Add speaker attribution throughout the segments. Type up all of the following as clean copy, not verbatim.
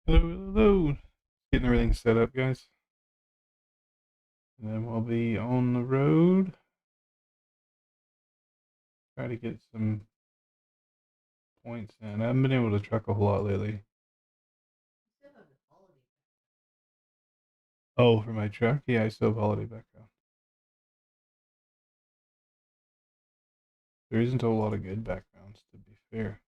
Speaker 1: Hello, hello. Getting everything set up, guys. And then we'll be on the road. Try to get some points in. I haven't been able to truck a whole lot lately. Oh, for my truck? Yeah, I still have holiday background. There isn't a lot of good backgrounds, to be fair.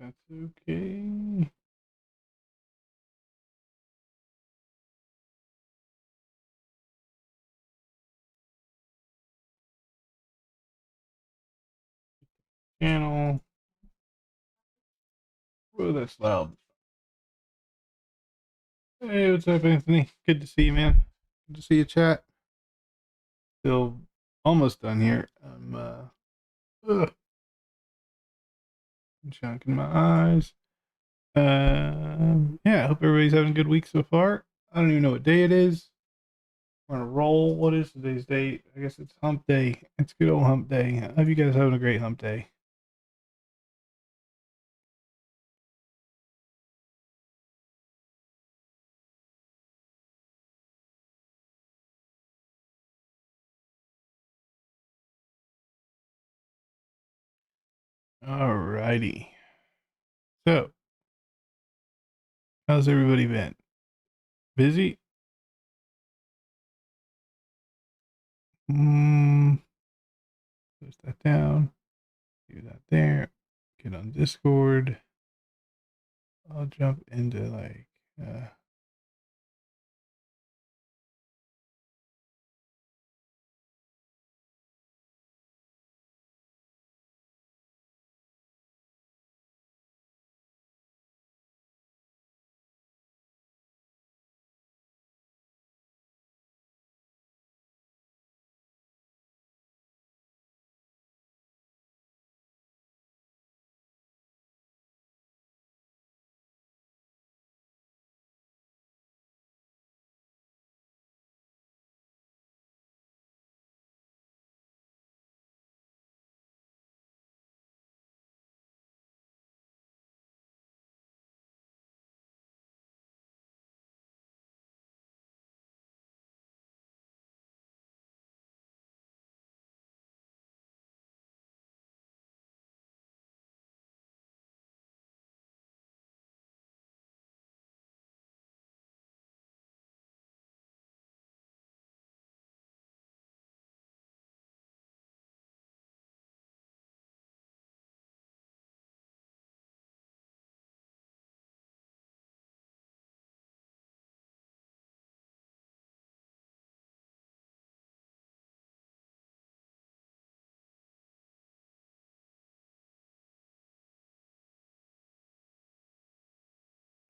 Speaker 1: That's okay. Channel. Whoa, that's loud. Hey, what's up, Anthony? Good to see you, man. Good to see you, chat. Still almost done here. I'm chunking my eyes. Yeah, I hope everybody's having a good week so far. I don't even know what day it is. We're on a roll. What is today's date? I guess it's hump day. It's good old hump day. I hope you guys having a great hump day. Alrighty. So, how's everybody been? Busy? Close that down. Do that there. Get on Discord. I'll jump into like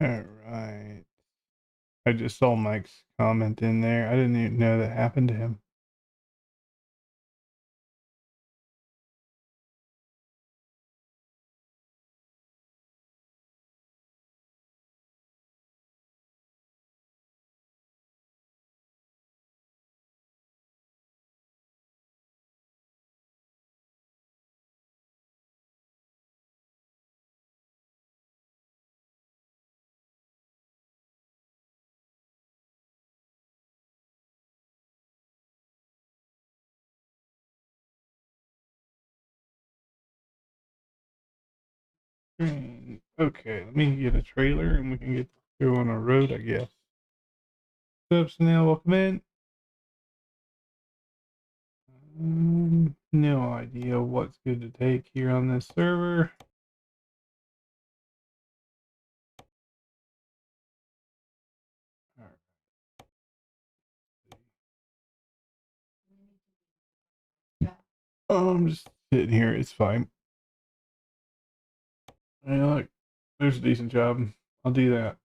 Speaker 1: alright. I just saw Mike's comment in there. I didn't even know that happened to him. Okay, let me get a trailer and we can go on a road, I guess. What's up, Snail? Welcome in. No idea what's good to take here on this server. All right. I'm just sitting here. It's fine. Hey, look, there's a decent job. I'll do that.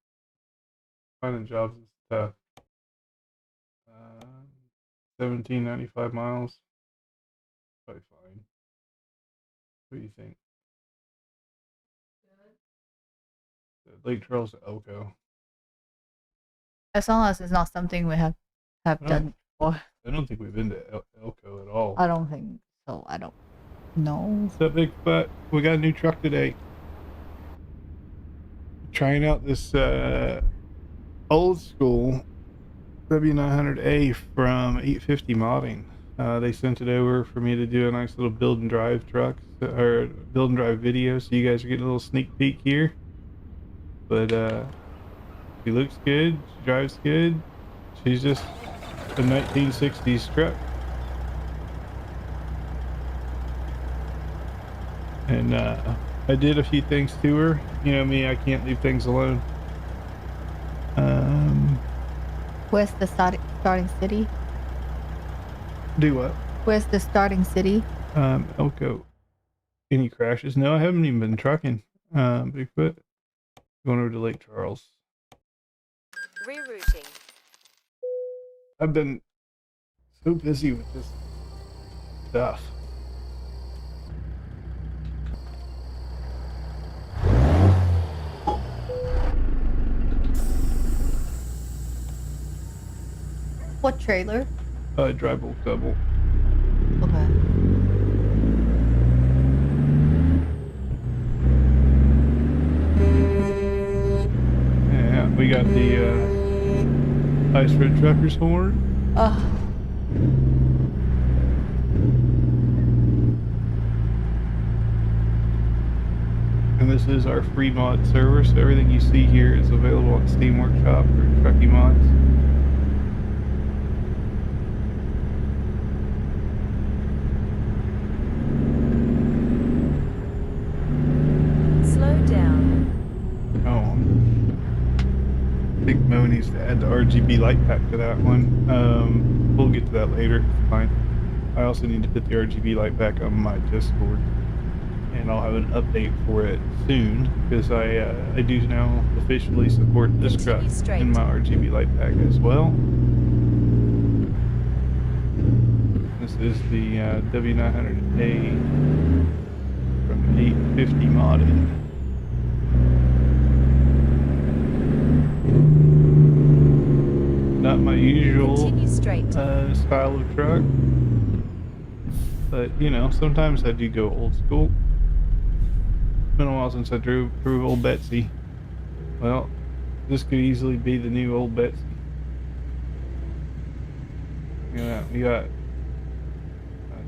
Speaker 1: Finding jobs is tough. 1795 miles. Probably fine. What do you think? Lake Charles to Elko.
Speaker 2: As long as it's not something we have done before.
Speaker 1: I don't think we've been to Elko at all.
Speaker 2: I don't think so. I don't know.
Speaker 1: What's up, Big Butt? We got a new truck today. Trying out this old school W900A from 850 Modding. They sent it over for me to do a nice little build and drive truck, or build and drive video, so you guys are getting a little sneak peek here. But she looks good, she drives good. She's just a 1960s truck. And I did a few things to her. You know me, I can't leave things alone.
Speaker 2: Where's the starting city?
Speaker 1: Do what?
Speaker 2: Where's the starting city?
Speaker 1: Elko. Any crashes? No, I haven't even been trucking. Bigfoot. Going over to Lake Charles.
Speaker 3: Rerouting.
Speaker 1: I've been so busy with this stuff.
Speaker 2: What trailer?
Speaker 1: Dry bulk double.
Speaker 2: Okay.
Speaker 1: Yeah, we got the Ice Red Trucker's horn. And this is our free mod server, so everything you see here is available on Steam Workshop or Truckee Mods. I think Mo needs to add the RGB light pack to that one. We'll get to that later. It's fine. I also need to put the RGB light pack on my Discord, and I'll have an update for it soon because I do now officially support this truck in my RGB light pack as well. This is the W900A from 850 modded. Not my usual style of truck, but you know, sometimes I do go old school. It's been a while since I drove old Betsy. Well, this could easily be the new old Betsy. Yeah, we got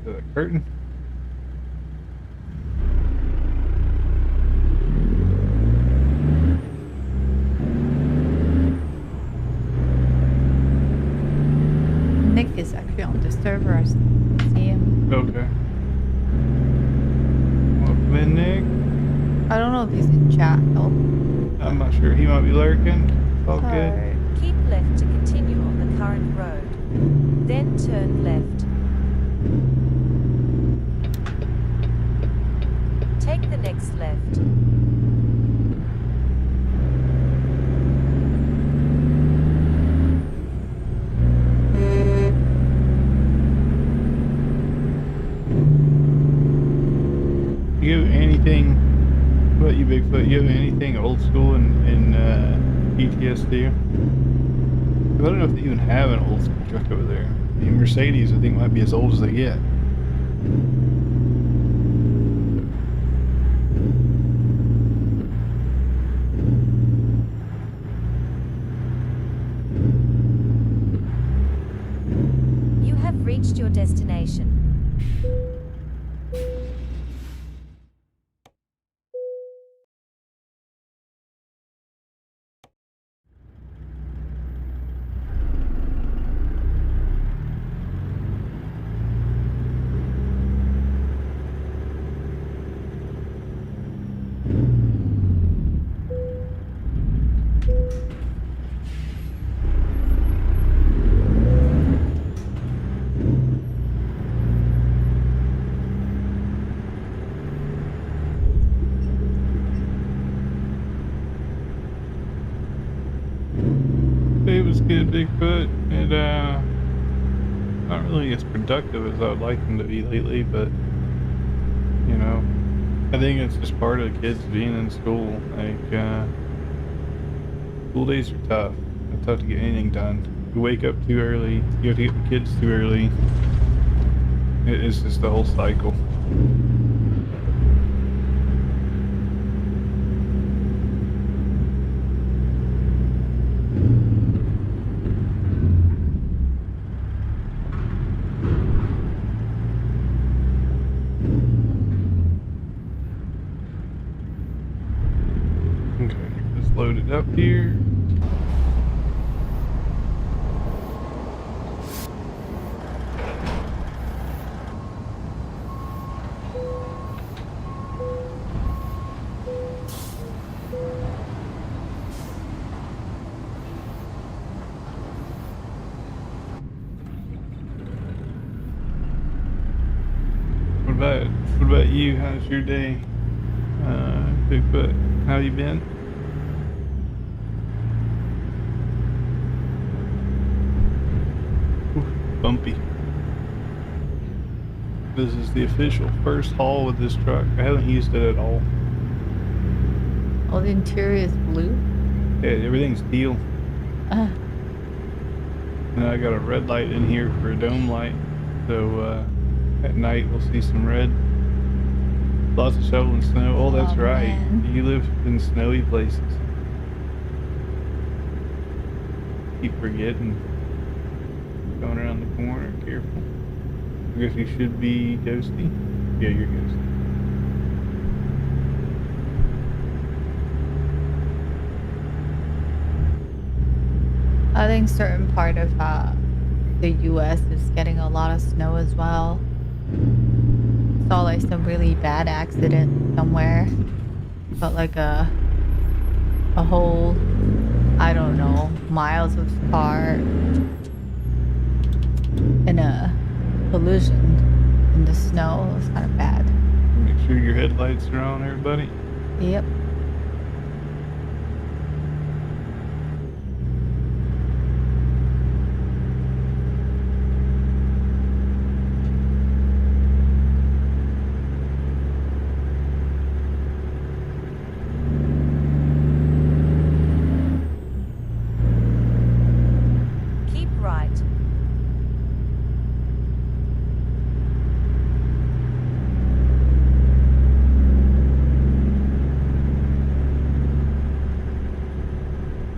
Speaker 1: the curtain.
Speaker 2: Nick is actually on the server. I see him.
Speaker 1: Okay. Welcome in, Nick.
Speaker 2: I don't know if he's in chat though.
Speaker 1: I'm not sure. He might be lurking. It's all good.
Speaker 3: Keep left to continue on the current road. Then turn left. Take the next left.
Speaker 1: You have anything, what you Bigfoot, you have anything old school in ATS, do you? I don't know if they even have an old school truck over there. I mean, Mercedes, I think, might be as old as they get.
Speaker 3: You have reached your destination.
Speaker 1: Bigfoot. Not really as productive as I would like them to be lately, but you know, I think it's just part of the kids being in school. Like, school days are tough. It's tough to get anything done. You wake up too early. You have to get the kids too early. It's just the whole cycle. Okay, let's load it up here. What about you? How's your day? Bigfoot, how you been? Ooh, bumpy. This is the official first haul with this truck. I haven't used it at all.
Speaker 2: All the interior is blue.
Speaker 1: Yeah, everything's teal. And I got a red light in here for a dome light. So at night we'll see some red. Lots of shoveling snow. Oh, that's right.
Speaker 2: Man.
Speaker 1: You live in snowy places. Keep forgetting. Going around the corner. Careful. I guess you should be ghosty. Yeah, you're ghosty.
Speaker 2: I think certain part of the U.S. is getting a lot of snow as well. Saw like some really bad accident somewhere, but like a whole, I don't know, miles of car in a collision in the snow. It was kind of bad.
Speaker 1: Make sure your headlights are on, everybody.
Speaker 2: Yep.
Speaker 3: Keep right.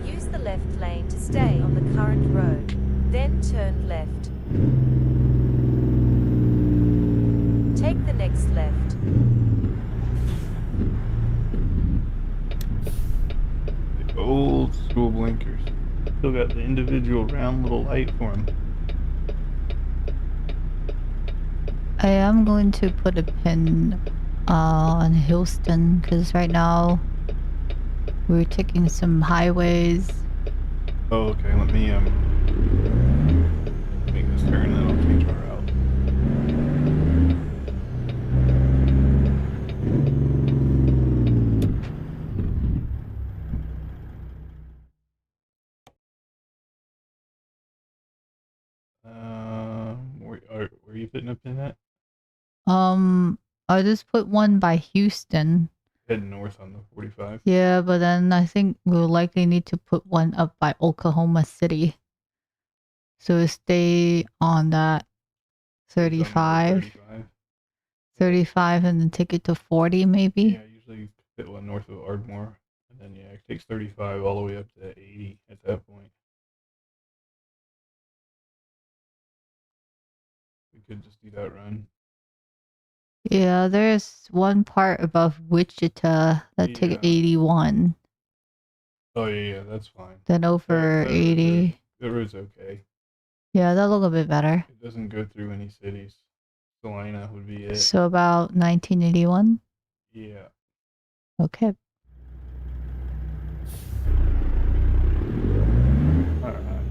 Speaker 3: Use the left lane to stay on the current road, then turn left. Take the next left.
Speaker 1: The old school blinkers. Still got the individual round little light for them.
Speaker 2: I am going to put a pin on Houston because right now we're taking some highways.
Speaker 1: Oh, okay. Let me make this turn and then I'll change my route. Where are you putting a pin at?
Speaker 2: I just put one by Houston.
Speaker 1: Heading north on the 45.
Speaker 2: Yeah, but then I think we'll likely need to put one up by Oklahoma City. So stay on that
Speaker 1: It's on the
Speaker 2: 35,
Speaker 1: 35.
Speaker 2: 35 and then take it to 40 maybe.
Speaker 1: Yeah, usually fit one north of Ardmore. And then, yeah, it takes 35 all the way up to 80 at that point. We could just do that run.
Speaker 2: Yeah, there's one part above Wichita that took
Speaker 1: Yeah.
Speaker 2: 81,
Speaker 1: Oh, yeah, that's fine.
Speaker 2: then over
Speaker 1: That
Speaker 2: 80.
Speaker 1: road's okay.
Speaker 2: Yeah, that look a bit better.
Speaker 1: It doesn't go through any cities. Salina would be it.
Speaker 2: So about 1981.
Speaker 1: Yeah.
Speaker 2: Okay.
Speaker 1: Alright.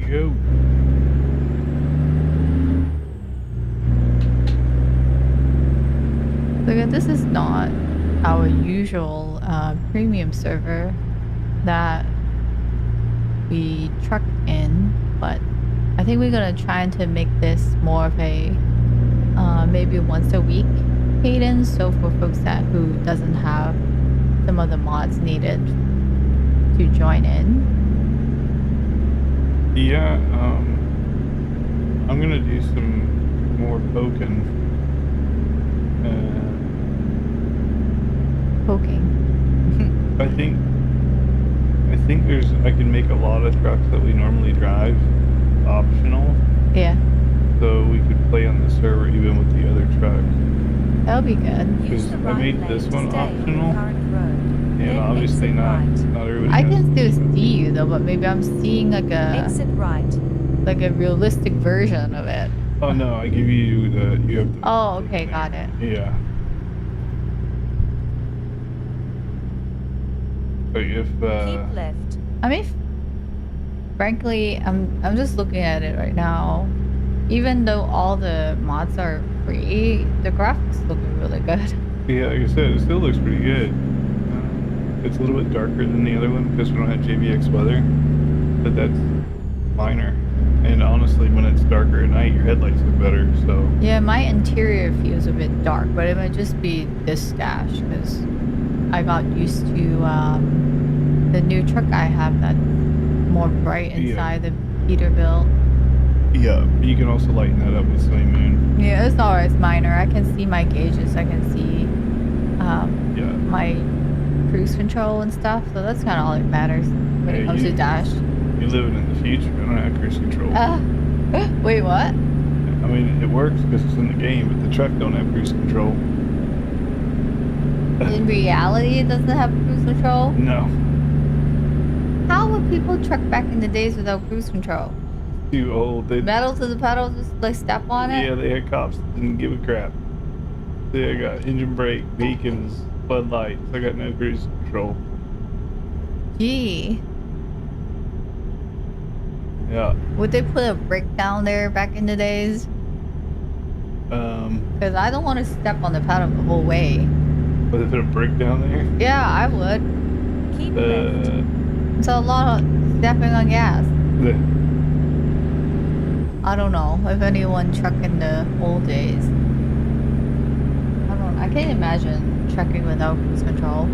Speaker 1: Go.
Speaker 2: Look, this is not our usual premium server that we truck in, but I think we're gonna try to make this more of a maybe once a week cadence. So for folks who doesn't have some of the mods needed to join in.
Speaker 1: Yeah, I'm gonna do some more poking.
Speaker 2: Poking.
Speaker 1: I think I can make a lot of trucks that we normally drive optional,
Speaker 2: Yeah,
Speaker 1: so we could play on the server even with the other trucks.
Speaker 2: that'll be good.
Speaker 3: Use the
Speaker 1: I
Speaker 3: right
Speaker 1: made
Speaker 3: lane
Speaker 1: this
Speaker 3: to
Speaker 1: one
Speaker 3: stay on
Speaker 1: optional.
Speaker 3: the current road.
Speaker 1: And
Speaker 3: Then
Speaker 1: obviously
Speaker 3: exit
Speaker 1: not
Speaker 3: right.
Speaker 1: everybody
Speaker 2: I
Speaker 1: has
Speaker 2: can
Speaker 1: to
Speaker 2: still
Speaker 1: do it.
Speaker 2: see you though, but maybe I'm seeing like
Speaker 3: Exit right.
Speaker 2: a realistic version of it.
Speaker 1: Oh no, I give you you have the.
Speaker 2: Oh, okay, got it.
Speaker 1: Yeah. But if
Speaker 3: Keep left.
Speaker 2: I mean, frankly, I'm just looking at it right now. Even though all the mods are free, the graphics looking really good.
Speaker 1: yeah, like I said, it still looks pretty good. It's a little bit darker than the other one because we don't have JVX weather, but that's minor. And honestly, when it's darker at night, your headlights look better. So
Speaker 2: Yeah, my interior feels a bit dark, but it might just be this dash because I got used to the new truck I have that's more bright inside the Peterbilt.
Speaker 1: yeah, you can also lighten that up with Sunny Moon.
Speaker 2: Yeah, it's alright. It's minor. I can see my gauges. I can see
Speaker 1: Yeah.
Speaker 2: my cruise control and stuff. So that's kind of all that matters when it comes to dash.
Speaker 1: You're living in the future. I don't have cruise control.
Speaker 2: Wait, what?
Speaker 1: I mean, it works because it's in the game, but the truck don't have cruise control.
Speaker 2: In reality, it doesn't have cruise control.
Speaker 1: No.
Speaker 2: How would people truck back in the days without cruise control?
Speaker 1: Too old. They,
Speaker 2: Metal to the pedal, just like step on it?
Speaker 1: yeah, they had cops that didn't give a crap. They got engine brake, beacons, floodlights. I got no cruise control.
Speaker 2: Gee.
Speaker 1: Yeah.
Speaker 2: Would they put a brake down there back in the days? Because I don't want to step on the pedal the whole way.
Speaker 1: But they put a brake down there.
Speaker 2: Yeah, I would.
Speaker 3: Keep left.
Speaker 2: It's a lot of stepping on gas. I don't know if anyone trucked in the old days. I can't imagine trucking without cruise control.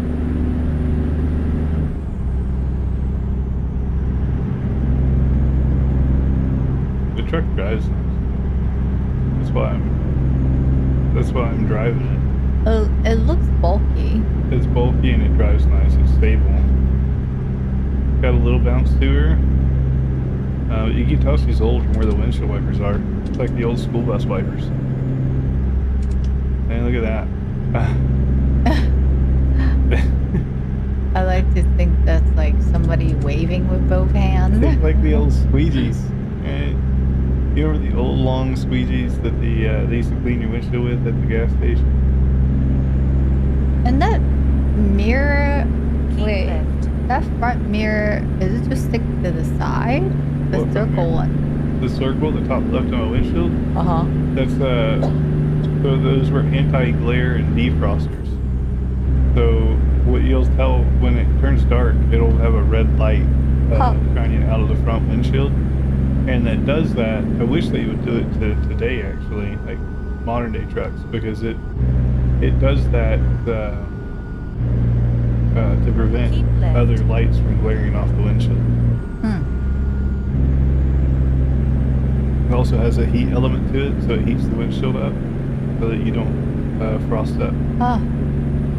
Speaker 1: The truck drives nice. That's why I'm driving it.
Speaker 2: It looks bulky.
Speaker 1: It's bulky and it drives nice. It's stable. Got a little bounce to her. You can tell she's old from where the windshield wipers are. It's like the old school bus wipers. Hey, look at that.
Speaker 2: I like to think that's like somebody waving with both hands.
Speaker 1: Think like the old squeegees. Right? You remember the old long squeegees that they used to clean your windshield with at the gas station?
Speaker 2: And that mirror,
Speaker 3: Keep
Speaker 2: wait,
Speaker 3: left.
Speaker 2: that front mirror, is it just stick to the side? The
Speaker 1: What front
Speaker 2: circle
Speaker 1: mirror?
Speaker 2: one.
Speaker 1: The circle, the top left on my windshield.
Speaker 2: Uh-huh.
Speaker 1: That's so those were anti-glare and defrosters. So what you'll tell when it turns dark, it'll have a red light shining out of the front windshield, and that does that. I wish they would do it today, actually, like modern day trucks, because it does that to prevent
Speaker 3: Keep left.
Speaker 1: other lights from glaring off the windshield. It also has a heat element to it, so it heats the windshield up so that you don't frost up.
Speaker 2: Oh,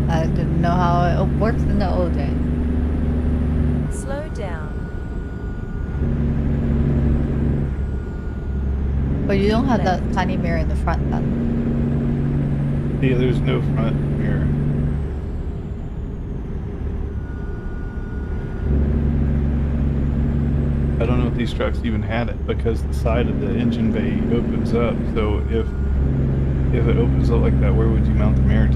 Speaker 2: I didn't know how it works in the old days.
Speaker 3: Slow down.
Speaker 2: But you don't have
Speaker 3: Left.
Speaker 2: that tiny mirror in the front then.
Speaker 1: Yeah, there's no front mirror. I don't know if these trucks even had it because the side of the engine bay opens up. So if it opens up like that, where would you mount the mirror to?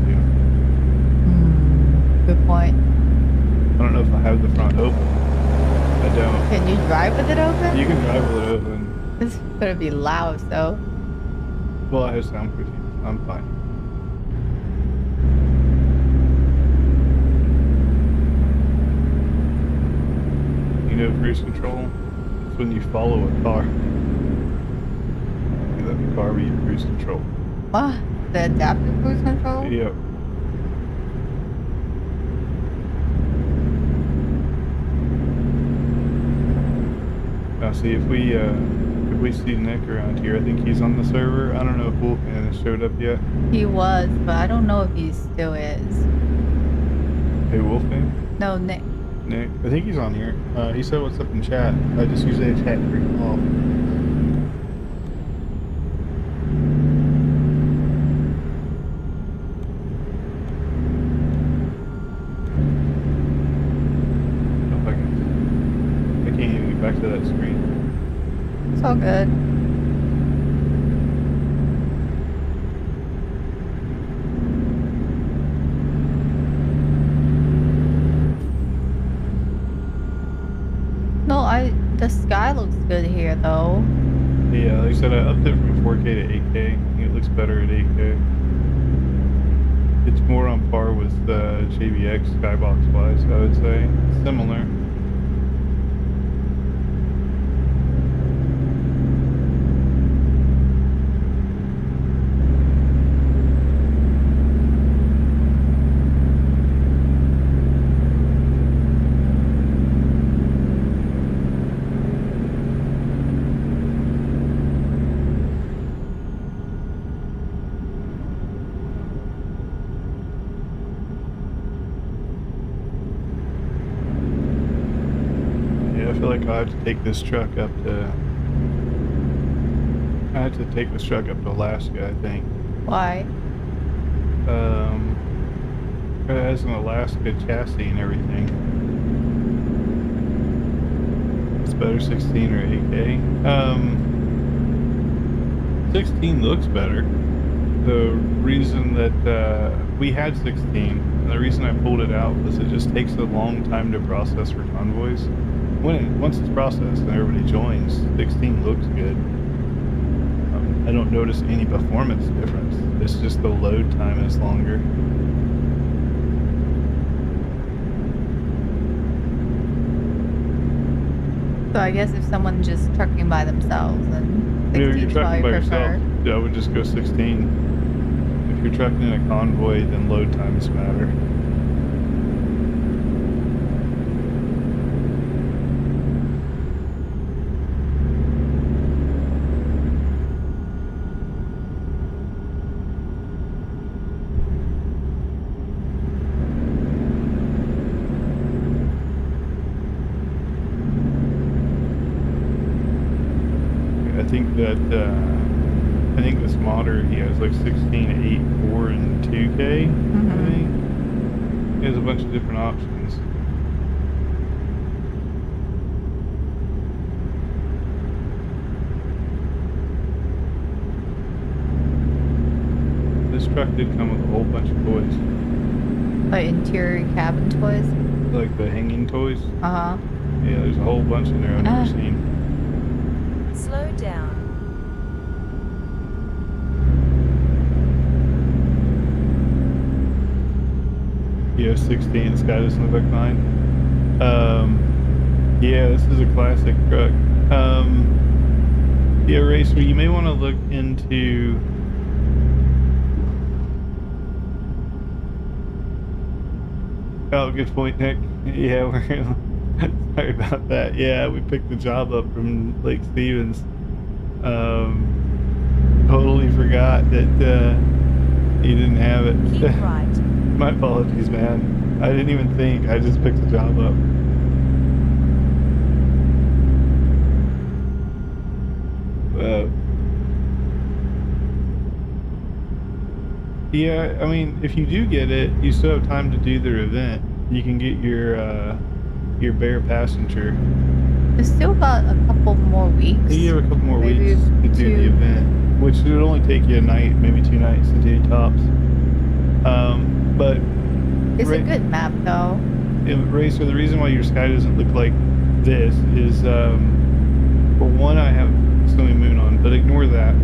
Speaker 2: Good point.
Speaker 1: I don't know if I have the front open. I don't.
Speaker 2: Can you drive with it open?
Speaker 1: You can drive with it open.
Speaker 2: This is gonna be loud, so.
Speaker 1: Well, I have soundproofing. I'm fine. no cruise control. It's when you follow a car. You let the car be your cruise control.
Speaker 2: What? The adaptive cruise control?
Speaker 1: Yep. Now see if we see Nick around here. I think he's on the server. I don't know if Wolfman has showed up yet.
Speaker 2: He was, but I don't know if he still is.
Speaker 1: Hey, Wolfman?
Speaker 2: No, Nick.
Speaker 1: Nick? I think he's on here. He said what's up in chat. I just usually chat pretty off. I can't even get back to that screen.
Speaker 2: It's all good. No, the sky looks good here though.
Speaker 1: Yeah, like I said, I upped it from 4K to 8K. I think it looks better at 8K. It's more on par with JBX skybox wise, I would say. Similar. I feel like I have to take this truck up to... I have to take this truck up to Alaska, I think.
Speaker 2: Why?
Speaker 1: It has an Alaska chassis and everything. It's better 16 or 8K. 16 looks better. The reason that we had 16, and the reason I pulled it out was it just takes a long time to process for convoys. Once it's processed and everybody joins, 16 looks good. I don't notice any performance difference. It's just the load time is longer.
Speaker 2: So I guess if someone's just trucking by themselves, then 16
Speaker 1: If you're trucking by
Speaker 2: prefer.
Speaker 1: yourself, I would just go 16. If you're trucking in a convoy, then load times matter. I think this modder, he has like 16, 8, 4, and 2K, I think. He has a bunch of different options. This truck did come with a whole bunch of toys.
Speaker 2: Like interior cabin toys?
Speaker 1: Like the hanging toys.
Speaker 2: Uh-huh.
Speaker 1: Yeah, there's a whole bunch in there I've never seen.
Speaker 3: Slow down.
Speaker 1: Yeah, 16, this guy doesn't look like mine. Yeah, this is a classic truck. Yeah, Racer, you may want to look into... Oh, good point, Nick. Yeah, we're... Sorry about that. Yeah, we picked the job up from Lake Stevens. Totally forgot that you didn't have it.
Speaker 3: Keep right.
Speaker 1: My apologies, man. I didn't even think. I just picked the job up. Yeah, I mean, if you do get it, you still have time to do their event. You can get your bare passenger.
Speaker 2: It's still got a couple more weeks.
Speaker 1: You have a couple more
Speaker 2: Maybe
Speaker 1: weeks to do the event, which would only take you a night, maybe 2 nights to do tops. But
Speaker 2: it's a good map though.
Speaker 1: Racer, the reason why your sky doesn't look like this is, for one, I have Snowy Moon on, but ignore that.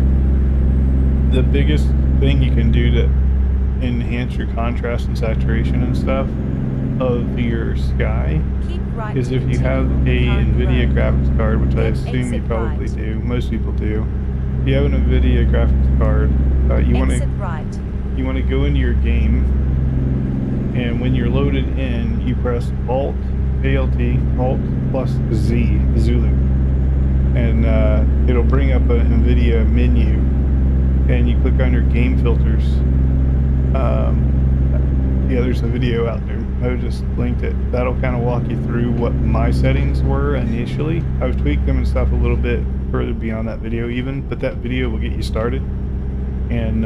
Speaker 1: The biggest thing you can do to enhance your contrast and saturation and stuff of your sky
Speaker 3: Keep right
Speaker 1: is
Speaker 3: to
Speaker 1: if you
Speaker 3: continue
Speaker 1: have
Speaker 3: on the
Speaker 1: a
Speaker 3: current
Speaker 1: NVIDIA
Speaker 3: road.
Speaker 1: graphics card, which I
Speaker 3: Then
Speaker 1: assume you
Speaker 3: exit
Speaker 1: probably
Speaker 3: right.
Speaker 1: do. Most people do. If you have an NVIDIA graphics card, you want
Speaker 3: Exit right.
Speaker 1: to go into your game, and when you're loaded in, you press Alt plus Z, Zulu, and it'll bring up a NVIDIA menu, and you click on your game filters. Yeah, there's a video out there. I just linked it. That'll kind of walk you through what my settings were initially. I've tweaked them and stuff a little bit further beyond that video even, but that video will get you started, and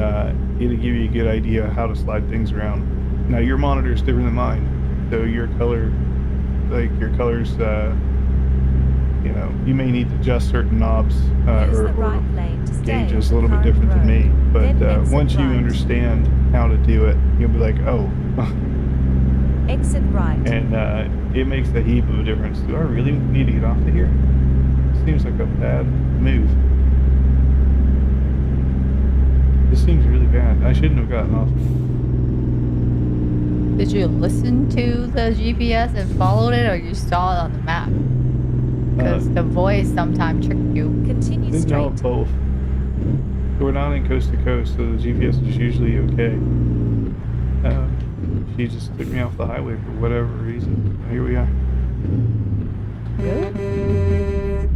Speaker 1: it'll give you a good idea how to slide things around. Now your monitor is different than mine, so your colors, you know, you may need to adjust certain knobs or gauges a little bit different than me. But once you understand how to do it, you'll be like, oh.
Speaker 3: Exit right.
Speaker 1: And it makes a heap of a difference. Do I really need to get off of here? Seems like a bad move. This seems really bad. I shouldn't have gotten off.
Speaker 2: Did you listen to the GPS and followed it, or you saw it on the map? Because the voice sometimes tricks you.
Speaker 3: Continue straight.
Speaker 1: No, both. We're not in coast to coast, so the GPS is usually okay. She just took me off the highway for whatever reason. Here we are.
Speaker 2: Really?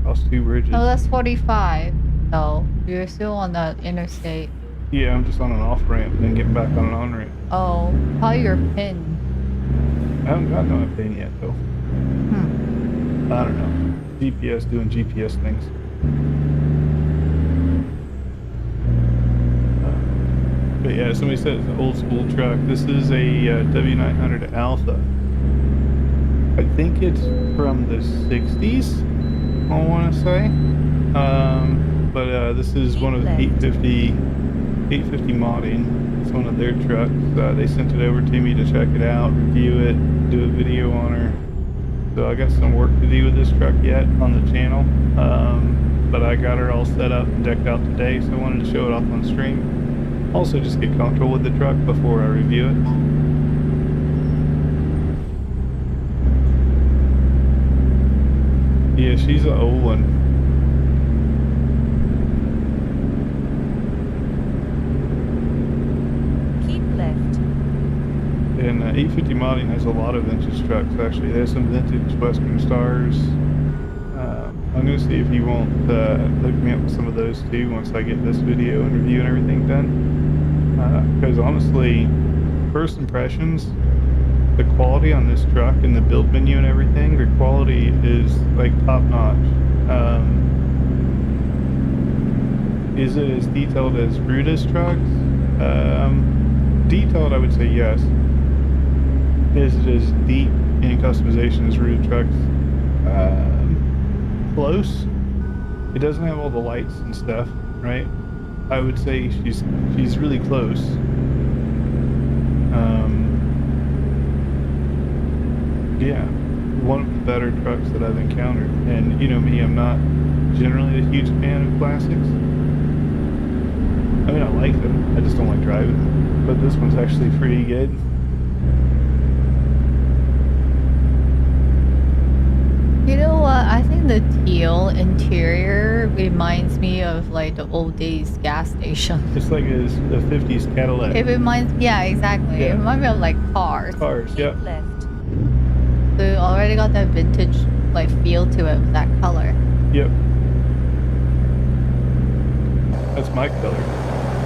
Speaker 1: Cross 2 bridges.
Speaker 2: No, that's 45. No, you're still on the interstate.
Speaker 1: Yeah, I'm just on an off ramp and then getting back on an on ramp.
Speaker 2: Oh, probably your pin.
Speaker 1: I haven't gotten on a pin yet, though. I don't know. GPS doing GPS things. But yeah, somebody said it's an old school truck. This is a W900 Alpha. I think it's from the 60s, I want to say. But this is one of the 850 modding. It's one of their trucks. They sent it over to me to check it out, review it, do a video on her. So I got some work to do with this truck yet on the channel. But I got her all set up and decked out today, so I wanted to show it off on stream. Also just get comfortable with the truck before I review it. Yeah, she's an old one.
Speaker 3: Keep left.
Speaker 1: And 850 modding has a lot of vintage trucks, actually. There's some vintage Western Stars. I'm going to see if he won't hook me up with some of those too once I get this video and review and everything done. Because honestly, first impressions, the quality on this truck and the build menu and everything, the quality is like top notch. Is it as detailed as Brutus trucks? Detailed, I would say yes. Is it as deep in customization as Brutus trucks? Close. It doesn't have all the lights and stuff, right? I would say she's really close. Yeah, one of the better trucks that I've encountered. And you know me, I'm not generally a huge fan of classics. I mean, I like them, I just don't like driving them. But this one's actually pretty good.
Speaker 2: You know what? I think the teal interior reminds me of like the old days gas station.
Speaker 1: It's like a 50s Cadillac.
Speaker 2: It reminds, yeah, exactly.
Speaker 1: Yeah.
Speaker 2: It reminds me of like cars.
Speaker 1: Cars,
Speaker 3: Keep
Speaker 1: yep.
Speaker 3: left.
Speaker 2: So it already got that vintage like feel to it with that color.
Speaker 1: Yep. That's my color.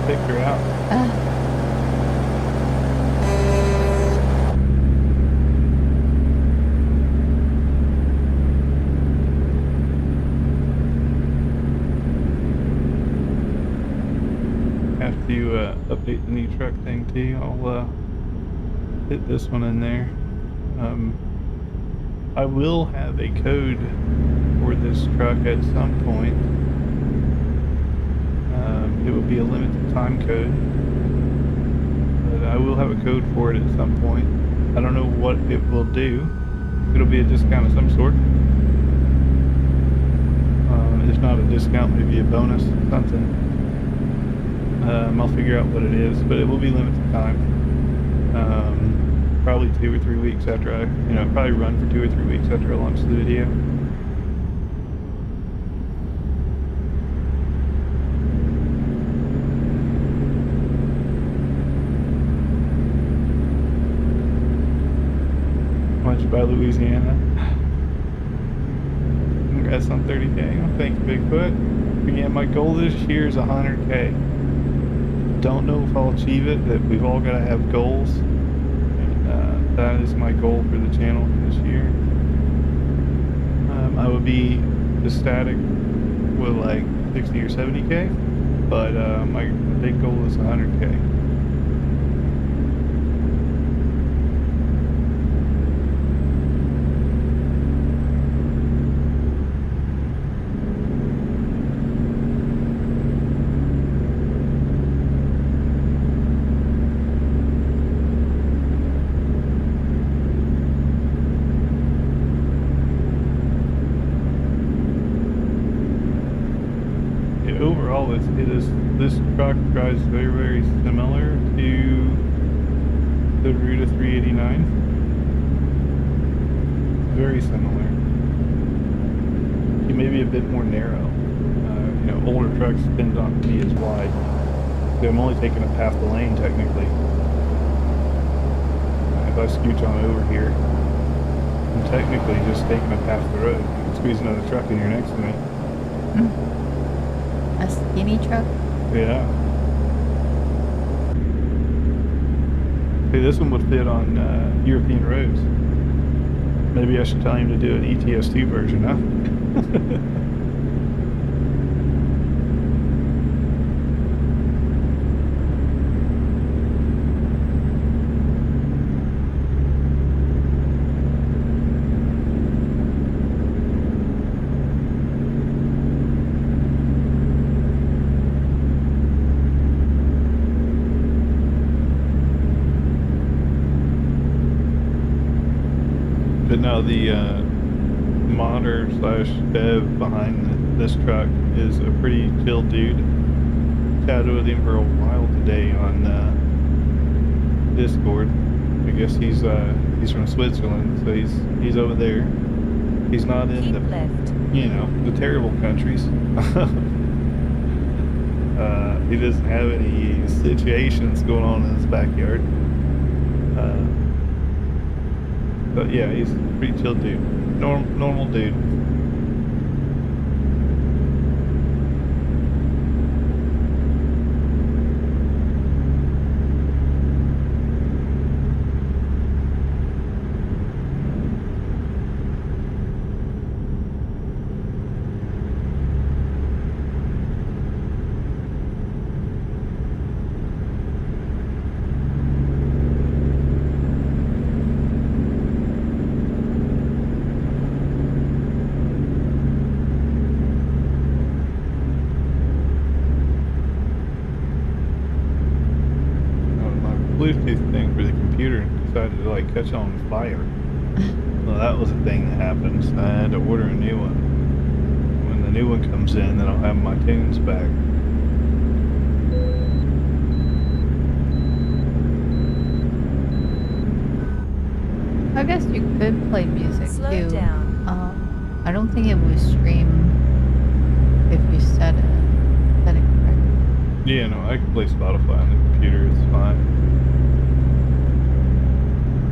Speaker 1: Picked her out. Have to update the new truck thing too. I'll hit this one in there. I will have a code for this truck at some point. It will be a limited time code, but I will have a code for it at some point. I don't know what it will do. It'll be a discount of some sort. If not a discount, maybe a bonus, something. I'll figure out what it is, but it will be limited time. Probably 2 or 3 weeks after I, probably run for 2 or 3 weeks after I launch the video. Much by Louisiana. Congrats on 30K. Well, thank you, Bigfoot. Again, my goal this year is 100K. Don't know if I'll achieve it, but we've all got to have goals. And that is my goal for the channel this year. I would be ecstatic with like 60 or 70K, but my big goal is 100K. Overall, this truck drives very, very similar to the Ruta 389. Very similar. It may be a bit more narrow. Older trucks tend not to be as wide. So I'm only taking up half the lane technically. If I scooch on over here, I'm technically just taking up half the road. You can squeeze another truck in here next to me.
Speaker 2: A skinny truck?
Speaker 1: Yeah. Hey, this one would fit on European roads. Maybe I should tell him to do an ETS2 version, huh? But no, the modder slash dev behind this truck is a pretty chill dude. Chatted with him for a while today on Discord. I guess he's from Switzerland, so he's over there. He's not in the the terrible countries. He doesn't have any situations going on in his backyard. But yeah, he's a pretty chill dude. Normal dude. Bluetooth thing for the computer decided to like catch on fire. Well, that was a thing that happened, so I had to order a new one. When the new one comes in, then I'll have my tunes back.
Speaker 2: I guess you could play music
Speaker 3: Slow
Speaker 2: too.
Speaker 3: down.
Speaker 2: I don't think it would stream if you set it correctly.
Speaker 1: Yeah, no, I can play Spotify on the computer, it's fine.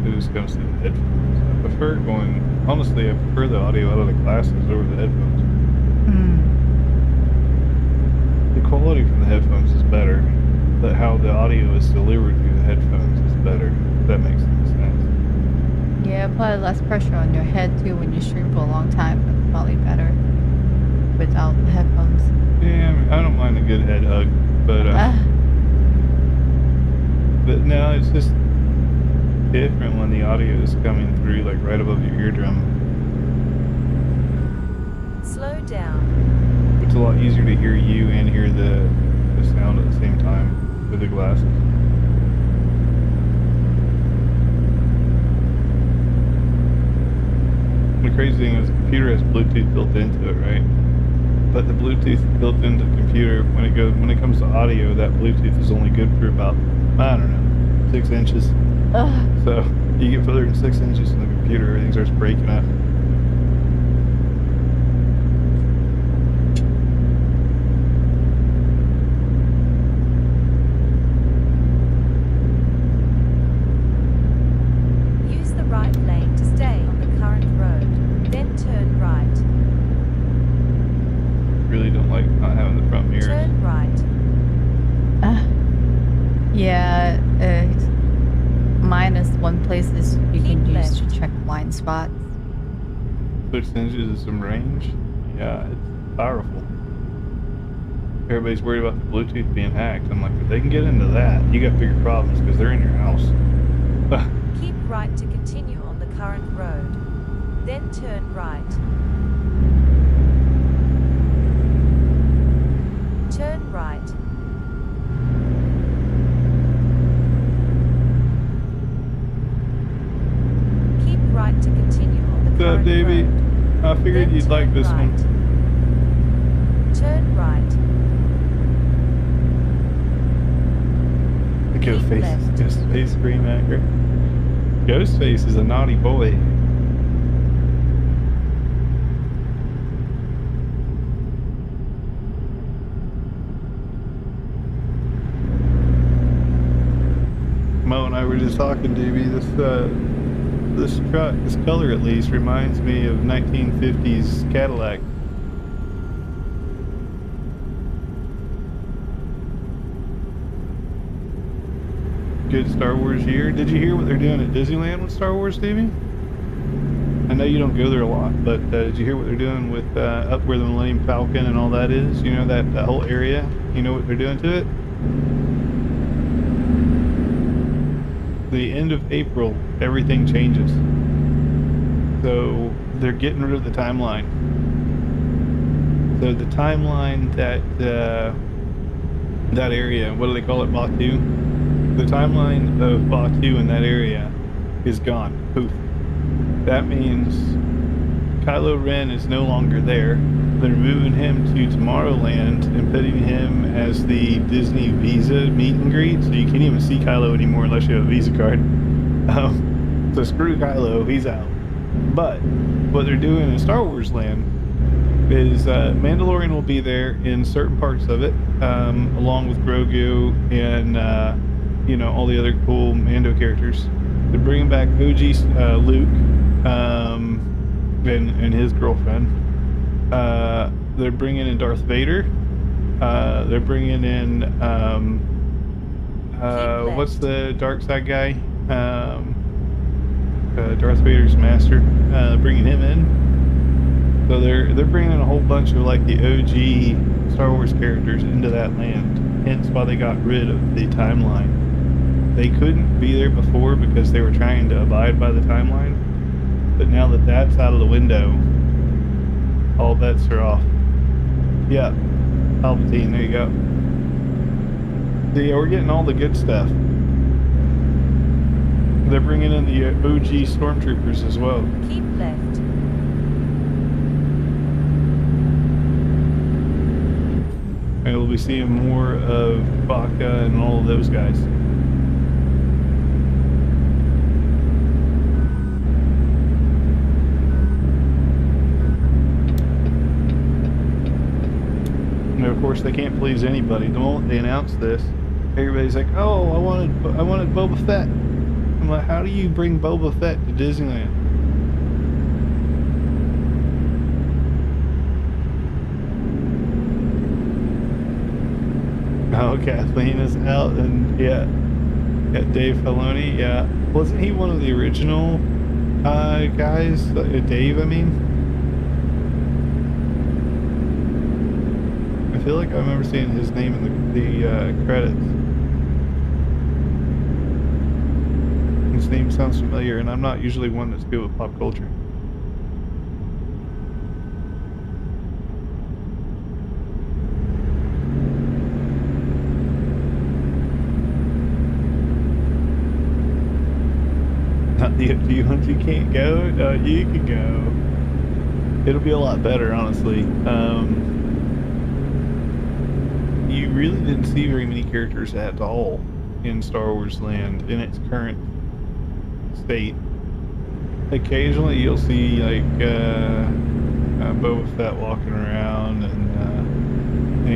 Speaker 1: It just comes through the headphones. I prefer honestly, I prefer the audio out of the glasses over the headphones. The quality from the headphones is better, but how the audio is delivered through the headphones is better, if that makes any sense.
Speaker 2: Yeah, probably less pressure on your head too when you stream for a long time. That's probably better without headphones.
Speaker 1: Yeah, I mean, I don't mind a good head hug, but no, it's just different when the audio is coming through like right above your eardrum.
Speaker 3: Slow down.
Speaker 1: It's a lot easier to hear you and hear the sound at the same time with the glasses. The crazy thing is the computer has Bluetooth built into it, right? but the Bluetooth is built into the computer. When it comes to audio, that Bluetooth is only good for about, I don't know, 6 inches.
Speaker 2: Ugh.
Speaker 1: So you get further than 6 inches in the computer, everything starts breaking up.
Speaker 3: Use the right lane to stay on the current road, then turn right.
Speaker 1: Really don't like not having the front mirrors.
Speaker 3: Turn right.
Speaker 2: Yeah, minus one place is you
Speaker 3: Keep
Speaker 2: can use
Speaker 3: left.
Speaker 2: to check blind spots.
Speaker 1: 6 inches is some range. Yeah, it's powerful. Everybody's worried about the Bluetooth being hacked. I'm like, if they can get into that, you got bigger problems because they're in your house.
Speaker 3: Keep right to continue on the current road, then turn right. Turn right. Keep right to continue on the
Speaker 1: What's up,
Speaker 3: current
Speaker 1: Davey?
Speaker 3: road.
Speaker 1: I figured
Speaker 3: Then
Speaker 1: you'd like
Speaker 3: turn
Speaker 1: this
Speaker 3: right.
Speaker 1: one.
Speaker 3: Turn right.
Speaker 1: The
Speaker 3: Keep
Speaker 1: Ghostface.
Speaker 3: left.
Speaker 1: Ghostface remaker. Ghostface is a naughty boy. Mo and I were just talking, Davey. This truck, this color at least, reminds me of 1950s Cadillac. Good Star Wars year. Did you hear what they're doing at Disneyland with Star Wars, Davey? I know you don't go there a lot, but did you hear what they're doing with up where the Millennium Falcon and all that is? You know, that whole area? You know what they're doing to it? The end of April, everything changes. So they're getting rid of the timeline. So the timeline that area, what do they call it, Batu? The timeline of Batu in that area is gone. Poof. That means Kylo Ren is no longer there. They're moving him to Tomorrowland and putting him as the Disney Visa meet and greet, so you can't even see Kylo anymore unless you have a Visa card. So screw Kylo, he's out. But what they're doing in Star Wars Land is Mandalorian will be there in certain parts of it, along with Grogu and you know, all the other cool Mando characters. They're bringing back OG Luke and his girlfriend. They're bringing in Darth Vader. They're bringing in what's the dark side guy? Darth Vader's master. Bringing him in. So they're bringing in a whole bunch of like the OG Star Wars characters into that land. Hence why they got rid of the timeline. They couldn't be there before because they were trying to abide by the timeline. But now that that's out of the window, all bets are off. Yeah, Palpatine, there you go. See, we're getting all the good stuff. They're bringing in the OG Stormtroopers as well.
Speaker 3: Keep left.
Speaker 1: And we'll be seeing more of Baka and all of those guys. And of course, they can't please anybody. The moment they announce this, everybody's like, "Oh, I wanted Boba Fett." I'm like, "How do you bring Boba Fett to Disneyland?" Oh, Kathleen is out, and yeah, Dave Filoni. Yeah, wasn't he one of the original guys? Dave, I mean. I feel like I remember seeing his name in the credits. His name sounds familiar, and I'm not usually one that's good with pop culture. Not the FG ones, you can't go? No, you can go. It'll be a lot better, honestly. really didn't see very many characters at all in Star Wars Land in its current state. Occasionally you'll see like Boba Fett walking around, and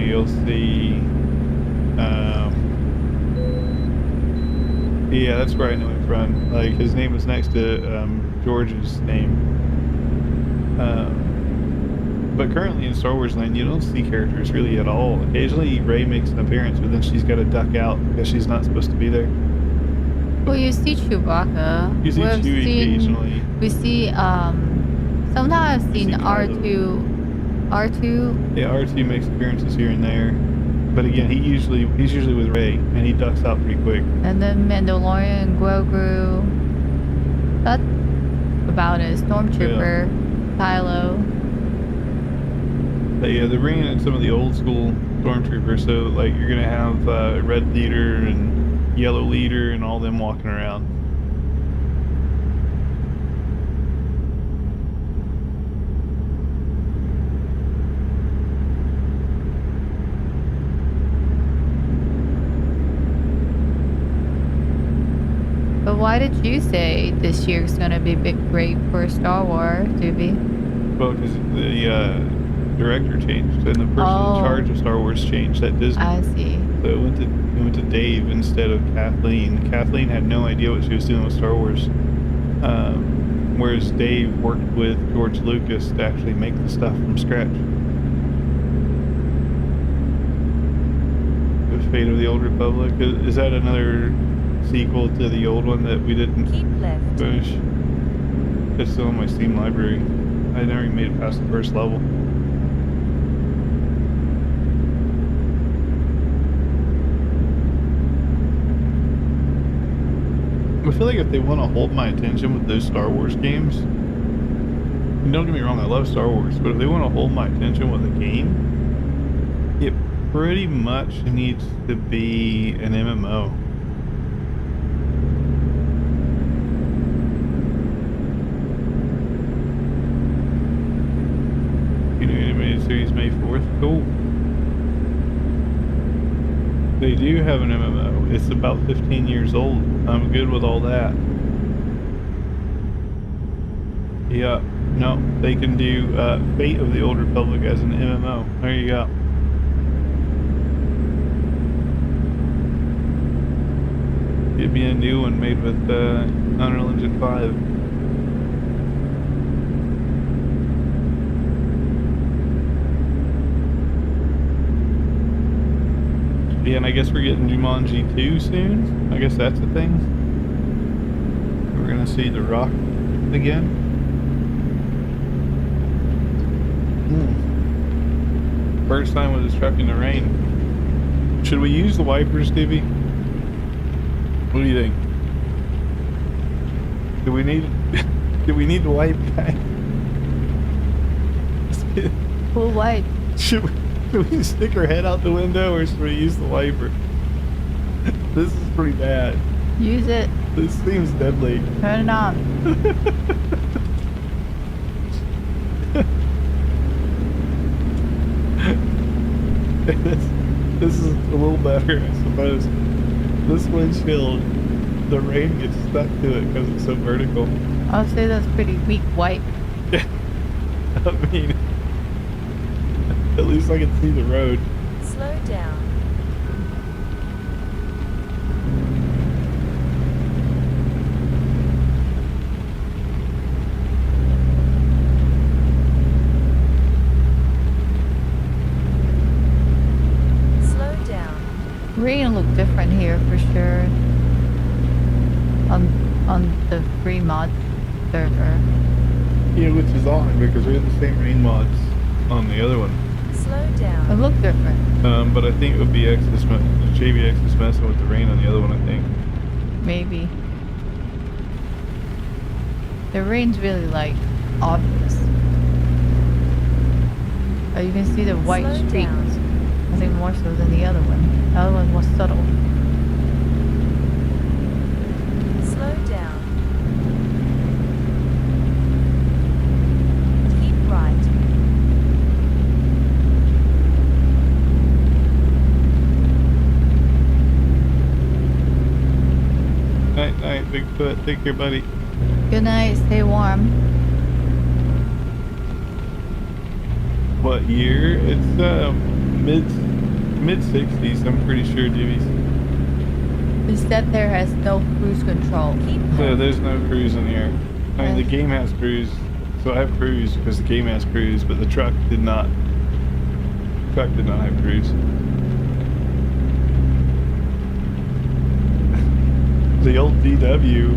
Speaker 1: you'll see yeah, that's where I know him from. Like, his name was next to George's name. But currently in Star Wars Land, you don't see characters really at all. Occasionally Rey makes an appearance, but then she's got to duck out because she's not supposed to be there.
Speaker 2: Well, you see Chewbacca.
Speaker 1: You see Chewie occasionally.
Speaker 2: We see, sometimes I've seen R2. R2.
Speaker 1: Yeah, R2 makes appearances here and there. But again, he's usually with Rey, and he ducks out pretty quick.
Speaker 2: And then Mandalorian, Grogu. That's about it. Stormtrooper, Kylo.
Speaker 1: But yeah, they're bringing in some of the old school Stormtroopers, so like you're gonna have Red Leader and Yellow Leader and all them walking around.
Speaker 2: But why did you say this year's gonna be great for Star Wars, Doobie?
Speaker 1: Well, because the director changed and the person in charge of Star Wars changed at Disney.
Speaker 2: I see.
Speaker 1: So it went to Dave instead of Kathleen. Kathleen had no idea what she was doing with Star Wars. Whereas Dave worked with George Lucas to actually make the stuff from scratch. The Fate of the Old Republic. Is that another sequel to the old one that we didn't finish? It's still in my Steam library. I never even made it past the first level. I feel like if they want to hold my attention with those Star Wars games, and don't get me wrong, I love Star Wars, but if they want to hold my attention with a game, it pretty much needs to be an MMO. Animated series May 4th. Cool. They do have an MMO. It's about 15 years old. I'm good with all that. Yeah. No, they can do Fate of the Old Republic as an MMO. There you go. It'd be a new one made with Unreal Engine 5. Yeah, and I guess we're getting Jumanji 2 soon. I guess that's a thing. We're gonna see The Rock again. First time with his truck in the rain. Should we use the wipers, Stevie? What do you think? Do we need to wipe back?
Speaker 2: We'll wipe.
Speaker 1: Should we stick our head out the window, or should we use the wiper? This is pretty bad.
Speaker 2: Use it.
Speaker 1: This seems deadly.
Speaker 2: Turn it on.
Speaker 1: This is a little better, I suppose. This windshield, the rain gets stuck to it because it's so vertical.
Speaker 2: I'll say that's pretty weak wipe.
Speaker 1: I mean, at least I can see the road.
Speaker 3: Slow down. Slow down.
Speaker 2: Rain look different here for sure. On the free mod server.
Speaker 1: Yeah, which is odd because we have the same rain mods on the other one.
Speaker 3: Slow down.
Speaker 2: It look different.
Speaker 1: But I think it would be JVX is messing with the rain on the other one, I think.
Speaker 2: Maybe. The rain's really like obvious. Oh, you can see the white
Speaker 3: Slow
Speaker 2: streaks.
Speaker 3: down.
Speaker 2: I think more so than the other one. The other one was subtle.
Speaker 3: Slow down. Keep right.
Speaker 1: But take care, buddy.
Speaker 2: Good night. Stay warm.
Speaker 1: What year? It's mid 60s. I'm pretty sure, Jimmy's.
Speaker 2: The step there has no cruise control.
Speaker 3: Keep
Speaker 1: So
Speaker 3: left.
Speaker 1: there's no cruise in here. I mean, the
Speaker 2: Yes.
Speaker 1: game has cruise, so I have cruise because the game has cruise, but the truck did not. Truck did not have cruise. The old VW.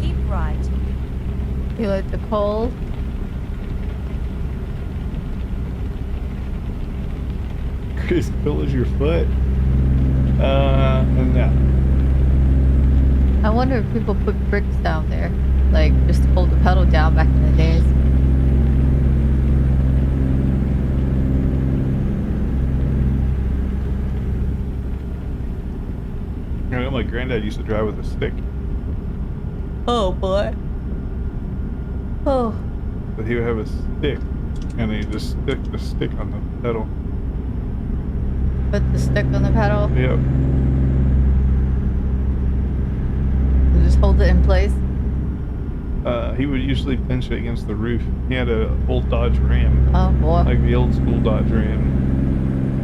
Speaker 3: Keep right.
Speaker 2: You like the cold?
Speaker 1: As cool as your foot. No.
Speaker 2: I wonder if people put bricks down there, like just to hold the pedal down back in the days.
Speaker 1: I know my granddad used to drive with a stick,
Speaker 2: Oh boy. Oh.
Speaker 1: but he would have a stick, and he just stick the stick on the pedal.
Speaker 2: Put the stick on the pedal
Speaker 1: Yep.
Speaker 2: and just hold it in place.
Speaker 1: He would usually pinch it against the roof. He had a old Dodge Ram,
Speaker 2: Oh boy.
Speaker 1: like the old school Dodge Ram,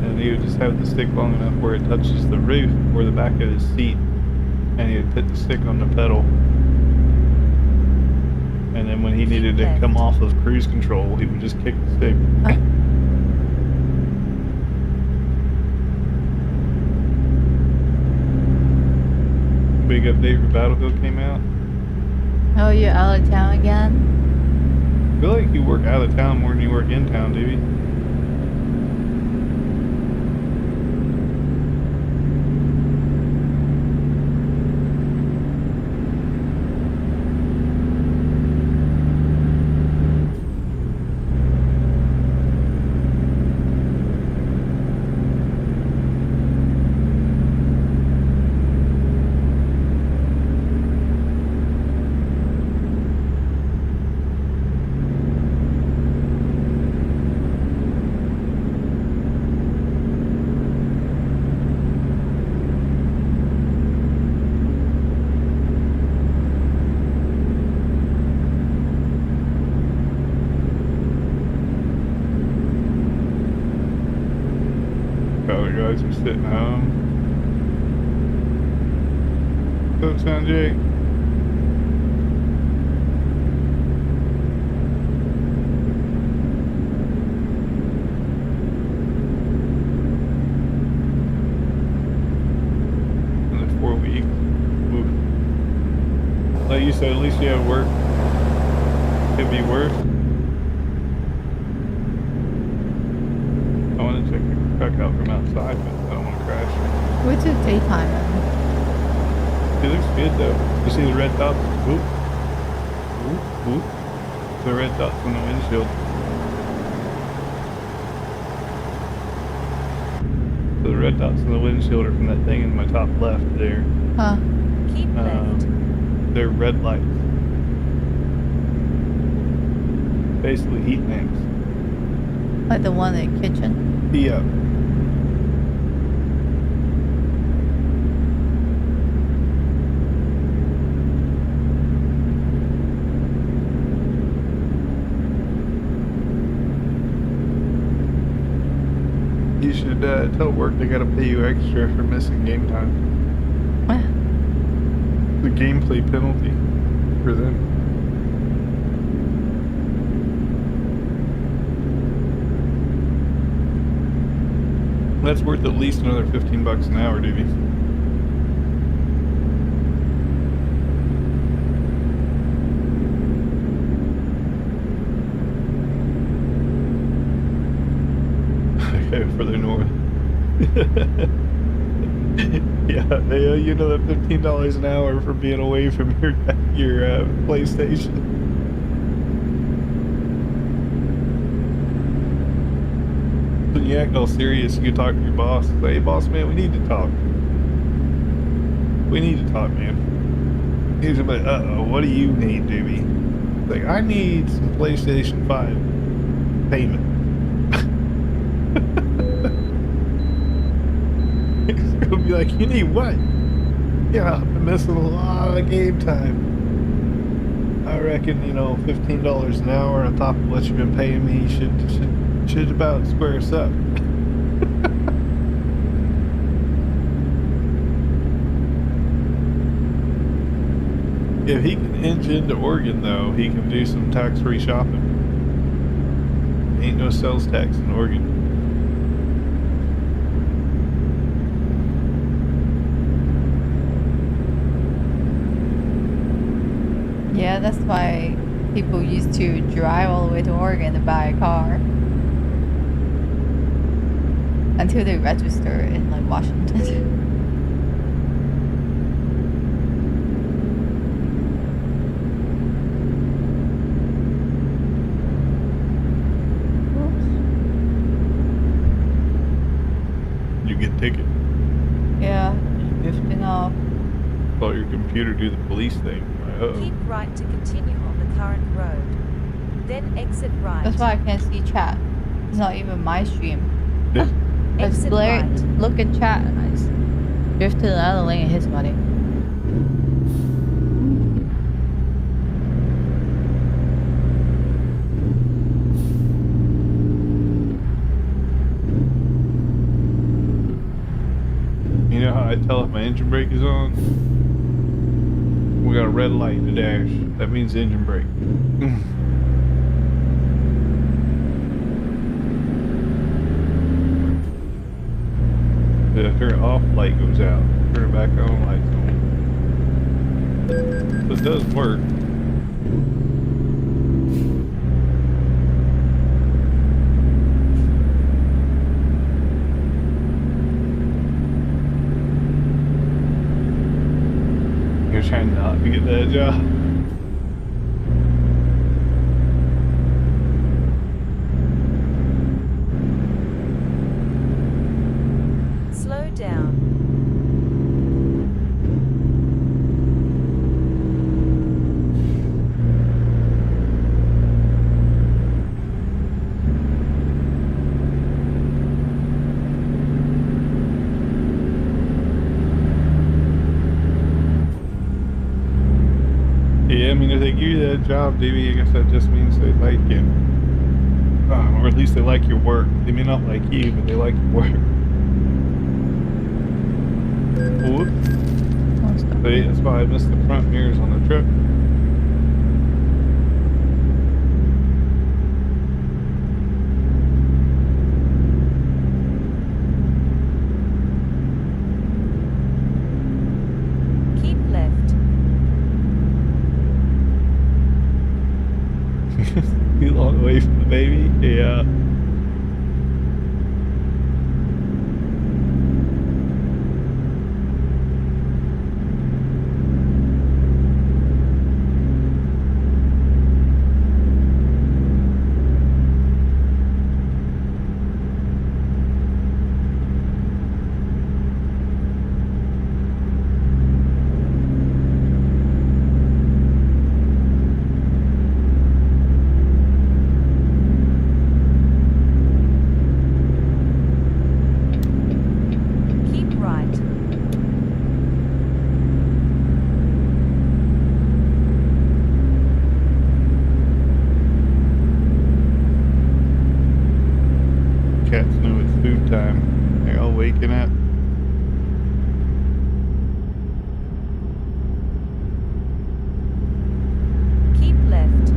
Speaker 1: and he would just have the stick long enough where it touches the roof or the back of his seat, and he would put the stick on the pedal. And then when he needed to come off of cruise control, he would just kick the stick.
Speaker 2: Huh.
Speaker 1: Big update for Battlefield came out.
Speaker 2: Oh, you're out of town again?
Speaker 1: I feel like you work out of town more than you work in town, do you? Other guys are sitting home. What's up, Sanjay? Another 4 weeks. Oof. Like you said, at least you have work. Could be worse. I want to check the truck out from outside, but I don't want to crash.
Speaker 2: What's the daytime in?
Speaker 1: It looks good though. You see the red dots? Whoop. Whoop, whoop. The red dots on the windshield. So the red dots on the windshield are from that thing in my top left there.
Speaker 2: Huh.
Speaker 3: Keep left.
Speaker 1: They're red lights. Basically heat lamps.
Speaker 2: Like the one in the kitchen?
Speaker 1: Yeah. You should tell work they gotta pay you extra for missing game time. The gameplay penalty for them. That's worth at least another $15 an hour, Doobie. Okay, further north. Yeah, they owe you another $15 an hour for being away from your PlayStation. When you act all serious, you talk to your boss. Say, hey, boss, man, we need to talk. We need to talk, man. He's like, uh-oh, what do you need, Doobie? Like, I need some PlayStation 5 payment. He's gonna be like, you need what? Yeah, I've been missing a lot of game time. I reckon, $15 an hour on top of what you've been paying me should about square us up. If he can inch into Oregon, though, he can do some tax-free shopping. Ain't no sales tax in Oregon.
Speaker 2: Yeah, that's why people used to drive all the way to Oregon to buy a car until they register in like Washington.
Speaker 1: You get a ticket.
Speaker 2: Yeah, drifting off.
Speaker 1: Thought your computer do the police thing. Uh-oh.
Speaker 3: Keep right to continue on the current road. Then exit right.
Speaker 2: That's why I can't see chat. It's not even my stream.
Speaker 1: Yeah.
Speaker 2: Let's
Speaker 3: Exit
Speaker 2: Blair
Speaker 3: right.
Speaker 2: look at chat and I drift to the other lane and his buddy.
Speaker 1: You know how I tell if my engine brake is on? We got a red light in the dash. That means engine brake. The turn it off, light goes out. Turn it back on, lights on. So it does work. You're trying not to get that job.
Speaker 3: Slow down.
Speaker 1: Yeah, I mean, if they give you that job, DB, I guess that just means they like you. Or at least they like your work. They may not like you, but they like your work. Whoops. See, that's why I missed the front mirrors on the truck.
Speaker 3: Keep left.
Speaker 1: Too long away from the baby? Yeah.
Speaker 3: Keep right.
Speaker 1: Cats know it's food time. They're all waking up.
Speaker 3: Keep left.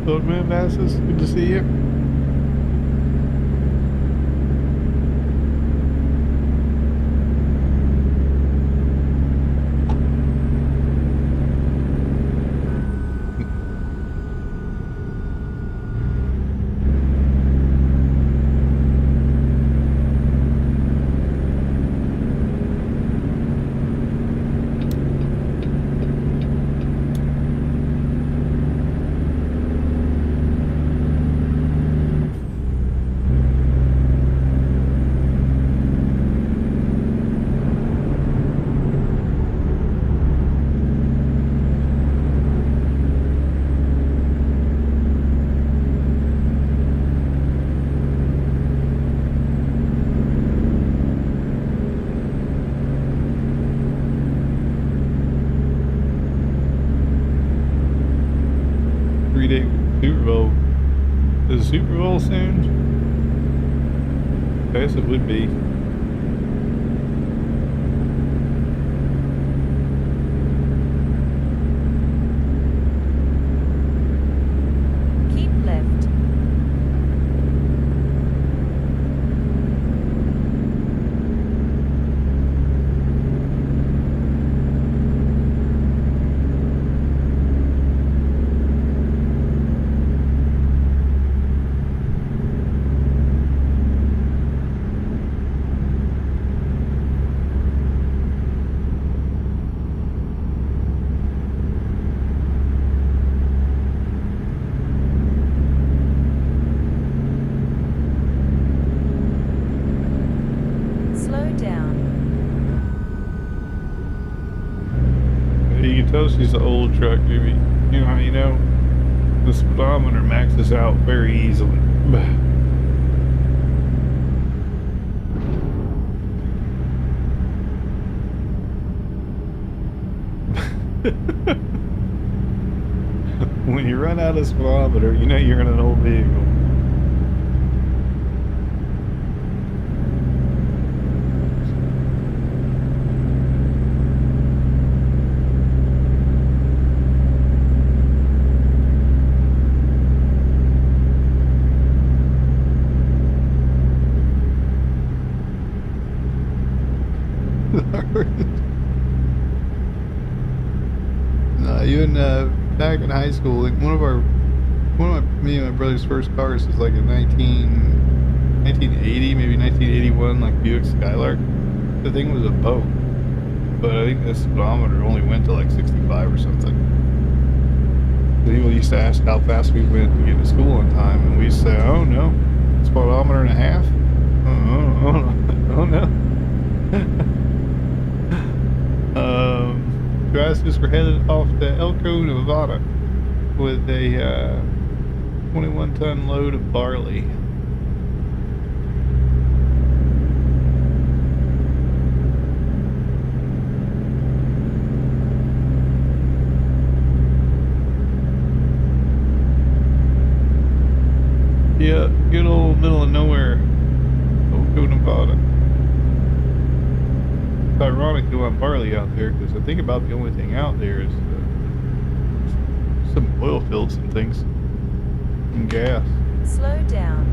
Speaker 1: Old man Vassus, good to see you. Super Bowl. Is the Super Bowl soon? I guess it would be.
Speaker 3: Keep left.
Speaker 1: You can tell she's an old truck, maybe. You know how you know? The speedometer maxes out very easily. When you run out of speedometer, you know you're in an old vehicle. Even back in high school, like me and my brother's first cars was like a 1980, maybe 1981, like Buick Skylark. The thing was a boat, but I think the speedometer only went to like 65 or something. People used to ask how fast we went to get to school on time, and we say, "Oh no, speedometer and a half." Oh no. Drastis were headed off to Elko, Nevada with a 21-ton load of barley. Yeah, good old middle of nowhere, Elko, Nevada. It's ironic to want barley out there because I think about the only thing out there is some oil fields and things and gas.
Speaker 3: Slow down.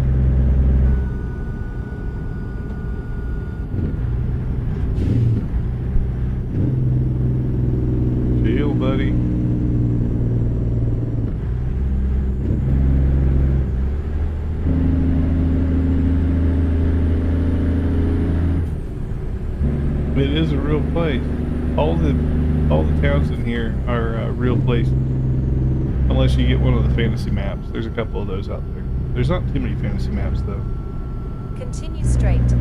Speaker 1: Chill, buddy. It is a real place. All the towns in here are real places, unless you get one of the fantasy maps. There's a couple of those out there. There's not too many fantasy maps though.
Speaker 3: Continue straight.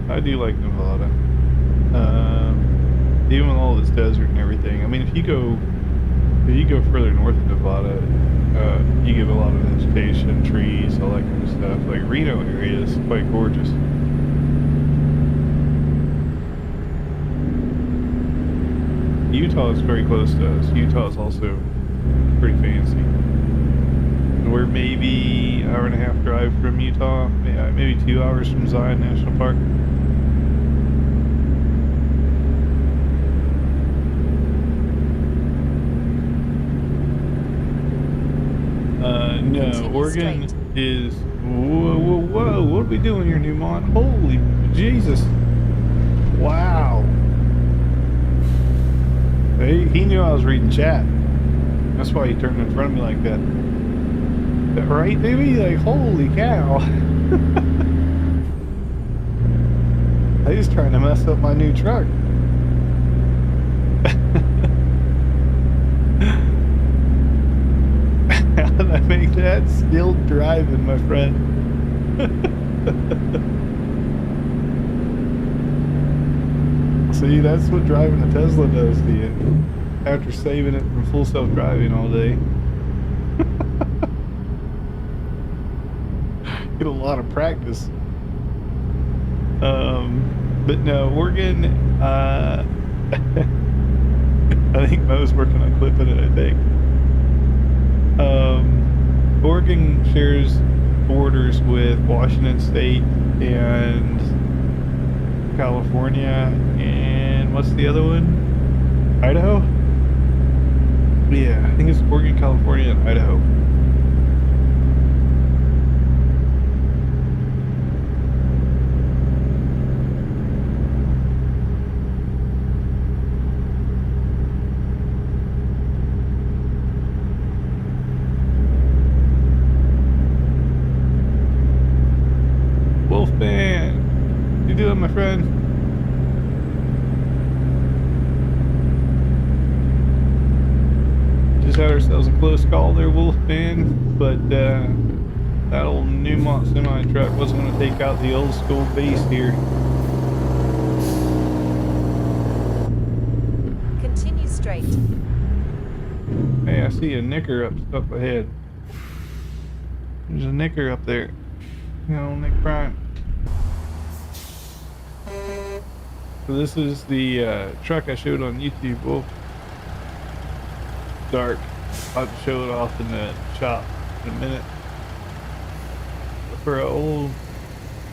Speaker 1: I do like Nevada, even with all this desert and everything. I mean, if you go further north of Nevada, you get a lot of vegetation, trees, all that kind of stuff. Like Reno area is quite gorgeous. Utah is very close to us. Utah is also pretty fancy. We're maybe an hour and a half drive from Utah, maybe 2 hours from Zion National Park. No,
Speaker 3: Continue
Speaker 1: Oregon
Speaker 3: straight.
Speaker 1: is. Whoa, whoa, whoa! What are we doing here, Newmont? Holy Jesus! Wow. He knew I was reading chat. That's why he turned in front of me like that. That right, baby? Like, holy cow! He's trying to mess up my new truck. How did I make that? Skilled driving, my friend. See, that's what driving a Tesla does to you. After saving it from full self-driving all day. Get a lot of practice. But no, Oregon, I think Mo's working on clipping it, I think. Oregon shares borders with Washington State and California, and what's the other one? Idaho? Yeah, I think it's Oregon, California, and Idaho. Wolfman, how you doing, my friend? Just had ourselves a close call there, Wolfman, but that old Newmont semi-truck wasn't going to take out the old school beast here.
Speaker 3: Continue straight.
Speaker 1: Hey, I see a knicker up ahead. There's a knicker up there. You know, Nick Prime. So this is the truck I showed on YouTube. Oh, dark. I'll have to show it off in the shop in a minute. For an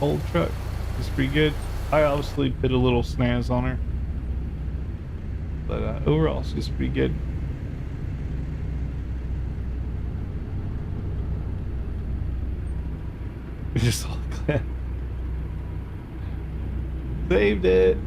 Speaker 1: old truck, it's pretty good. I obviously put a little snaz on her, but overall, it's just pretty good. Just all glad. Saved it.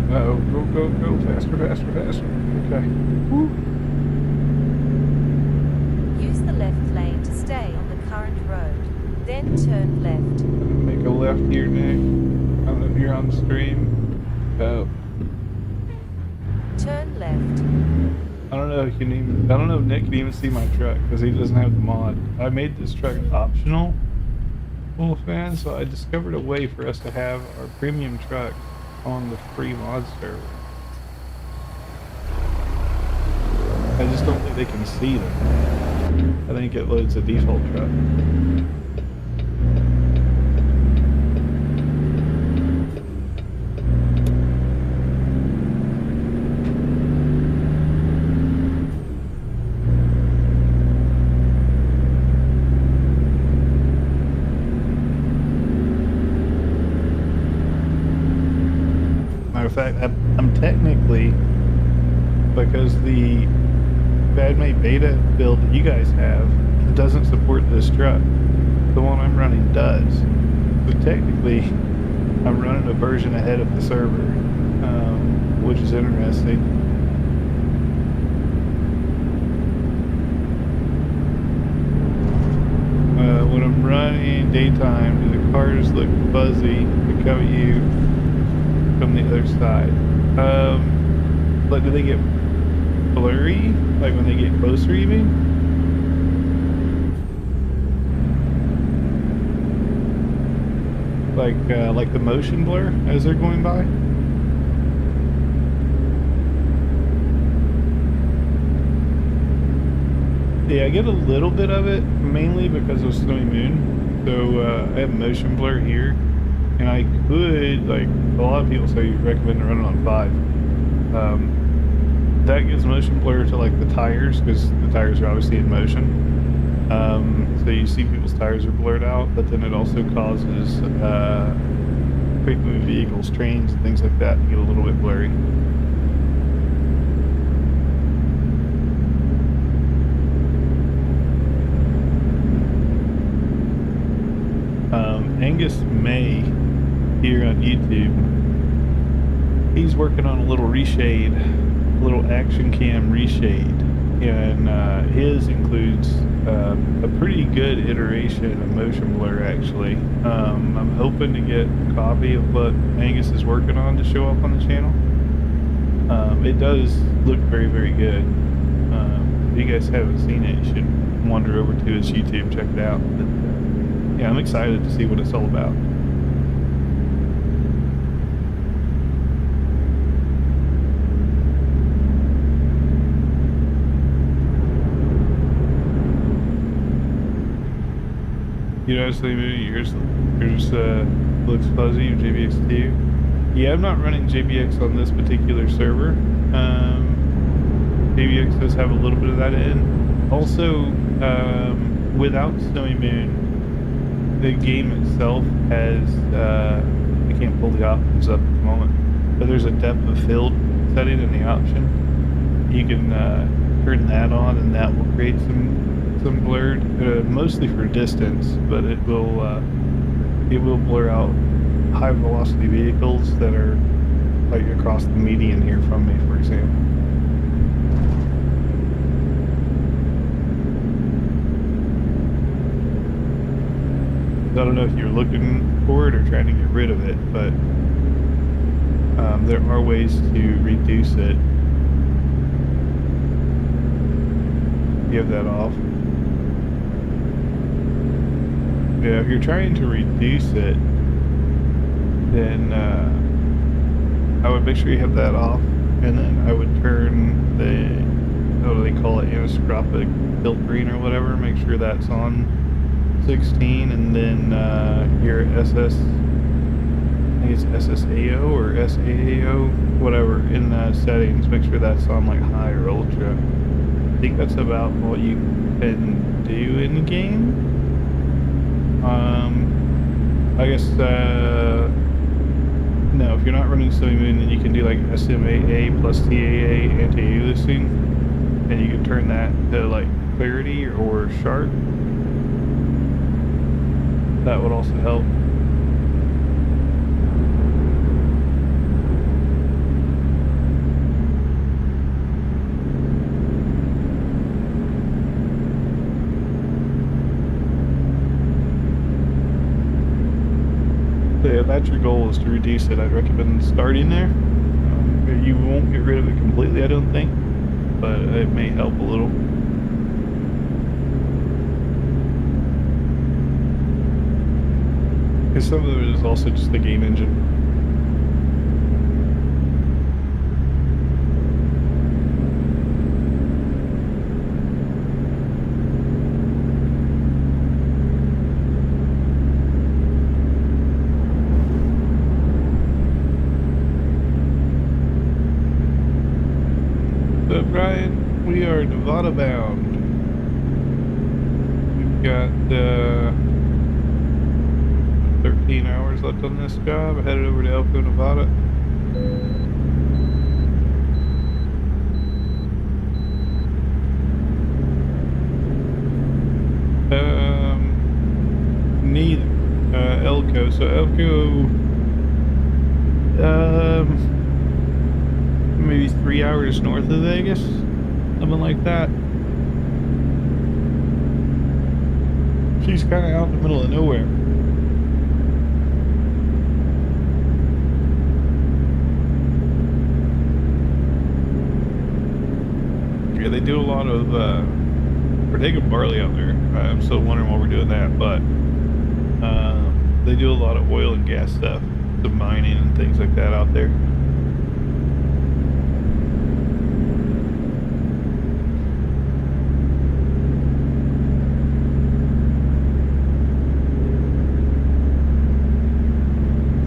Speaker 1: Uh-oh, go, faster. Okay. Woo.
Speaker 3: Use the left lane to stay on the current road. Then turn left.
Speaker 1: Make a left here, Nick. I don't know if you're on the stream. Oh.
Speaker 3: Turn left.
Speaker 1: I don't know if Nick can even see my truck because he doesn't have the mod. I made this truck optional, Wolfman, so I discovered a way for us to have our premium truck on the free mod server. I just don't think they can see them. I think it loads a default truck. Matter of fact, I'm technically, because the BadMae beta build that you guys have doesn't support this truck, the one I'm running does. So technically, I'm running a version ahead of the server, which is interesting. When I'm running daytime, do the cars look fuzzy to come at you from the other side? Like, do they get blurry? Like when they get closer, you mean? Like the motion blur as they're going by? Yeah, I get a little bit of it, mainly because of Snowy Moon. So I have motion blur here, and I could, like, a lot of people say you recommend to run it on 5. that gives motion blur to like the tires, because the tires are obviously in motion. So you see people's tires are blurred out, but then it also causes quick moving vehicles, trains, and things like that to get a little bit blurry. Angus May here on YouTube, he's working on a little reshade, a little action cam reshade, and his includes a pretty good iteration of motion blur actually. I'm hoping to get a copy of what Angus is working on to show up on the channel. It does look very, very good. If you guys haven't seen it, you should wander over to his YouTube, check it out. But, yeah, I'm excited to see what it's all about. You notice the movie, yours looks fuzzy, JBX2. Yeah, I'm not running JBX on this particular server. JBX does have a little bit of that in. Also, without Snowy Moon, the game itself has, I can't pull the options up at the moment, but there's a depth of field setting in the option. You can turn that on, and that will create some blurred, mostly for distance, but it will blur out high velocity vehicles that are like across the median here from me, for example. I don't know if you're looking for it or trying to get rid of it, but there are ways to reduce it. You have that off. Yeah, if you're trying to reduce it, then I would make sure you have that off, and then I would turn the, what do they call it, anisotropic filtering or whatever, make sure that's on 16, and then your I think it's SSAO or SAAO, whatever, in settings, make sure that's on like high or ultra. I think that's about what you can do in the game. I guess, no, if you're not running Snowy Moon, then you can do like SMAA plus TAA anti-aliasing, and you can turn that to like clarity or sharp. That would also help. So yeah, that's your goal, is to reduce it. I'd recommend starting there. You won't get rid of it completely, I don't think, but it may help a little. Because some of it is also just the game engine. So Brian, we are Nevada bound. We've got 13 hours left on this job. I headed over to Elko, Nevada. Neither. Elko. So Elko, maybe 3 hours north of Vegas, something like that. She's kind of out in the middle of nowhere. Yeah, they do a lot of, we're taking barley out there. I'm still wondering why we're doing that, but they do a lot of oil and gas stuff, the mining and things like that out there.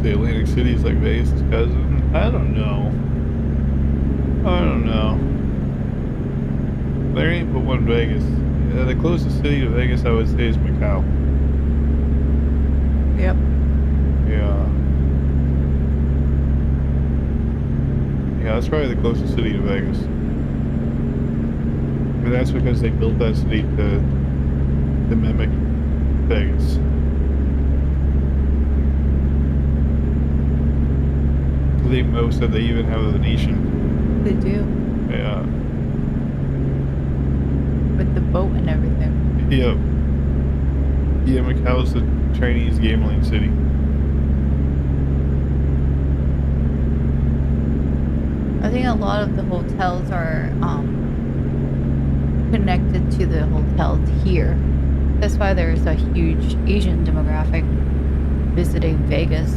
Speaker 1: The Atlantic City's like Vegas' cousin. I don't know. There ain't but one Vegas. The closest city to Vegas I would say is Macau.
Speaker 2: Yep.
Speaker 1: Yeah. Yeah, that's probably the closest city to Vegas. But that's because they built that city to mimic Vegas. I think most of they even have a Venetian.
Speaker 2: They do.
Speaker 1: Yeah.
Speaker 2: With the boat and everything.
Speaker 1: Yep. Yeah, Macau's the Chinese gambling city.
Speaker 2: I think a lot of the hotels are connected to the hotels here. That's why there's a huge Asian demographic visiting Vegas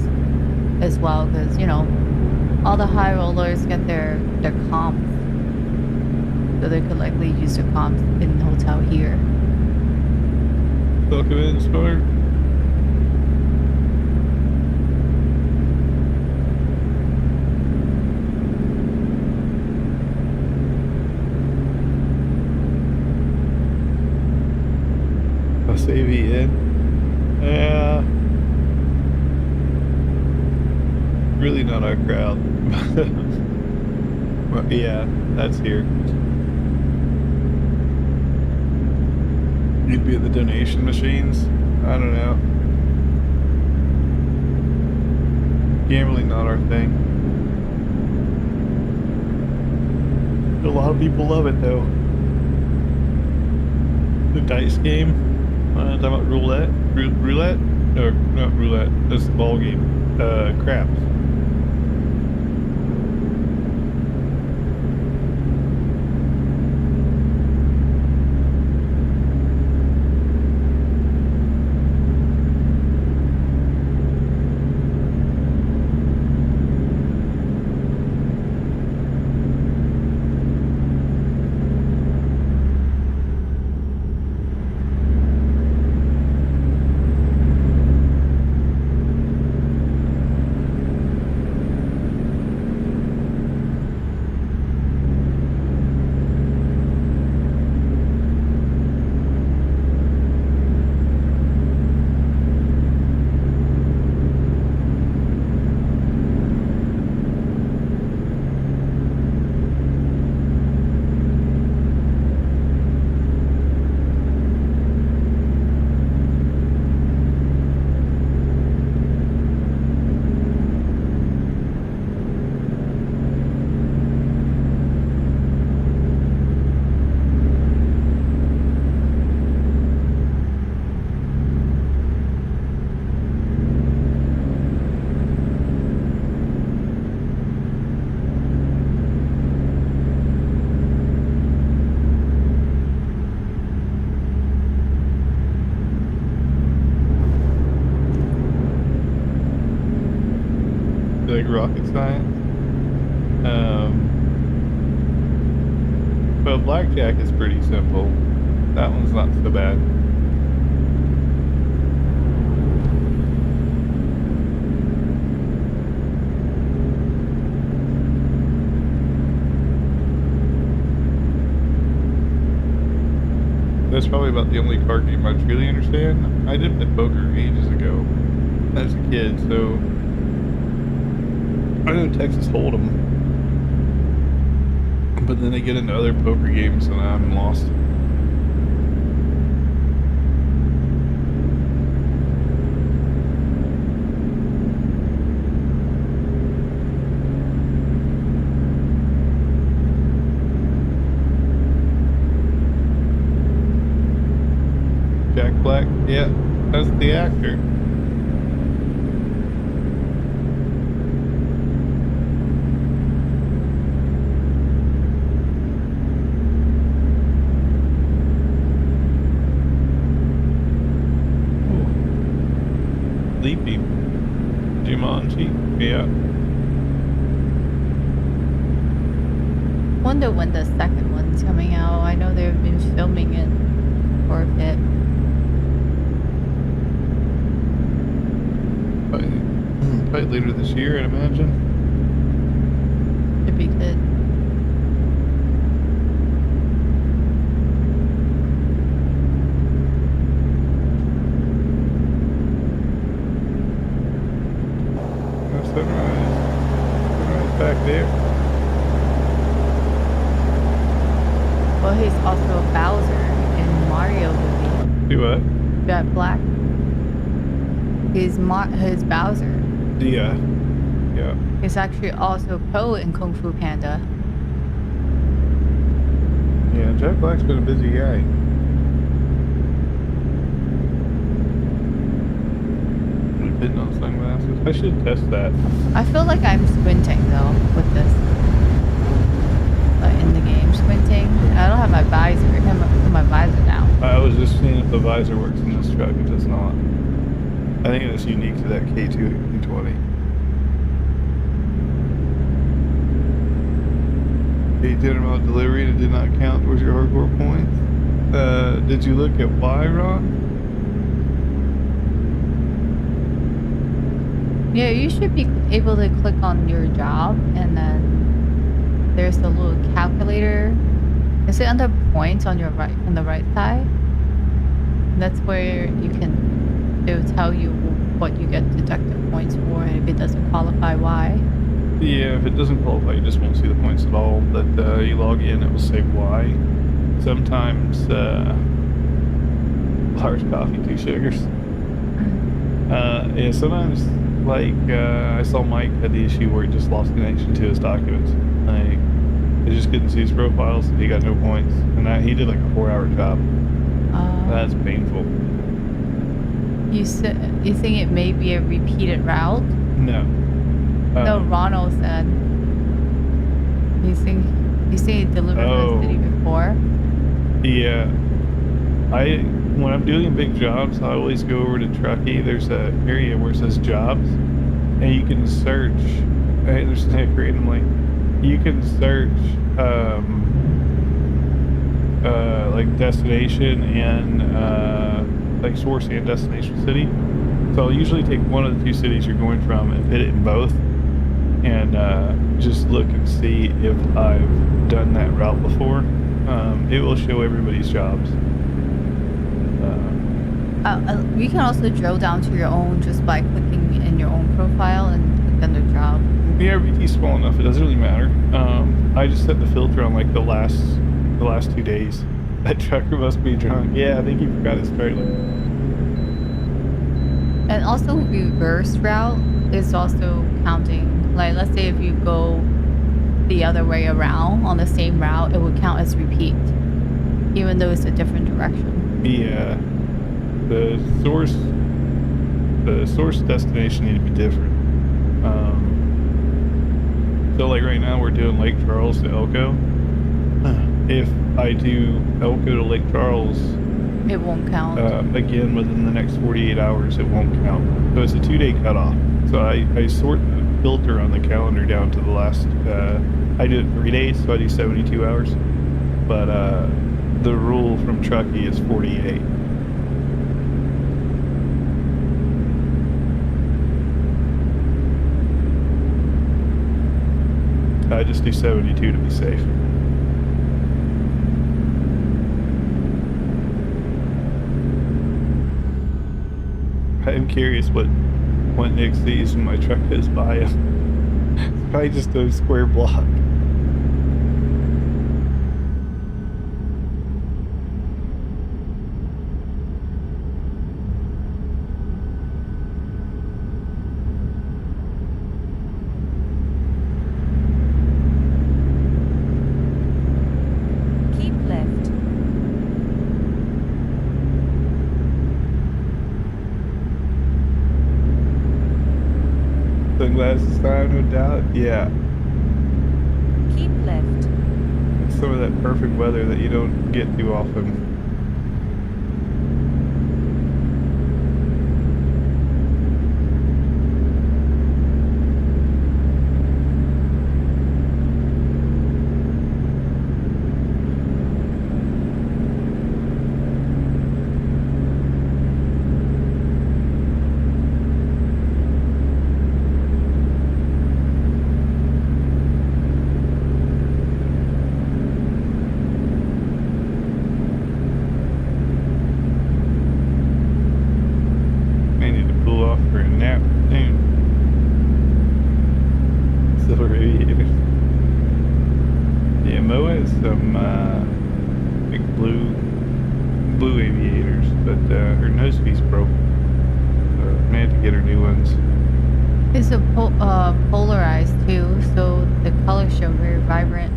Speaker 2: as well, because, you know, all the high rollers get their comps. So they could likely use their comps in the hotel here.
Speaker 1: Welcome in, Smart. I'll save you in. Yeah. Really not our crowd. But yeah, that's here. You'd be at the donation machines? I don't know. Gambling not our thing. A lot of people love it though. The dice game? Talking about roulette? Roulette? No, not roulette. That's the ball game. Craps. Like rocket science. Well, blackjack is pretty simple. That one's not so bad. That's probably about the only card game I really understand. I did play poker ages ago as a kid, so I know Texas Hold'em, but then they get into other poker games and I'm lost. Jack Black, yeah, that's the actor. Sleepy. Jumanji. Yeah.
Speaker 2: Wonder when the second one's coming out. I know they've been filming it for a bit.
Speaker 1: Probably later this year, I'd imagine.
Speaker 2: Should be good.
Speaker 1: what?
Speaker 2: Jet Black. He's his Bowser.
Speaker 1: Yeah. Yeah.
Speaker 2: He's actually also Poe in Kung Fu Panda.
Speaker 1: Yeah, Jack Black's been a busy guy. I'm putting on sunglasses. I should test that.
Speaker 2: I feel like I'm squinting though with this. In the game, squinting. I don't have my visor. I have my visor down.
Speaker 1: I was just seeing if the visor works in this truck. It does not. I think it's unique to that K220. A 10-mile delivery and it did not count towards your hardcore points. Did you look at why, Ron?
Speaker 2: Yeah, you should be able to click on your job and then there's a little calculator. Is it under points on your right, on the right side? That's where you can, it will tell you what you get deducted points for, and if it doesn't qualify, why.
Speaker 1: Yeah, if it doesn't qualify, you just won't see the points at all. But you log in, it will say why. Sometimes, large coffee, 2 sugars. Yeah, sometimes, like, I saw Mike had the issue where he just lost connection to his documents. Like, he just couldn't see his profiles, and he got no points. And that, he did like a 4-hour job. That's painful.
Speaker 2: You think it may be a repeated route?
Speaker 1: No.
Speaker 2: No, Ronald said. You think he delivered the city before?
Speaker 1: Yeah. When I'm doing big jobs, I always go over to Truckee. There's an area where it says jobs, and you can search. There's randomly. You can search like destination and like source and destination city. So I'll usually take one of the 2 cities you're going from and put it in both, and just look and see if I've done that route before. It will show everybody's jobs.
Speaker 2: You can also drill down to your own just by clicking in your own profile and click under job.
Speaker 1: Yeah, RBT's small enough, it doesn't really matter. I just set the filter on like the last 2 days. That trucker must be drunk. Yeah, I think he forgot his trailer.
Speaker 2: And also reverse route is also counting. Like, let's say if you go the other way around on the same route, it would count as repeat, even though it's a different direction.
Speaker 1: Yeah, the source destination need to be different. So like right now we're doing Lake Charles to Elko. If I do Elko to Lake Charles,
Speaker 2: it won't count.
Speaker 1: Again, within the next 48 hours, it won't count. So it's a 2-day cutoff. So I sort the filter on the calendar down to the last, I do it 3 days, so I do 72 hours. But the rule from Truckee is 48. I just do 72 to be safe. I'm curious what Nick sees when my truck goes by him. It's probably just a square block.
Speaker 3: Keep left.
Speaker 1: Sunglasses time, no doubt. Yeah.
Speaker 3: Keep left.
Speaker 1: It's some of that perfect weather that you don't get too often. but her nose piece broke. I had to get her new ones.
Speaker 2: It's a polarized too, so the colors show very vibrant.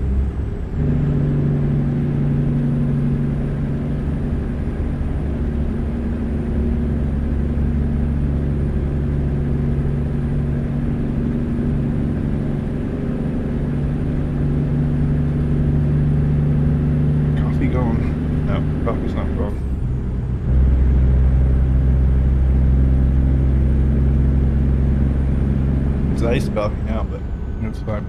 Speaker 1: Coffee gone? No, coffee's not gone. It's ice coffee now, but it's fine.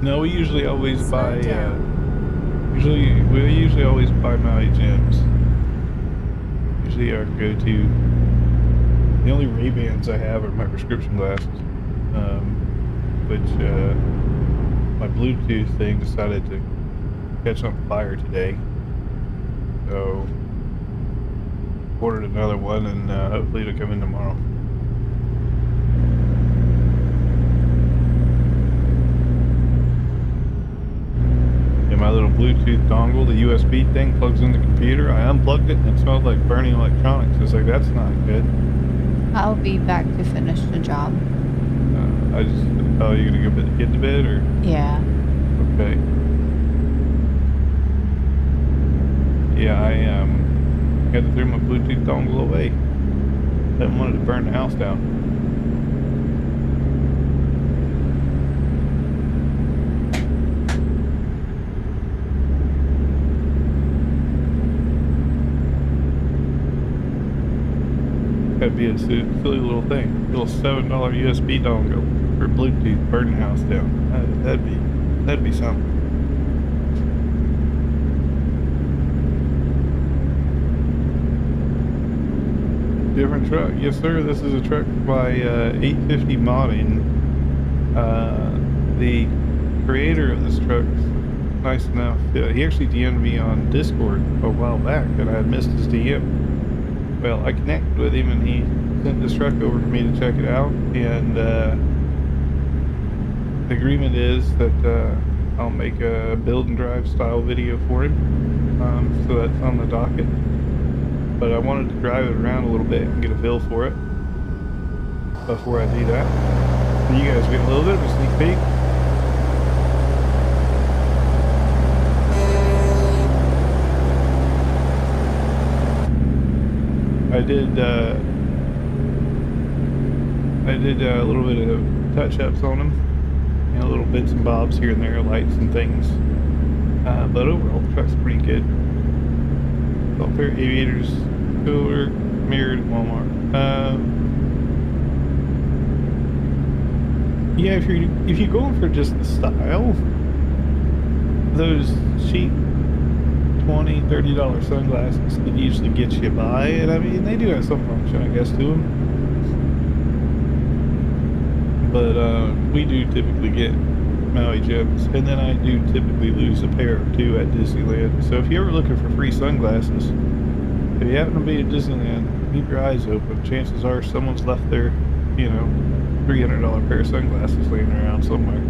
Speaker 1: No, we usually always
Speaker 3: Slow
Speaker 1: buy.
Speaker 3: down.
Speaker 1: We usually always buy Maui gems. Usually our go-to. The only Ray-Bans I have are my prescription glasses, which my Bluetooth thing decided to catch on fire today. So ordered another one, and hopefully it'll come in tomorrow. My little Bluetooth dongle, the USB thing, plugs in the computer. I unplugged it and it smelled like burning electronics. It's like, that's not good.
Speaker 2: I'll be back to finish the job.
Speaker 1: Oh, you're gonna go get to bed, or?
Speaker 2: Yeah.
Speaker 1: Okay. Yeah, I had to throw my Bluetooth dongle away. Didn't want it to burn the house down. That'd be a silly little thing. A little $7 USB dongle for Bluetooth, burn the house down. That'd be something. Different truck, yes sir. This is a truck by 850 Modding. The creator of this truck is nice enough. He actually DM'd me on Discord a while back, and I had missed his DM. Well, I connected with him, and he sent this truck over for me to check it out, and the agreement is that I'll make a build and drive style video for him, so that's on the docket. But I wanted to drive it around a little bit and get a feel for it before I do that. So you guys get a little bit of a sneak peek. I did a little bit of touch-ups on them, little bits and bobs here and there, lights and things. But overall, the truck's pretty good. All pair of aviators, cooler, mirrored at Walmart. Yeah, if you're going for just the style, those cheap $20-$30 sunglasses that usually get you by, and I mean, they do have some function, I guess, to them. But we do typically get Maui gems, and then I do typically lose a pair or two at Disneyland. So if you're ever looking for free sunglasses, if you happen to be at Disneyland, keep your eyes open. Chances are someone's left their, $300 pair of sunglasses laying around somewhere.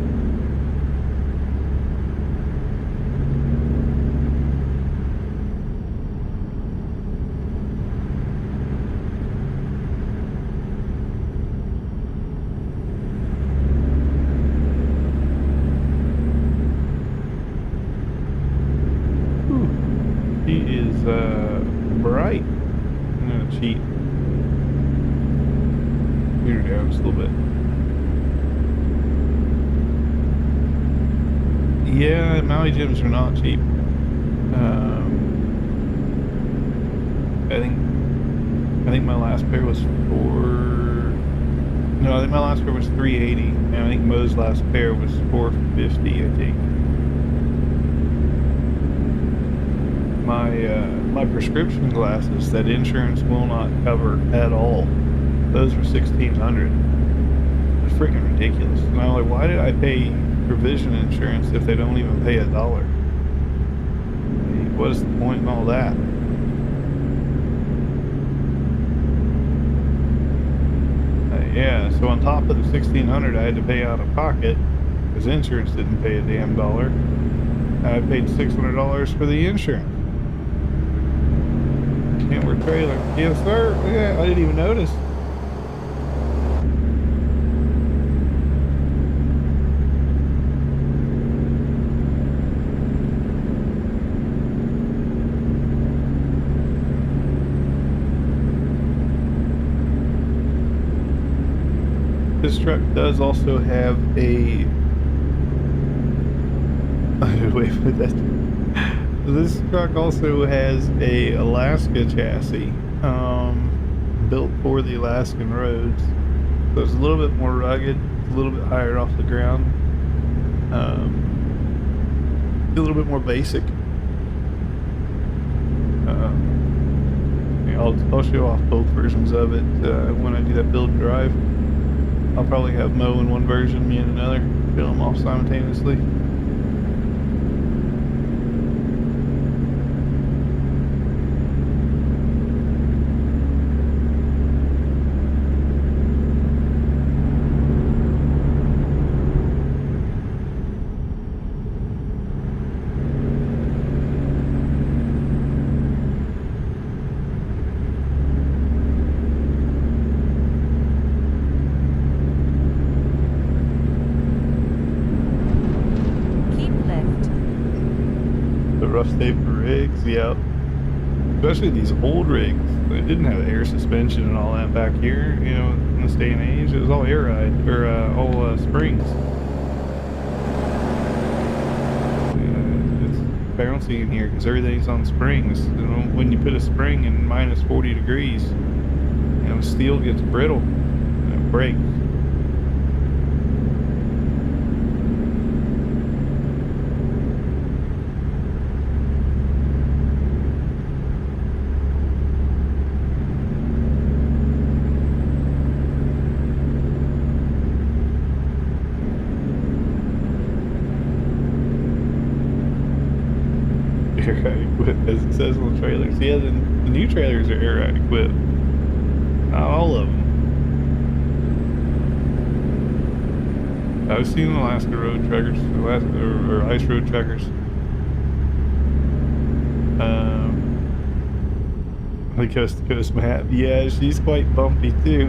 Speaker 1: He is bright. I'm gonna cheat. Computer down just a little bit. Yeah, Maui gems are not cheap. I think my last pair was I think my last pair was $380, and I think Mo's last pair was $450, I think. My prescription glasses that insurance will not cover at all, those were $1,600. It's freaking ridiculous. And I'm like, why did I pay for vision insurance if they don't even pay $1? What is the point in all that? Yeah, so on top of the $1,600 I had to pay out of pocket because insurance didn't pay a damn dollar. I paid $600 for the insurance. Hammer trailer. Yes, sir. Yeah, I didn't even notice. This truck does also have a. Wait for that. This truck also has a Alaska chassis, built for the Alaskan roads. So it's a little bit more rugged, a little bit higher off the ground, a little bit more basic. Yeah, I'll show off both versions of it when I do that build and drive. I'll probably have Mo in one version, me in another, show them off simultaneously. Rough state for rigs, yep. Especially these old rigs. They didn't have air suspension and all that back here, you know, in this day and age. It was all air ride, or all springs. It's bouncy in here because everything's on springs. You know, when you put a spring in minus 40 degrees, you know, steel gets brittle and it breaks. Air ride equipped, as it says on the trailers. Yeah, the new trailers are air ride equipped. Not all of them. I've seen Alaska road truckers, or ice road truckers. The coast to coast map. Yeah, she's quite bumpy too.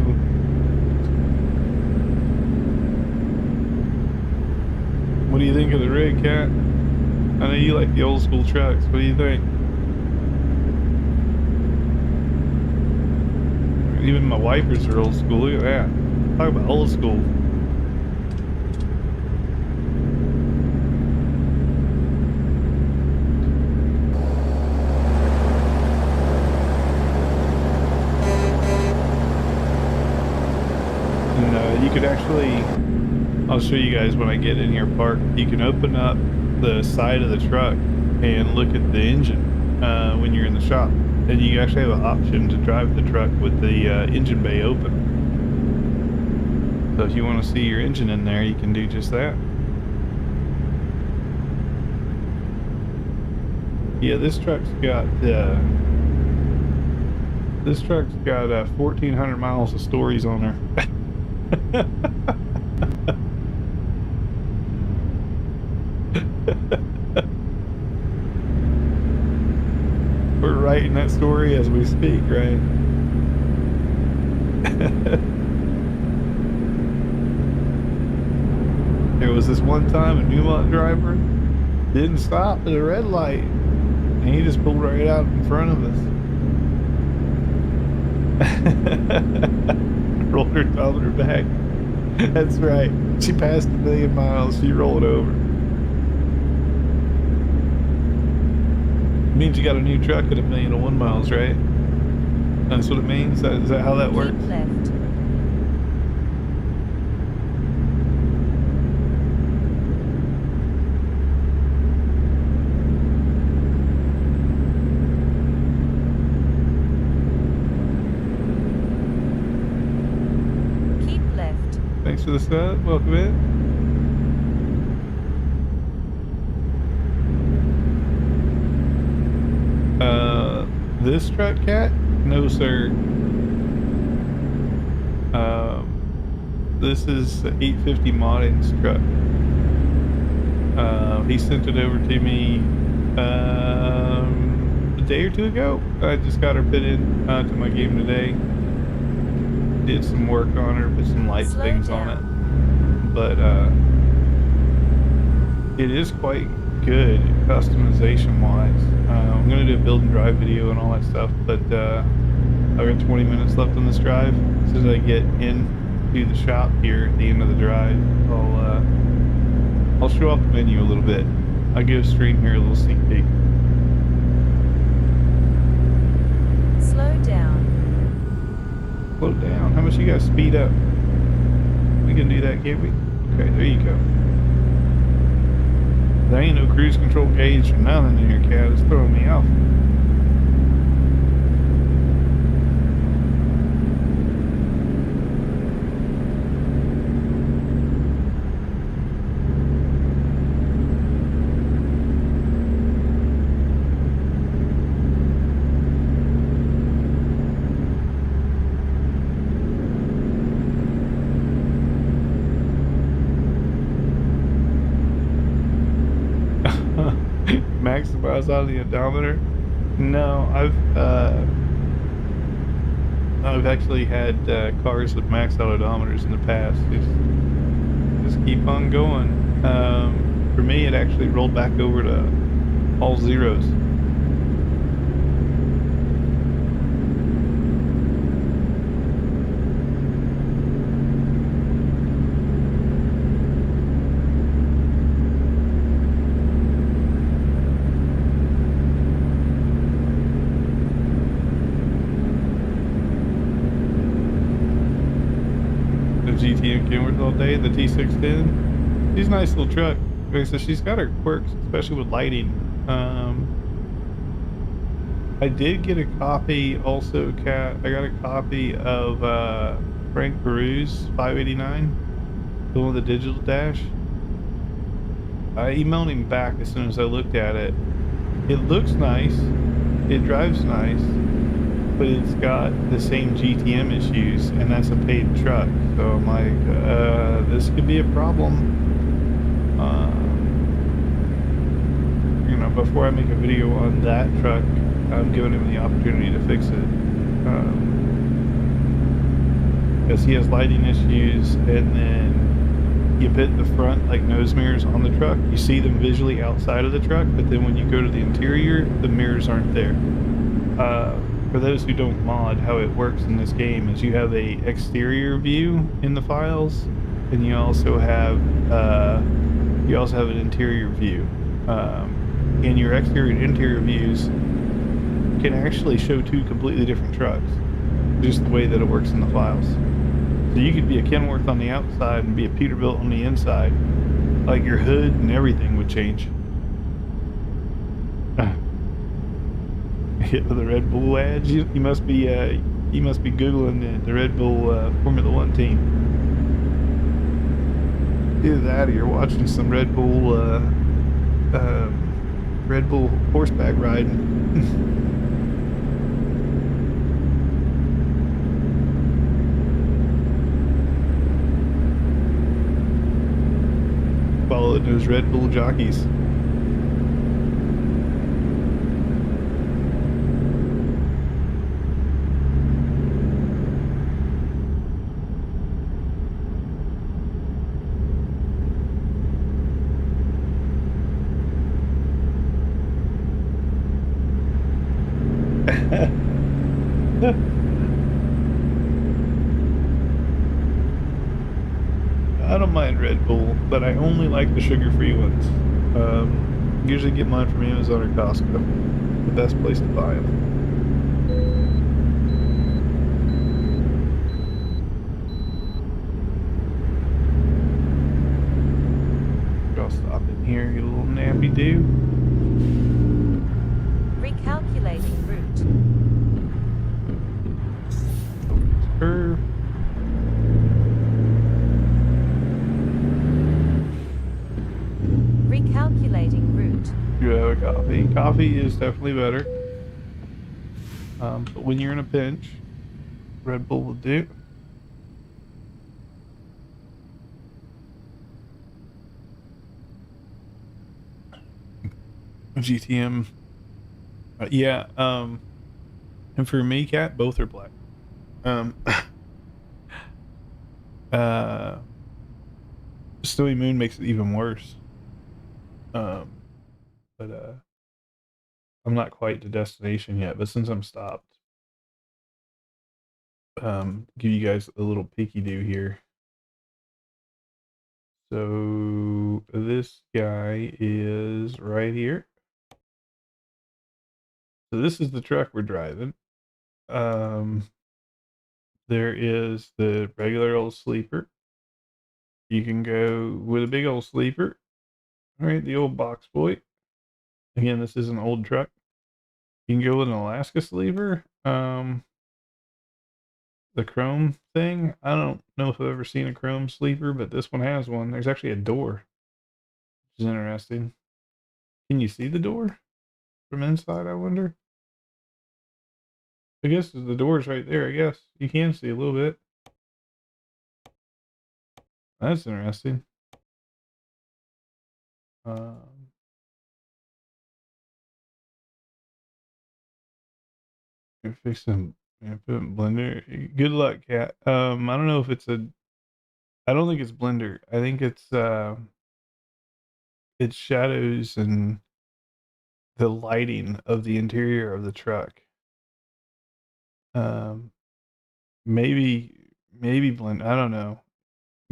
Speaker 1: What do you think of the rig, Cat? I know you like the old school trucks. What do you think? Even my wipers are old school. Look at that. Talk about old school. And you could actually, I'll show you guys when I get in here parked. You can open up the side of the truck and look at the engine when you're in the shop, and you actually have an option to drive the truck with the engine bay open. So if you want to see your engine in there, you can do just that. Yeah, this truck's got 1,400 miles of stories on her. We're writing that story as we speak, right? There was this one time a Newmont driver didn't stop at a red light, and he just pulled right out in front of us. Rolled her top of her back. That's right. She passed 1,000,000 miles. She rolled over. Means you got a new truck at 1,000,001 miles, right? That's what it means? Is that how that works?
Speaker 3: Keep left. Keep left.
Speaker 1: Thanks for the sub. Welcome in. This truck, Cat? No, sir. This is 850 Modding's truck. He sent it over to me day or two ago. I just got her put in to my game today. Did some work on her, put some light
Speaker 3: Slow
Speaker 1: things
Speaker 3: down.
Speaker 1: on it. But it is quite good customization wise. I'm gonna do a build and drive video and all that stuff, but I've got 20 minutes left on this drive. As soon as I get into the shop here at the end of the drive, I'll show off the menu a little bit. I'll give stream here a little sneak peek.
Speaker 3: Slow down.
Speaker 1: Slow down. How much you guys speed up? We can do that, can't we? Okay, there you go. There ain't no cruise control gauge or nothing in your cat. It's throwing me off. Maximize on the odometer? No, I've actually had cars with maxed out odometers in the past. Just keep on going. For me, it actually rolled back over to all zeros. GTM Kenworth all day, the T610. She's a nice little truck. Like I said, she's got her quirks, especially with lighting. I did get a copy also, Cat. I got a copy of Frank Peru's 589, the one with the digital dash. I emailed him back as soon as I looked at it. It looks nice. It drives nice. But it's got the same GTM issues, and that's a paid truck. So I'm like, this could be a problem. You know, before I make a video on that truck, I'm giving him the opportunity to fix it. Because he has lighting issues, and then you put the front, like nose mirrors on the truck, you see them visually outside of the truck, but then when you go to the interior, the mirrors aren't there. For those who don't mod, how it works in this game is you have a exterior view in the files, and you also have an interior view. And your exterior and interior views can actually show two completely different trucks, just the way that it works in the files. So you could be a Kenworth on the outside and be a Peterbilt on the inside, like your hood and everything would change. Hit with the Red Bull ads. You must be googling the Red Bull Formula One team. Either that, or you're watching some Red Bull horseback riding. Following those Red Bull jockeys. I don't mind Red Bull, but I only like the sugar-free ones. Usually get mine from Amazon or Costco. The best place to buy them. I'll stop in here, get a little nappy do.
Speaker 3: Recalculating route.
Speaker 1: Curve.
Speaker 3: Recalculating route.
Speaker 1: You have a coffee. Coffee is definitely better. But when you're in a pinch, Red Bull will do. GTM Yeah. And for me, cat, both are black. Uh, Snowy Moon makes it even worse. Um, but I'm not quite to destination yet. But since I'm stopped, give you guys a little peeky do here. So this guy is right here. So this is the truck we're driving. There is the regular old sleeper. You can go with a big old sleeper. All right, the old box boy. Again, this is an old truck. You can go with an Alaska sleeper. The chrome thing. I don't know if I've ever seen a chrome sleeper, but this one has one. There's actually a door, which is interesting. Can you see the door from inside? I wonder. I guess the door's right there. I guess you can see a little bit. That's interesting. Um, Fix them. Yeah, put it in blender. Good luck, cat. I don't know if it's a. I don't think it's blender. I think it's shadows and the lighting of the interior of the truck. Um, maybe blend. I don't know.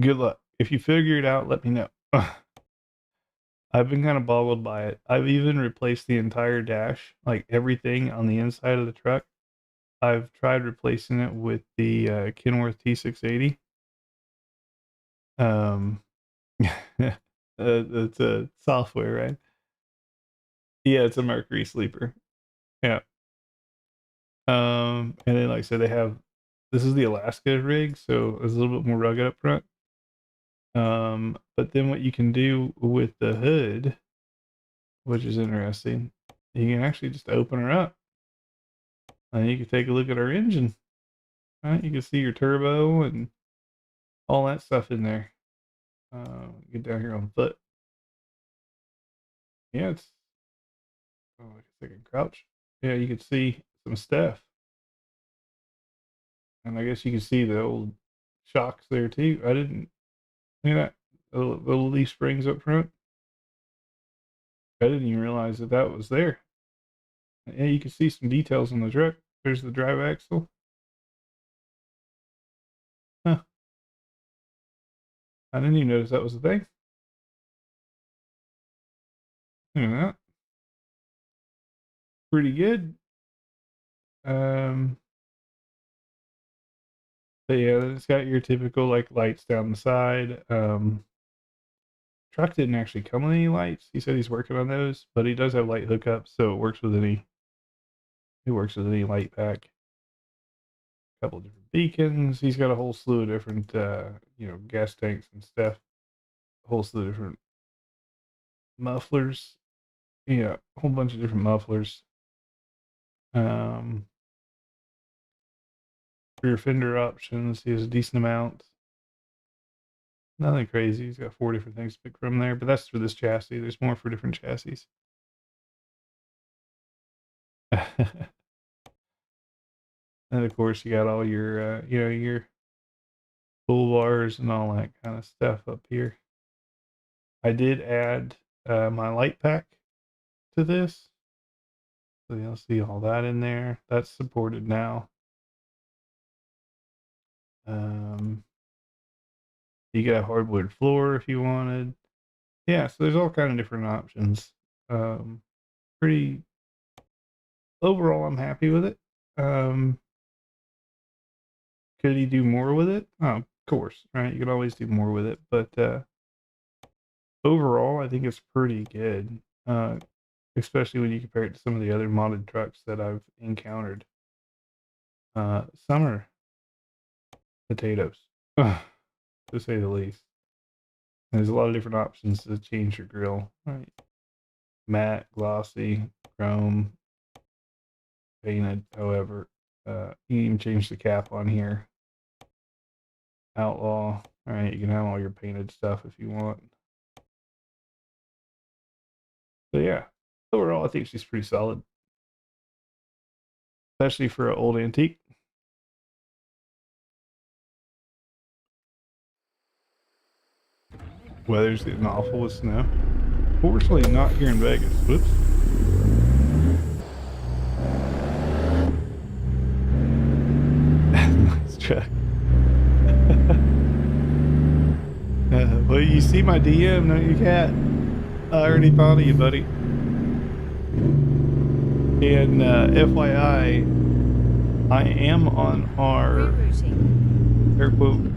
Speaker 1: Good luck. If you figure it out, let me know. I've been kind of boggled by it. I've even replaced the entire dash, like everything on the inside of the truck. I've tried replacing it with the Kenworth T680. Um, it's a software, right? Yeah, it's a Mercury sleeper. Yeah. And then like I said, they have this is the Alaska rig, so it's a little bit more rugged up front. But then what you can do with the hood, which is interesting, you can actually just open her up and you can take a look at our engine. Right? You can see your turbo and all that stuff in there. Get down here on foot. Yeah, it's oh, I guess I can crouch. Yeah, you can see some stuff. And I guess you can see the old shocks there too. I didn't see that. The leaf springs up front. I didn't even realize that that was there. Yeah, you can see some details on the truck. There's the drive axle. Huh. I didn't even notice that was a thing. Look at that. Pretty good. Um, but yeah, it's got your typical like lights down the side. Truck didn't actually come with any lights. He said he's working on those, but he does have light hookups, so it works with any. It works with any light pack. A couple of different beacons. He's got a whole slew of different, gas tanks and stuff. A whole slew of different mufflers. Yeah, a whole bunch of different mufflers. Um, Rear fender options. He has a decent amount. Nothing crazy. He's got 4 different things to pick from there, but that's for this chassis. There's more for different chassis. And of course, you got all your, your bull bars and all that kind of stuff up here. I did add my light pack to this. So you'll see all that in there. That's supported now. You got a hardwood floor if you wanted. Yeah, so there's all kind of different options. Pretty overall, I'm happy with it. Could he do more with it? Oh, of course, right? You could always do more with it, but overall, I think it's pretty good. Especially when you compare it to some of the other modded trucks that I've encountered. Summer potatoes, to say the least. There's a lot of different options to change your grill. Right, matte, glossy, chrome, painted. However, you can even change the cap on here. Outlaw. All right, you can have all your painted stuff if you want. So yeah, overall, I think she's pretty solid. especially for an old antique. Weather's getting awful with snow. Fortunately, not here in Vegas. Whoops. Nice truck. Well, you see my DM, don't you, Cat? I already thought of you, buddy. And FYI, I am on our
Speaker 3: Rerouting.
Speaker 1: air quote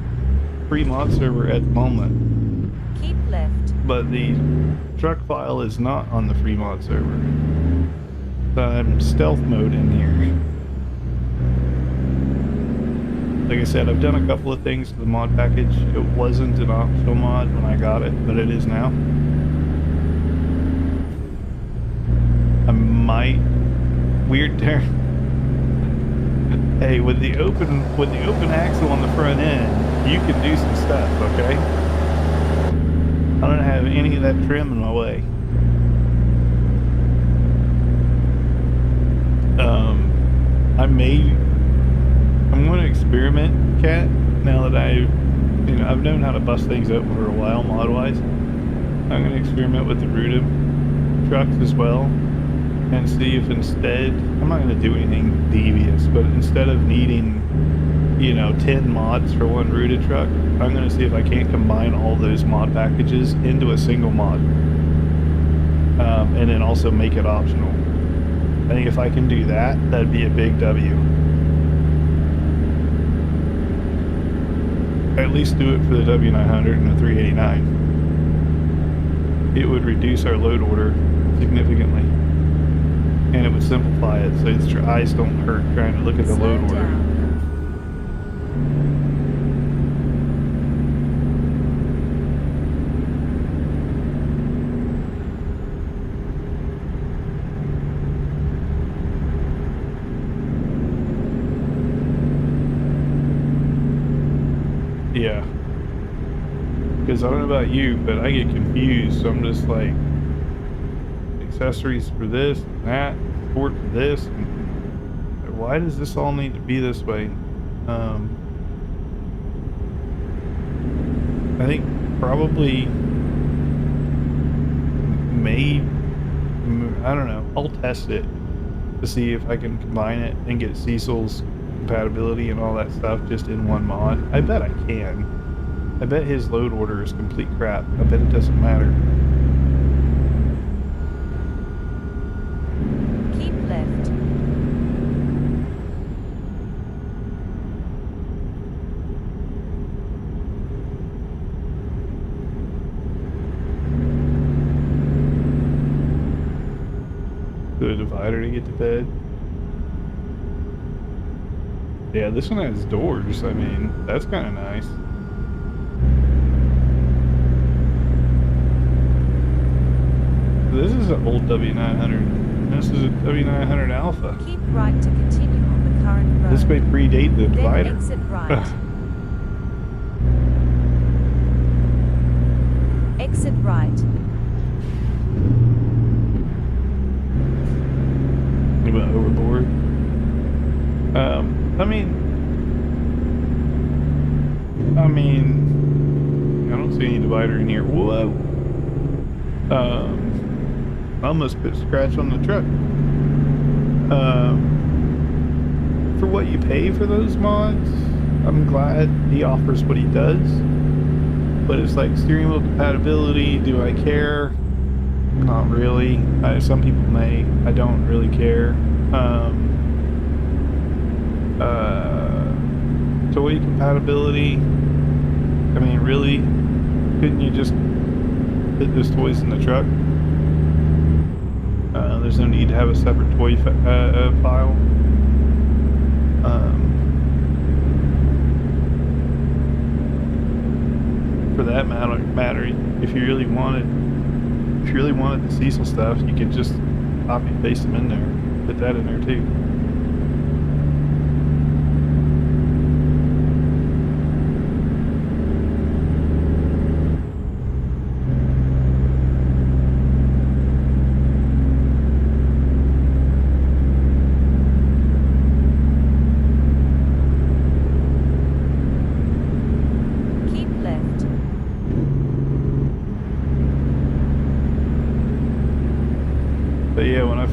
Speaker 1: free mod server at the moment,
Speaker 3: Keep left.
Speaker 1: but the truck file is not on the free mod server. So I'm stealth mode in here. Like I said, I've done a couple of things to the mod package. It wasn't an optional mod when I got it, but it is now. I might weird turn. Hey, with the open axle on the front end, you can do some stuff, okay? I don't have any of that trim in my way. I'm going to experiment, Cat, now that I've known how to bust things open for a while, mod-wise. I'm going to experiment with the rooted trucks as well, and see if instead, I'm not going to do anything devious, but instead of needing, 10 mods for one rooted truck, I'm going to see if I can't combine all those mod packages into a single mod. And then also make it optional. I think if I can do that, that'd be a big W. At least do it for the W900 and the 389. It would reduce our load order significantly. And it would simplify it so your eyes don't hurt trying to look at the load order.
Speaker 3: Down.
Speaker 1: Yeah. Because I don't know about you, but I get confused. So I'm just like, accessories for this and that, support for this. And why does this all need to be this way? I think probably I don't know. I'll test it to see if I can combine it and get Cecil's compatibility and all that stuff just in one mod. I bet I can. I bet his load order is complete crap. I bet it doesn't matter.
Speaker 3: Keep left.
Speaker 1: The divider to get to bed. Yeah, this one has doors. I mean, that's kind of nice. This is an old W900. This is a W900 Alpha.
Speaker 3: Keep right to continue on the current road.
Speaker 1: This may predate the
Speaker 3: Then
Speaker 1: divider.
Speaker 3: exit right. Exit right.
Speaker 1: You went overboard. I don't see any divider in here. Whoa. I almost put a scratch on the truck. For what you pay for those mods, I'm glad he offers what he does. But it's like steering wheel compatibility. Do I care? Not really. Some people may. I don't really care. Toy compatibility. I mean, really? Couldn't you just fit those toys in the truck? There's no need to have a separate toy file. For that matter, if you really wanted the Cecil stuff, you could just copy and paste them in there. Put that in there too.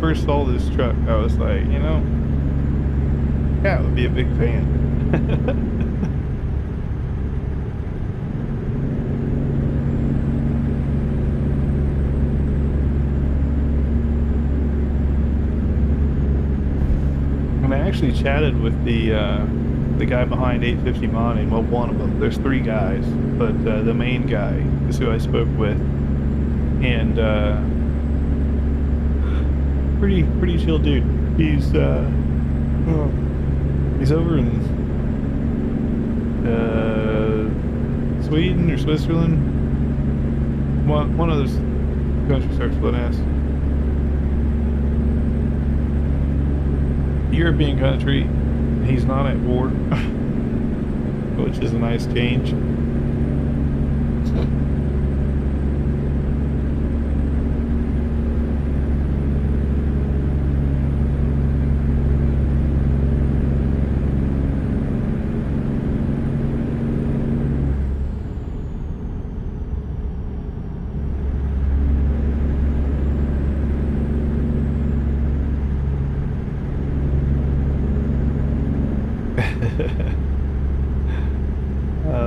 Speaker 1: first saw this truck, I was like, you know, Cat would be a big fan. And I actually chatted with the guy behind 850 Modding. Well, one of them. There's 3 guys, but the main guy is who I spoke with, and pretty chill dude. He's over in Sweden or Switzerland. One of those countries starts with an S. European country. He's not at war, which is a nice change.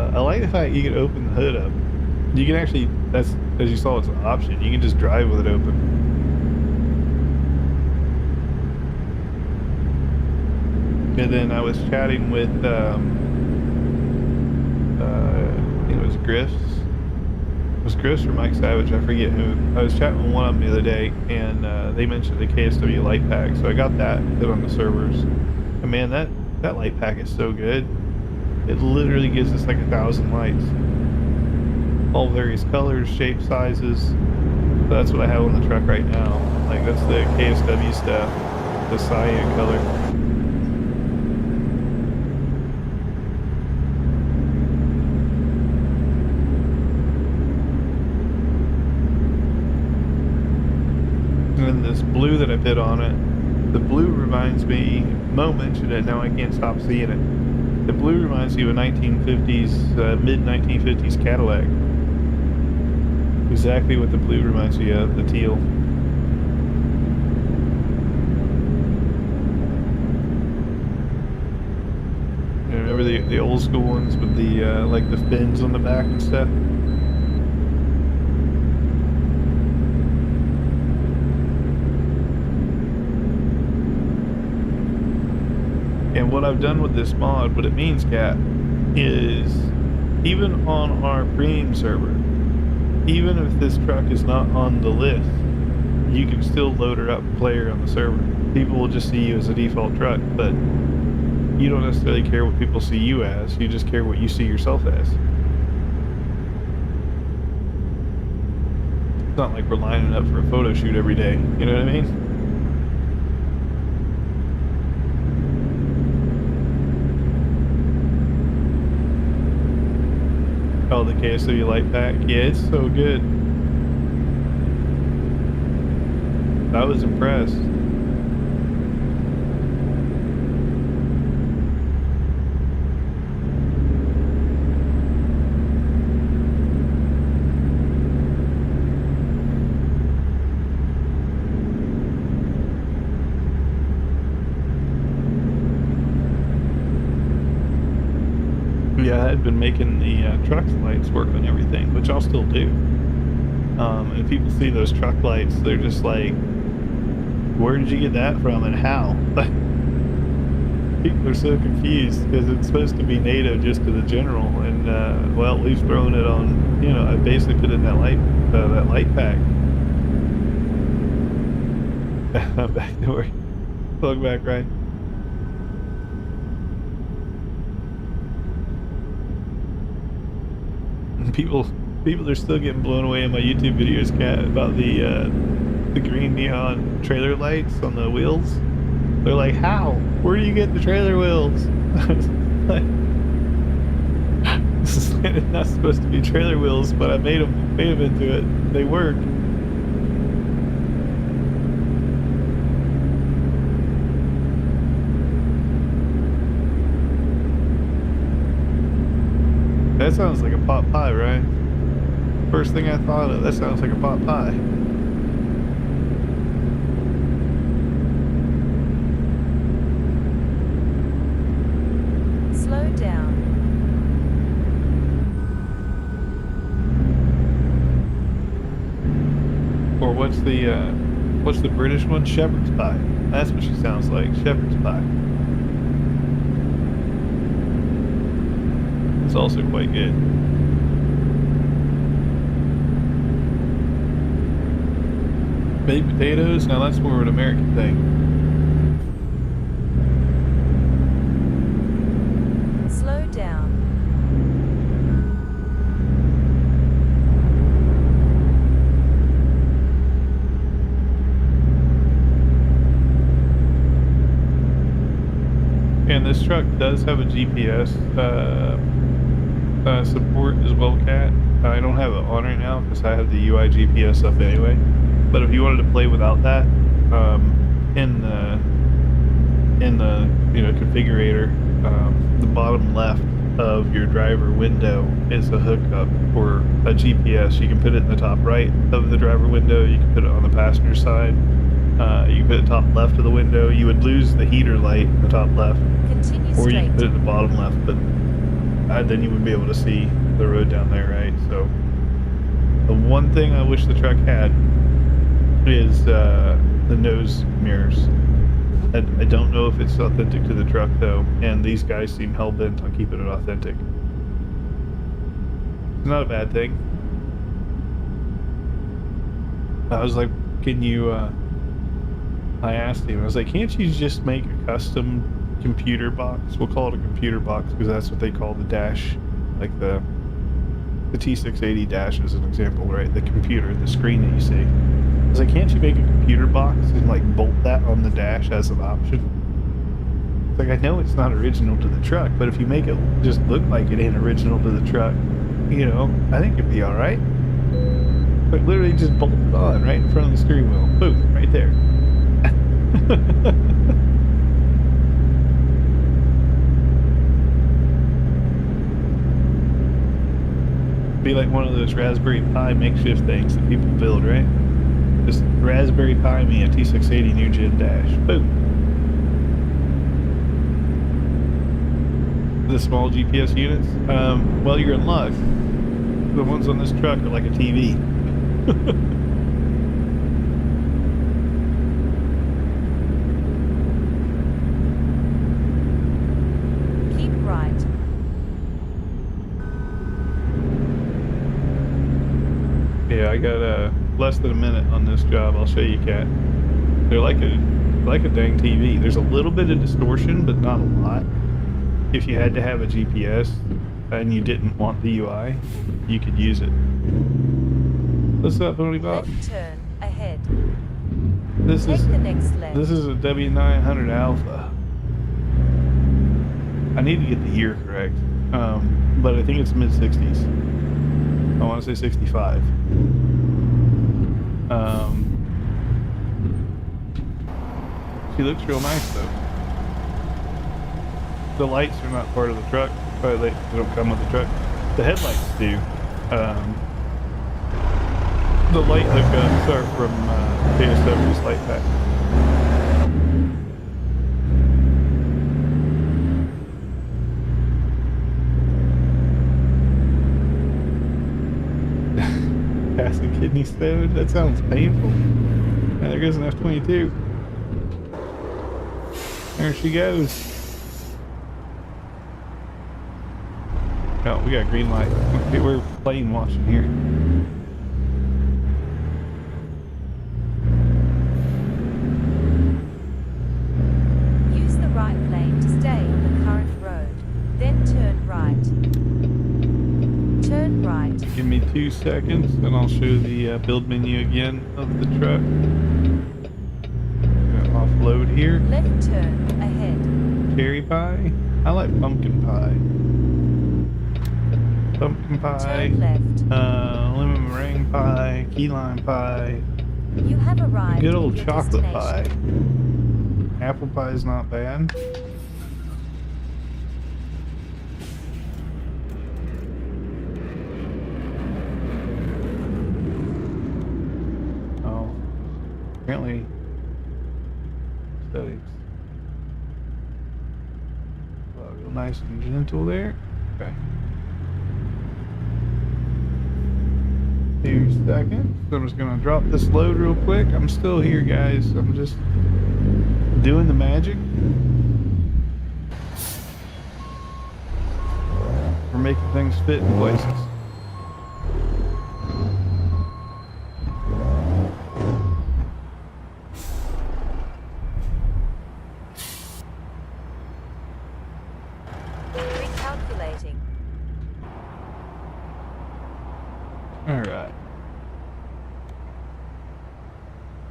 Speaker 1: I like the fact you can open the hood up. You can actually, that's, as you saw, it's an option. You can just drive with it open. And then I was chatting with, I think it was Griffs. It was Griffs or Mike Savage, I forget who. I was chatting with one of them the other day, and they mentioned the KSW light pack, so I got that put on the servers. And man, that light pack is so good. It literally gives us like 1,000 lights. All various colors, shapes, sizes. That's what I have on the truck right now. Like, that's the KSW stuff. The cyan color. And then this blue that I put on it, the blue reminds me, Mo mentioned it, now I can't stop seeing it. The blue reminds me of a 1950s, mid-1950s Cadillac. Exactly what the blue reminds me of, the teal. You remember the old school ones with the, like the fins on the back and stuff? And what I've done with this mod, what it means, Cat, is even on our premium server, even if this truck is not on the list, you can still load her up and play her on the server. People will just see you as a default truck, but you don't necessarily care what people see you as, you just care what you see yourself as. It's not like we're lining up for a photo shoot every day, you know what I mean? Oh, the KSW light pack. Yeah, it's so good. I was impressed. Yeah, I had been making the truck lights work on everything, which I'll still do. And people see those truck lights, they're just like, where did you get that from and how? People are so confused because it's supposed to be native just to the general, and well, we've thrown it on, you know, I basically put in that light pack. I'm back to work. Plug back, right? People are still getting blown away in my YouTube videos, Cat, about the green neon trailer lights on the wheels. They're like, how? Where do you get the trailer wheels? This is not supposed to be trailer wheels, but I made them into it. They work. That sounds like a pot pie, right? First thing I thought of, that sounds like a pot pie. what's the British one? Shepherd's pie. That's what she sounds like. Shepherd's pie. It's also quite good. Baked potatoes? Now that's more of an American thing.
Speaker 3: Slow down.
Speaker 1: And this truck does have a GPS support as well, Cat. I don't have it on right now because I have the UI GPS up anyway. But if you wanted to play without that, in the configurator, the bottom left of your driver window is a hookup for a GPS. You can put it in the top right of the driver window. You can put it on the passenger side. You can put it top left of the window. You would lose the heater light in the top left,
Speaker 3: Continue
Speaker 1: or you
Speaker 3: straight.
Speaker 1: can put it in the bottom left. But then you would be able to see the road down there, right? So the one thing I wish the truck had is the nose mirrors. I don't know if it's authentic to the truck though, and these guys seem hell-bent on keeping it authentic. It's not a bad thing. I was like, can you, I asked him, I was like, can't you just make a custom computer box? We'll call it a computer box because that's what they call the dash, like the T680 dash as an example, right? The computer, the screen that you see. I was like, can't you make a computer box and like bolt that on the dash as an option? It's like, I know it's not original to the truck, but if you make it just look like it ain't original to the truck, you know, I think it'd be all right. But literally just bolt it on right in front of the steering wheel. Boom, right there. Be like one of those Raspberry Pi makeshift things that people build, right? Just Raspberry Pi me a T680 new gen dash. Boom. The small GPS units? Well, you're in luck. The ones on this truck are like a TV.
Speaker 3: Keep right.
Speaker 1: Yeah, I got less than a minute on this job. I'll show you, Cat. They're like a dang TV. There's a little bit of distortion, but not a lot. If you had to have a GPS and you didn't want the UI, you could use it. What's up, Tony Bob?
Speaker 3: Left turn ahead.
Speaker 1: This
Speaker 3: Take
Speaker 1: is
Speaker 3: the next left.
Speaker 1: this is a W900 Alpha. I need to get the year correct, but I think it's mid 60s. I want to say 65. She looks real nice though. The lights are not part of the truck, but they don't come with the truck. The headlights do. The light hookups are from KSW's light pack. Passing kidney stone? That sounds painful. And there goes an F-22. There she goes. Oh, we got green light. Okay, we're plane watching here.
Speaker 3: Use the right lane to stay on the current road. Then turn right. Turn right.
Speaker 1: Give me 2 seconds and I'll show the build menu again of the truck. Gonna offload here.
Speaker 3: Left turn ahead.
Speaker 1: Cherry pie? I like pumpkin pie. Pumpkin pie.
Speaker 3: Turn left.
Speaker 1: Lemon meringue pie. Key lime pie.
Speaker 3: You have arrived
Speaker 1: Good
Speaker 3: at
Speaker 1: old
Speaker 3: your
Speaker 1: chocolate pie.
Speaker 3: destination.
Speaker 1: Apple pie is not bad. Oh, apparently settings. Well, real nice and gentle there. Okay. 2 seconds. So I'm just gonna drop this load real quick. I'm still here, guys. I'm just doing the magic. We're making things fit in places.
Speaker 3: Recalculating.
Speaker 1: All right.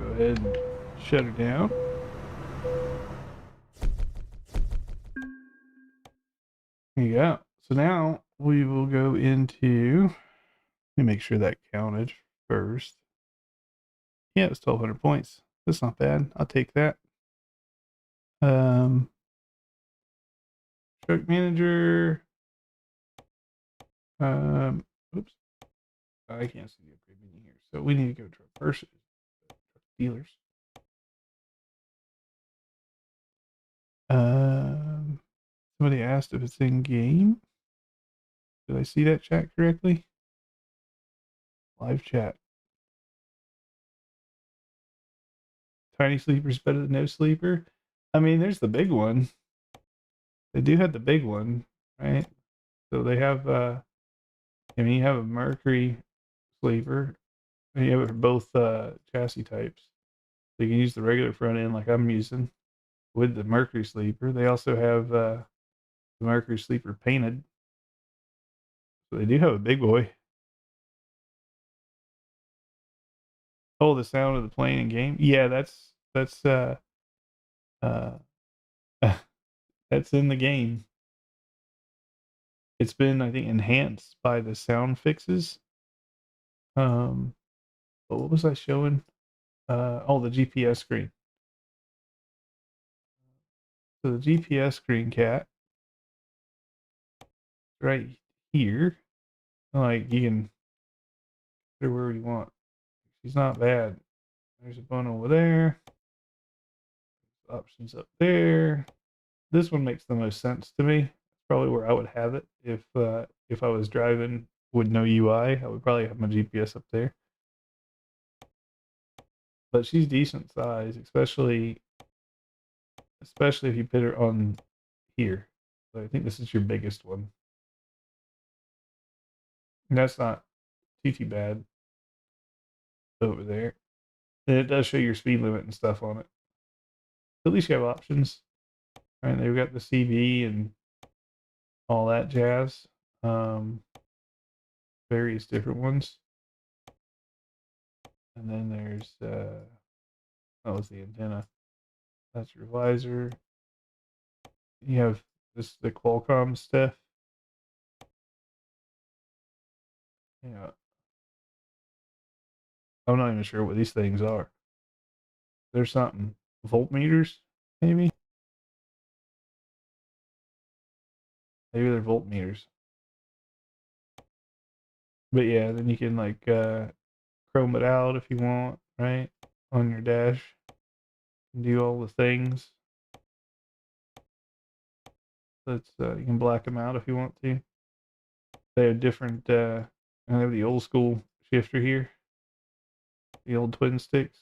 Speaker 1: Go ahead and shut her down. There you go. So now we will go into, let me make sure that counted first. Yeah, it's 1,200 points. That's not bad. I'll take that. Truck manager. Oops. I can't see the upgrade menu here. So we need to go to our person, truck dealers. Somebody asked if it's in game. Did I see that chat correctly? Live chat. Tiny sleeper's better than no sleeper. I mean, there's the big one. They do have the big one, right? So they have, I mean, you have a Mercury sleeper, and you have it for both chassis types. So you can use the regular front end like I'm using with the Mercury sleeper. They also have the Mercury sleeper painted. So they do have a big boy. Oh, the sound of the plane in game. Yeah, that's uh that's in the game. It's been, I think, enhanced by the sound fixes. But what was I showing? Oh, the GPS screen. So the GPS screen, cat, right here. Like you can put her wherever you want. She's not bad. There's a button over there. Options up there. This one makes the most sense to me. It's probably where I would have it if I was driving with no UI. I would probably have my GPS up there. But she's decent size, especially if you put her on here. So I think this is your biggest one. And that's not too bad over there. And it does show your speed limit and stuff on it. At least you have options. Right, they've got the CV and all that jazz. Various different ones. And then there's oh, it's the antenna. That's your visor. You have the Qualcomm stuff. Yeah. I'm not even sure what these things are. There's something. Voltmeters, maybe? Maybe they're voltmeters. But yeah, then you can like chrome it out if you want, right? On your dash. Do all the things. That's you can black them out if you want to. They have different I have the old school shifter here. The old twin sticks.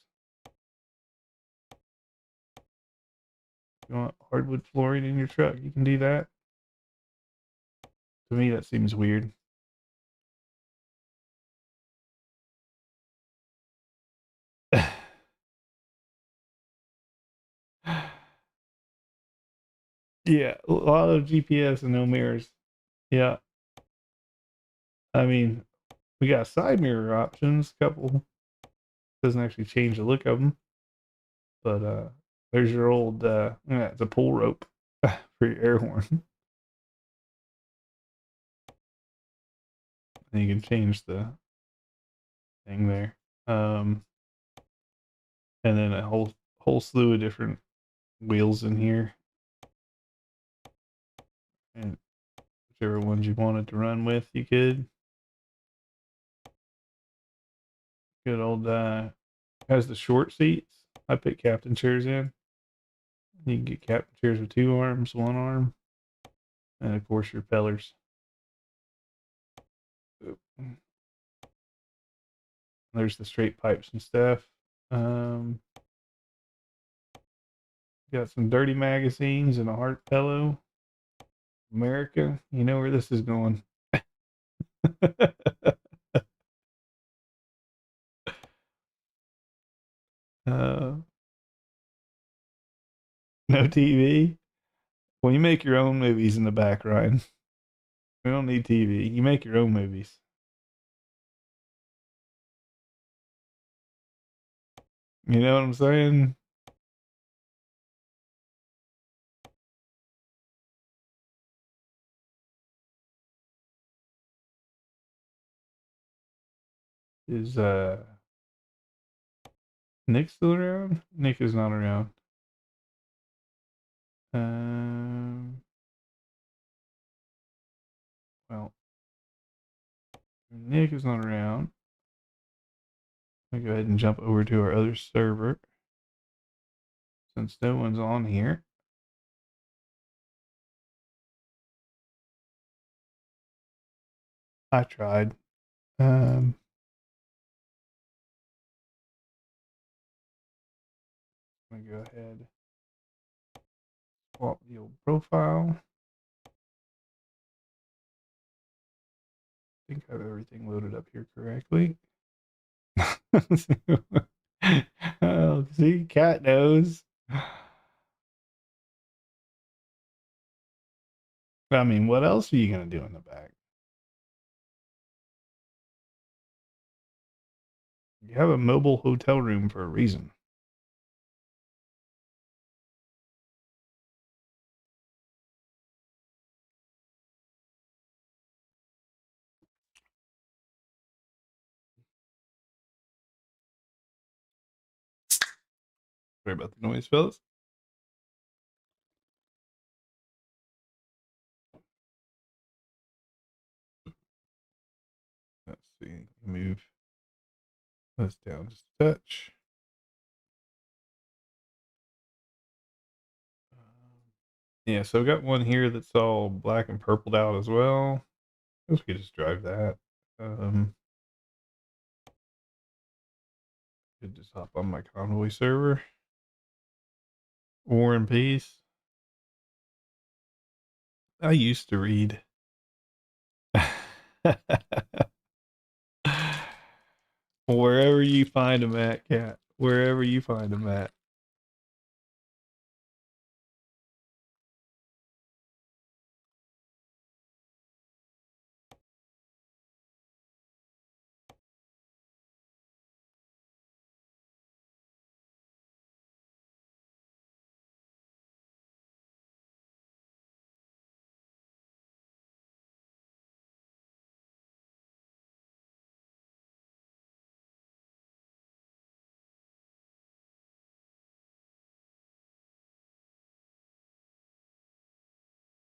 Speaker 1: If you want hardwood flooring in your truck, you can do that. To me that seems weird. Yeah, a lot of GPS and no mirrors. Yeah. I mean, we got side mirror options, couple. Doesn't actually change the look of them. But there's your old yeah, it's a pull rope for your air horn. And you can change the thing there. And then a whole slew of different wheels in here. And whichever ones you wanted to run with, you could. Good old has the short seats. I put captain chairs in. You can get captain chairs with 2 arms, 1 arm, and of course your pellers. There's the straight pipes and stuff. Got some dirty magazines and a heart pillow. America, you know where this is going. uh, no TV. Well, you make your own movies in the back, Ryan. We don't need TV. You make your own movies. You know what I'm saying? Is Nick still around? Nick is not around. Well, Nick is not around. Let me go ahead and jump over to our other server since no one's on here. I tried. Let me go ahead. Swap the old profile. I think I have everything loaded up here correctly. Oh, see, cat knows. I mean, what else are you gonna do in the back? You have a mobile hotel room for a reason. Sorry about the noise, fellas. Let's see. Move this down just a touch. Yeah, so I've got one here that's all black and purpled out as well. I guess we could just drive that. Could just hop on my Convoy server. War and Peace. I used to read. Wherever you find them at, cat. Wherever you find them at.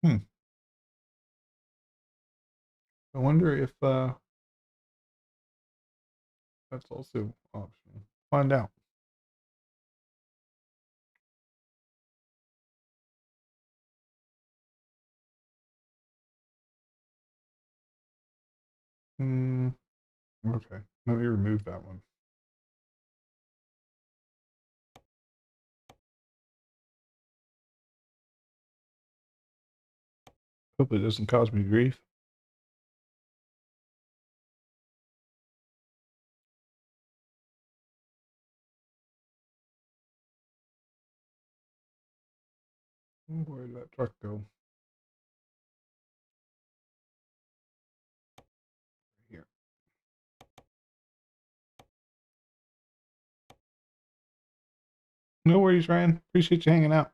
Speaker 1: Hmm. I wonder if that's also optional. Find out. Okay. Let me remove that one. Hope it doesn't cause me grief. Where did that truck go? Here. No worries, Ryan. Appreciate you hanging out.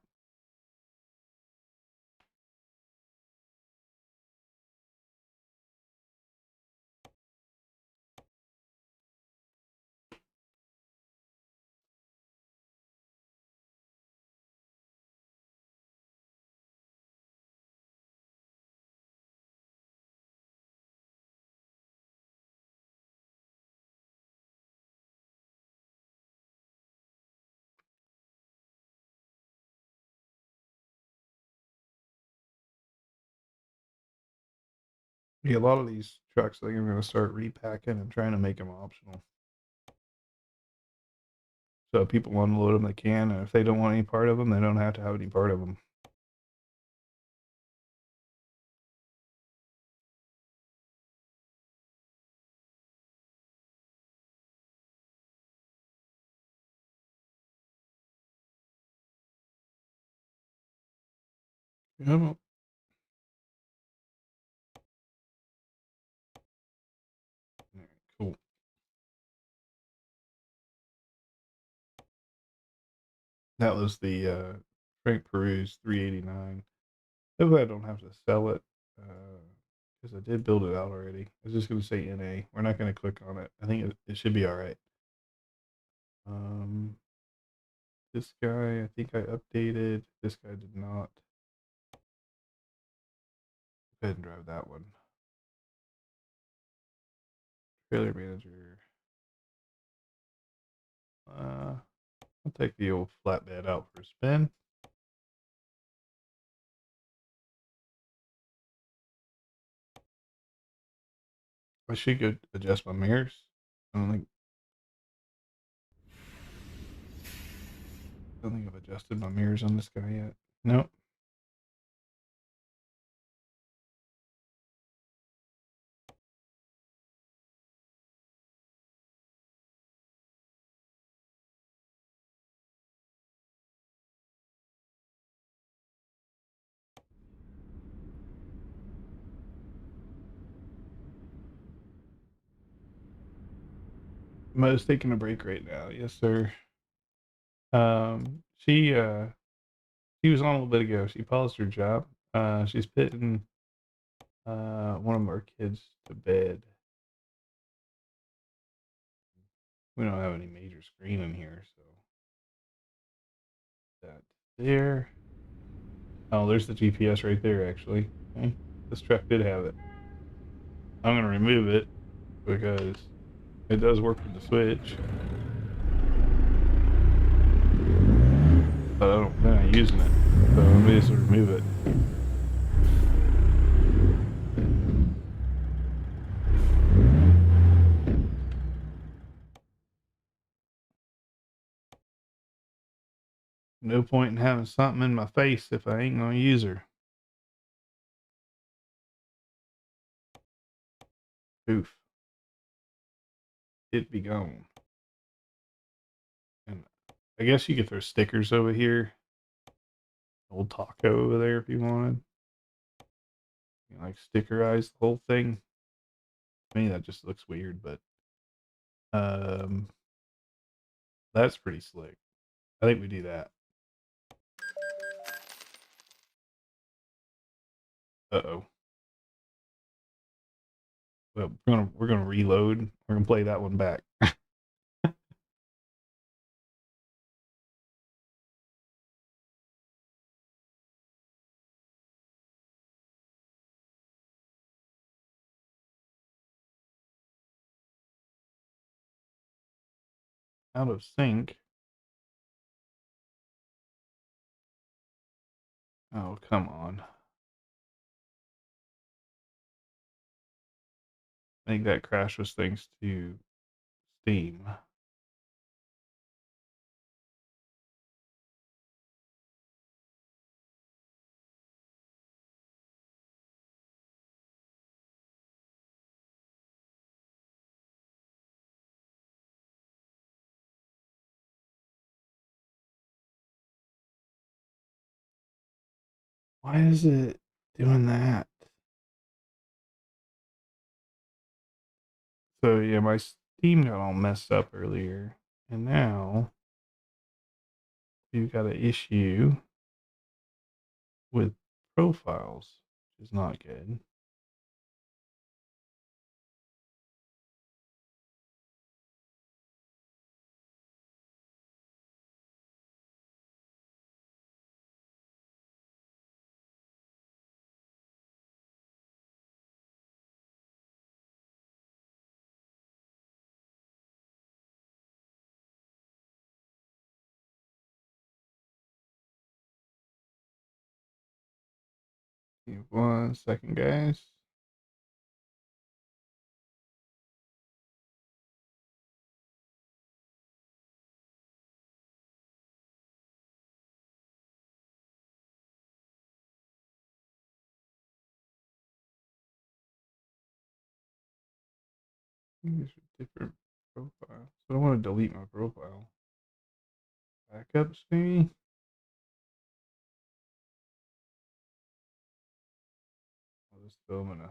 Speaker 1: Yeah, a lot of these trucks, I think I'm going to start repacking and trying to make them optional. So if people want to load them, they can. And if they don't want any part of them, they don't have to have any part of them. Yep. Cool. That was the Frank Peru's 389. Hopefully I don't have to sell it because I did build it out already. I was just going to say NA. We're not going to click on it. I think it should be all right. This guy, I think I updated. This guy did not. Go ahead and drive that one. Trailer manager. I'll take the old flatbed out for a spin. I should go adjust my mirrors. I don't think I've adjusted my mirrors on this guy yet. Nope. Mo's taking a break right now. Yes, sir. She was on a little bit ago. She paused her job. She's putting one of our kids to bed. We don't have any major screen in here, so that there. Oh, there's the GPS right there, actually. Okay. This truck did have it. I'm gonna remove it because it does work with the switch, but I don't plan on using it, so I'm just gonna remove it. No point in having something in my face if I ain't gonna use her. Poof. It be gone. And I guess you could throw stickers over here. Old taco over there if you wanted. You know, like stickerize the whole thing. To me, that just looks weird, but that's pretty slick. I think we do that. Uh-oh. Well, we're gonna reload. We're gonna play that one back. Out of sync. Oh, come on. I think that crash was thanks to Steam. Why is it doing that? So yeah, my Steam got all messed up earlier, and now we've got an issue with profiles, which is not good. Give me 1 second, guys. These are different profiles. So I don't want to delete my profile. Backups, maybe? I'll just throw them in there.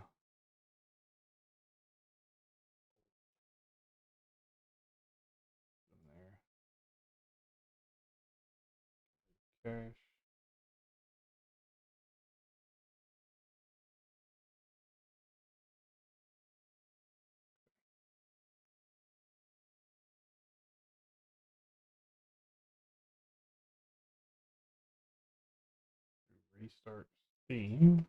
Speaker 1: Cache. Restart Steam.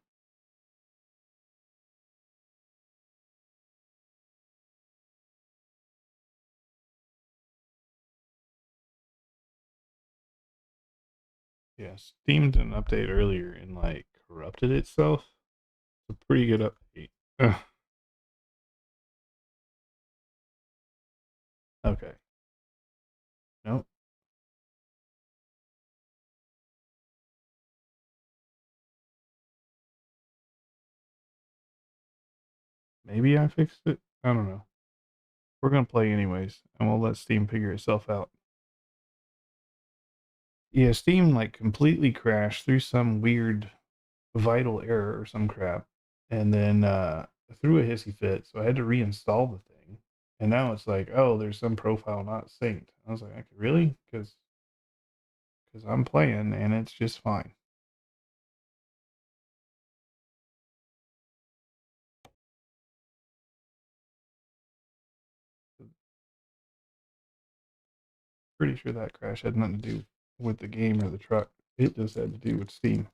Speaker 1: Yeah, Steam did an update earlier and like corrupted itself. It's a pretty good update. Ugh. Okay. Nope. Maybe I fixed it. I don't know. We're gonna play anyways, and we'll let Steam figure itself out. Yeah, Steam like completely crashed through some weird vital error or some crap, and then threw a hissy fit. So I had to reinstall the thing, and now it's like, oh, there's some profile not synced. I was like, really? Because I'm playing and it's just fine. Pretty sure that crash had nothing to do with the game or the truck. It just had to do with Steam.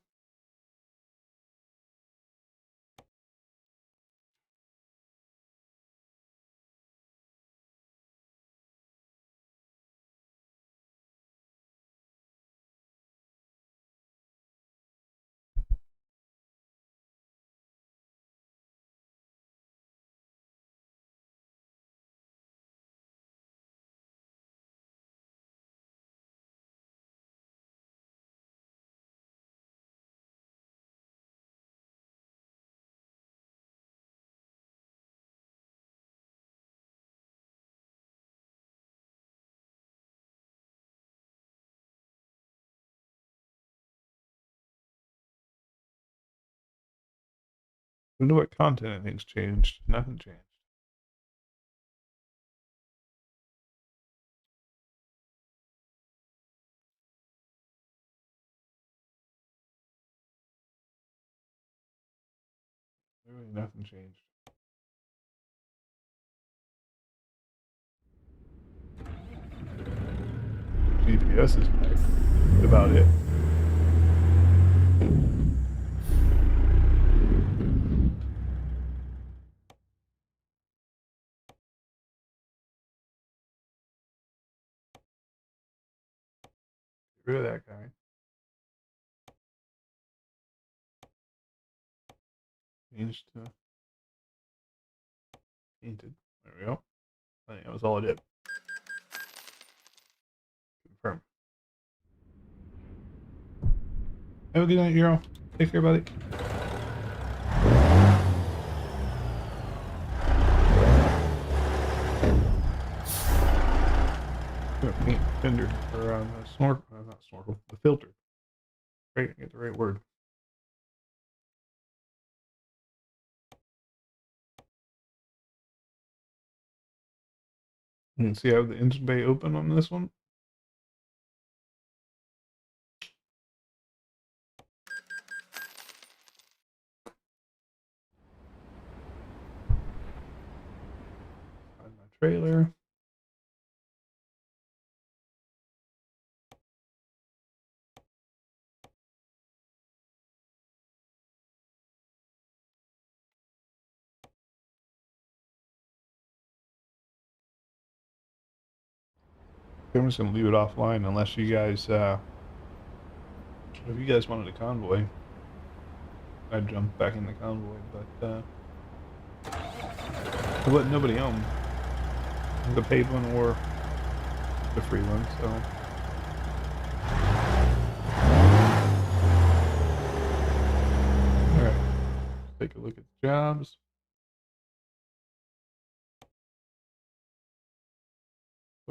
Speaker 1: I wonder what content I think's changed. Nothing changed. Really, nothing changed. GPS is back. That's about it. Get rid of that guy. Changed to painted. There we go. I think that was all I did. Confirm. Have a good night, Euro. Take care, buddy. Paint fender or snorkel, not snorkel, the filter. Right, get the right word. You can see I have the engine bay open on this one. Find my trailer. I'm just gonna leave it offline unless you guys, if you guys wanted a convoy, I'd jump back in the convoy, but I let nobody own the paid one or the free one, so. Alright, take a look at the jobs.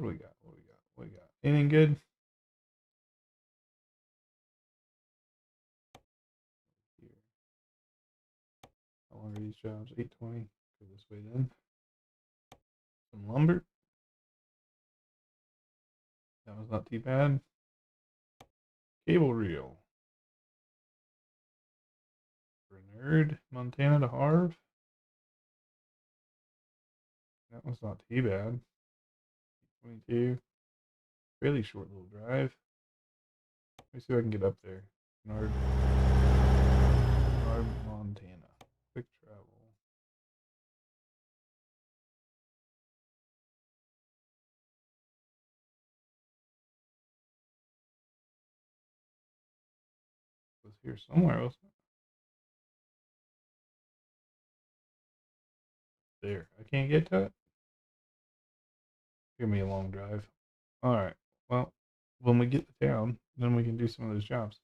Speaker 1: What do we got? What do we got? What do we got? Anything good? Here. How long are these jobs? 820. Go this way then. Some lumber. That was not too bad. Cable reel. Bernard, Montana to Harv. That was not too bad. 22. Fairly short little drive. Let me see if I can get up there. Bernard, Montana. Quick travel. It was here somewhere, wasn't it? There. I can't get to it. Give me a long drive. Alright. Well, when we get to town, then we can do some of those jobs.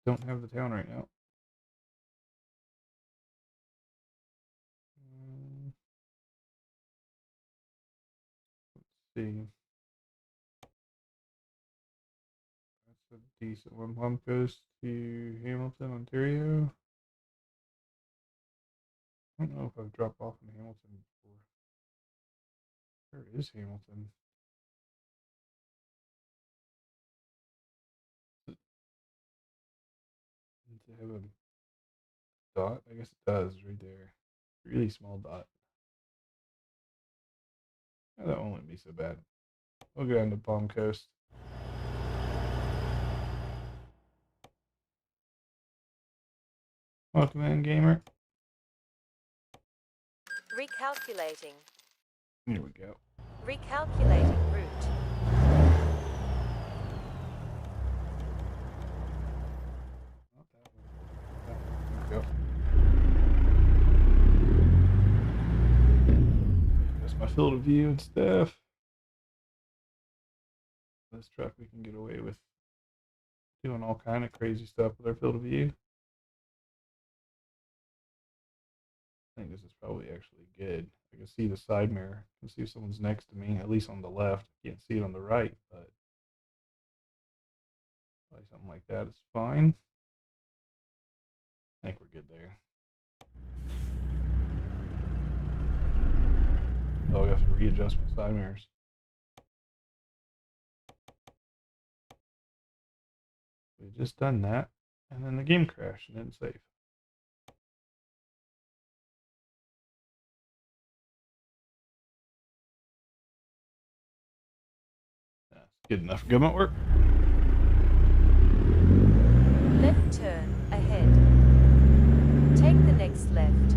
Speaker 1: Don't have the town right now. Let's see. That's a decent one. Palm Coast to Hamilton, Ontario. I don't know if I've dropped off in Hamilton before. Where is Hamilton? Does it have a dot? I guess it does right there. Really small dot. Oh, that won't be so bad. We'll go down to Palm Coast. Welcome in, gamer.
Speaker 3: Recalculating.
Speaker 1: Here we go.
Speaker 3: Recalculating route.
Speaker 1: Not that one. There we go. That's my field of view and stuff. This truck we can get away with doing all kind of crazy stuff with our field of view. I think this is probably actually good. I can see the side mirror. I can see if someone's next to me, at least on the left. I can't see it on the right, but probably something like that is fine. I think we're good there. Oh, we have to readjust my side mirrors. We just done that, and then the game crashed and didn't save. That's good enough for government work.
Speaker 3: Left turn ahead. Take the next left.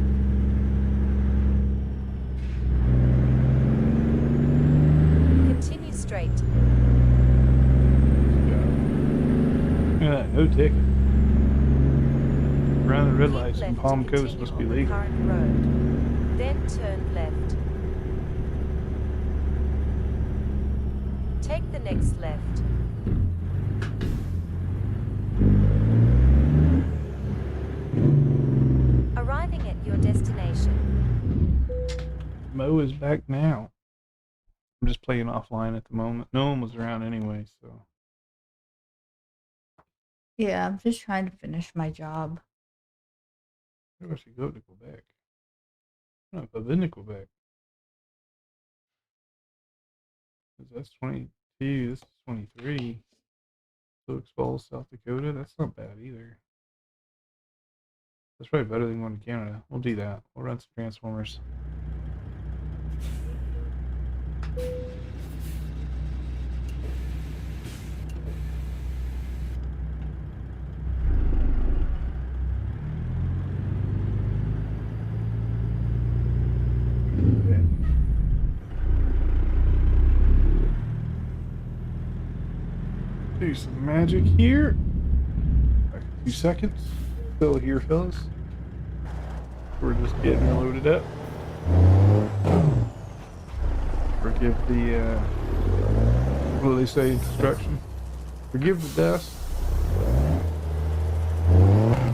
Speaker 3: Continue straight.
Speaker 1: Yeah, no ticket. Around the red
Speaker 3: Keep
Speaker 1: lights in
Speaker 3: left to
Speaker 1: Palm Coast
Speaker 3: continue
Speaker 1: must be
Speaker 3: on the
Speaker 1: legal.
Speaker 3: current road. Then turn left. Take the next left. Arriving at your destination.
Speaker 1: Mo is back now. I'm just playing offline at the moment. No one was around anyway, so.
Speaker 2: Yeah, I'm just trying to finish my job.
Speaker 1: Maybe I should go to Quebec. I don't know if I've been to Quebec. That's 22, this is 23. Sioux Falls, South Dakota. That's not bad either. That's probably better than going to Canada. We'll do that. We'll run some Transformers. Do some magic here. Back a few seconds. Still here, fellas. We're just getting her loaded up. Forgive the, what do they say in construction? Forgive the dust.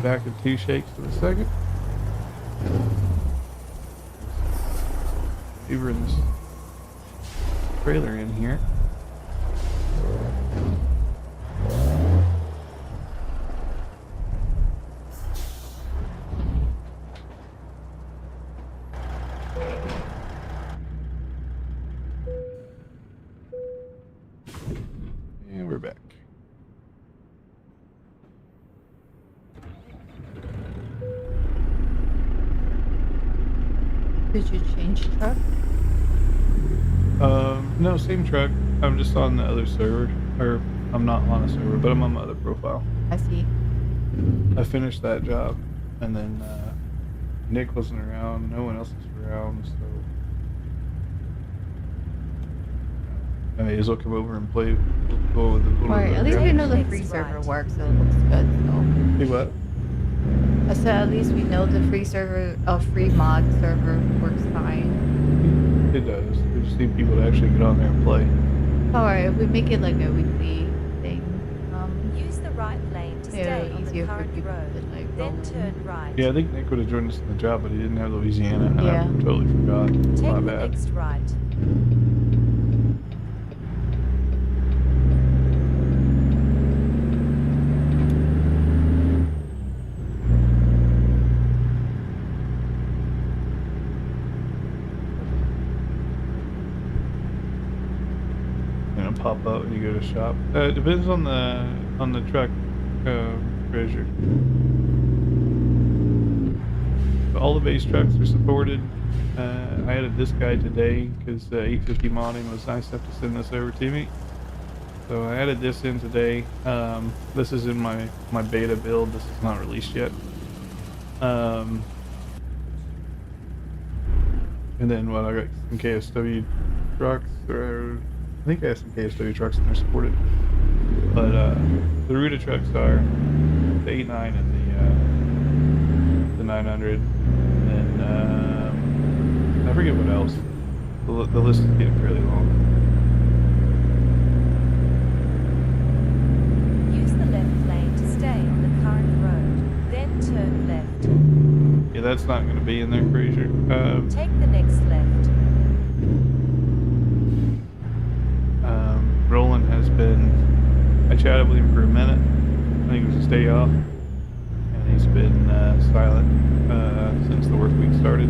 Speaker 1: Back in 2 shakes for the second. Over in this trailer in here. And we're back.
Speaker 2: Did you change truck?
Speaker 1: No, same truck. I'm just on the other server. Or, I'm not on a server, but I'm on my other profile.
Speaker 2: I see.
Speaker 1: I finished that job, and then Nick wasn't around. No one else was around, so I may as well come over and play football with the little.
Speaker 2: Alright, at least we know the
Speaker 3: Next
Speaker 2: free
Speaker 3: right.
Speaker 2: server works, so it looks good. So
Speaker 1: See what?
Speaker 2: I said at least we know the free server, free mod server works fine.
Speaker 1: It does. We just need people to actually get on there and play.
Speaker 2: Alright, if we make it like a weekly thing,
Speaker 3: Use the right lane to
Speaker 2: yeah,
Speaker 3: stay on the
Speaker 2: easier for
Speaker 3: current
Speaker 2: people
Speaker 3: road.
Speaker 2: to like roll
Speaker 3: Then
Speaker 2: in.
Speaker 3: turn right.
Speaker 1: Yeah, I think Nick would have joined us in the job, but he didn't have Louisiana, and
Speaker 2: Yeah.
Speaker 1: I totally forgot.
Speaker 3: Take
Speaker 1: My
Speaker 3: the
Speaker 1: bad.
Speaker 3: next right.
Speaker 1: Pop up when you go to shop. It depends on the truck treasure. But all the base trucks are supported. I added this guy today because 850 modding was nice enough to send this over to me. So I added this in today. This is in my beta build. This is not released yet. And then what, I got some KSW trucks, or I think I have some KSW trucks and they're supported. But the Ruta trucks are the 89 and the 900, and I forget what else. The list is getting fairly long.
Speaker 3: Use the left lane to stay on the current road. Then turn left.
Speaker 1: Yeah, that's not going to be in there, Frazier.
Speaker 3: Take the next left.
Speaker 1: Roland has been. I chatted with him for a minute. I think it was his day off, and he's been silent since the work week started.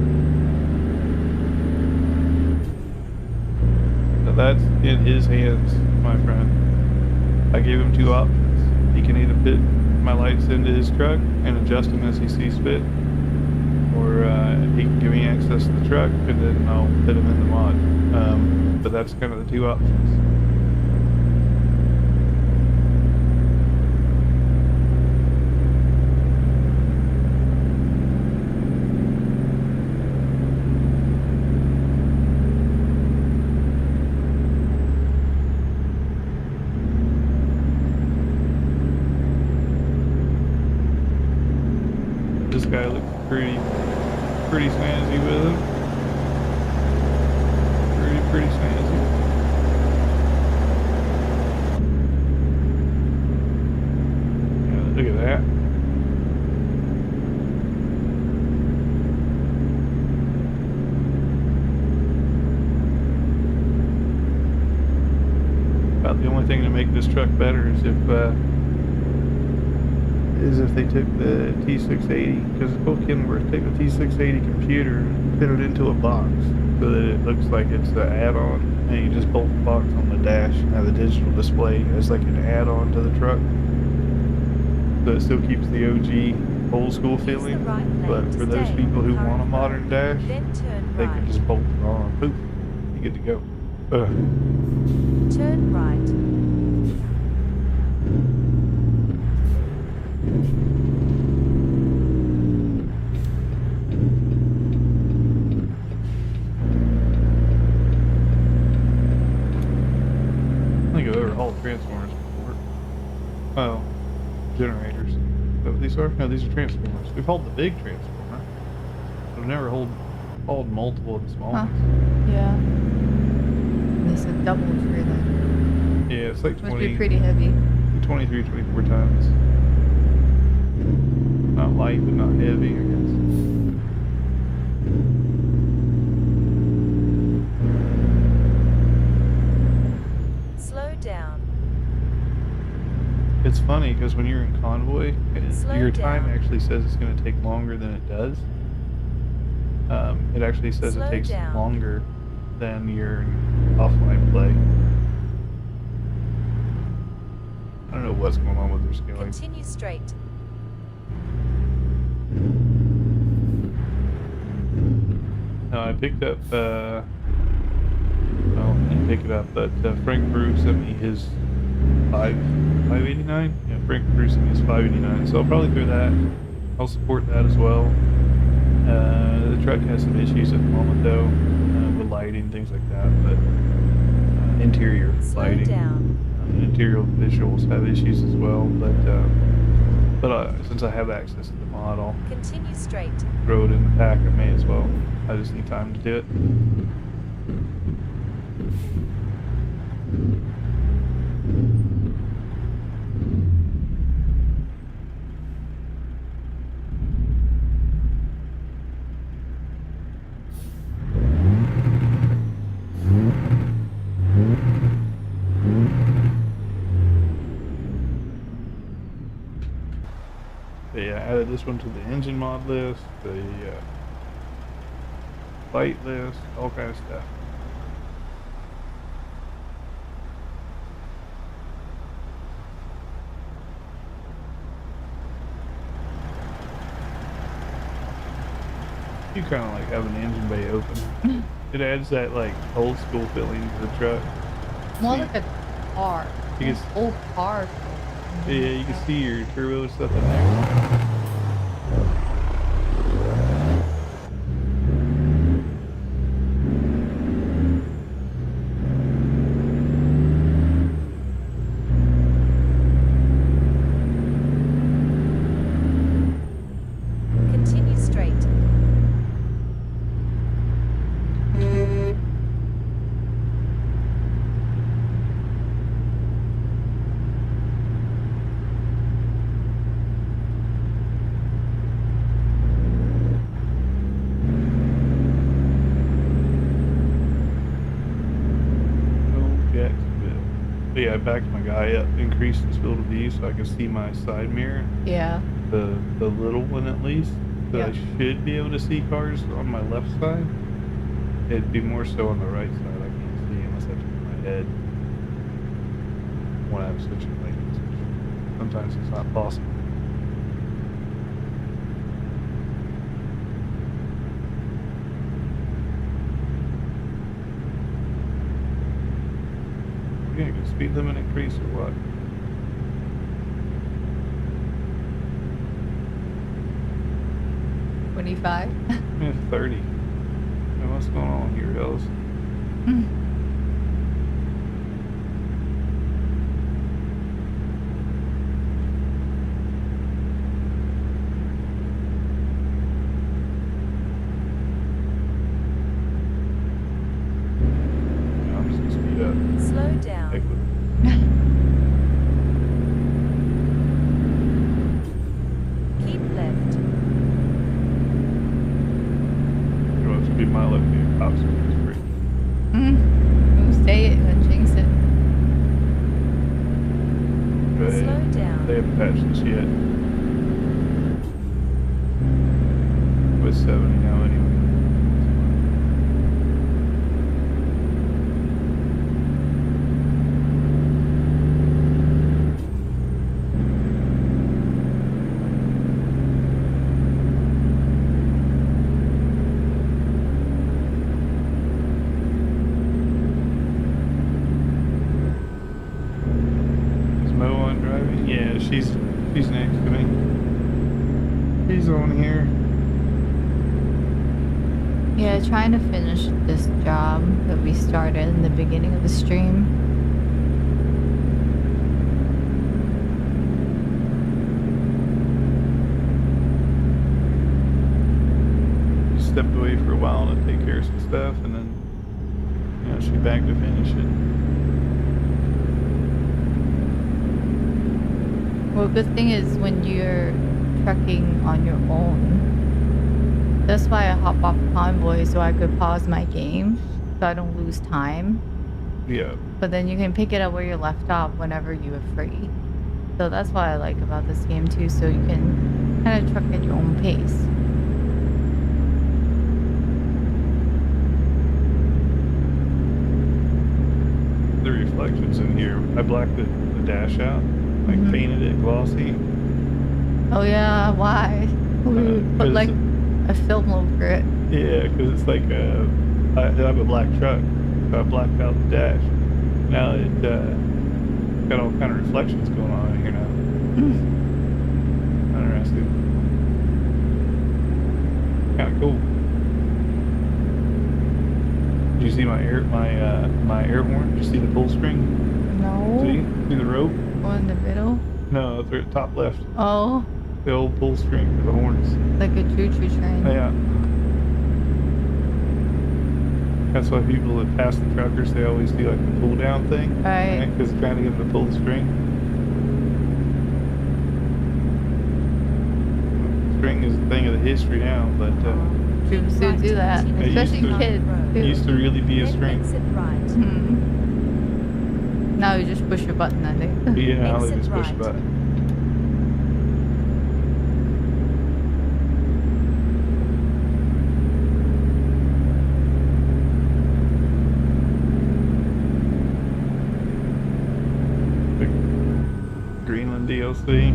Speaker 1: So that's in his hands, my friend. I gave him two options. He can either fit my lights into his truck and adjust them as he sees fit, or he can give me access to the truck and then I'll fit him in the mod. But that's kind of the two options. This guy looks pretty snazzy with him. Pretty snazzy. Yeah, look at that. About the only thing to make this truck better is if they took the T680, because both Kenworth take the T680 computer and fit it into a box so that it looks like it's an add-on, and you just bolt the box on the dash and have the digital display as like an add-on to the truck, so it still keeps the OG old school feeling. But for those people who want a modern dash, they can just bolt it on. Poof, you get to go.
Speaker 3: Turn right.
Speaker 1: I think I've ever hauled transformers before. Oh, generators. Is that what these are? No, these are transformers. We've hauled the big transformer. I've never hauled multiple of the small
Speaker 2: Huh.
Speaker 1: ones.
Speaker 2: Yeah. And it's a double trailer.
Speaker 1: Yeah, it's like
Speaker 2: Must
Speaker 1: 20,
Speaker 2: be pretty heavy.
Speaker 1: 23, 24 tons. Not light, but not heavy, I guess. funny because when you're in convoy,
Speaker 3: Slow
Speaker 1: your time
Speaker 3: down.
Speaker 1: actually says it's going to take longer than it does. It actually says
Speaker 3: Slow
Speaker 1: it takes
Speaker 3: down.
Speaker 1: longer than your offline play. I don't know what's going on with their scaling.
Speaker 3: Continue straight.
Speaker 1: No, I picked up, well, I didn't pick it up, but Frank Brew sent me his 589. Yeah, Frank Brew sent me his 589, so I'll probably throw that. I'll support that as well. The truck has some issues at the moment though, with lighting, things like that, but interior
Speaker 3: Slow
Speaker 1: lighting,
Speaker 3: down.
Speaker 1: interior visuals have issues as well, but since I have access to the mod, I'll
Speaker 3: Continue straight.
Speaker 1: throw it in the pack. I may as well. I just need time to do it. But yeah, I added this one to the engine mod list, the light list, all kind of stuff. You kind of like have an engine bay open. It adds that like old school feeling to the truck.
Speaker 2: More
Speaker 1: See-
Speaker 2: like a car.
Speaker 1: You
Speaker 2: Those
Speaker 1: can-
Speaker 2: old cars.
Speaker 1: Yeah, you can see your turbo stuff in there.
Speaker 3: Continue straight.
Speaker 1: Oh, Jacksonville. But yeah, I backed my guy up, increased his field of view so I can see my side mirror,
Speaker 2: Yeah.
Speaker 1: the little one at least. So I
Speaker 2: Yep.
Speaker 1: should be able to see cars on my left side. It'd be more so on the right side. I can't see unless I turn my head when I'm switching lanes. Sometimes it's not possible. We're gonna get speed limit increase or what?
Speaker 2: $25.
Speaker 1: Yeah, 30. Man, what's going on here, Ellis? Yeah, I'm just gonna speed up.
Speaker 3: Slow
Speaker 1: Heck
Speaker 3: down.
Speaker 1: with it.
Speaker 3: Keep left.
Speaker 1: You know, it's gonna be my left hand top speed is free.
Speaker 2: Don't say it and jinx it.
Speaker 1: But
Speaker 3: Slow down.
Speaker 1: they haven't patched this yet. With 70 now anyway. Is Mo on driving? Yeah, she's next to me. She's on here.
Speaker 2: Yeah, trying to finish this job that we started in the beginning of the stream.
Speaker 1: Just stepped away for a while to take care of some stuff, and then she's back to finish it.
Speaker 2: Well, good thing is when you're trucking on your own. That's why I hop off Convoy so I could pause my game so I don't lose time.
Speaker 1: Yeah,
Speaker 2: But then you can pick it up where you left off whenever you are free. So that's what I like about this game too. So you can kind of truck at your own pace.
Speaker 1: The reflections in here. I blacked the dash out, like painted it glossy.
Speaker 2: Oh yeah, why? We put like a film over it.
Speaker 1: Yeah, because it's like I have a black truck, so I blacked out the dash. Now it got all kind of reflections going on in here now. Interesting. Kind of cool. Did you see my air horn? Did you see the pull string?
Speaker 2: No.
Speaker 1: See the rope?
Speaker 2: Oh, in the middle?
Speaker 1: No, it's at top left.
Speaker 2: Oh.
Speaker 1: The old pull string for the horns.
Speaker 2: Like a choo-choo train.
Speaker 1: Yeah. That's why people that pass the truckers, they always do like the pull down thing.
Speaker 2: Right.
Speaker 1: Because it's trying to get them to pull the string. String is a thing of the history now, but
Speaker 2: People still do that, especially kids.
Speaker 1: it used to really be a
Speaker 3: Then
Speaker 1: string.
Speaker 3: exit right.
Speaker 2: Now you just push your button, I think.
Speaker 1: Yeah, now they
Speaker 3: Exit
Speaker 1: just push a
Speaker 3: right.
Speaker 1: button. The Greenland DLC.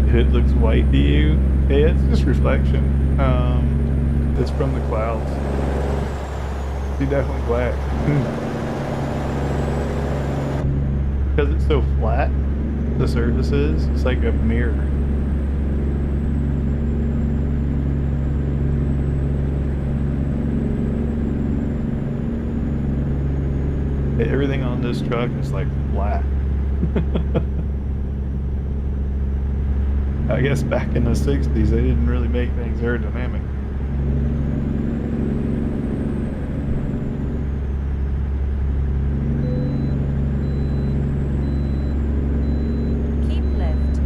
Speaker 1: If it looks white to you, yeah, it's just reflection. It's from the clouds. It's definitely black. Because it's so flat, the surface is, it's like a mirror. Everything on this truck is like black. I guess back in the 60s, they didn't really make things aerodynamic.
Speaker 3: Keep left.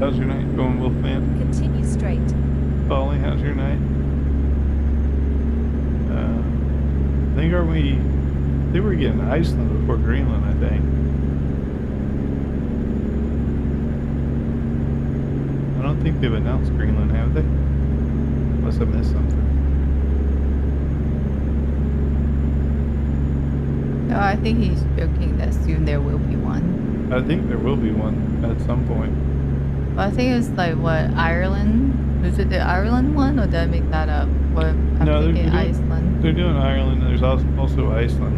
Speaker 1: How's your night going, Wolfman?
Speaker 3: Continue straight.
Speaker 1: Polly, how's your night? I think we're getting Iceland before Greenland, I think. I don't think they've announced Greenland, have they? Unless I missed something.
Speaker 2: No, I think he's joking that soon there will be one.
Speaker 1: I think there will be one at some point.
Speaker 2: But I think it's like, what, Ireland? Was it the Ireland one, or did I make that up? Or I'm
Speaker 1: No, they're
Speaker 2: thinking
Speaker 1: doing-
Speaker 2: Iceland.
Speaker 1: They're doing Ireland, and there's also Iceland.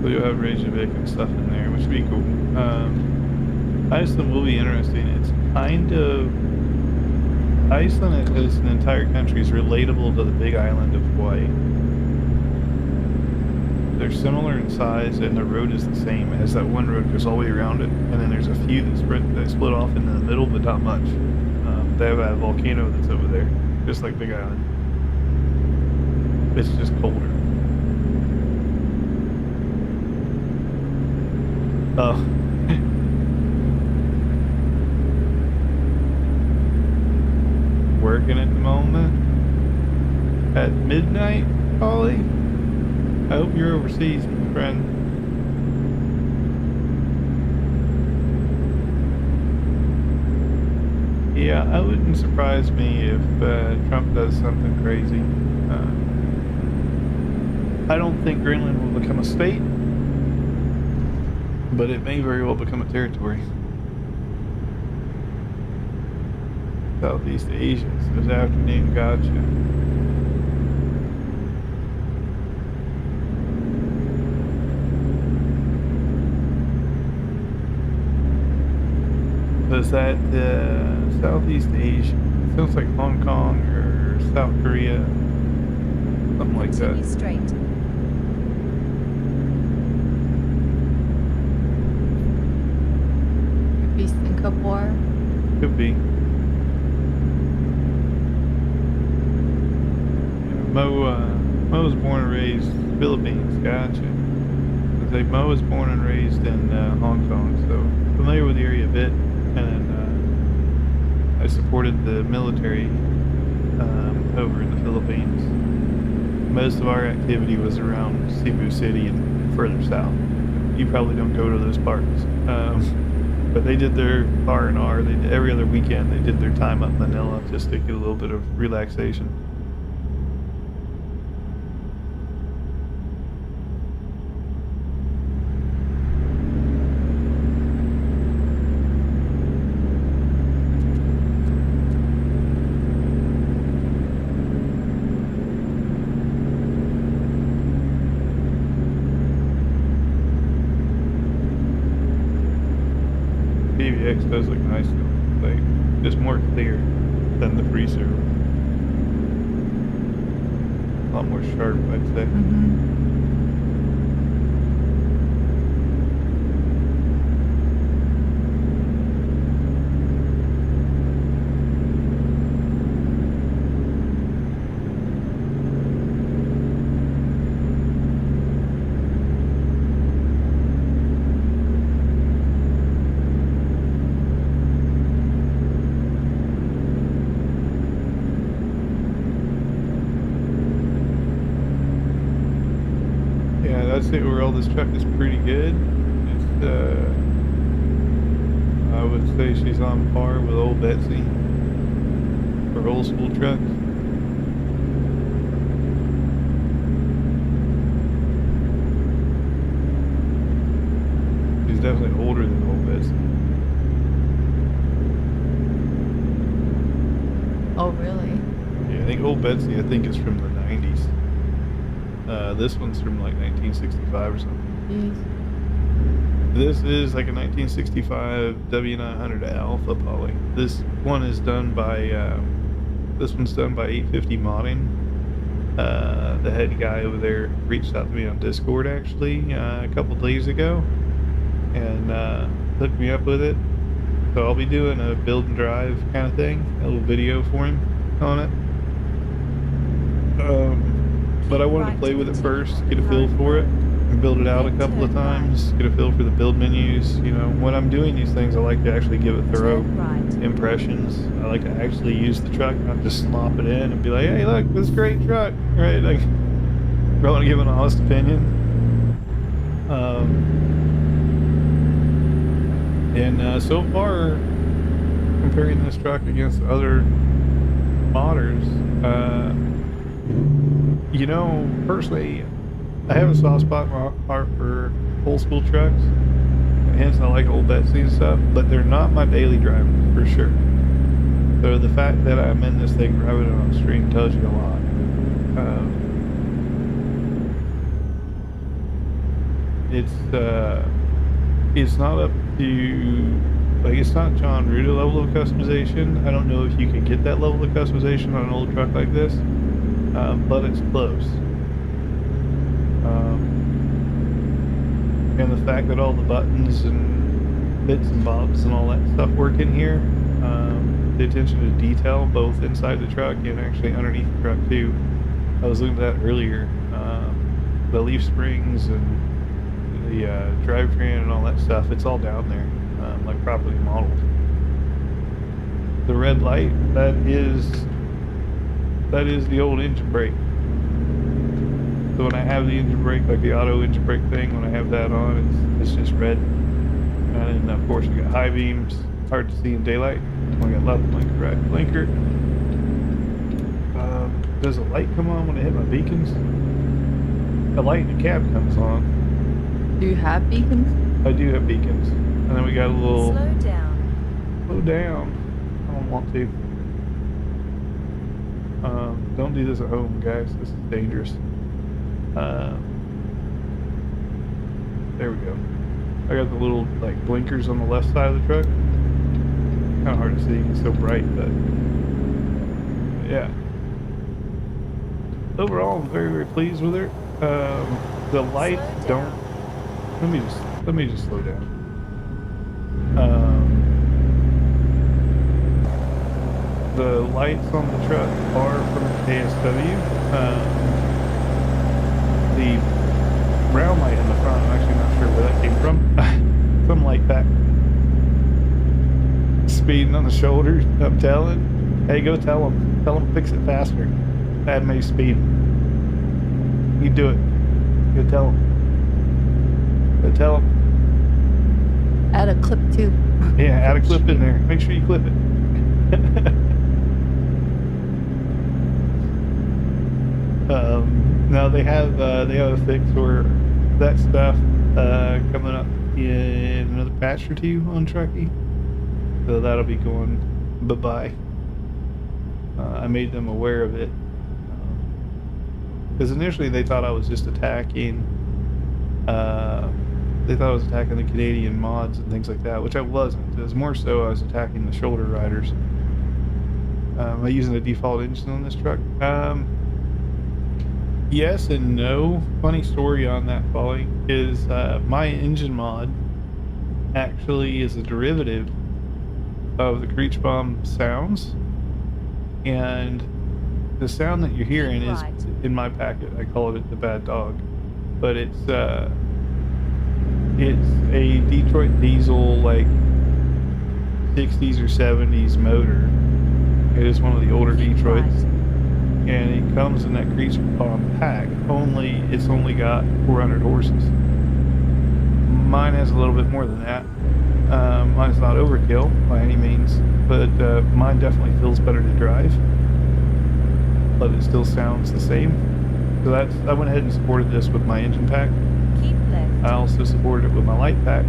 Speaker 1: So you'll have Reykjavik and stuff in there, which would be cool. Iceland will be interesting. It's kind of... Iceland as an entire country is relatable to the big island of Hawaii. They're similar in size, and the road is the same. It has that one road that goes all the way around it, and then there's a few that split off into the middle, but not much. They have a volcano that's over there, just like Big Island. It's just colder. Oh. Working at the moment. at midnight, Ollie? I hope you're overseas, my friend. Yeah, it wouldn't surprise me if Trump does something crazy. I don't think Greenland will become a state, but it may very well become a territory. Southeast Asia says afternoon, gotcha. Was that Southeast Asia? Sounds like Hong Kong or South Korea, something like
Speaker 3: Continue
Speaker 1: that.
Speaker 3: straight.
Speaker 2: Could be Singapore.
Speaker 1: Could be. Mo was born and raised Philippines. Gotcha. I say Mo was born and raised in Hong Kong, so familiar with the area a bit. And then I supported the military over in the Philippines. Most of our activity was around Cebu City and further south. You probably don't go to those parts, but they did their R&R. They did, every other weekend they did their time up Manila just to get a little bit of relaxation. PVX does look nice though, like just more clear than the pre-server. A lot more sharp, I'd say. I'd say overall this truck is pretty good. It's I would say she's on par with old Betsy for old school trucks. She's definitely older than old Betsy.
Speaker 2: Oh, really?
Speaker 1: Yeah, I think old Betsy is from the 90s. This one's from like 1965 or something.
Speaker 2: Jeez.
Speaker 1: This is like a 1965 W900 Alpha Poly. This one is done by 850 Modding. The head guy over there reached out to me on Discord actually a couple days ago and hooked me up with it. So I'll be doing a build and drive kind of thing, a little video for him on it. But I wanted to play with it first, get a feel for it, and build it out a couple of times, get a feel for the build menus. You know, when I'm doing these things, I like to actually give it thorough impressions. I like to actually use the truck, not just slop it in and be like, hey, look, this great truck, right? Like, I want to give an honest opinion. So far, comparing this truck against other modders, you know, personally, I have a soft spot in my heart for old school trucks, and hence I like old Betsy and stuff, but they're not my daily drivers, for sure. So the fact that I'm in this thing driving it on stream tells you a lot. It's not up to, like, it's not John Ruda level of customization. I don't know if you can get that level of customization on an old truck like this. But it's close. And the fact that all the buttons and bits and bobs and all that stuff work in here, the attention to detail both inside the truck and actually underneath the truck too. I was looking at that earlier. The leaf springs and the drivetrain and all that stuff, it's all down there, like properly modeled. The red light, that is the old engine brake. So when I have the engine brake, like the auto engine brake thing, when I have that on, it's just red. And of course, we got high beams, hard to see in daylight. We got left blinker, right blinker. Does a light come on when I hit my beacons? The light in the cab comes on.
Speaker 2: Do you have beacons?
Speaker 1: I do have beacons. And then we got a little...
Speaker 3: Slow down.
Speaker 1: Slow down. I don't want to. Don't do this at home, guys. This is dangerous. There we go. I got the little like blinkers on the left side of the truck. Kind of hard to see, it's so bright, but yeah. Overall, I'm very, very pleased with it. The lights don't. Let me just slow down. The lights on the truck are from KSW. The brown light in the front, I'm actually not sure where that came from. Some light pack. Speeding on the shoulder, I'm telling. Hey, go tell them. Tell them fix it faster. BadMae speed. You do it. Go tell them. Go tell them.
Speaker 2: Add a clip too.
Speaker 1: Yeah, add a clip in there. Make sure you clip it. No, they have a fix for that stuff coming up in another patch or two on Truckee. So that'll be going bye-bye. I made them aware of it. Because initially they thought I was just attacking, they thought I was attacking the Canadian mods and things like that, which I wasn't. It was more so I was attacking the shoulder riders. Am I using the default engine on this truck? Yes and no. Funny story on that, Polly, is my engine mod actually is a derivative of the Creech Bomb sounds, and the sound that you're hearing is in my packet. I call it the Bad Dog, but it's a Detroit diesel, like 60s or 70s motor. It is one of the older Detroits, and it comes in that Creech Bomb pack. It's only got 400 horses. Mine has a little bit more than that. Mine's not overkill by any means, but mine definitely feels better to drive, but it still sounds the same. So I went ahead and supported this with my engine pack.
Speaker 3: Keep left.
Speaker 1: I also supported it with my light pack,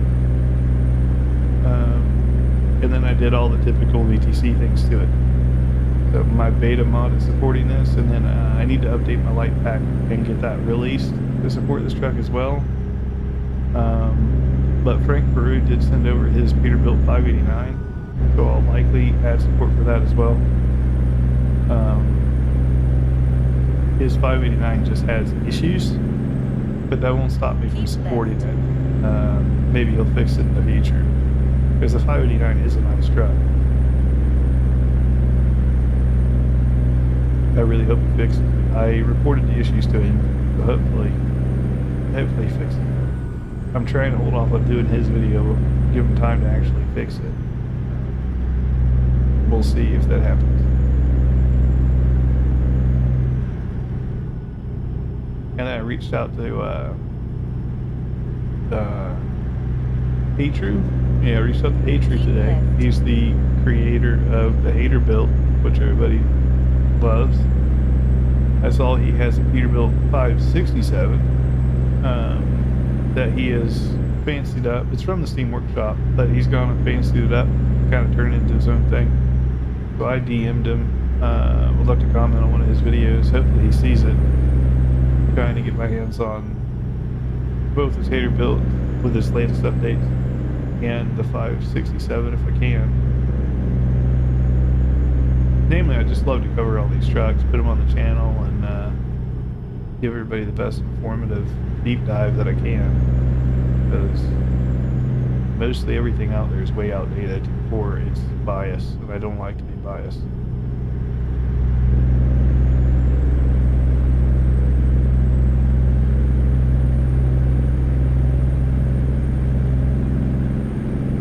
Speaker 1: and then I did all the typical VTC things to it. So my beta mod is supporting this, and then I need to update my light pack and get that released to support this truck as well. But Frank Peru did send over his Peterbilt 589, so I'll likely add support for that as well. His 589 just has issues, but that won't stop me from supporting it. Maybe he'll fix it in the future, because the 589 is a nice truck. I really hope he fixes it. I reported the issues to him, so hopefully he fixes it. I'm trying to hold off on doing his video, give him time to actually fix it. We'll see if that happens. And I reached out to Atru. Yeah, I reached out to Atru today. He's the creator of the Haterbilt, which everybody loves. I saw he has a Peterbilt 567 that he has fancied up. It's from the Steam Workshop, but he's gone and fancied it up, kind of turned it into his own thing. So I DM'd him. Would love to comment on one of his videos. Hopefully he sees it. Trying to get my hands on both his Haterbilt with his latest updates and the 567 if I can. Namely, I just love to cover all these trucks, put them on the channel, and give everybody the best informative deep dive that I can, because mostly everything out there is way outdated or it's biased, and I don't like to be biased.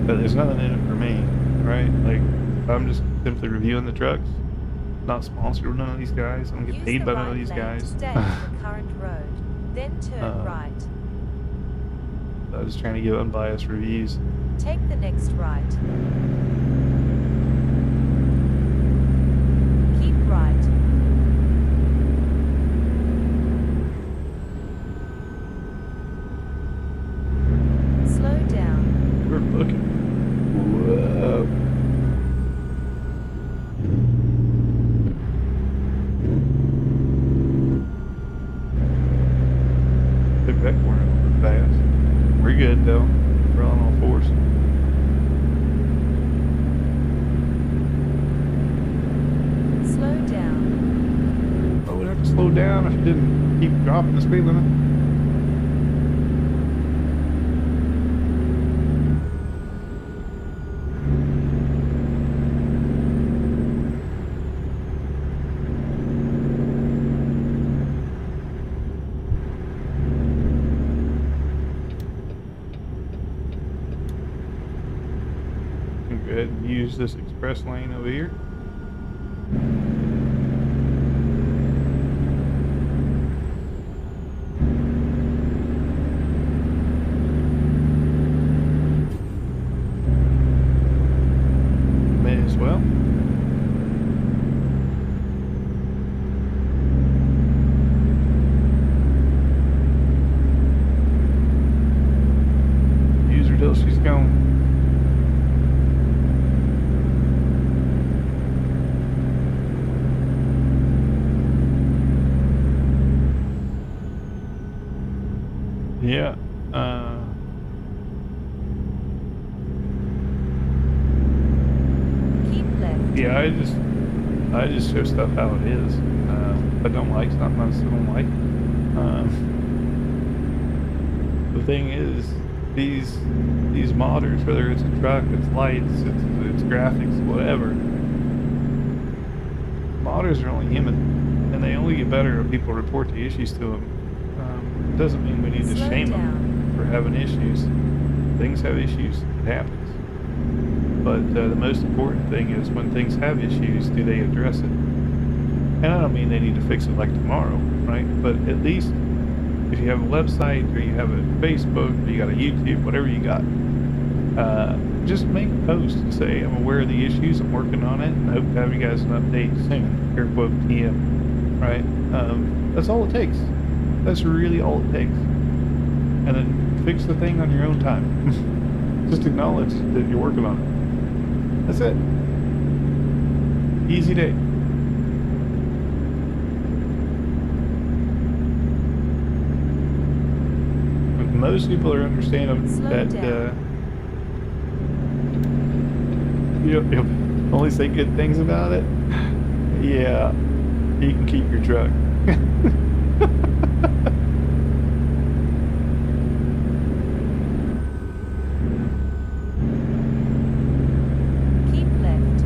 Speaker 1: But there's nothing in it for me, right? Like, I'm just simply reviewing the trucks, not sponsored with none of these guys. I don't get paid by none of these guys.
Speaker 3: Stay on the current road. then turn right.
Speaker 1: I was trying to give unbiased reviews.
Speaker 3: Take the next right. Keep right. Slow down.
Speaker 1: We're looking. Whoa. Took that corner a little bit fast. We're good though. We're on all fours.
Speaker 3: Slow down.
Speaker 1: I would have to slow down if you didn't keep dropping the speed limit. Go ahead and use this express lane over here. May as well. Use her till she's gone. Yeah.
Speaker 3: Keep left.
Speaker 1: Yeah, I just show stuff how it is. If I don't like something, I still don't like. The thing is, these modders, whether it's a truck, it's lights, it's graphics, whatever, modders are only human, and they only get better if people report the issues to them. It doesn't mean we need to
Speaker 3: Slow
Speaker 1: shame
Speaker 3: down.
Speaker 1: them for having issues. Things have issues. It happens. But the most important thing is when things have issues, do they address it? And I don't mean they need to fix it like tomorrow, right? But at least if you have a website or you have a Facebook or you got a YouTube, whatever you got, just make a post and say, I'm aware of the issues, I'm working on it, and I hope to have you guys an update soon. Air quote TM, right? That's all it takes. That's really all it takes. And then fix the thing on your own time. Just acknowledge that you're working on it. That's it. Easy day. When most people are understanding
Speaker 3: Slow
Speaker 1: that
Speaker 3: down.
Speaker 1: you only say good things about it, yeah, you can keep your truck.
Speaker 3: Keep left.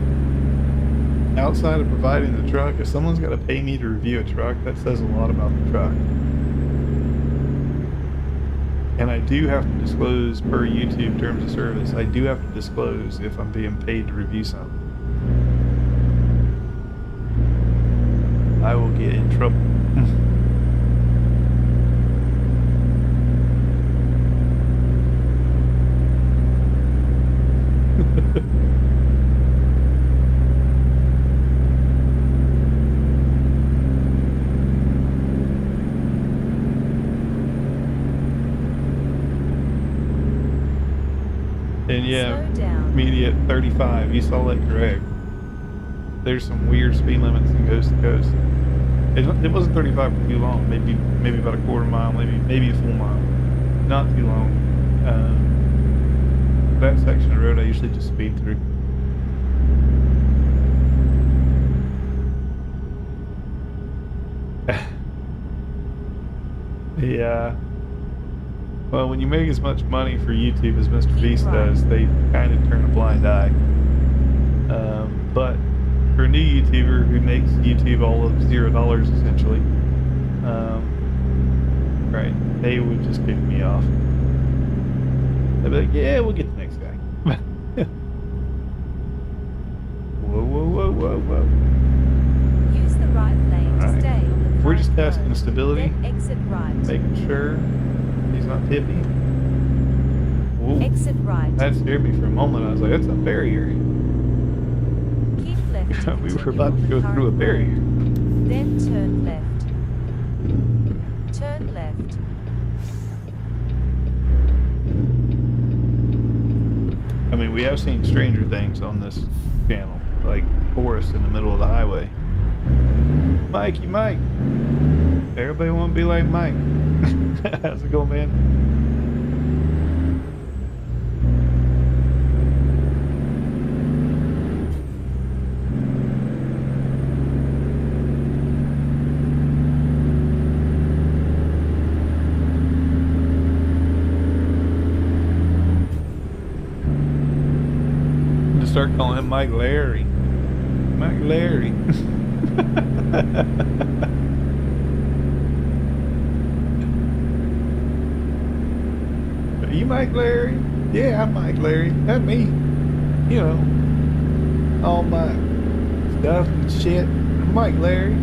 Speaker 1: Outside of providing the truck, if someone's got to pay me to review a truck, that says a lot about the truck. And I do have to disclose per YouTube terms of service. I do have to disclose if I'm being paid to review something. I will get in trouble. And yeah,
Speaker 3: Slow down.
Speaker 1: me at 35, you saw that drag. There's some weird speed limits in coast to coast. It wasn't 35 for too long. Maybe about a quarter mile, maybe a full mile. Not too long. That section of road I usually just speed through. Yeah. Well, when you make as much money for YouTube as Mr. Beast does, they kind of turn a blind eye. But for a new YouTuber who makes YouTube all of $0 essentially, right, they would just kick me off. They'd be like, yeah, we'll get the next guy. Whoa, whoa, whoa, whoa, whoa.
Speaker 3: Use the right lane to
Speaker 1: Alright.
Speaker 3: stay on the
Speaker 1: We're just
Speaker 3: current
Speaker 1: testing
Speaker 3: road,
Speaker 1: stability,
Speaker 3: then exit right.
Speaker 1: making sure he's not tippy. Whoa.
Speaker 3: Exit right.
Speaker 1: That scared me for a moment. I was like, that's a barrier.
Speaker 3: Keep left to
Speaker 1: We were
Speaker 3: continue
Speaker 1: about
Speaker 3: on
Speaker 1: to
Speaker 3: the
Speaker 1: go through a
Speaker 3: current
Speaker 1: barrier.
Speaker 3: road. Then turn left. Turn left.
Speaker 1: I mean, we have seen stranger things on this channel, like forests in the middle of the highway. Mikey, Mike. Everybody want to be like Mike. How's it going, man? Just start calling him Mike Larry. Mike Larry. Are you Mike Larry? Yeah, I'm Mike Larry. That's me. You know, all my stuff and shit. I'm Mike Larry.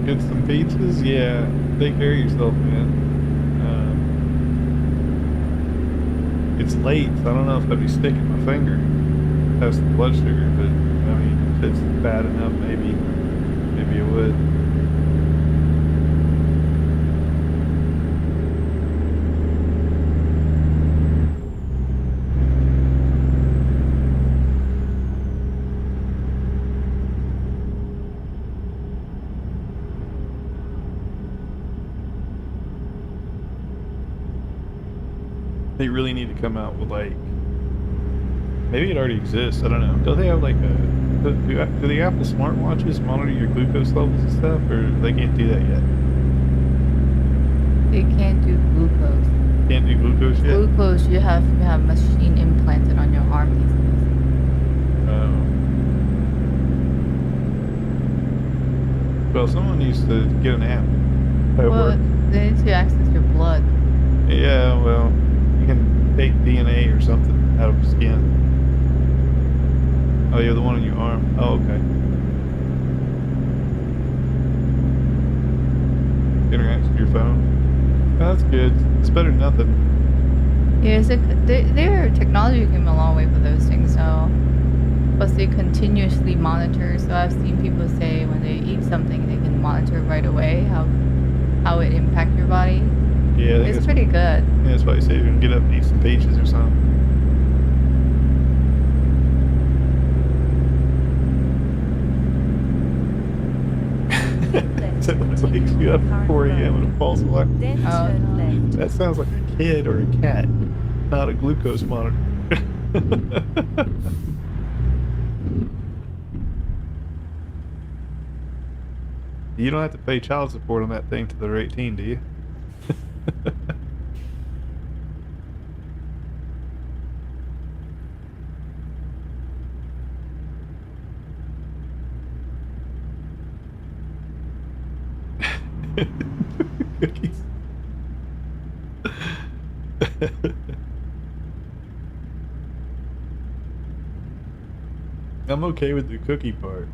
Speaker 1: Get some pizzas? Yeah. Take care of yourself, man. It's late, so I don't know if I'd be sticking my finger past the blood sugar, but I mean, if it's bad enough, maybe it would. They really need to come out with, like, maybe it already exists, I don't know. Do they have like do the Apple smartwatches monitor your glucose levels and stuff, or they can't do that yet?
Speaker 2: They can't do glucose.
Speaker 1: Can't do glucose yet?
Speaker 2: Glucose, you have to have machine implanted on your arm these days.
Speaker 1: Well, someone needs to get an app that
Speaker 2: Well,
Speaker 1: works.
Speaker 2: they need to access your blood.
Speaker 1: Yeah, well, you can take DNA or something out of skin. Oh, yeah, the one on your arm. Oh, okay. Interacts with your phone. Oh, that's good. It's better than nothing.
Speaker 2: Yeah, their technology came a long way for those things now. Plus, they continuously monitor. So I've seen people say when they eat something, they can monitor right away how it impacts your body.
Speaker 1: Yeah, I think
Speaker 2: It's pretty good.
Speaker 1: Yeah, that's why I say you can get up and eat some peaches or something. So it wakes you up at 4 a.m. and a false alarm.
Speaker 3: Then turn left.
Speaker 1: That sounds like a kid or a cat, not a glucose monitor. You don't have to pay child support on that thing till they're 18, do you? Cookies. I'm okay with the cookie part.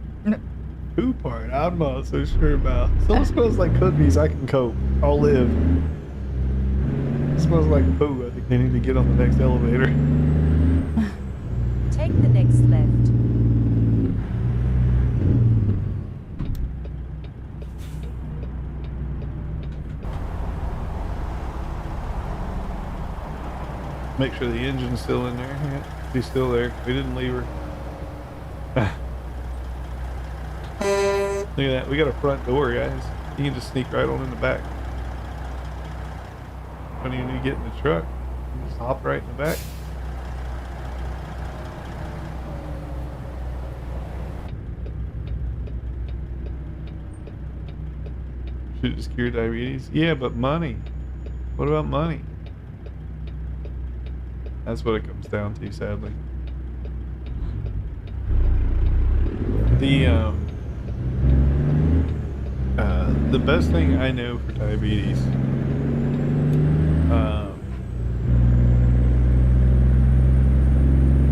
Speaker 1: Poo part, I'm not so sure about. Someone smells like cookies, I can cope. I'll live. It smells like poo. I think they need to get on the next elevator.
Speaker 3: Take the next left.
Speaker 1: Make sure the engine's still in there. Yeah, she's still there. We didn't leave her. Look at that. We got a front door, guys. You can just sneak right on in the back. Don't even need to get in the truck. You just hop right in the back. Should just cure diabetes? Yeah, but money. What about money? That's what it comes down to, sadly. The best thing I know for diabetes,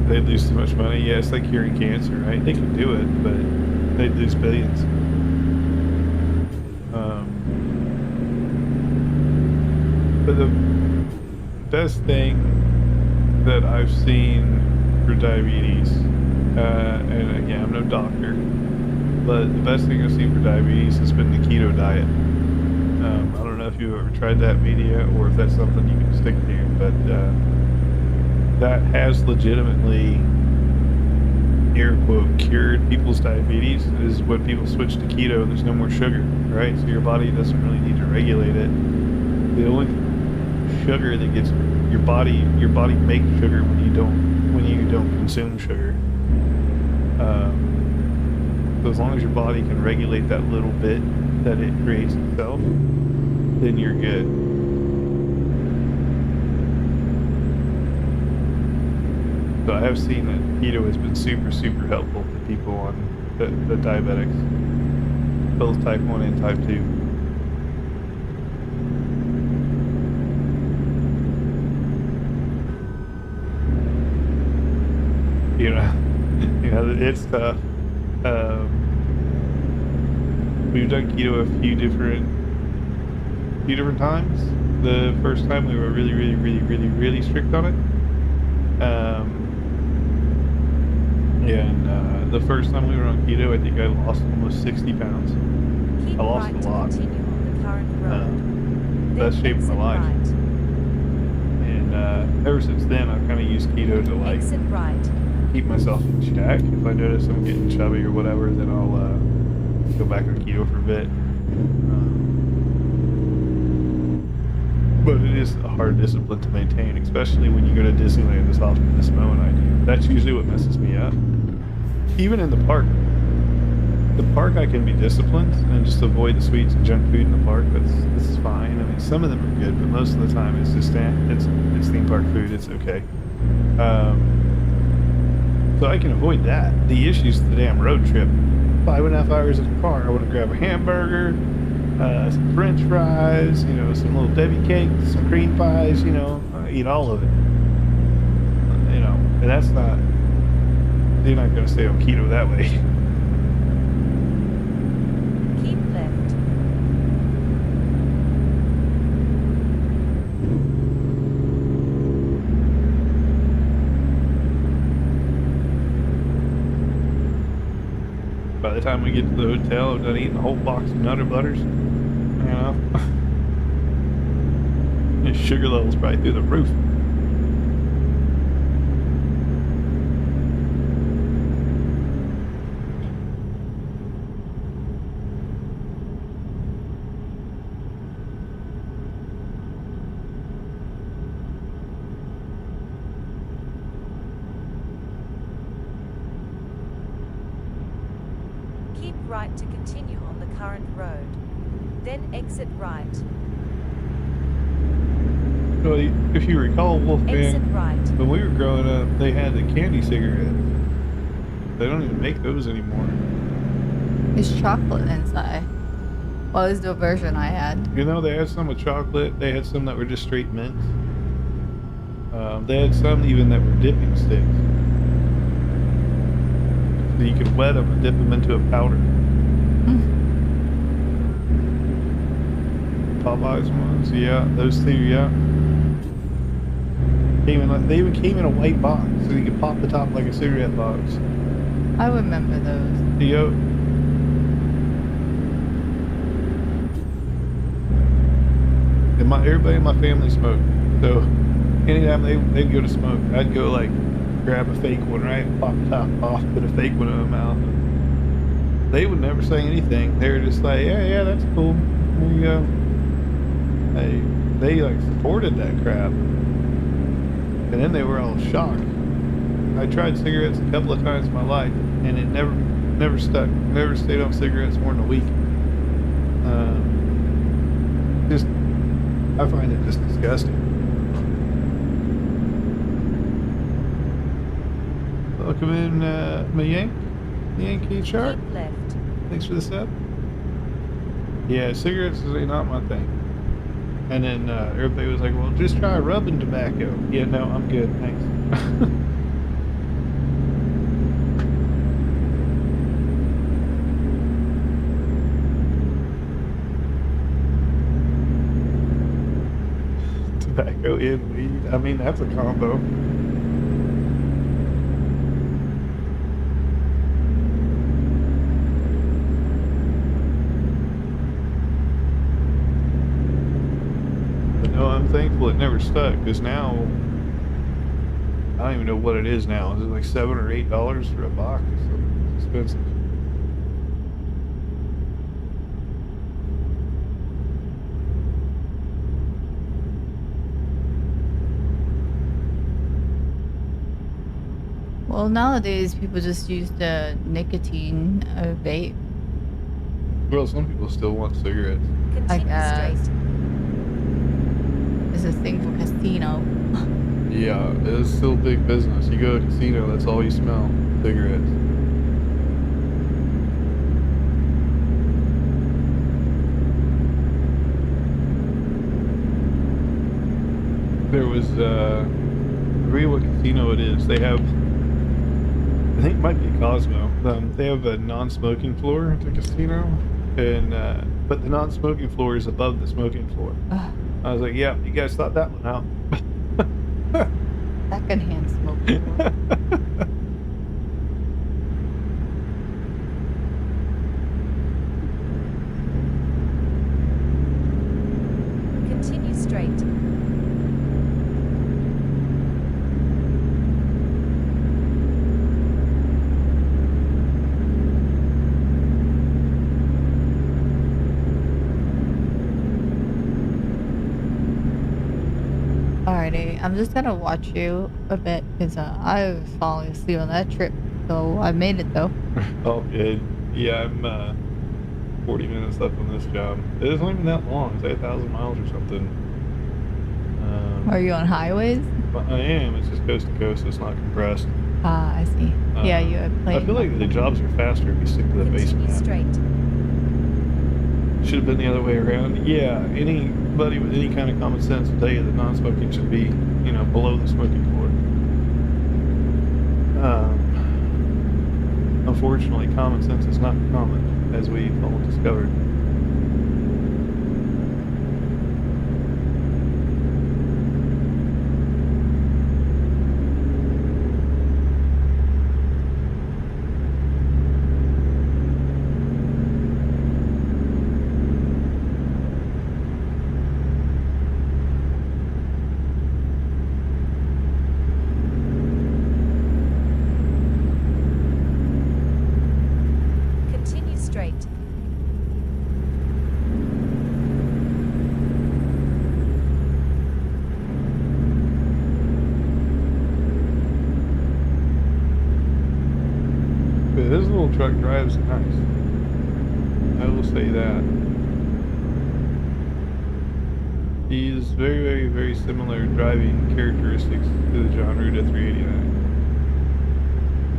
Speaker 1: they lose too much money. Yeah, it's like curing cancer, right? They can do it, but they lose billions. But the best thing that I've seen for diabetes, and again, I'm no doctor, but the best thing I've seen for diabetes has been the keto diet. I don't know if you've ever tried that media or if that's something you can stick to, but that has legitimately, air quote, cured people's diabetes. Is when people switch to keto, there's no more sugar, right? So your body doesn't really need to regulate it. The only sugar that gets your body makes sugar when you don't consume sugar. So as long as your body can regulate that little bit that it creates itself, then you're good. So I have seen that keto has been super, super helpful to people on the diabetics, both type 1 and type 2. You know, it's tough. We've done keto a few different times. The first time we were really strict on it. The first time we were on keto, I think I lost almost 60 pounds.
Speaker 3: Keep
Speaker 1: I lost
Speaker 3: right
Speaker 1: a lot.
Speaker 3: to continue on the current road.
Speaker 1: Best shape of my
Speaker 3: Exit
Speaker 1: life.
Speaker 3: right.
Speaker 1: And ever since then, I've kind of used keto to like
Speaker 3: Exit right.
Speaker 1: keep myself in check. If I notice I'm getting chubby or whatever, then I'll go back on keto for a bit. But it is a hard discipline to maintain, especially when you go to Disneyland as often as Mo and I do. That's usually what messes me up. Even in the park. The park I can be disciplined and just avoid the sweets and junk food in the park. This is fine. I mean, some of them are good, but most of the time it's just it's theme park food. It's okay. So I can avoid that. The issue's the damn road trip. 5.5 hours in the car. I want to grab a hamburger, some French fries, some little Debbie cakes, some cream pies. Eat all of it. And that's not. You're not going to stay on keto that way.
Speaker 3: Keep left.
Speaker 1: By the time we get to the hotel, I'm done eating a whole box of Nutter Butters. And sugar levels probably through the roof.
Speaker 3: Keep right to continue on the current road. Then exit right.
Speaker 1: Well, if you recall,
Speaker 3: Exit
Speaker 1: Wolfman,
Speaker 3: right.
Speaker 1: when we were growing up, they had the candy cigarettes. They don't even make those anymore.
Speaker 2: It's chocolate inside. Well, it's the version I had.
Speaker 1: They had some with chocolate. They had some that were just straight mint. They had some even that were dipping sticks. So you could wet them and dip them into a powder. Popeyes ones, yeah, those two, yeah. They even came in a white box, so you could pop the top like a cigarette box.
Speaker 2: I remember those.
Speaker 1: Yep. And everybody in my family smoked, so anytime they'd go to smoke, I'd go like grab a fake one, right? Pop the top off, put a fake one in my mouth. They would never say anything. They were just like, yeah, that's cool. There you go. They like supported that crap. And then they were all shocked. I tried cigarettes a couple of times in my life, and it never stuck. Never stayed on cigarettes more than a week. I find it just disgusting. Welcome in, Yankee Shark.
Speaker 3: Keep left.
Speaker 1: Thanks for the sub. Yeah, cigarettes is not my thing. And then everybody was like, well, just try rubbing tobacco. Yeah, no, I'm good, thanks. Tobacco and weed. I mean, that's a combo. No, I'm thankful it never stuck, because now I don't even know what it is now. Is it like $7 or $8 for a box? It's expensive.
Speaker 2: Well, nowadays people just use the nicotine vape.
Speaker 1: Well, some people still want cigarettes.
Speaker 2: I
Speaker 3: Continue
Speaker 2: guess.
Speaker 3: straight.
Speaker 2: It's a thing for casino.
Speaker 1: Yeah, it's still big business. You go to a casino, that's all you smell. Cigarettes. There was, I forget what casino it is. They have, I think it might be Cosmo. They have a non-smoking floor at the casino, and but the non-smoking floor is above the smoking floor. I was like, yeah, you guys thought that one out.
Speaker 2: Secondhand smoking.
Speaker 3: Continue straight.
Speaker 2: Alrighty, I'm just gonna watch you a bit because I was falling asleep on that trip. So I made it though.
Speaker 1: Oh, good. Yeah, I'm 40 minutes left on this job. It isn't even that long. It's like 1,000 miles or something.
Speaker 2: Are you on highways?
Speaker 1: But I am. It's just coast to coast. So it's not compressed.
Speaker 2: Ah, I see. Yeah, you had played.
Speaker 1: I feel like the jobs are faster if you stick to the base
Speaker 3: Continue
Speaker 1: map.
Speaker 3: straight.
Speaker 1: Should have been the other way around. Yeah, anybody with any kind of common sense will tell you that non-smoking should be, below the smoking floor. Unfortunately, common sense is not common, as we've all discovered.
Speaker 3: Continue straight.
Speaker 1: But this little truck drives nice. I will say that. He is very, very, very similar driving characteristics to the John Ruda 389.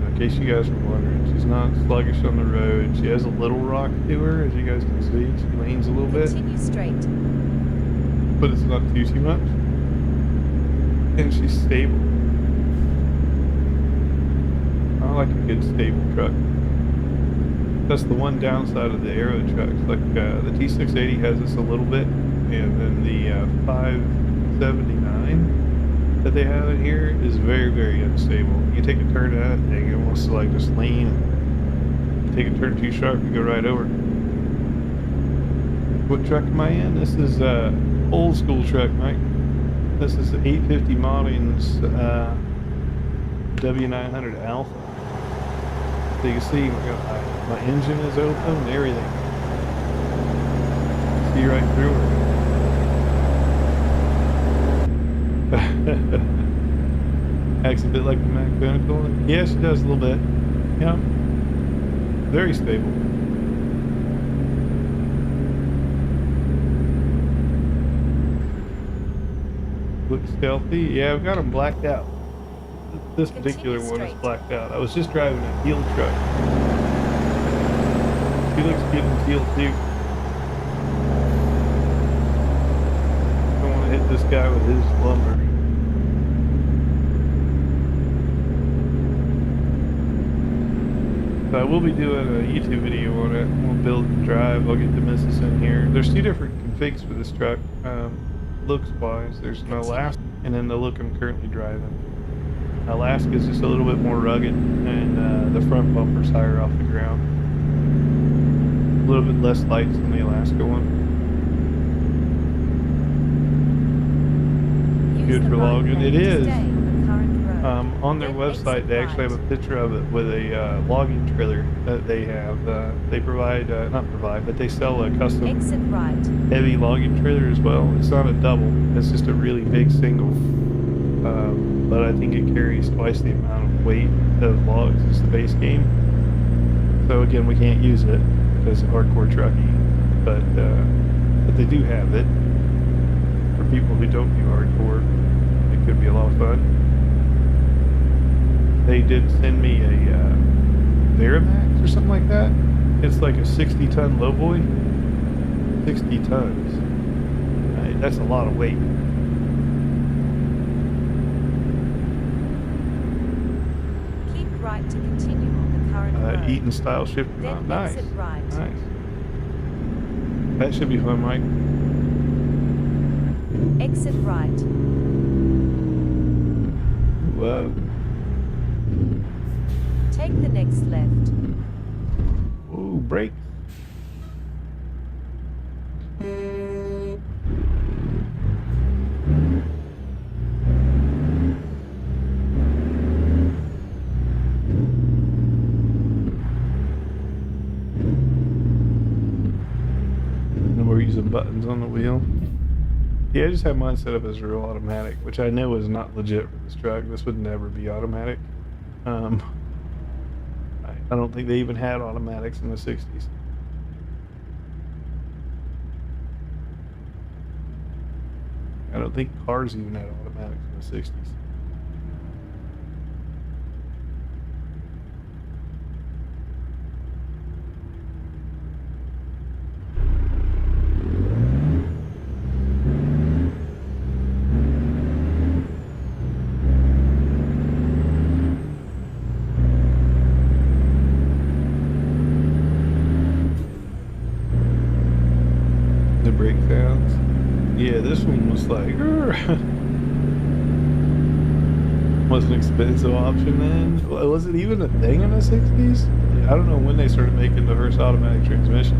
Speaker 1: In case you guys were wondering, she's not sluggish on the road. She has a little rock to her, as you guys can see. She leans a little bit,
Speaker 3: Continue straight.
Speaker 1: but it's not too much. And she's stable. I like a good stable truck. That's the one downside of the Aero trucks. Like the T680 has this a little bit, and then the 579 that they have in here is very, very unstable. You take a turn at it, and it wants to like just lean. And take a turn too sharp, you go right over. What truck am I in? This is old school truck, Mike. This is the 850 Modding's W900 Alpha. So you can see my engine is open and everything. See right through her. Acts a bit like the Mac Pinnacle. Yeah, she does a little bit. Yeah. Very stable. Looks stealthy. Yeah, I've got them blacked out. This particular
Speaker 3: Continue
Speaker 1: one is
Speaker 3: straight.
Speaker 1: blacked out. I was just driving a teal truck. He looks good in teal too. Don't want to hit this guy with his lumber. So I will be doing a YouTube video on it. We'll build and drive. I'll get the missus in here. There's two different configs for this truck. Looks wise, there's an Alaska and then the look I'm currently driving. Alaska is just a little bit more rugged, and the front bumper's higher off the ground. A little bit less lights than the Alaska one.
Speaker 3: Use
Speaker 1: Good
Speaker 3: the
Speaker 1: for
Speaker 3: right
Speaker 1: logging.
Speaker 3: lane
Speaker 1: It
Speaker 3: to
Speaker 1: is.
Speaker 3: stay on the current road.
Speaker 1: On their
Speaker 3: Then
Speaker 1: website,
Speaker 3: exit
Speaker 1: they actually have a
Speaker 3: right.
Speaker 1: picture of it with a logging trailer that they have. They provide, not provide, but they sell a custom
Speaker 3: Exit right.
Speaker 1: heavy logging trailer as well. It's not a double, it's just a really big single. But I think it carries twice the amount of weight of logs as the base game. So again, we can't use it because of hardcore trucking, but they do have it. For people who don't do hardcore, it could be a lot of fun. They did send me a Verimax or something like that. It's like a 60-ton lowboy. 60 tons. Right, that's a lot of weight.
Speaker 3: Keep right to continue on the current road.
Speaker 1: Eaton style shifting.
Speaker 3: Then
Speaker 1: Oh, nice.
Speaker 3: exit right.
Speaker 1: Nice. That should be fun, Mike.
Speaker 3: Exit right.
Speaker 1: Whoa.
Speaker 3: Take the next left.
Speaker 1: Ooh, brakes. And we're using buttons on the wheel. Yeah, I just have mine set up as real automatic, which I know is not legit for this truck. This would never be automatic. I don't think they even had automatics in the 60s. I don't think cars even had automatics in the 60s. The brake sounds. Yeah, this one was like, was an expensive option then. Was it even a thing in the 60s? I don't know when they started making the first automatic transmission.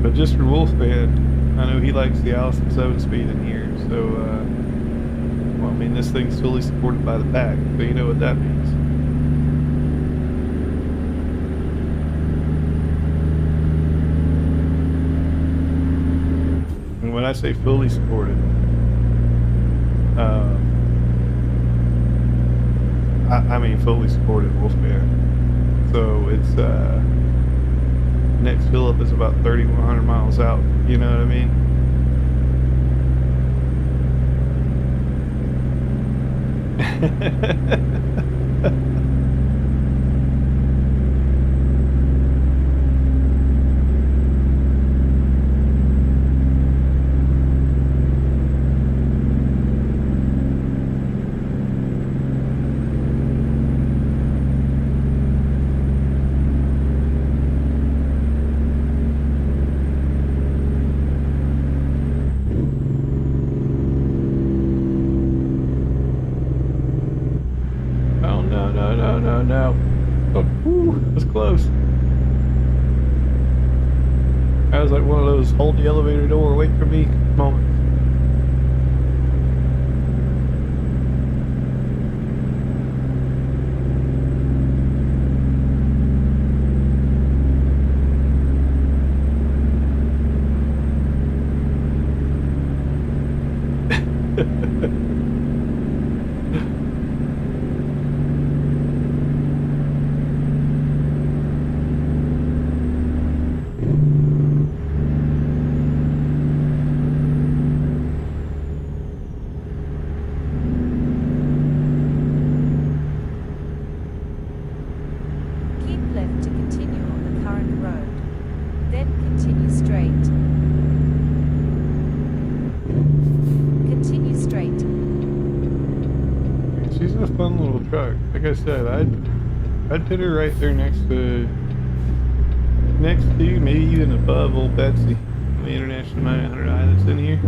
Speaker 1: But just for Wolfman, I know he likes the Allison 7-speed in here, so, well, I mean, this thing's fully supported by the pack, so you know what that means. And when I say fully supported, I mean fully supported Wolfman. So it's next fill up is about 3,100 miles out. You know what I mean? Oh no no no no no! Oh, whew, that was close. That was like one of those hold the elevator door, wait for me moments. a fun little truck. Like I said, I'd put her right there next to, maybe even above old Betsy, the International 900i that's in here.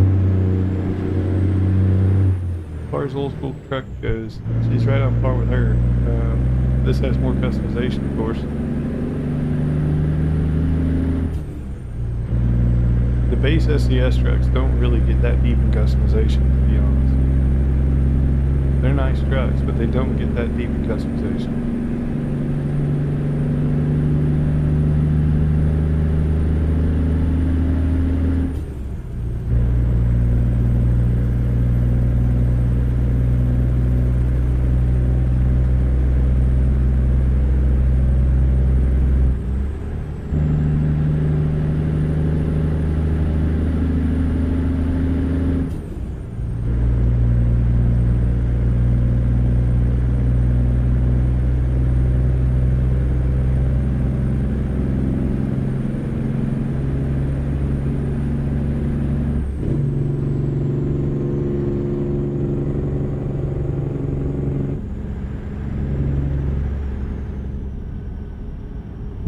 Speaker 1: As far as old school truck goes, she's right on par with her. This has more customization, of course. The base SES trucks don't really get that deep in customization, to be honest. They're nice trucks, but they don't get that deep in customization.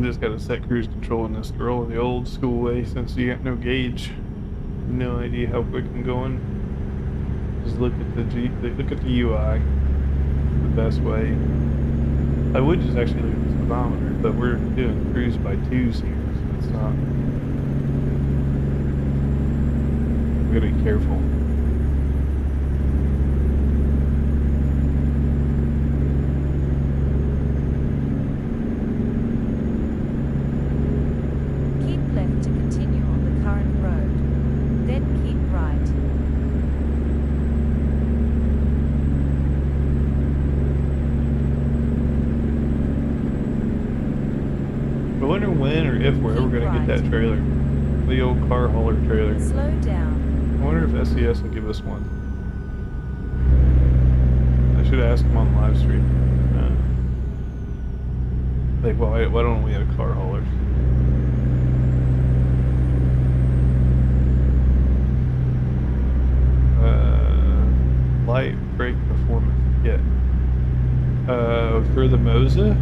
Speaker 1: Just gotta set cruise control in this girl the old school way, since you got no gauge, no idea how quick I'm going. Just look at the UI, the best way. I would just actually look at the speedometer, but we're doing cruise by twos here, so it's not. We gotta be careful. I wonder when or if we're ever going to get that trailer. The old car hauler trailer.
Speaker 3: Slow down.
Speaker 1: I wonder if SES will give us one. I should ask them on the live stream. Like, why don't we have car haulers? Light brake performance kit. For the Moza?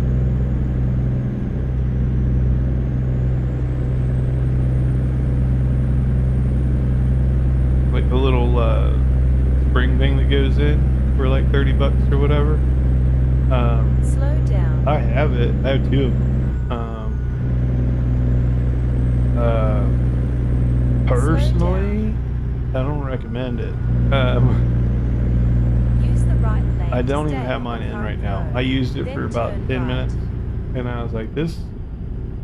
Speaker 1: Like the little spring thing that goes in for like $30 or whatever.
Speaker 3: Slow down.
Speaker 1: I have it. I have two of them. Personally, I don't recommend it.
Speaker 3: Use the right lane.
Speaker 1: I don't even have mine in right now. I used it for about 10 minutes, and I was like, this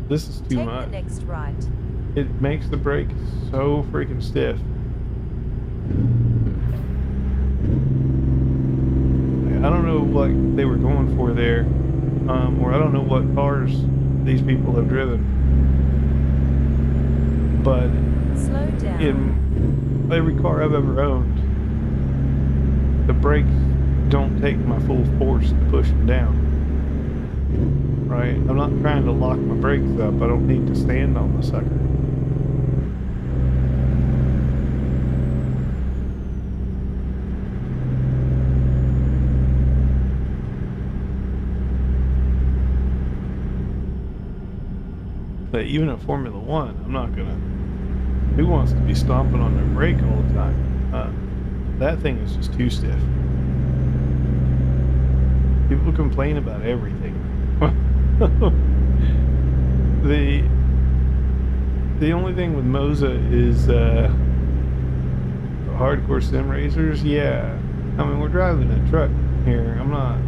Speaker 1: is too much.
Speaker 3: Take the next right.
Speaker 1: It makes the brake so freaking stiff. I don't know what they were going for there, or I don't know what cars these people have driven, but
Speaker 3: slow down.
Speaker 1: In every car I've ever owned, the brakes don't take my full force to push them down. Right? I'm not trying to lock my brakes up. I don't need to stand on the sucker. But even at Formula One, I'm not gonna. Who wants to be stomping on their brake all the time? That thing is just too stiff. People complain about everything. The only thing with Moza is hardcore sim racers. Yeah, I mean, we're driving a truck here. I'm not.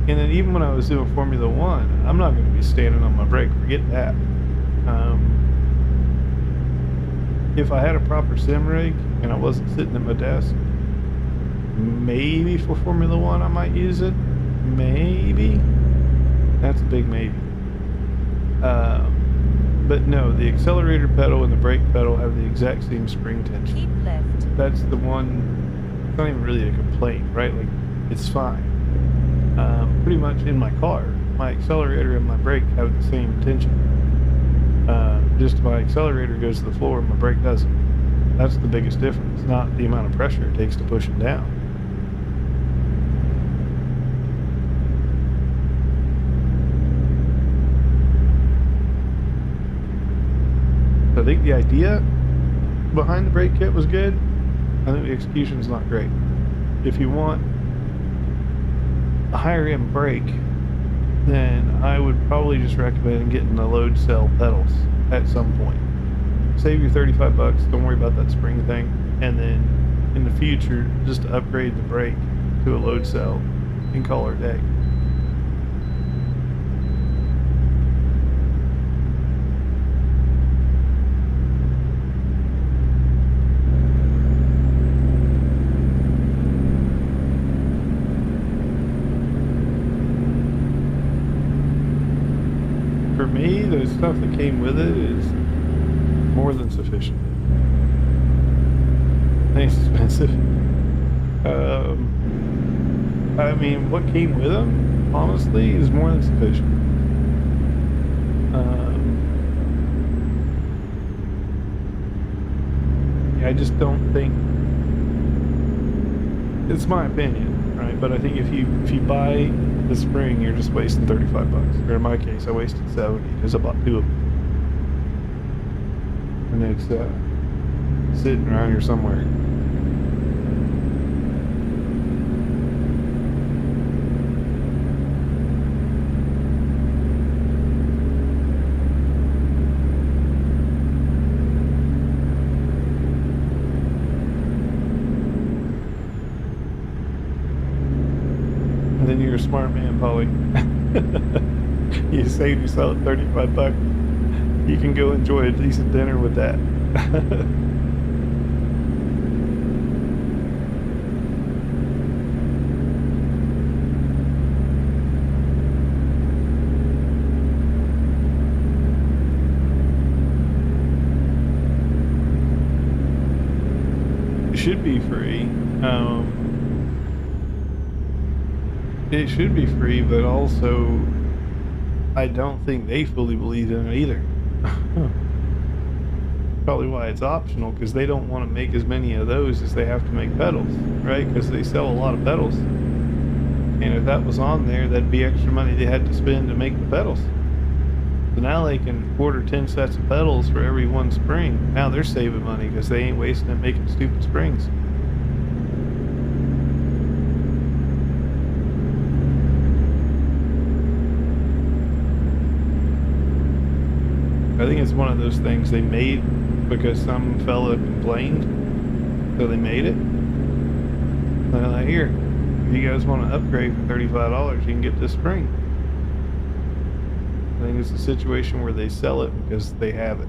Speaker 1: And then even when I was doing Formula One, I'm not going to be standing on my brake. Forget that. If I had a proper sim rig and I wasn't sitting at my desk, maybe for Formula One I might use it. Maybe. That's a big maybe. But no, the accelerator pedal and the brake pedal have the exact same spring tension.
Speaker 3: Keep left.
Speaker 1: That's the one. It's not even really a complaint, right? Like, it's fine. Pretty much in my car, my accelerator and my brake have the same tension. Just my accelerator goes to the floor and my brake doesn't. That's the biggest difference, not the amount of pressure it takes to push it down. I think the idea behind the brake kit was good. I think the execution's not great. If you want a higher end brake, then I would probably just recommend getting the load cell pedals at some point. Save your 35 bucks, don't worry about that spring thing, and then in the future just upgrade the brake to a load cell and call it a day. For me, the stuff that came with it is more than sufficient. It's expensive. I mean, what came with them, honestly, is more than sufficient. Yeah, I just don't think, it's my opinion, right? But I think if you buy the spring, you're just wasting 35 bucks. Or in my case, I wasted 70 because I bought two of them. And it's sitting around here somewhere. And then you're a smart man, Polly. You save yourself 35 bucks. You can go enjoy a decent dinner with that. It should be free. It should be free, but also I don't think they fully believe in it either. Probably why it's optional, because they don't want to make as many of those as they have to make pedals, right? Because they sell a lot of pedals, and if that was on there, that'd be extra money they had to spend to make the pedals. So now they can order 10 sets of pedals for every one spring. Now they're saving money because they ain't wasting it making stupid springs. I think it's one of those things they made because some fella complained, so they made it. They're like, here, if you guys want to upgrade for $35, you can get this spring. I think it's a situation where they sell it because they have it,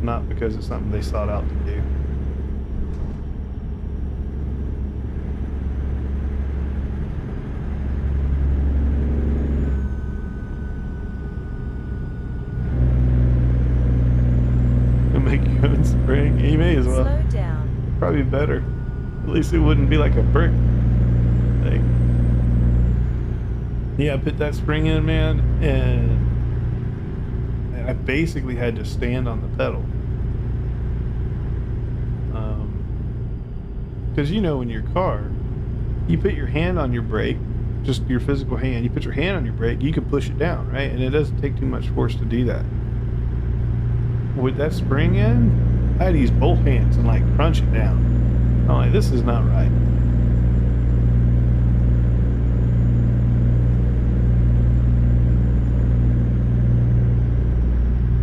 Speaker 1: not because it's something they sought out to do. Make your own spring. You may as well.
Speaker 3: Slow down.
Speaker 1: Probably better. At least it wouldn't be like a brick thing. Yeah, I put that spring in, man, and I basically had to stand on the pedal. Because you know, in your car, you put your hand on your brake, just your physical hand, you put your hand on your brake, you can push it down, right? And it doesn't take too much force to do that. With that spring in, I had to use both hands and like crunch it down. I'm like, this is not right.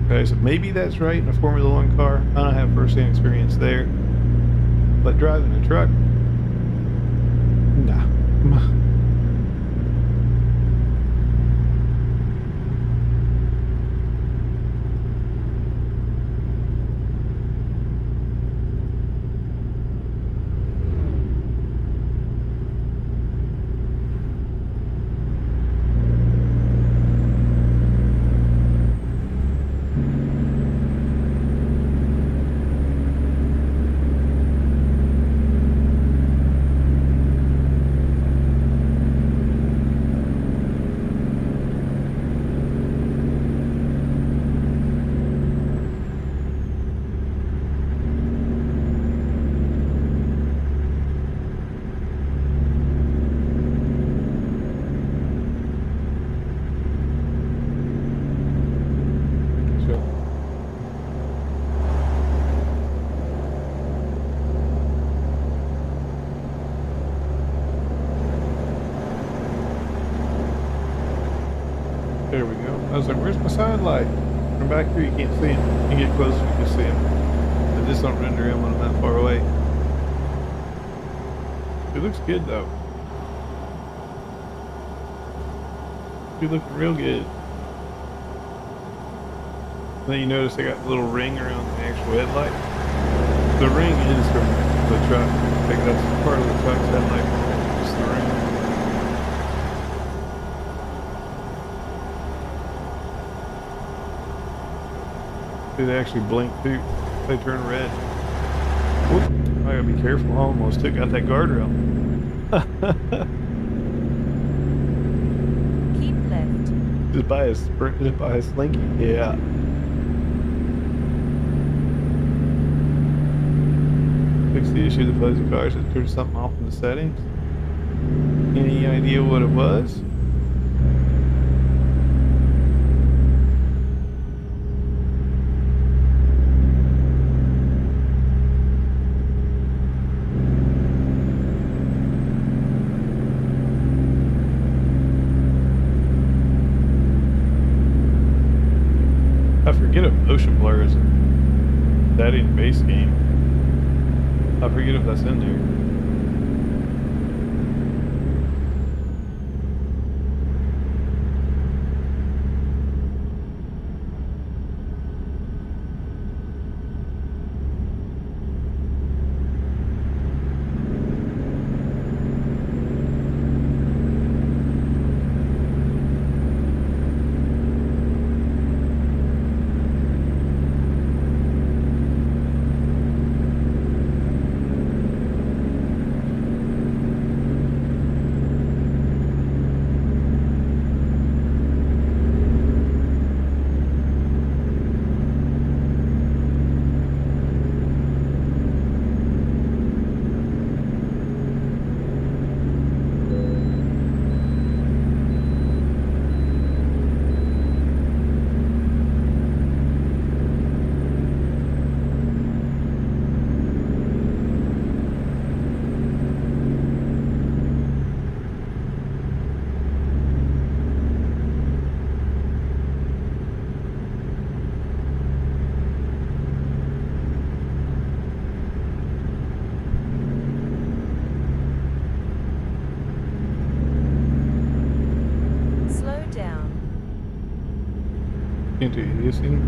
Speaker 1: Okay, so maybe that's right in a Formula One car. I don't have first-hand experience there. But driving a truck, nah. I was like, where's my side light? From back here, you can't see him. You get closer, you can see him. I just don't render him when I'm that far away. It looks good though. You looking real good. Then you notice I got a little ring around the actual headlight. The ring is from the truck. Like that's part of the truck's headlight. Just the ring. They actually blink too. They turn red. Whoop. I gotta be careful. I almost took out that guardrail.
Speaker 3: Keep left.
Speaker 1: Just by a slinky. Yeah. Fix the issue with the fuzzy cars that turned something off in the settings. Any idea what it was? I forget if motion blur is that in base game. I forget if that's in there. Into using.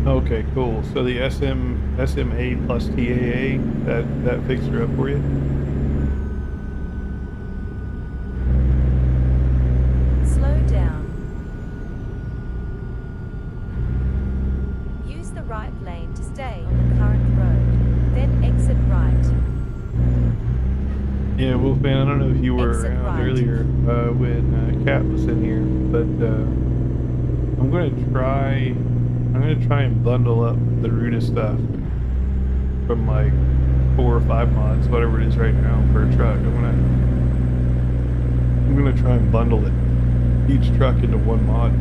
Speaker 1: Okay, cool. So the SMA plus TAA, that fixed her up for you?
Speaker 3: Slow down. Use the right lane to stay on the current road, then exit right.
Speaker 1: Yeah, Wolfman, I don't know if you were
Speaker 3: Exit
Speaker 1: around
Speaker 3: right.
Speaker 1: earlier when Kat was in here, but I'm gonna try and bundle up the Ruta stuff from like 4 or 5 mods, whatever it is right now per truck. I'm gonna try and bundle it, each truck into one mod.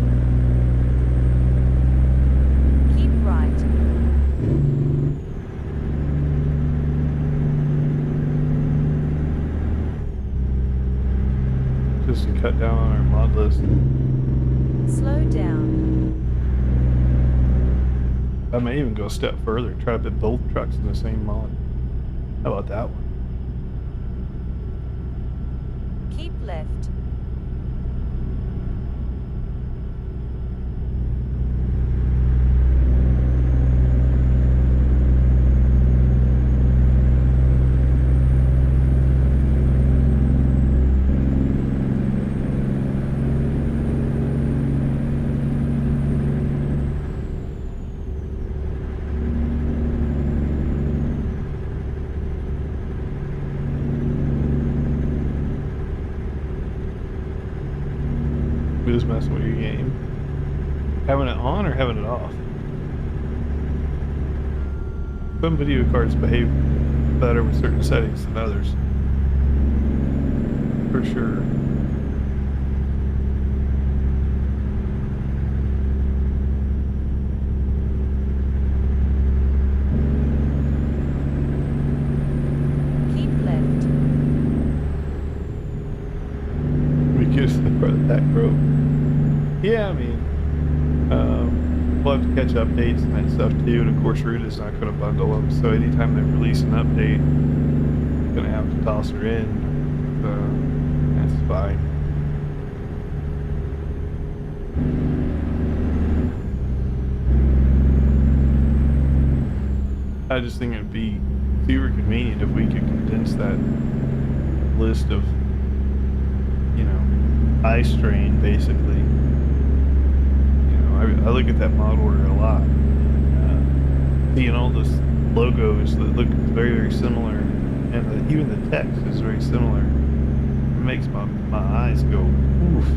Speaker 3: Keep right.
Speaker 1: Just to cut down on our mod list.
Speaker 3: Slow down.
Speaker 1: I may even go a step further, try to put both trucks in the same mod. How about that one?
Speaker 3: Keep left.
Speaker 1: Just messing with your game. Having it on or having it off? Some video cards behave better with certain settings than others. For sure.
Speaker 3: Keep left.
Speaker 1: We use the back row. Yeah, I mean, we'll have to catch updates and that stuff too. And of course, Root is not going to bundle them, so anytime they release an update, I'm going to have to toss her in. So that's fine. I just think it'd be super convenient if we could condense that list of, you know, eye strain basically. You know, I look at that model order a lot. Seeing all those logos that look very, very similar, and even the text is very similar, it makes my eyes go, oof.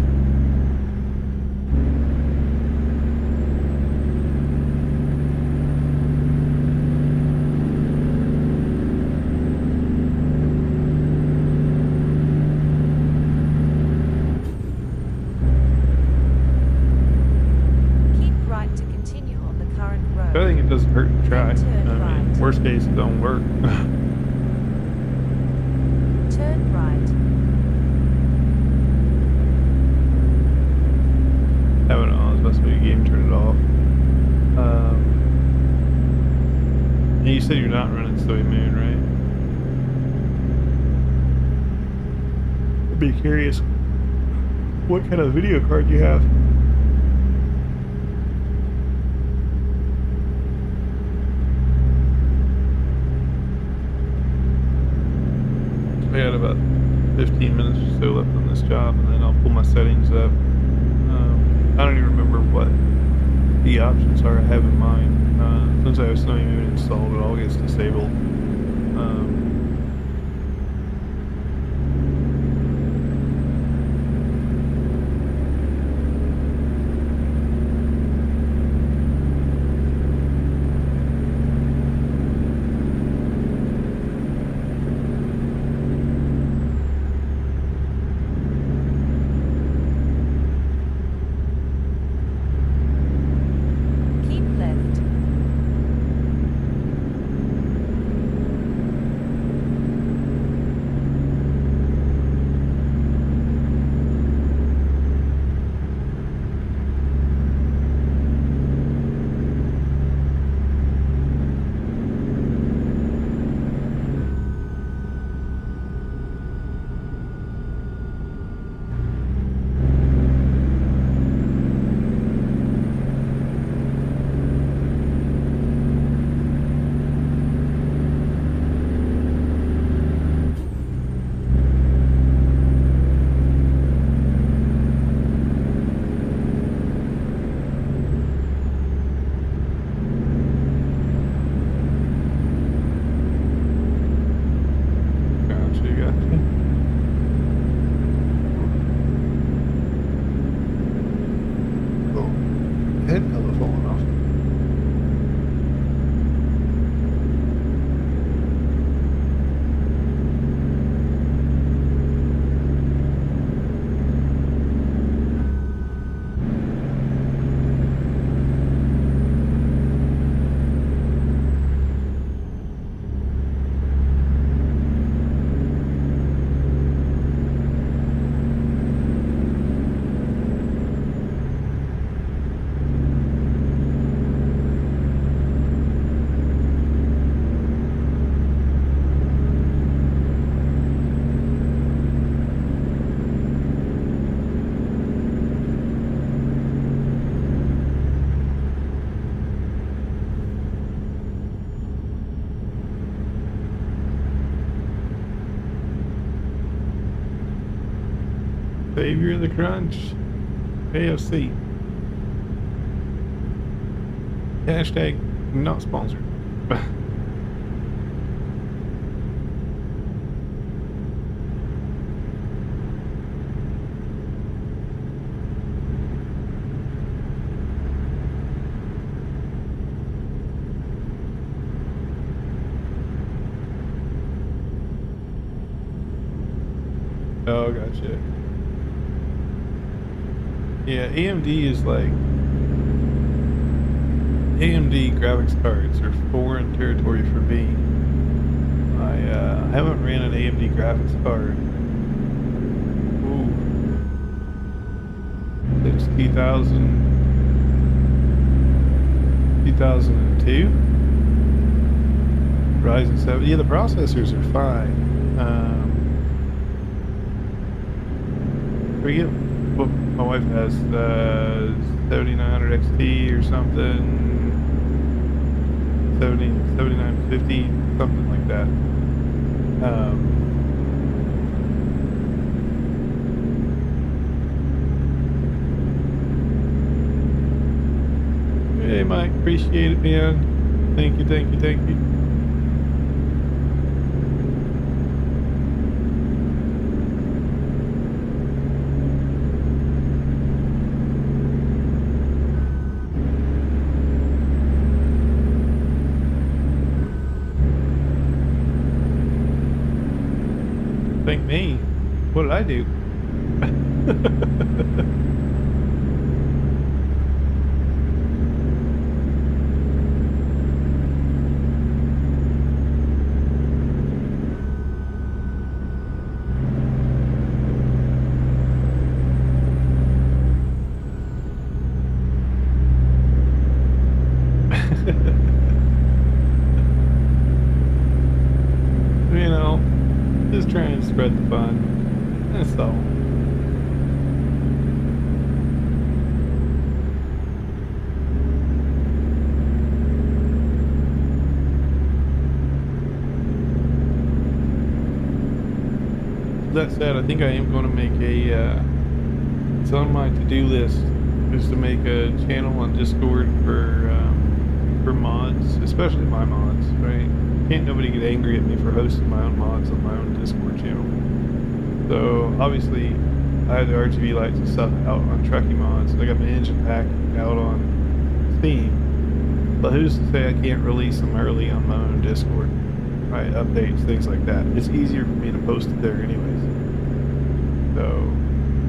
Speaker 1: I think it doesn't hurt to try. I mean, worst case, it don't work.
Speaker 3: Turn right.
Speaker 1: I don't know. It's supposed to be a game. Turn it off. And you said you're not running Soy Moon, right? I'd be curious what kind of video card you have. I got about 15 minutes or so left on this job, and then I'll pull my settings up. I don't even remember what the options are I have in mind. Since I have Snowy Moon installed, it all gets disabled. Savior of the Crunch. AFC. Hashtag not sponsored. Oh, gotcha. Yeah, AMD is like... AMD graphics cards are foreign territory for me. I haven't ran an AMD graphics card since 2000. 2002. Ryzen 7. Yeah, the processors are fine. Forget what my wife has, 7900 XT or something, 7950, something like that. Hey Mike, appreciate it, man. Thank you, thank you, thank you. Thank me. What did I do? You know, just trying to spread the fun. That's all. That said, I think I am going to make a, it's on my to-do list, is to make a channel on Discord for mods, especially my mods, right? Can't nobody get angry at me for hosting my own mods on my own Discord channel. So, obviously, I have the RGB lights and stuff out on trucking mods. I got my engine pack out on Steam. But who's to say I can't release them early on my own Discord? Right, updates, things like that. It's easier for me to post it there anyways. So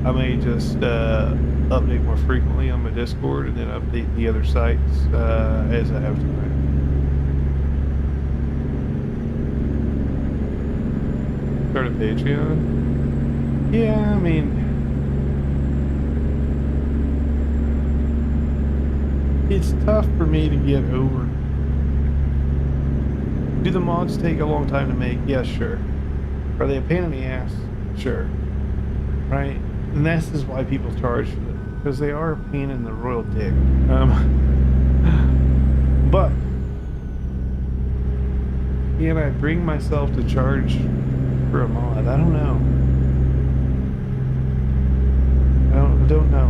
Speaker 1: I may just update more frequently on my Discord and then update the other sites as I have time. Start a Patreon? Yeah, I mean, it's tough for me to get over. Do the mods take a long time to make? Yes, sure. Are they a pain in the ass? Sure. Right? And this is why people charge for them, because they are a pain in the royal dick. But can I bring myself to charge for a mod? I don't know. I don't know.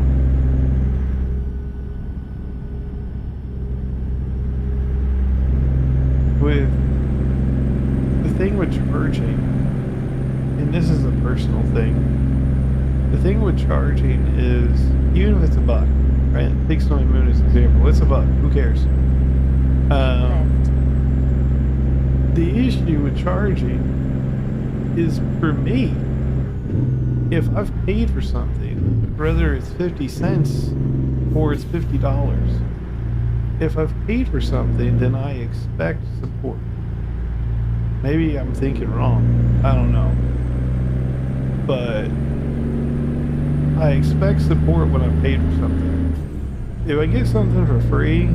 Speaker 1: With the thing with charging, and this is a personal thing, the thing with charging is, even if it's a buck, right? Take Snowy Moon as an example. It's a buck. Who cares? The issue with charging is, for me, if I've paid for something, whether it's 50 cents or it's $50, if I've paid for something, then I expect support. Maybe I'm thinking wrong. I don't know. But I expect support when I paid for something. If I get something for free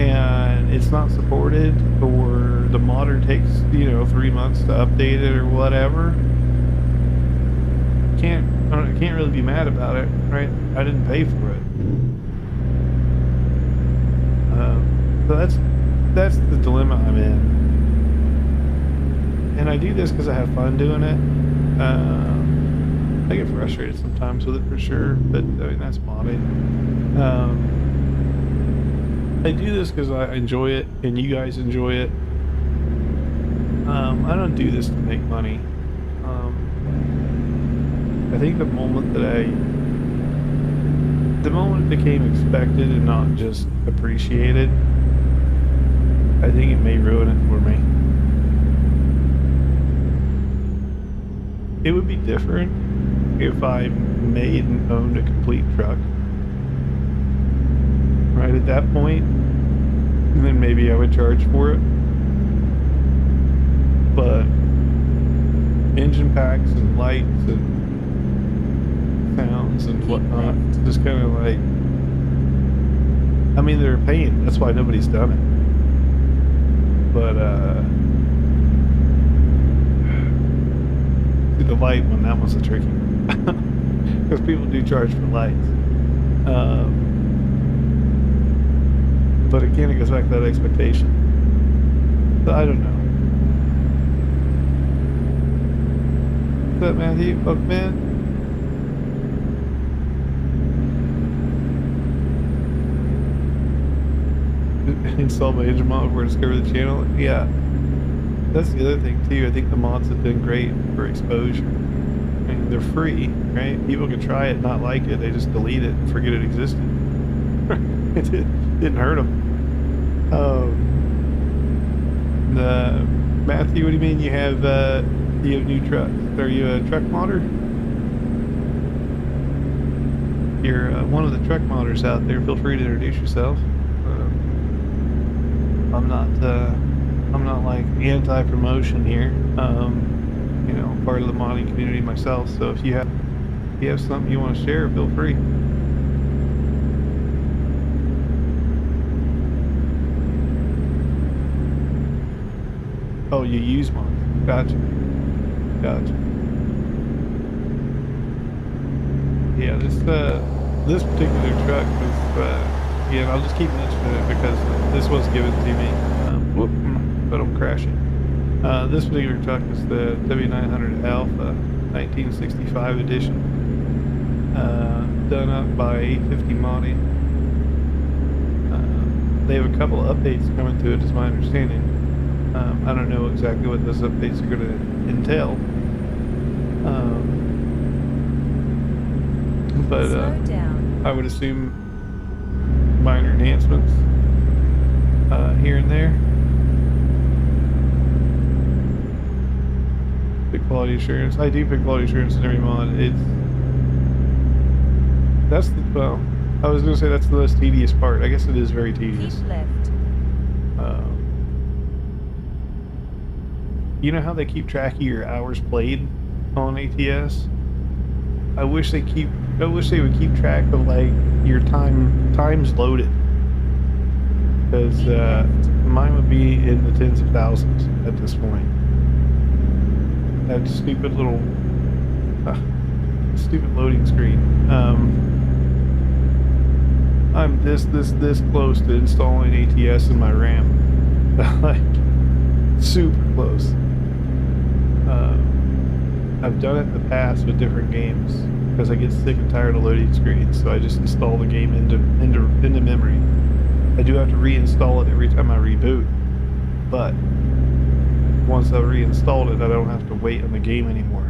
Speaker 1: and it's not supported, or the modder takes, 3 months to update it or whatever, I can't really be mad about it, right? I didn't pay for it. So that's the dilemma I'm in. And I do this because I have fun doing it. I get frustrated sometimes with it for sure, but I mean, that's modding. I do this because I enjoy it and you guys enjoy it. I don't do this to make money. I think the moment it became expected and not just appreciated, I think it may ruin it for me. It would be different if I made and owned a complete truck. Right at that point, and then maybe I would charge for it. But engine packs and lights and sounds and whatnot, just kind of like, I mean, they're a pain. That's why nobody's done it. But see, the light one, that was a tricky one. Because people do charge for lights. But again, it goes back to that expectation. So I don't know. What's up, Matthew? Welcome man. Install my engine mod before I discover the channel. Yeah, that's the other thing too. I think the mods have been great for exposure. I mean, they're free, right? People can try it, not like it, they just delete it and forget it existed. It didn't hurt them. Matthew, what do you mean you have new trucks? Are you a truck modder? You're one of the truck modders out there. Feel free to introduce yourself. I'm not like anti-promotion here. You know, part of the modding community myself. So if you have something you want to share, feel free. Oh, you use mods. Gotcha. Yeah, this particular truck was. Yeah, I'll just keep mentioning it because this was given to me. But I'm crashing. This particular truck is the W900 Alpha 1965 edition. Done up by 850 Modding. They have a couple of updates coming to it, is my understanding. I don't know exactly what those updates are going to entail. But I would assume minor enhancements here and there. Big quality assurance. I do pick quality assurance in every mod. Well, I was going to say that's the most tedious part. I guess it is very tedious.
Speaker 3: Keep left.
Speaker 1: You know how they keep track of your hours played on ATS? I wish they would keep track of like your times loaded, because mine would be in the tens of thousands at this point. That stupid little stupid loading screen. I'm this close to installing ATS in my RAM. Like super close. I've done it in the past with different games because I get sick and tired of loading screens, so I just install the game into memory. I do have to reinstall it every time I reboot, but once I've reinstalled it, I don't have to wait on the game anymore.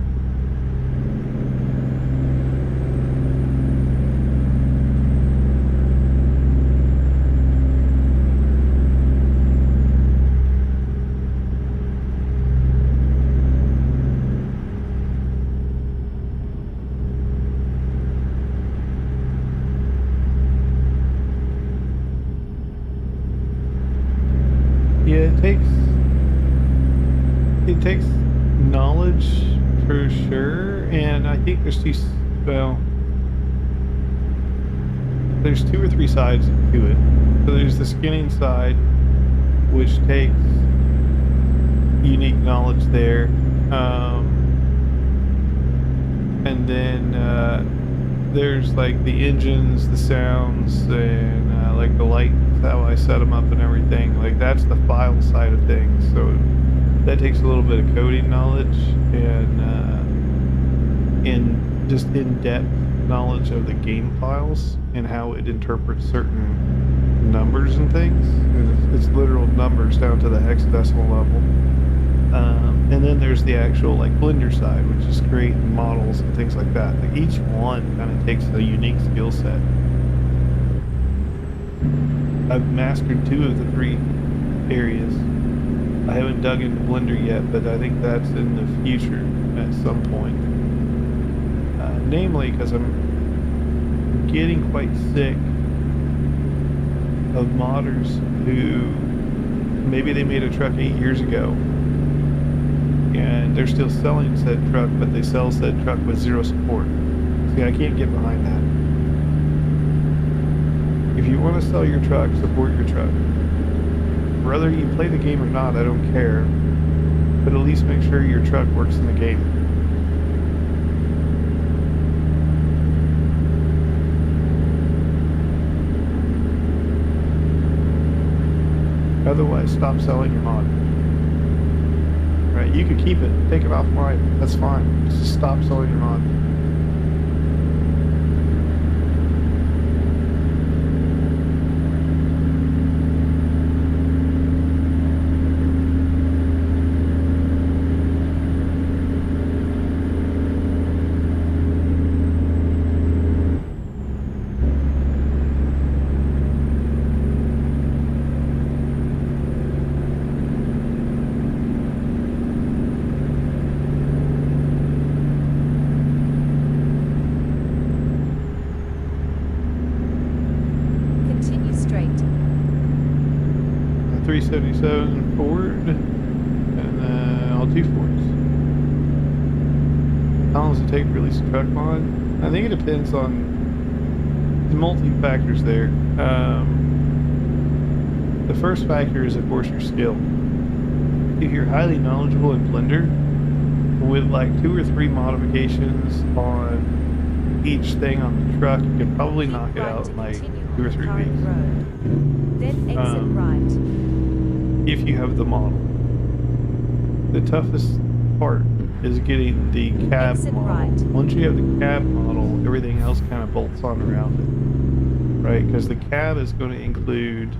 Speaker 1: Yeah, it takes knowledge for sure, and I think there's there's 2 or 3 sides to it. So there's the skinning side, which takes unique knowledge there, and then there's like the engines, the sounds, and like the light, how I set them up and everything. Like that's the file side of things. So that takes a little bit of coding knowledge and just in-depth knowledge of the game files and how it interprets certain numbers and things. It's literal numbers down to the hexadecimal level. And then there's the actual like Blender side, which is creating models and things like that. Like each one kind of takes a unique skill set. I've mastered 2 of the 3 areas. I haven't dug into Blender yet, but I think that's in the future at some point. Namely, because I'm getting quite sick of modders who maybe they made a truck 8 years ago and they're still selling said truck, but they sell said truck with 0 support. See, I can't get behind that. If you want to sell your truck, support your truck. Whether you play the game or not, I don't care. But at least make sure your truck works in the game. Otherwise, stop selling your mod. Right? You could keep it, take it offline. That's fine. Just stop selling your mod.
Speaker 3: Continue straight.
Speaker 1: 377 Ford, and all two Fords. How long does it take to release a truck mod? I think it depends on the multi-factors there. The first factor is, of course, your skill. If you're highly knowledgeable in Blender, with like 2 or 3 modifications on each thing on the truck, you can probably
Speaker 3: Keep
Speaker 1: knock it
Speaker 3: right
Speaker 1: out
Speaker 3: to
Speaker 1: in like
Speaker 3: continue
Speaker 1: 2 or
Speaker 3: on
Speaker 1: 3
Speaker 3: current
Speaker 1: weeks.
Speaker 3: road. Then exit right.
Speaker 1: If you have the model. The toughest part is getting the cab
Speaker 3: Exit
Speaker 1: model.
Speaker 3: right.
Speaker 1: Once you have the cab model, everything else kind of bolts on around it, right? Because the cab is going to include,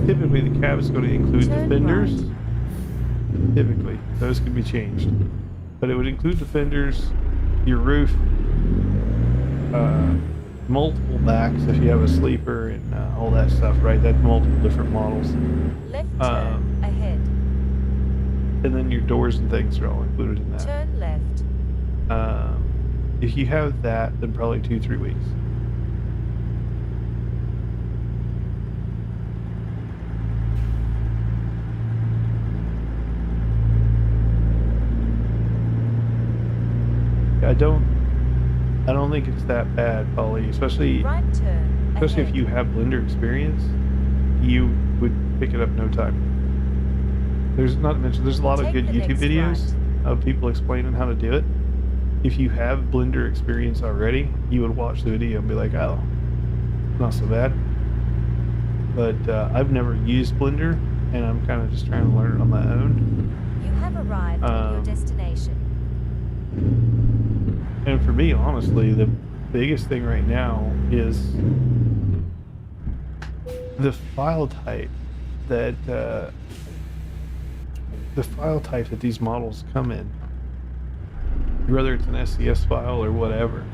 Speaker 1: typically the cab is going to include the
Speaker 3: Turn
Speaker 1: fenders.
Speaker 3: right.
Speaker 1: Typically, those can be changed, but it would include the fenders, your roof, multiple backs if you have a sleeper, and all that stuff, right? That's multiple different models.
Speaker 3: Left turn ahead.
Speaker 1: And then your doors and things are all included in that.
Speaker 3: Turn left.
Speaker 1: If you have that, then probably 2-3 weeks. I don't think it's that bad, Polly. Especially
Speaker 3: Right turn
Speaker 1: if
Speaker 3: ahead.
Speaker 1: you have Blender experience, you would pick it up no time. There's not to mention there's a lot of
Speaker 3: Take
Speaker 1: good
Speaker 3: the
Speaker 1: YouTube
Speaker 3: next
Speaker 1: videos
Speaker 3: right.
Speaker 1: of people explaining how to do it. If you have Blender experience already, you would watch the video and be like, oh, not so bad. But I've never used Blender, and I'm kind of just trying to learn it on my own.
Speaker 3: You have arrived at your destination.
Speaker 1: And for me, honestly, the biggest thing right now is the file type that these models come in, whether it's an SCS file or whatever,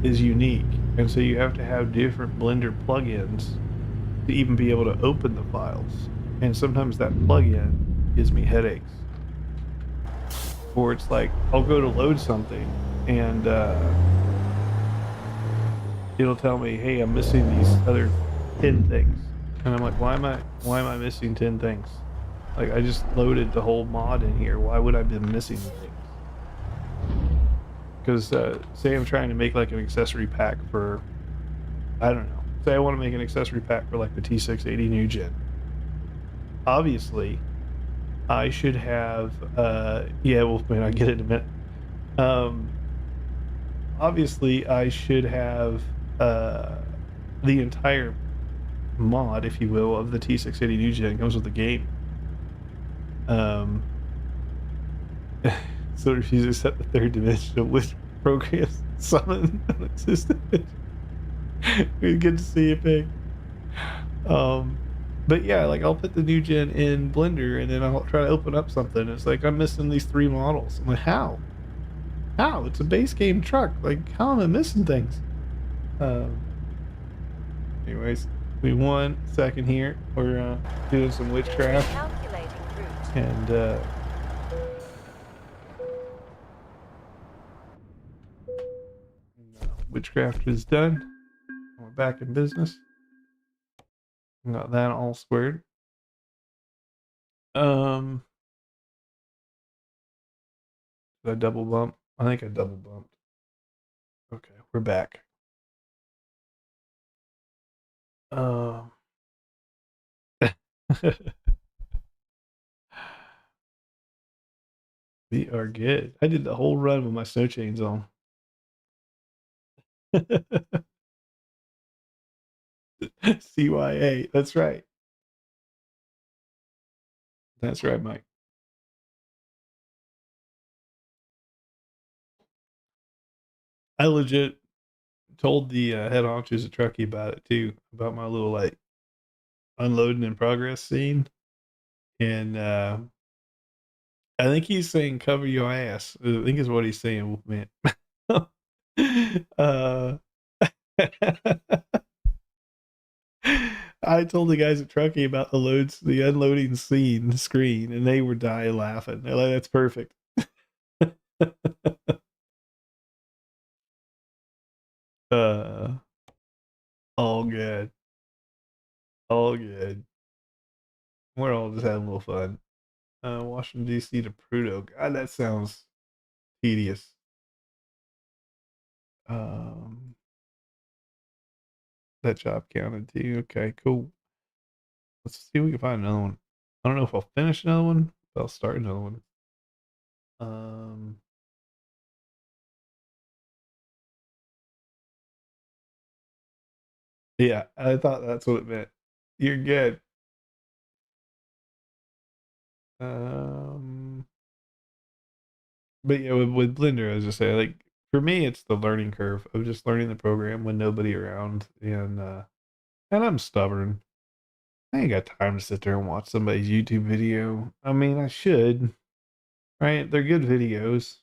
Speaker 1: is unique. And so you have to have different Blender plugins to even be able to open the files. And sometimes that plugin gives me headaches. Or it's like, I'll go to load something and it'll tell me, hey, I'm missing these other 10 things. And I'm like, why am I missing 10 things? Like, I just loaded the whole mod in here. Why would I be missing things? Because say I'm trying to make like an accessory pack for, I don't know. Say I want to make an accessory pack for like the T680 New Gen. Obviously, I should have, yeah, Wolfman, I get it in a minute. Obviously, I should have the entire mod, if you will, of the T680 New Gen. Comes with the game. So it refuses to set the third dimensional list programs summon unassisted. Good to see you, Pig. But yeah, like I'll put the new gen in Blender and then I'll try to open up something. It's like I'm missing these 3 models. I'm like, how? How? It's a base game truck. Like, how am I missing things? Anyways, we 1 second here. We're doing some witchcraft.
Speaker 3: Calculating route.
Speaker 1: And witchcraft is done. We're back in business. Got that all squared. Did I double bump? I think I double bumped. Okay, we're back. We are good. I did the whole run with my snow chains on. CYA. That's right. That's right, Mike. I legit told the head honchos at Truckee about it too, about my little like unloading in progress scene. And I think he's saying cover your ass. I think is what he's saying, man. I told the guys at Truckee about the unloading screen, and they were dying laughing. They're like, "That's perfect." All good, all good. We're all just having a little fun. Washington D.C. to Prudhoe. God, that sounds tedious. That job counted too. Okay, cool. Let's see if we can find another one. I don't know if I'll finish another one, but I'll start another one. Yeah, I thought that's what it meant. You're good. But yeah, with Blender, I was just saying, like for me, it's the learning curve of just learning the program when nobody around, and I'm stubborn. I ain't got time to sit there and watch somebody's YouTube video. I mean, I should, right? They're good videos,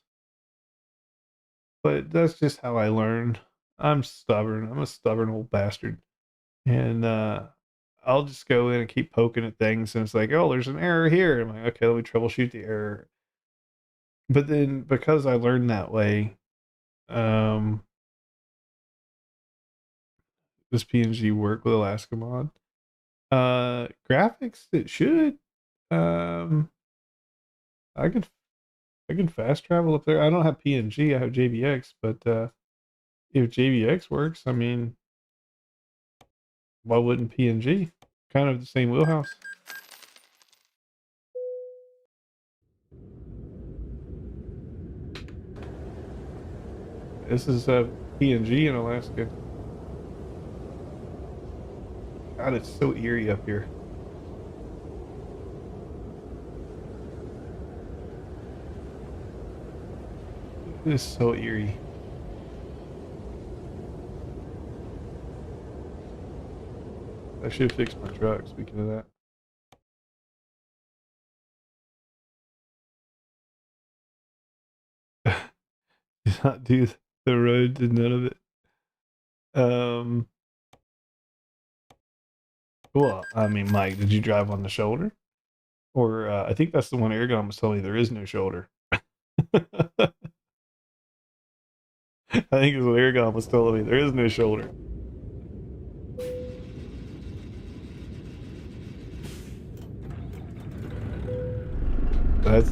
Speaker 1: but that's just how I learn. I'm stubborn. I'm a stubborn old bastard, and I'll just go in and keep poking at things, and it's like, oh, there's an error here. I'm like, okay, let me troubleshoot the error. But then because I learned that way, um, this PNG work with Alaska mod. Graphics it should. Um, I can fast travel up there. I don't have PNG. I have JBX, but if JBX works, I mean, why wouldn't PNG? Kind of the same wheelhouse. This is PNG in Alaska. God, it's so eerie up here. It is so eerie. I should fix my truck, speaking of that. Did not do the road, did none of it. Well, I mean, Mike, did you drive on the shoulder? Or I think that's the one Aragon was telling me there is no shoulder. I think it's what Aragon was telling me. There is no shoulder.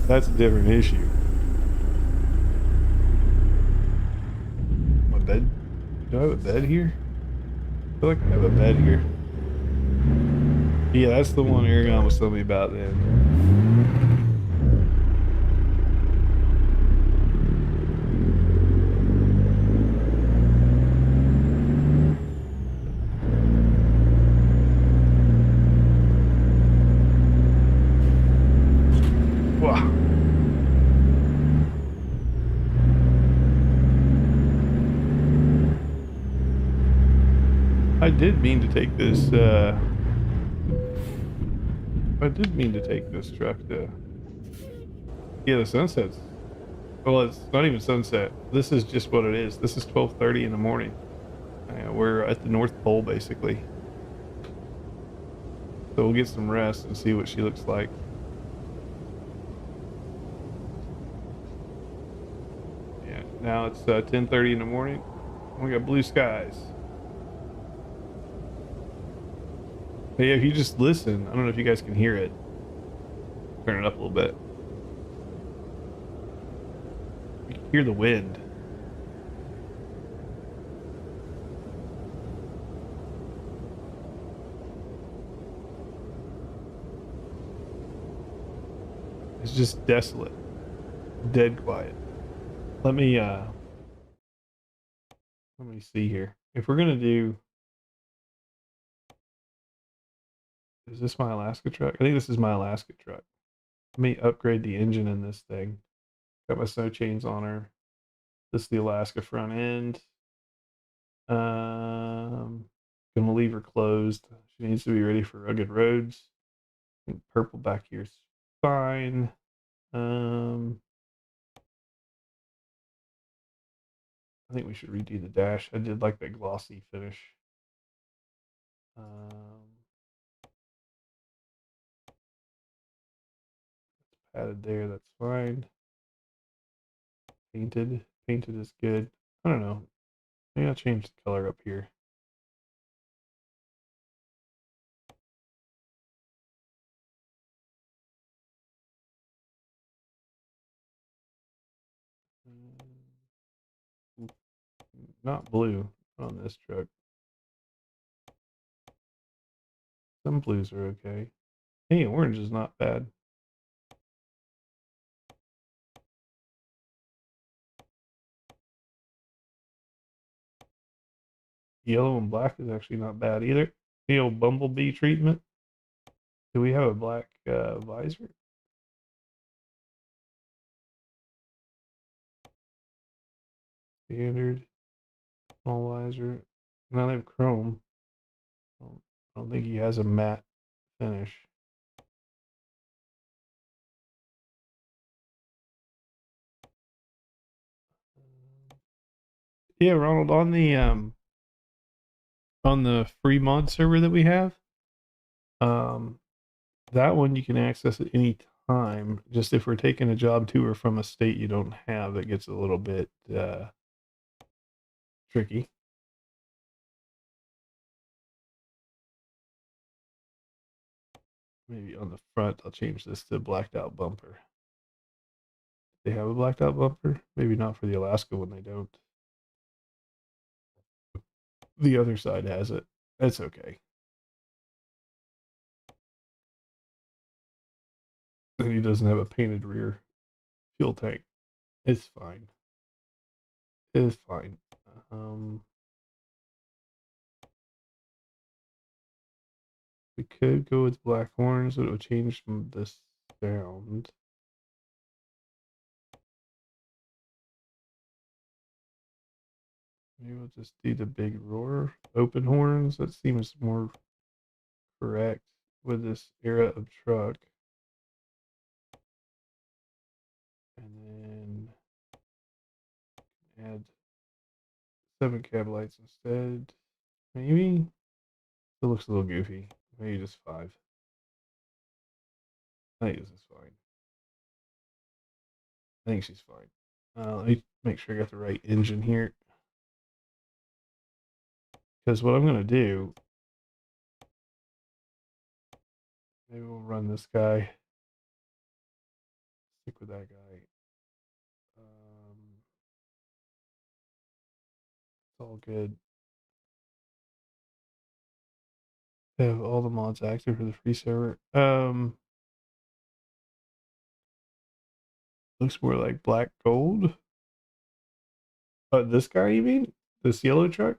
Speaker 1: That's a different issue. My bed? Do I have a bed here? I feel like I have a bed here. Yeah, that's the one Aragon was telling me about then. Wow. I did mean to take this truck to. Yeah, the sunset's. Well, it's not even sunset. This is just what it is. This is 12:30 in the morning. We're at the North Pole, basically. So we'll get some rest and see what she looks like. Yeah, now it's 10:30 in the morning. We got blue skies. But yeah, if you just listen, I don't know if you guys can hear it. Turn it up a little bit. You can hear the wind. just desolate, dead quiet. Let me see here. If we're gonna do, is this my Alaska truck? I think this is my Alaska truck. Let me upgrade the engine in this thing. Got my snow chains on her. This is the Alaska front end. Gonna leave her closed. She needs to be ready for rugged roads. I think purple back here is fine. I think we should redo the dash. I did like that glossy finish. Padded there, that's fine. Painted is good. I don't know. Maybe I'll change the color up here. Not blue on this truck. Some blues are okay. Hey, orange is not bad. Yellow and black is actually not bad either. The old bumblebee treatment. Do we have a black visor? Standard. Small visor. Now they have chrome. I don't think he has a matte finish. Yeah, Ronald, on the free mod server that we have, that one you can access at any time. Just if we're taking a job to or from a state you don't have, it gets a little bit tricky. Maybe on the front, I'll change this to blacked out bumper. They have a blacked out bumper? Maybe not for the Alaska one, they don't. The other side has it. That's okay. And he doesn't have a painted rear fuel tank. It's fine. It's fine. We could go with black horns, but it would change the sound. Maybe we'll just do the big roar. Open horns. That seems more correct with this era of truck. And then add 7 cab lights instead. Maybe. It looks a little goofy. Maybe just 5. I think this is fine. I think she's fine. Let me make sure I got the right engine here. Because what I'm going to do, maybe we'll run this guy. Stick with that guy. It's all good. Have all the mods active for the free server. Looks more like black gold. This guy, you mean? This yellow truck?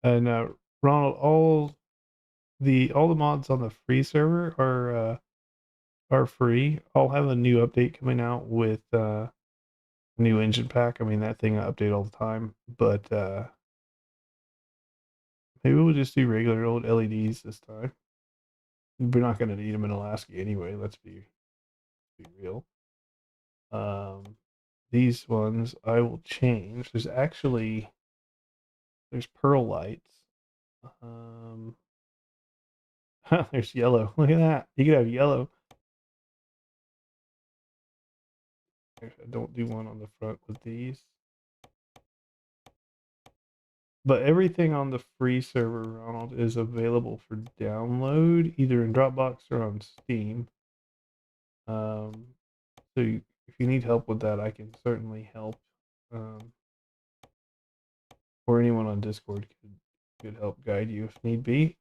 Speaker 1: And Ronald, all the mods on the free server are free. I'll have a new update coming out with new engine pack. I mean, that thing I update all the time, but maybe we'll just do regular old LEDs this time. We're not going to need them in Alaska anyway. Let's be real. These ones I will change. There's pearl lights. There's yellow. Look at that. You could have yellow. I don't do one on the front with these. But everything on the free server, Ronald, is available for download either in Dropbox or on Steam. So if you need help with that, I can certainly help. Or anyone on Discord could help guide you if need be.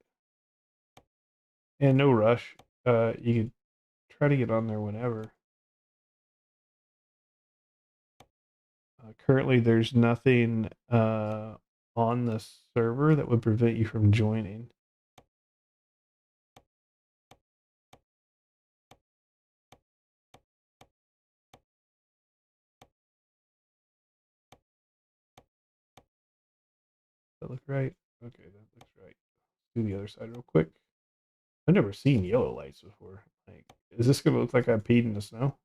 Speaker 1: And no rush. You could try to get on there whenever. Currently, there's nothing on the server that would prevent you from joining. That look right? Okay, that looks right. Let's do the other side real quick. I've never seen yellow lights before. Like, is this gonna look like I peed in the snow?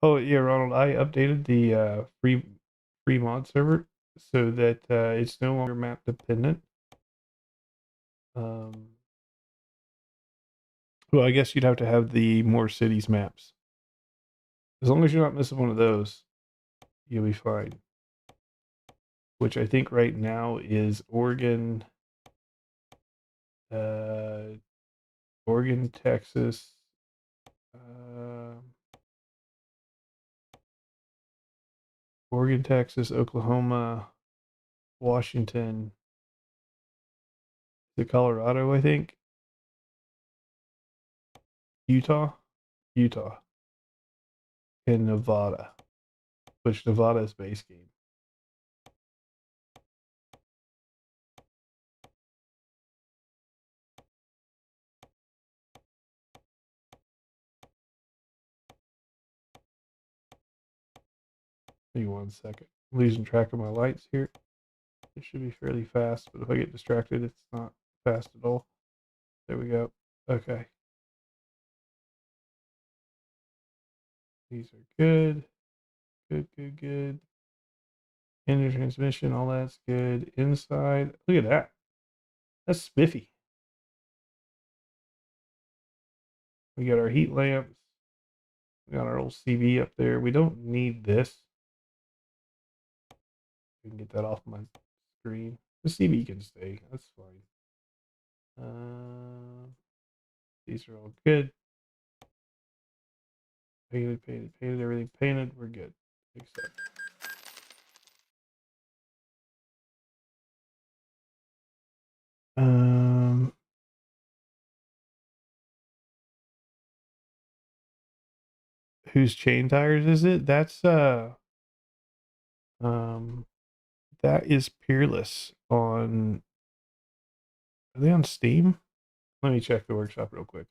Speaker 1: Oh yeah, Ronald, I updated the free mod server so that it's no longer map dependent. Well, I guess you'd have to have the more cities maps. As long as you're not missing one of those, you'll be fine. Which I think right now is Oregon, Texas, Oregon, Texas, Oklahoma, Washington, the Colorado, I think, Utah, and Nevada, which Nevada is base game. Give me 1 second. I'm losing track of my lights here. It should be fairly fast, but if I get distracted, it's not fast at all. There we go. Okay. These are good. Good. Engine transmission, all that's good. Inside, look at that. That's spiffy. We got our heat lamps. We got our old CV up there. We don't need this. We can get that off my screen. The CV can stay. That's fine. These are all good. Painted, everything painted. We're good. Except. Whose chain tires is it? That's that is Peerless on. Are they on Steam? Let me check the workshop real quick.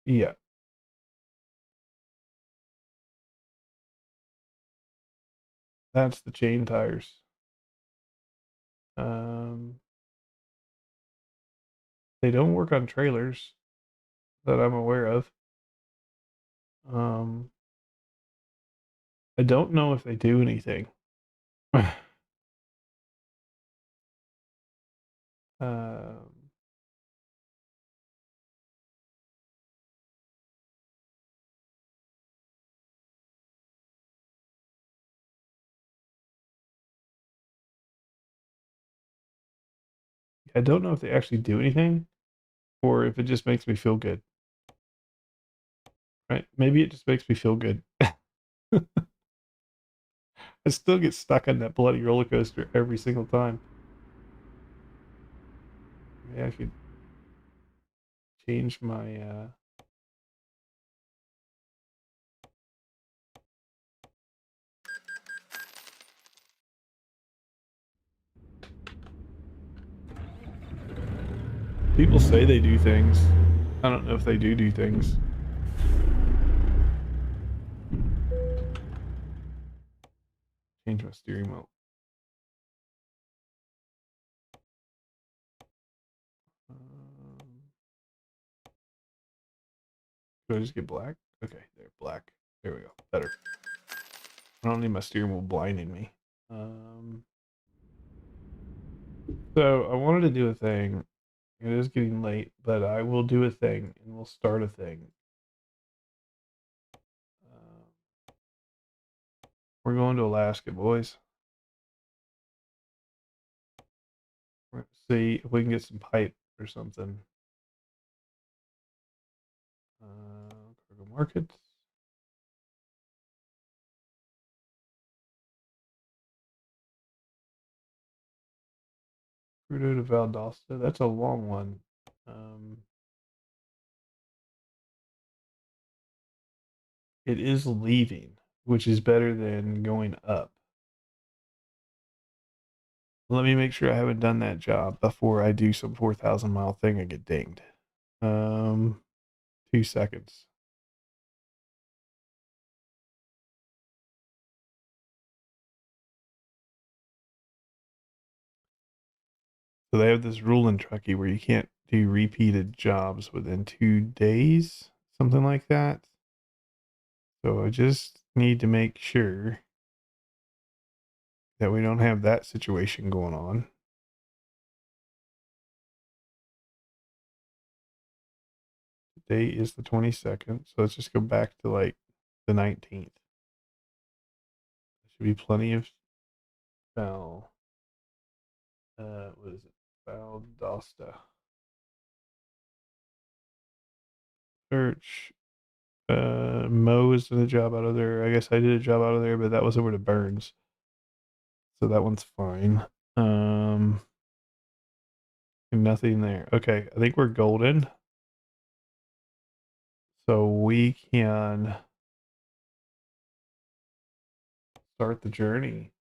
Speaker 1: Yeah. That's the chain tires. They don't work on trailers that I'm aware of. I don't know if they do anything. I don't know if they actually do anything or if it just makes me feel good. Right? Maybe it just makes me feel good. I still get stuck on that bloody roller coaster every single time. Maybe I could change my people say they do things. I don't know if they do things. Change my steering wheel. Should I just get black? Okay, there, black. There we go. Better. I don't need my steering wheel blinding me. So I wanted to do a thing. It is getting late, but I will do a thing and we'll start a thing. We're going to Alaska, boys. We're going to see if we can get some pipe or something. Cargo markets. Crudo to Valdosta. That's a long one. It is leaving, which is better than going up. Let me make sure I haven't done that job before I do some 4,000 mile thing and get dinged. 2 seconds. So they have this rule in Truckee where you can't do repeated jobs within 2 days, something like that. So I just need to make sure that we don't have that situation going on. Today is the 22nd, so let's just go back to like the 19th. There should be plenty of Val. What is it? Valdosta. Search. Mo is doing a job out of there. I guess I did a job out of there, but that was over to Burns. So that one's fine. Nothing there. Okay, I think we're golden. So we can start the journey.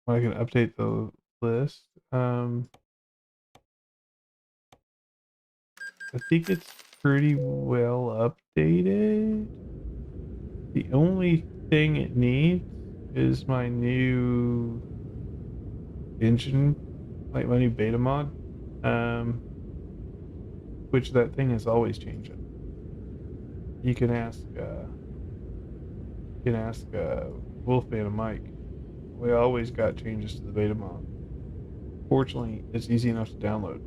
Speaker 1: I can update the list. I think it's pretty well updated. The only thing it needs is my new engine, like my new beta mod, which that thing is always changing. You can ask Wolfman and Mike. We always got changes to the beta mod. Fortunately, it's easy enough to download.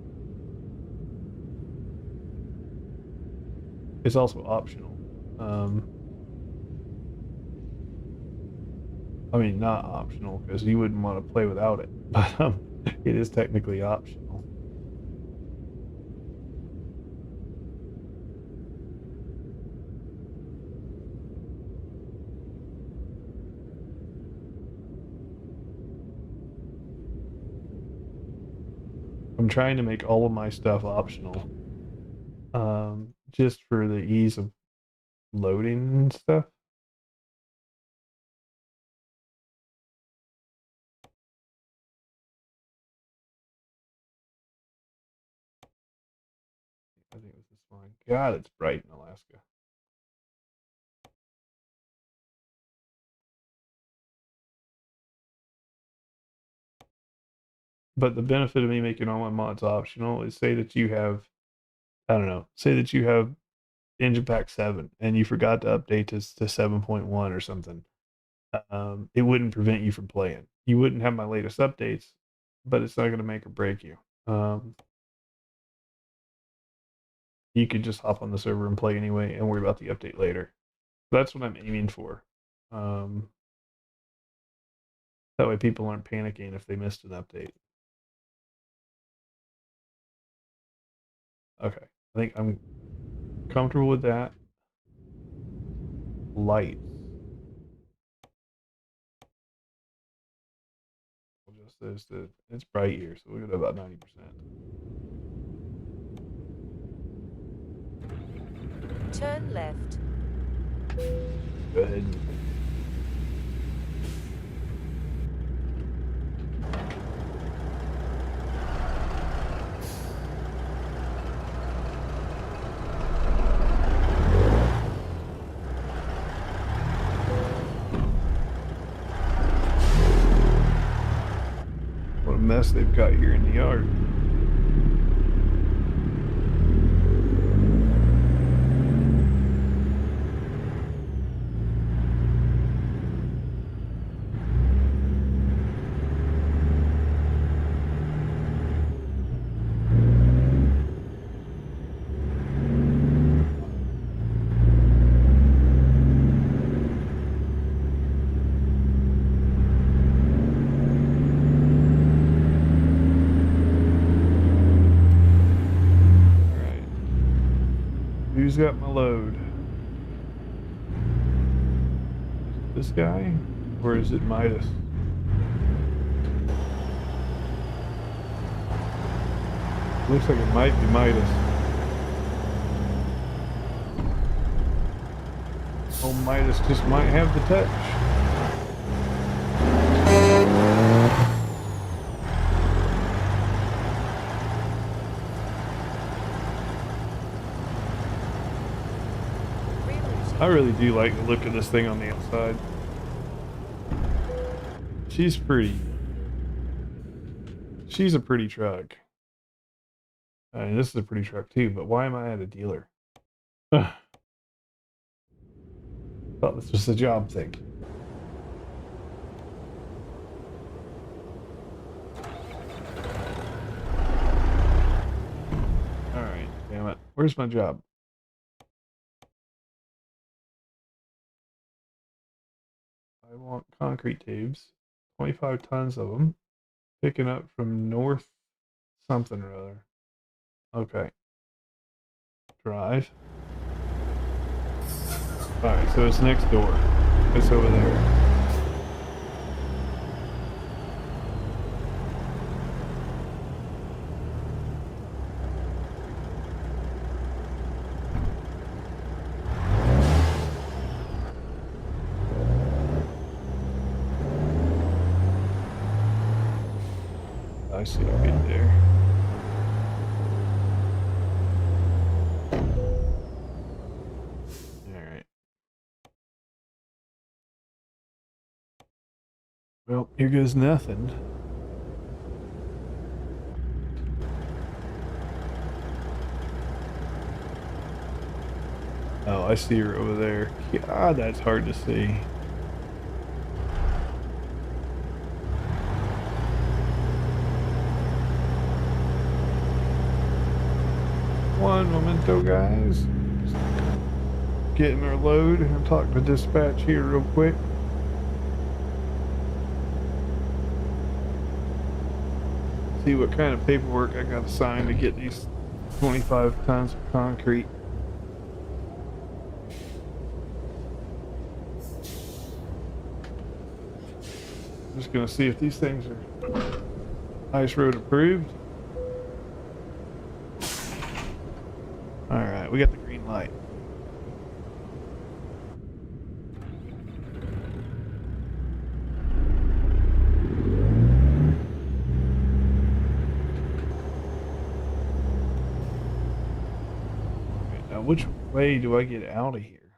Speaker 1: It's also optional. I mean, not optional because you wouldn't want to play without it, but it is technically optional. I'm trying to make all of my stuff optional, just for the ease of loading and stuff. I think this is fine. God, it's bright in Alaska. But the benefit of me making all my mods optional is say that you have, I don't know, say that you have Engine Pack 7 and you forgot to update to 7.1 or something. It wouldn't prevent you from playing. You wouldn't have my latest updates, but it's not going to make or break you. You could just hop on the server and play anyway and worry about the update later. That's what I'm aiming for. That way people aren't panicking if they missed an update. Okay, I think I'm comfortable with that. Lights. We'll just it's bright here, so we're gonna about 90%.
Speaker 3: Turn left.
Speaker 1: Go ahead. What a mess they've got here in the yard. Who's got my load? This guy? Or is it Midas? Looks like it might be Midas. Oh, Midas just might have the touch. I really do like the look of this thing on the outside. She's pretty. She's a pretty truck. And this is a pretty truck too, but why am I at a dealer? Ugh. Thought this was a job thing. Alright, damn it. Where's my job? I want concrete tubes. 25 tons of them. Picking up from north something or other. Okay. Drive. Alright, so it's next door. It's over there. I see it right there. Alright. Well, here goes nothing. Oh, I see her over there. God, that's hard to see. One momento, guys. Just getting our load. I'm talking to dispatch here real quick. See what kind of paperwork I got to sign to get these 25 tons of concrete. I'm just gonna see if these things are ice road approved. Alright, we got the green light. Alright, now which way do I get out of here?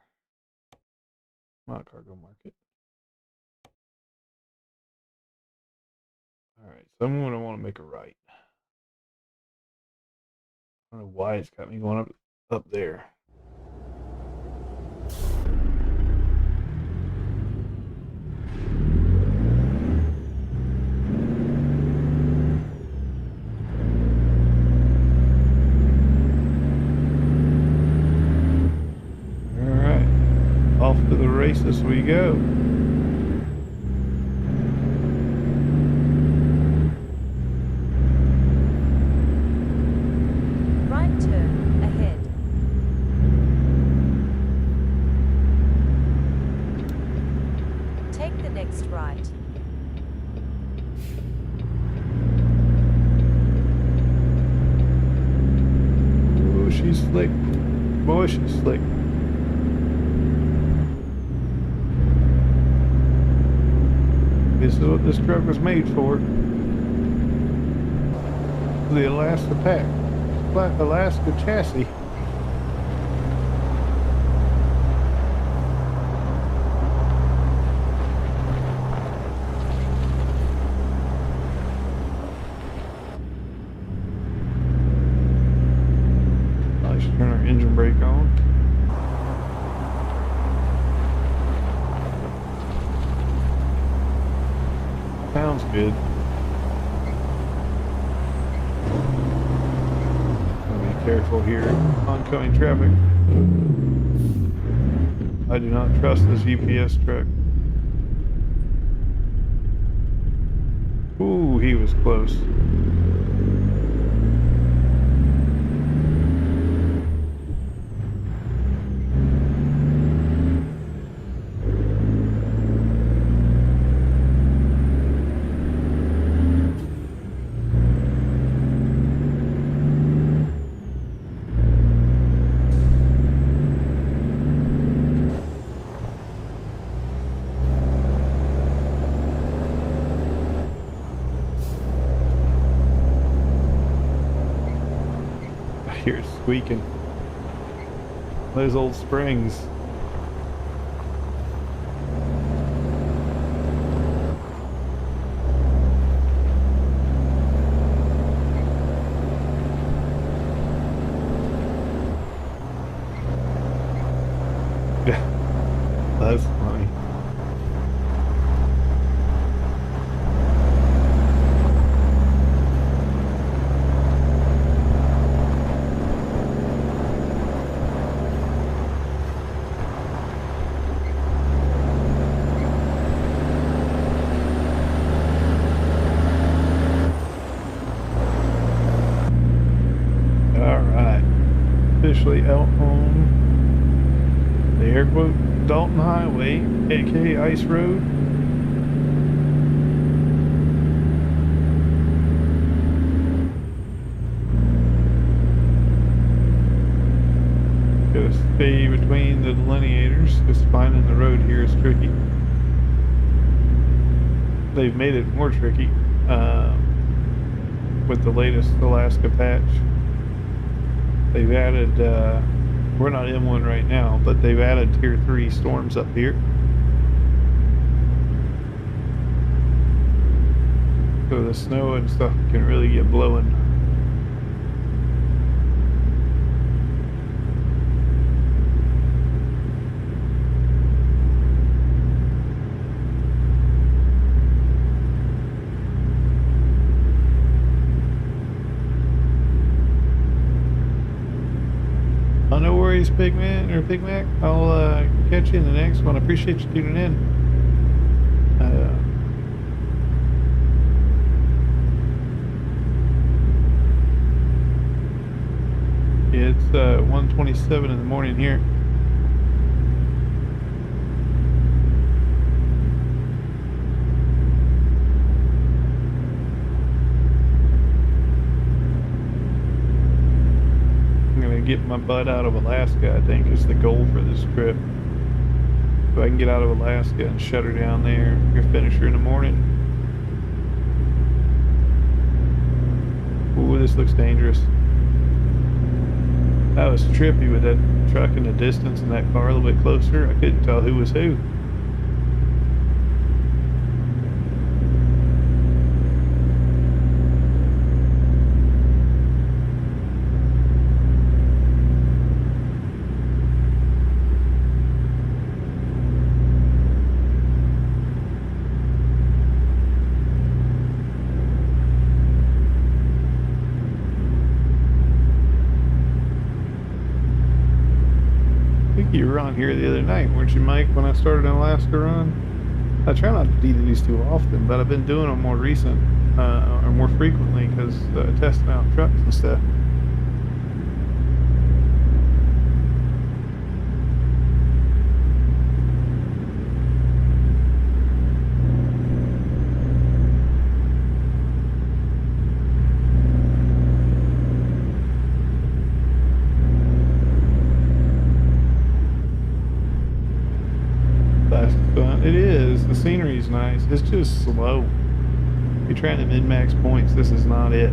Speaker 1: Not cargo market. Alright, so I'm gonna want to make a right. I don't know why it's got me going up there. Alright, off to the races we go. She's slick. Boy, she's slick. This is what this truck was made for. The Alaska pack. Alaska chassis. Turn our engine brake on. Sounds good. Gotta be careful here. Oncoming traffic. I do not trust this UPS truck. Ooh, he was close. Hear it squeaking. Those old springs. That's funny. All right, officially out on the air quote Dalton Highway, aka Ice Road. Gotta stay between the delineators because finding the road here is tricky. They've made it more tricky with the latest Alaska patch. They've added, we're not in one right now, but they've added tier 3 storms up here. So the snow and stuff can really get blowing. No worries, Big Man or Big Mac. I'll catch you in the next one. I appreciate you tuning in. It's 1:27 in the morning here. Get my butt out of Alaska, I think, is the goal for this trip. If I can get out of Alaska and shut her down there, finish her in the morning. Ooh, this looks dangerous. That was trippy with that truck in the distance and that car a little bit closer. I couldn't tell who was who. You were on here the other night, weren't you, Mike, when I started an Alaska run? I try not to do these too often, but I've been doing them more recent, or more frequently, because testing out trucks and stuff. It is. The scenery's nice. It's just slow. If you're trying to min-max points, this is not it.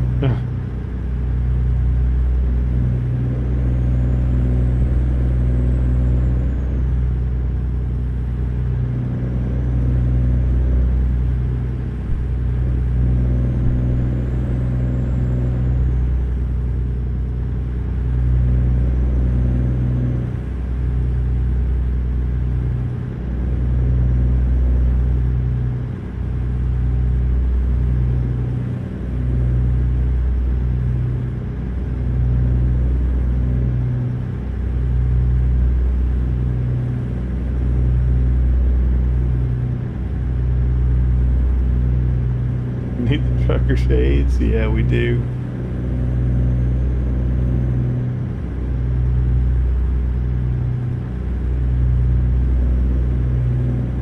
Speaker 1: Need the trucker shades? Yeah, we do.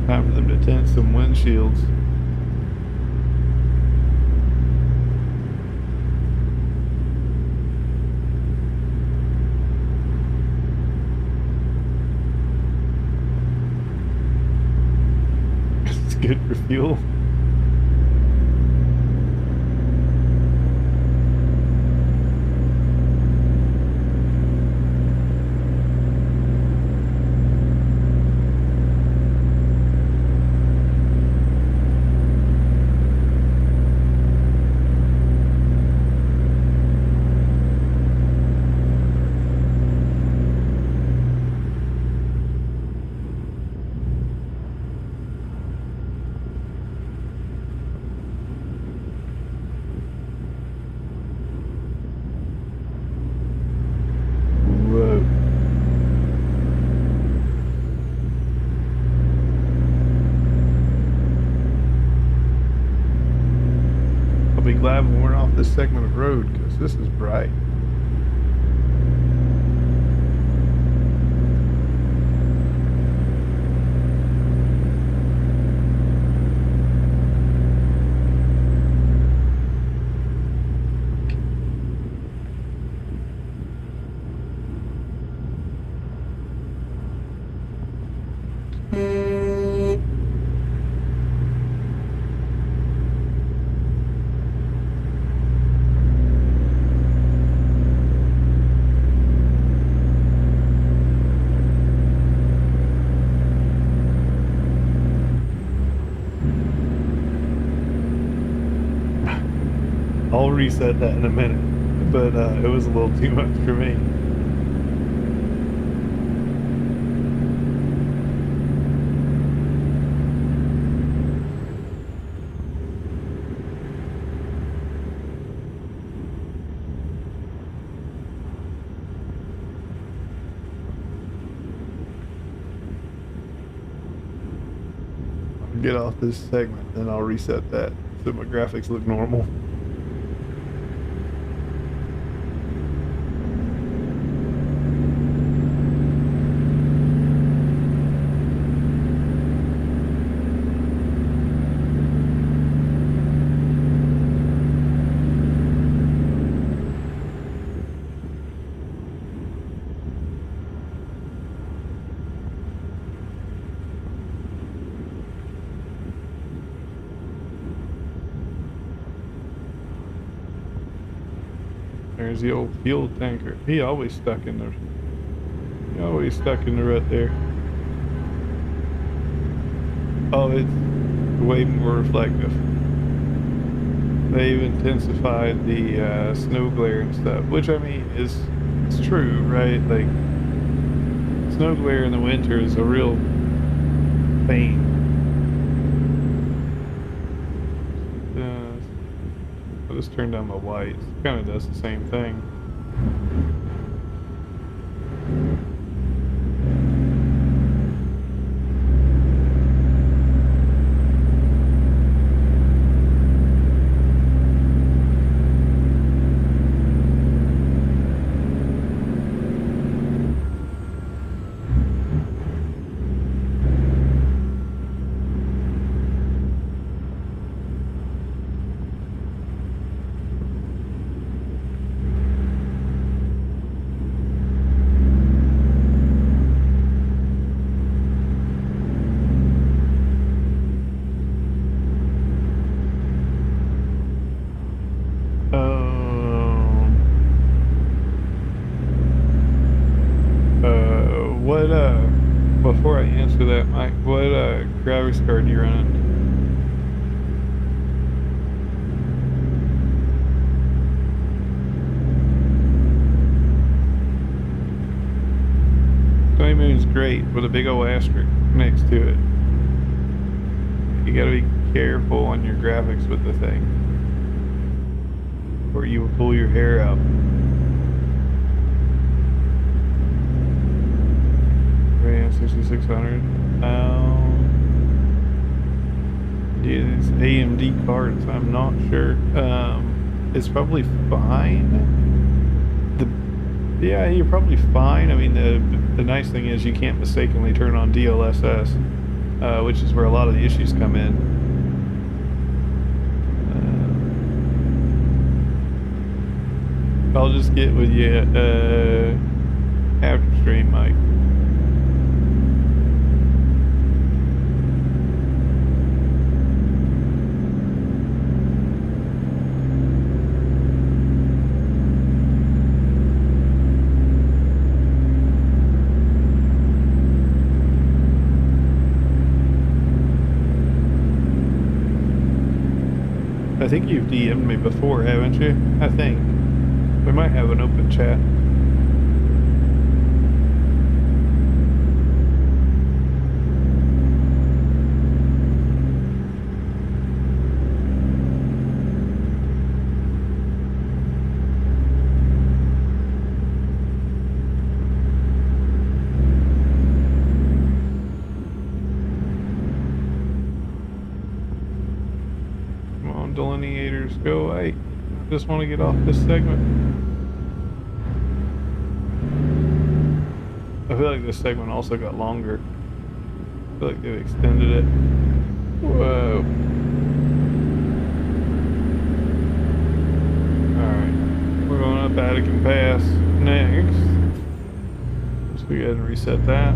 Speaker 1: Time for them to tint some windshields. It's good for fuel. glad when we're off this segment of road because this is bright. I'll reset that in a minute, but it was a little too much for me. I'll get off this segment, then I'll reset that so my graphics look normal. There's the old fuel tanker. He always stuck in the rut there. Oh, it's way more reflective. They've intensified the snow glare and stuff, which I mean it's true, right? Like snow glare in the winter is a real pain. I'll just turn down my whites. Kind of does the same thing. Before I answer that, Mike, what graphics card are you running? Honeymoon's great with a big old asterisk next to it. You gotta be careful on your graphics with the thing, or you will pull your hair out. Ram 6600. Yeah, it's AMD cards. I'm not sure. It's probably fine. Yeah, you're probably fine. I mean, the nice thing is you can't mistakenly turn on DLSS, which is where a lot of the issues come in. I'll just get with you after stream, Mike. I think you've DM'd me before, haven't you? I think. We might have an open chat. delineators go away. I just want to get off this segment. I feel like this segment also got longer. I feel like they've extended it. Whoa. Alright. We're going up Vatican Pass next. Let's go ahead and reset that.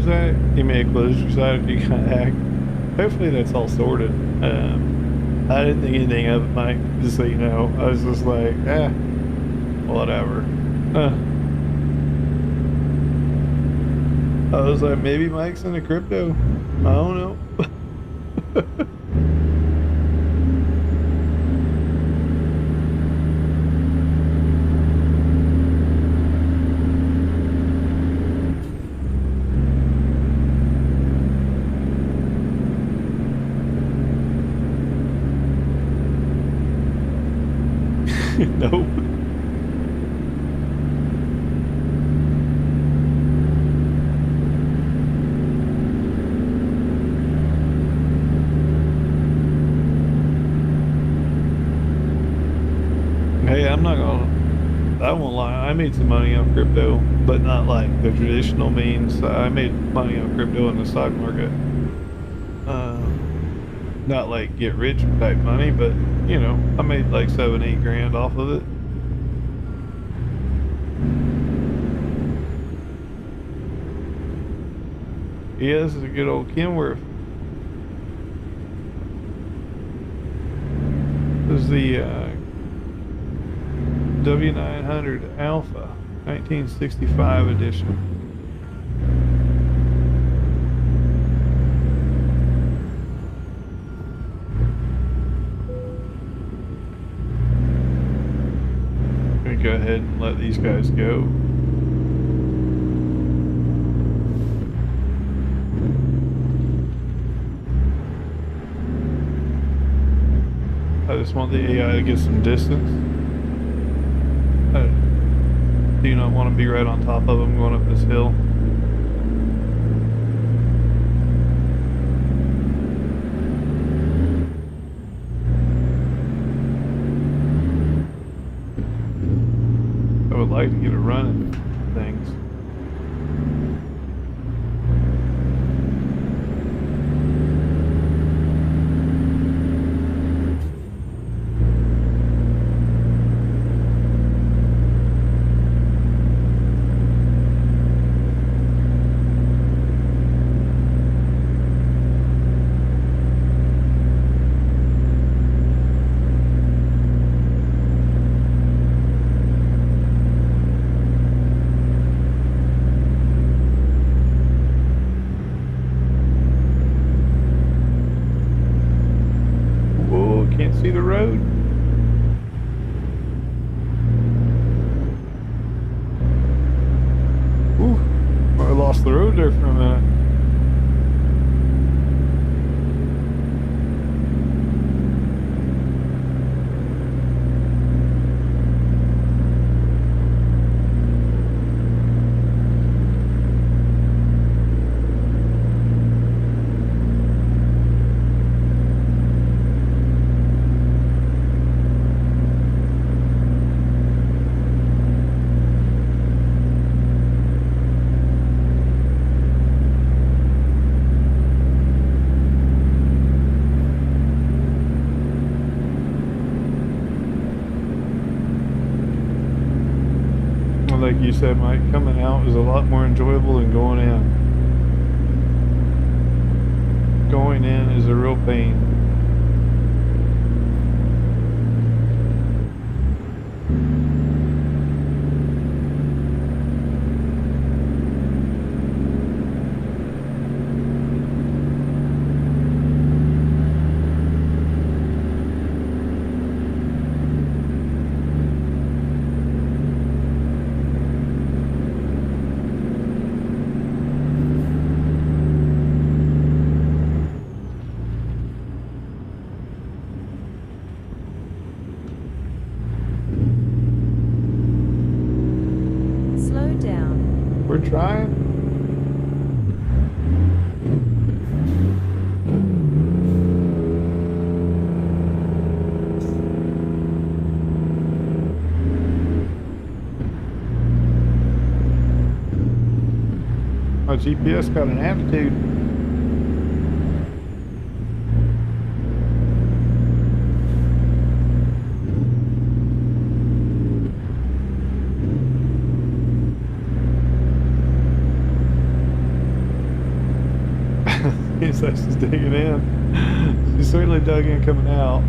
Speaker 1: Zach, you may have closed your side if you got hacked. Hopefully that's all sorted. I didn't think anything of it, Mike, just so you know. I was just like, whatever. I was like, maybe Mike's into crypto. I don't know. Nope. Hey, I'm not gonna, I won't lie, I made some money on crypto, but not like the traditional means. I made money on crypto in the stock market. Not like get rich type money, but you know, I made like 7-8 grand off of it. Yeah, this is a good old Kenworth. This is the W900 Alpha 1965 edition. Go ahead and let these guys go. I just want the AI to get some distance. I do not want to be right on top of them going up this hill. I would like to get a run at things. Can't see the road. Ooh, I lost the road there for a minute. Like you said, Mike, coming out is a lot more enjoyable than going in. Going in is a real pain. trying. My GPS got an attitude. Seems like she's digging in. She's certainly dug in coming out.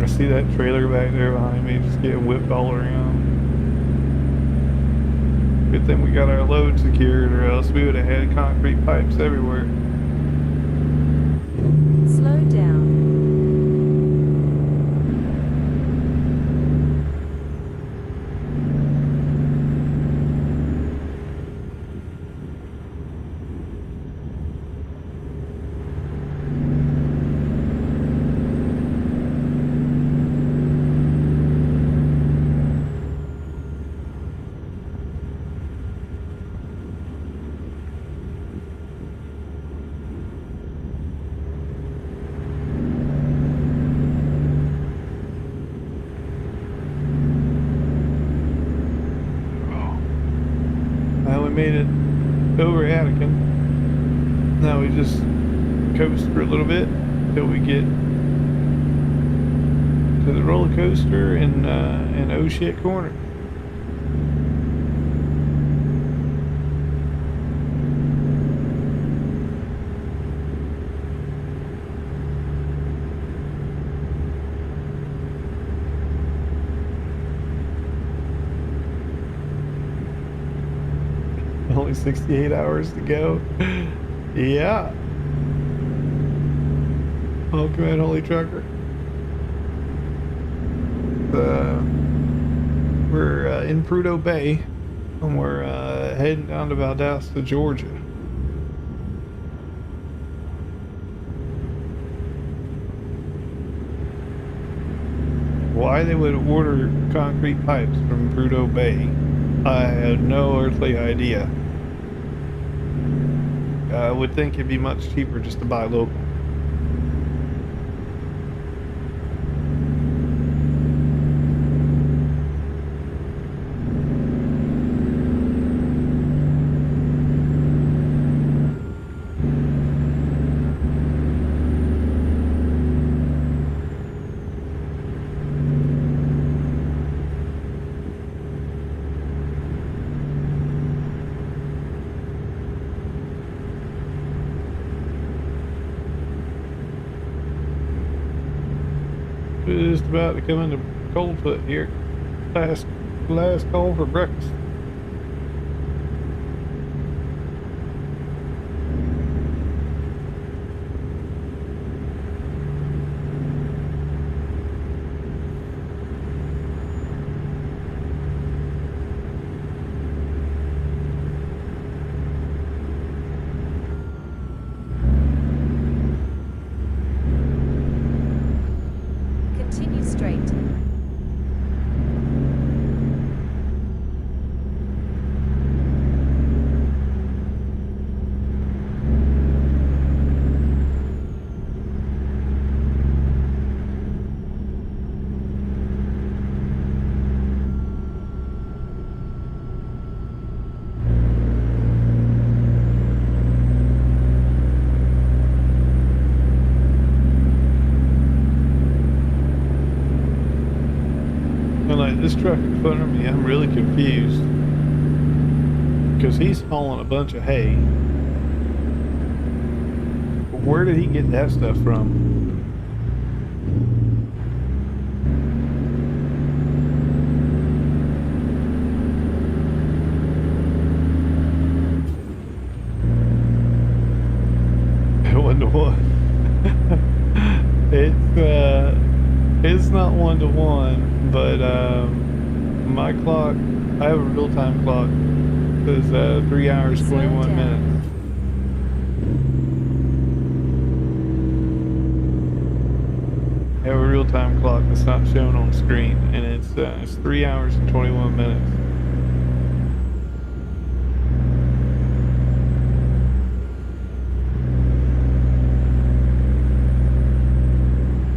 Speaker 1: I see that trailer back there behind me just getting whipped all around. Good thing we got our load secured, or else we would have had concrete pipes everywhere.
Speaker 3: Slow down.
Speaker 1: Made it over Attica. Now we just coast for a little bit until we get to the roller coaster in Oh Shit Corner. Only 68 hours to go. Yeah. Welcome in, Holy Trucker. We're in Prudhoe Bay, and we're heading down to Valdosta, Georgia. Why they would order concrete pipes from Prudhoe Bay, I had no earthly idea. I would think it'd be much cheaper just to buy local. Just about to come into Coldfoot here. Last call for breakfast.
Speaker 3: Continue straight.
Speaker 1: And like this truck in front of me, I'm really confused because he's hauling a bunch of hay. Where did he get that stuff from? One to one. It's not 1-to-1, but my clock, I have a real-time clock, says 3 hours 21 minutes. have a real-time clock that's not shown on screen, and it's 3 hours and 21 minutes.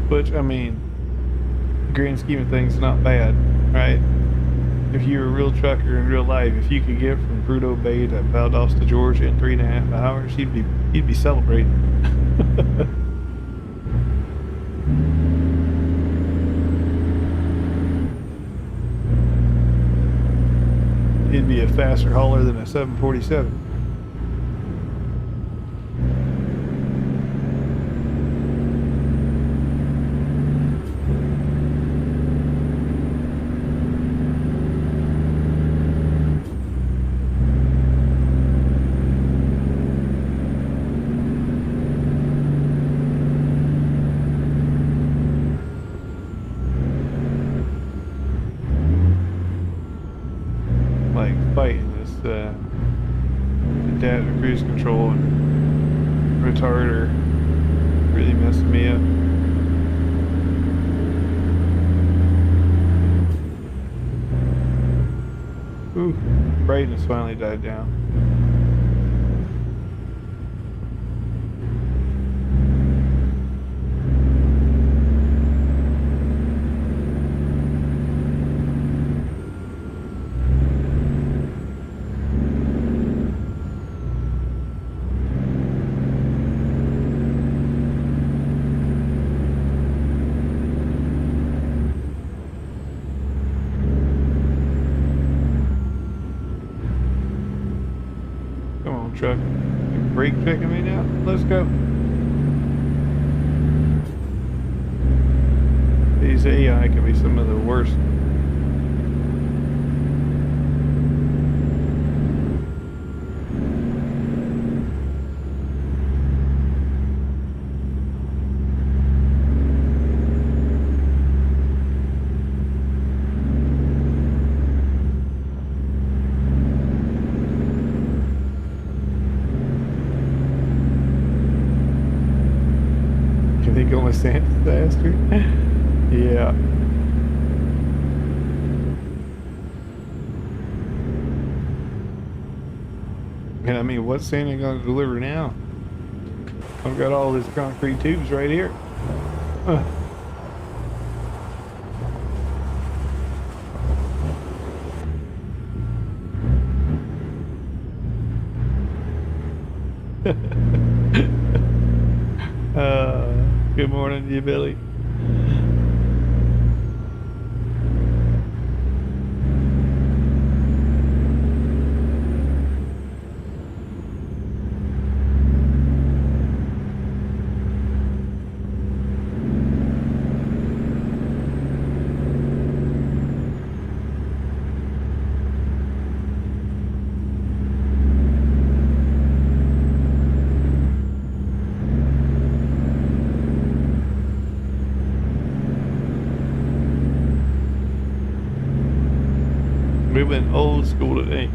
Speaker 1: Which, I mean, grand scheme of things, not bad, right? If you were a real trucker in real life, if you could get from Prudhoe Bay to Valdosta, Georgia in 3.5 hours, you'd be celebrating. It'd be a faster hauler than a 747. Like fighting this adaptive cruise control and retarder really messing me up. Ooh, brightness finally died down. Truck, you brake checking me now? Let's go. These AI can be some of the worst. On my Santa's faster. Yeah. And I mean, what's Santa gonna deliver now? I've got all these concrete tubes right here. Good morning to you, Billy. We went old school today.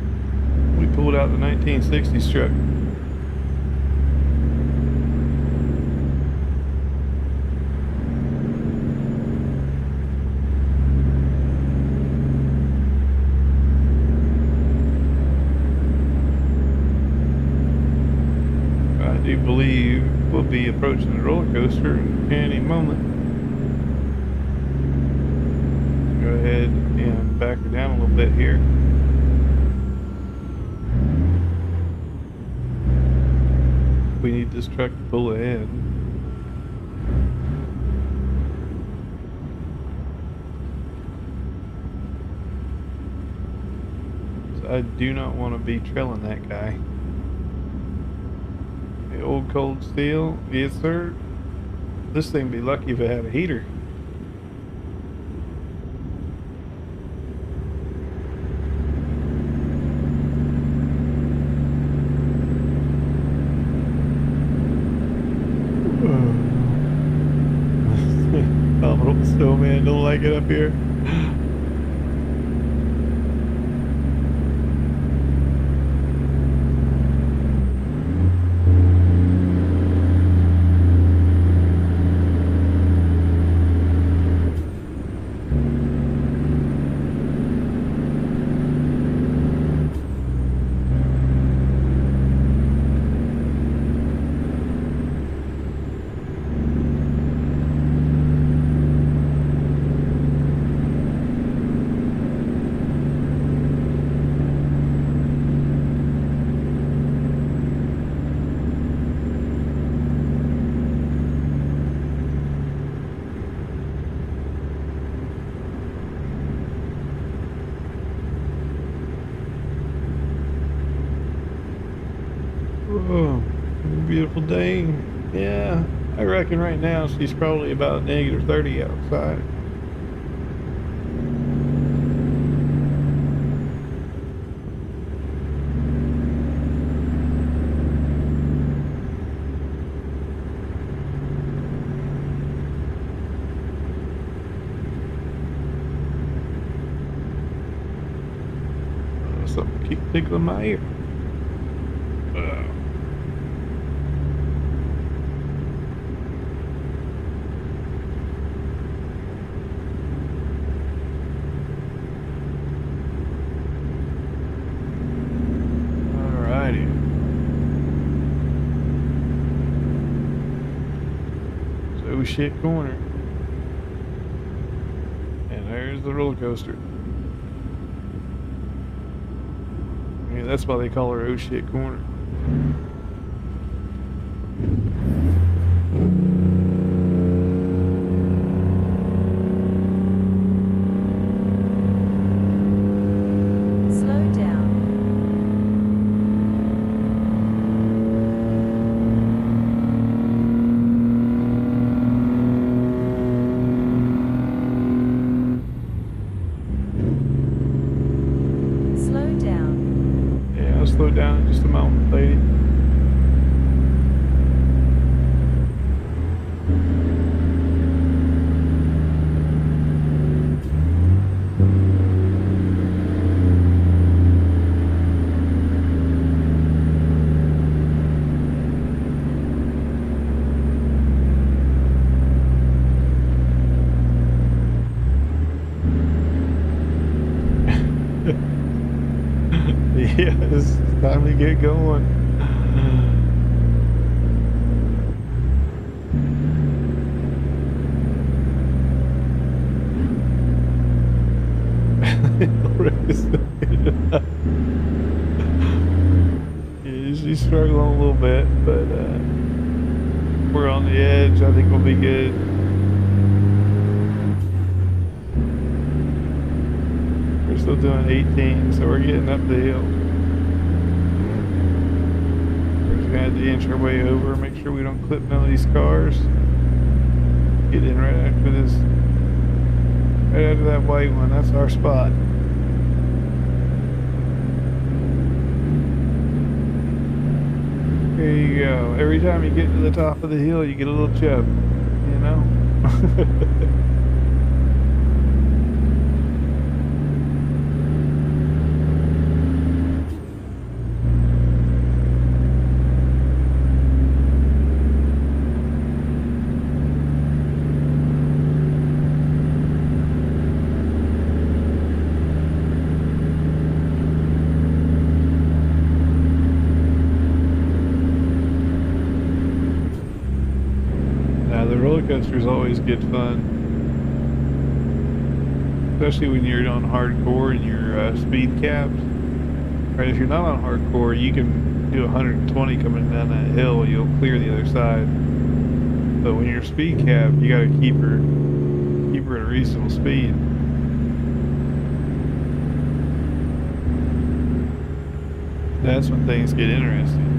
Speaker 1: We pulled out the 1960s truck. I do believe we'll be approaching the roller coaster in any moment. Go ahead and back her down a little bit here. We need this truck to pull ahead. So I do not want to be trailing that guy. The old cold steel, yes sir. This thing would be lucky if it had a heater. Snowman don't like it up here. Oh, beautiful day. Yeah, I reckon right now she's probably about -30 outside. Something keep tickling my ear. Alrighty. So shit corner. And there's the roller coaster. Yeah, that's why they call her Oh Shit Corner.
Speaker 3: Slow down. Slow down.
Speaker 1: Yeah, I'll slow down in just a moment, lady. Yeah, it's time to get going. Yeah, she's struggling a little bit, but we're on the edge. I think we'll be good. We're still doing 18, so we're getting up the hill. We're just gonna have to inch our way over, make sure we don't clip none of these cars. Get in right after this, right after that white one. That's our spot. There you go. Every time you get to the top of the hill, you get a little chub, you know? The roller coaster is always good fun, especially when you're on hardcore and you're speed capped. Right, if you're not on hardcore, you can do 120 coming down that hill. You'll clear the other side. But when you're speed capped, you got to keep her at a reasonable speed. That's when things get interesting.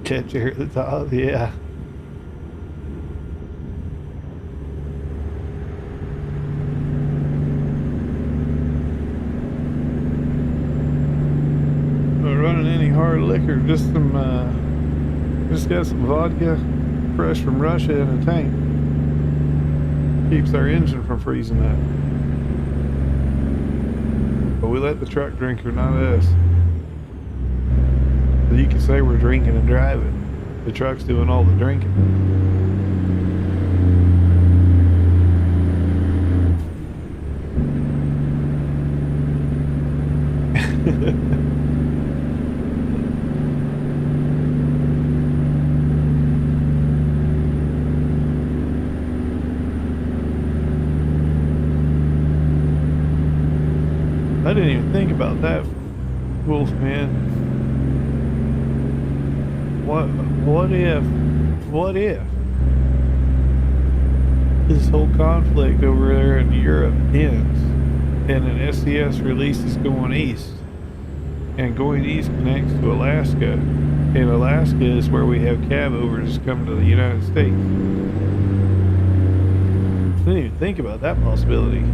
Speaker 1: Catch her at the top, yeah. Not running any hard liquor, just some, just got some vodka, fresh from Russia in a tank. Keeps our engine from freezing up. But we let the truck drink her, not us. So you can say we're drinking and driving. The truck's doing all the drinking. didn't even think about that, Wolf, man. What if this whole conflict over there in Europe ends and an SCS release is going east, and going east connects to Alaska, and Alaska is where we have cab overs coming to the United States. I didn't even think about that possibility.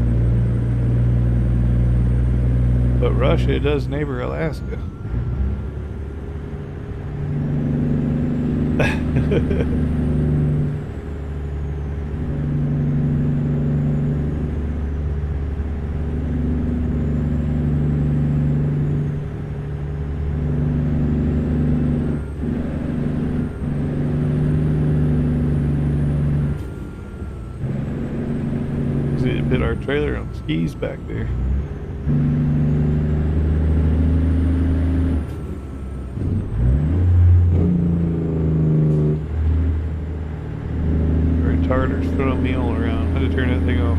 Speaker 1: But Russia does neighbor Alaska. It bit our trailer on skis back there. Retarder's throwing me all around. I had to turn that thing off.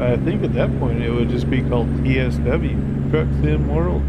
Speaker 1: I think at that point it would just be called TSW, Truck Sim World.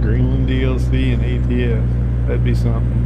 Speaker 1: Greenland DLC and ATS. That'd be something.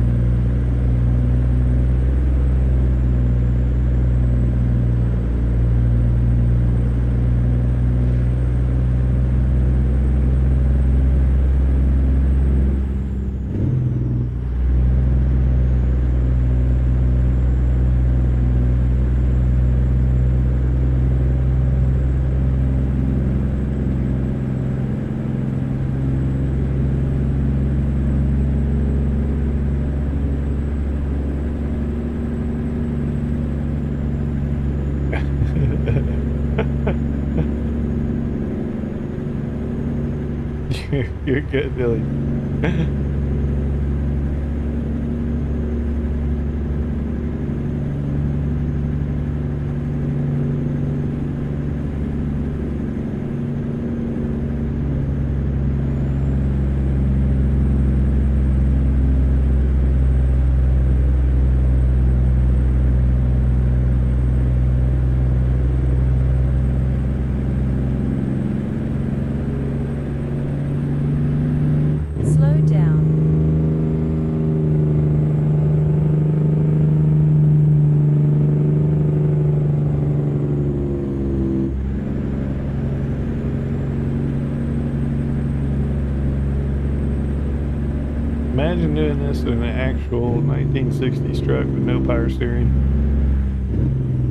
Speaker 1: You're good, Billy.
Speaker 3: Slow down.
Speaker 1: Imagine doing this in an actual 1960s truck with no power steering.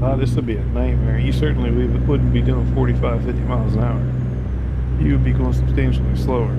Speaker 1: Oh, this would be a nightmare. You certainly wouldn't be doing 45, 50 miles an hour. You would be going substantially slower.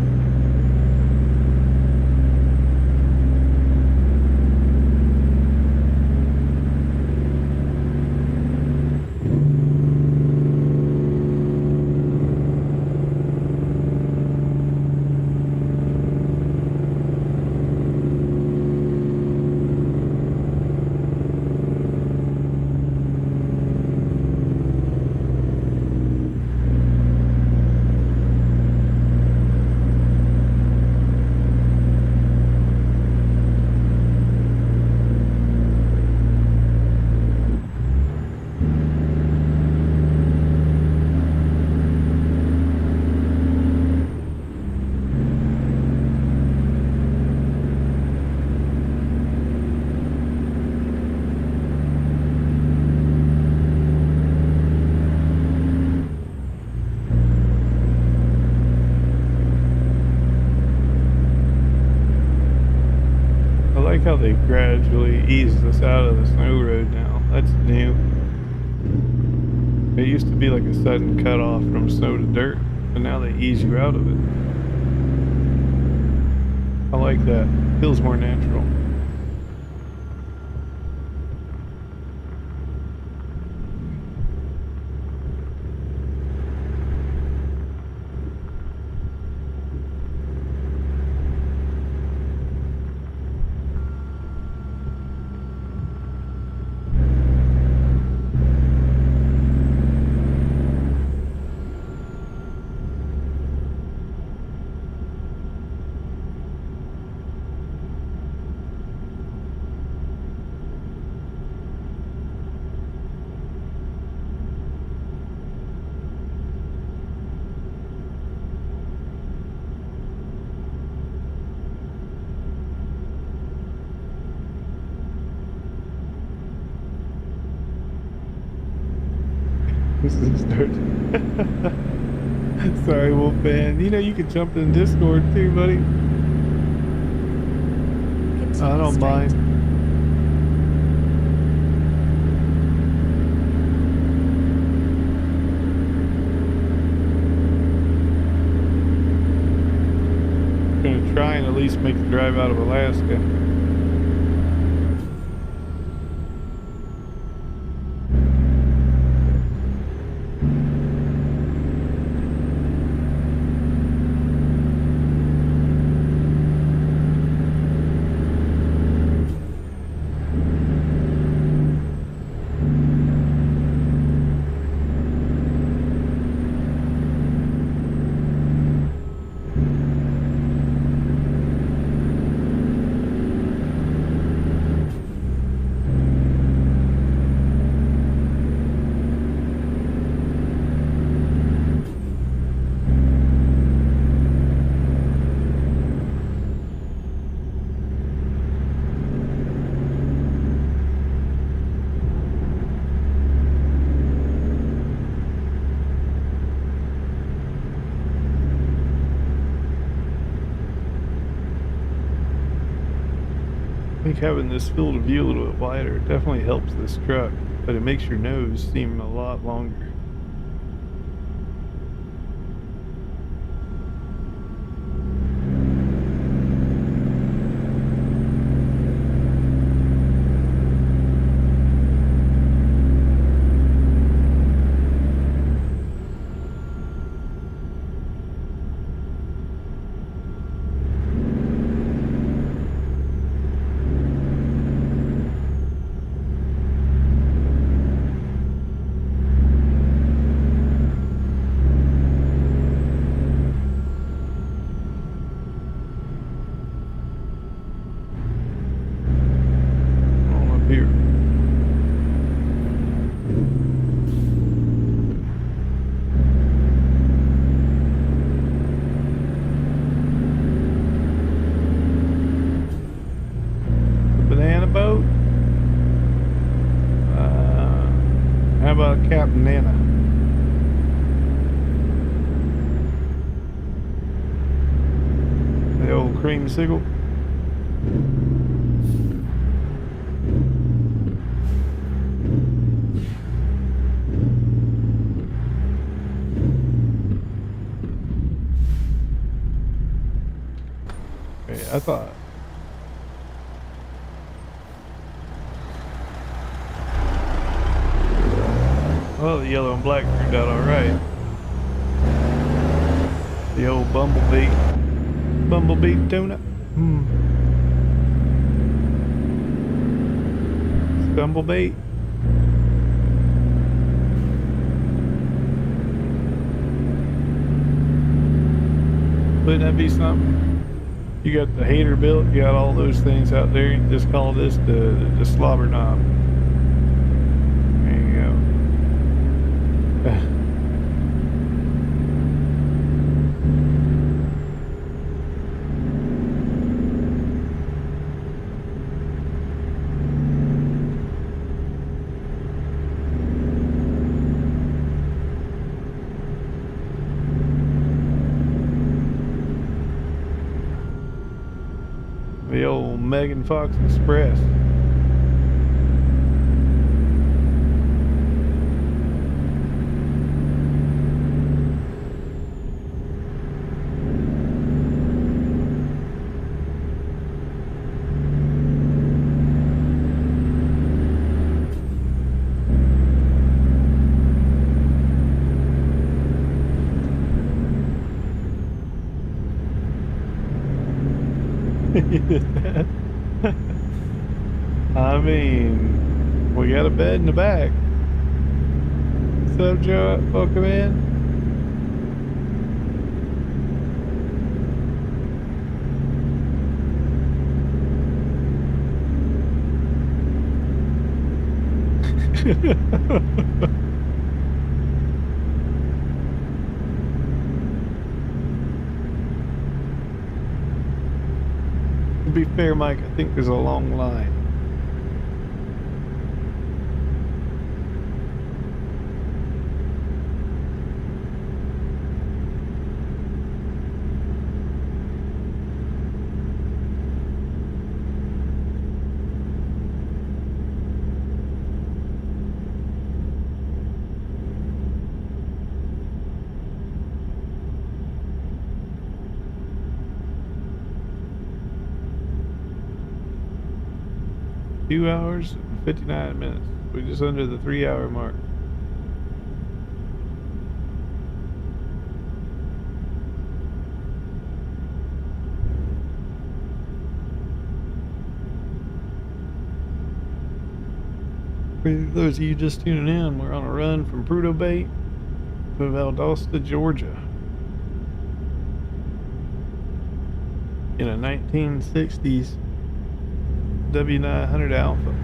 Speaker 1: like how they gradually eased us out of the snow road now. That's new. It used to be like a sudden cutoff from snow to dirt, but now they ease you out of it. I like that. Feels more natural. This is start. Sorry, Wolfman. You know you can jump in Discord too, buddy.
Speaker 3: Continue
Speaker 1: I don't
Speaker 3: straight.
Speaker 1: mind. Gonna try and at least make the drive out of Alaska. I think having this field of view a little bit wider definitely helps this truck, but it makes your nose seem a lot longer. Here. The banana boat? How about Captain Nana? The old creamsicle? I thought. Well, the yellow and black turned out alright. The old bumblebee. Bumblebee tuna. Stumblebait. Wouldn't that be something? You got the hater built, you got all those things out there, you just call this the slobber knob. There you go. The old Megan Fox Express. I mean, we got a bed in the back. What's up, Joe? Welcome in. To be fair, Mike, I think there's a long line. Two hours and 59 minutes. We're just under the 3-hour mark. For those of you just tuning in, we're on a run from Prudhoe Bay to Valdosta, Georgia, in a 1960s W900 Alpha.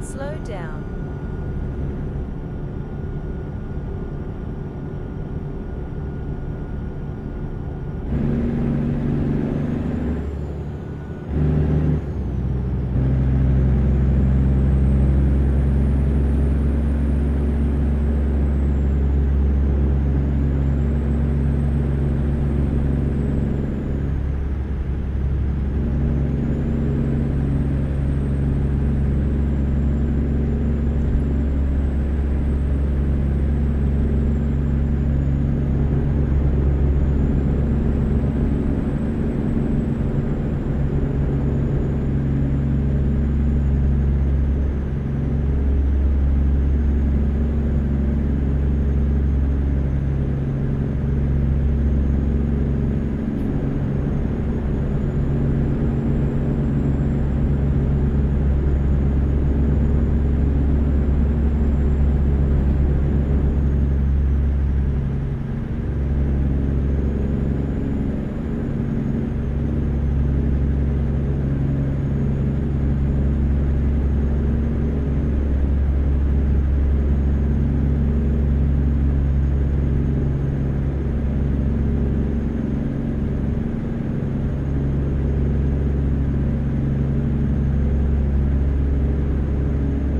Speaker 3: Slow down.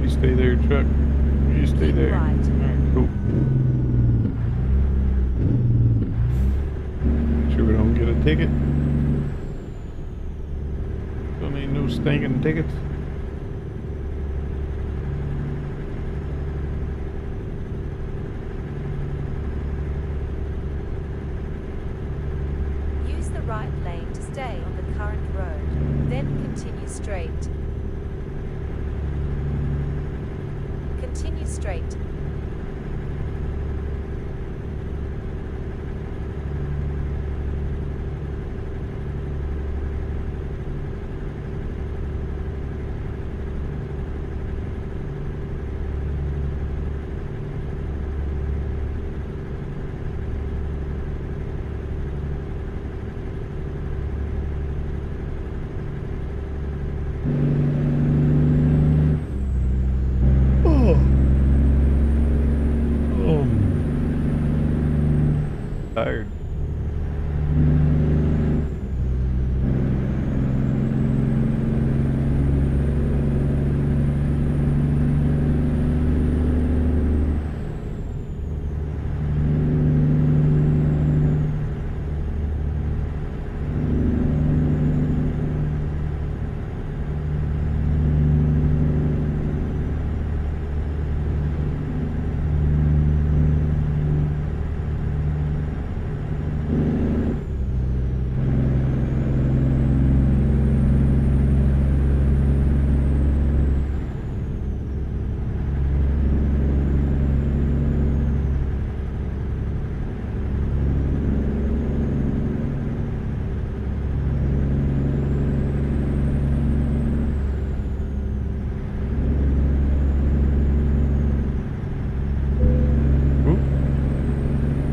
Speaker 3: Stay there, truck. You stay Keep
Speaker 1: there.
Speaker 3: right.
Speaker 1: Alright, cool. Make sure we don't get a ticket. Don't need no stinking tickets.
Speaker 3: Use the right lane to stay on the current road, then continue straight. Continue straight.
Speaker 1: Tired.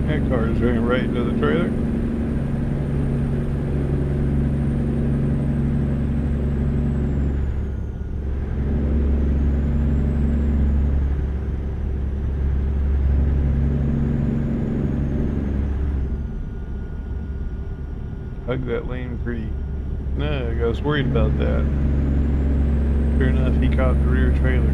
Speaker 1: That car is running right into the trailer. Hug that lame tree. No, I was worried about that. Sure enough, he caught the rear trailer.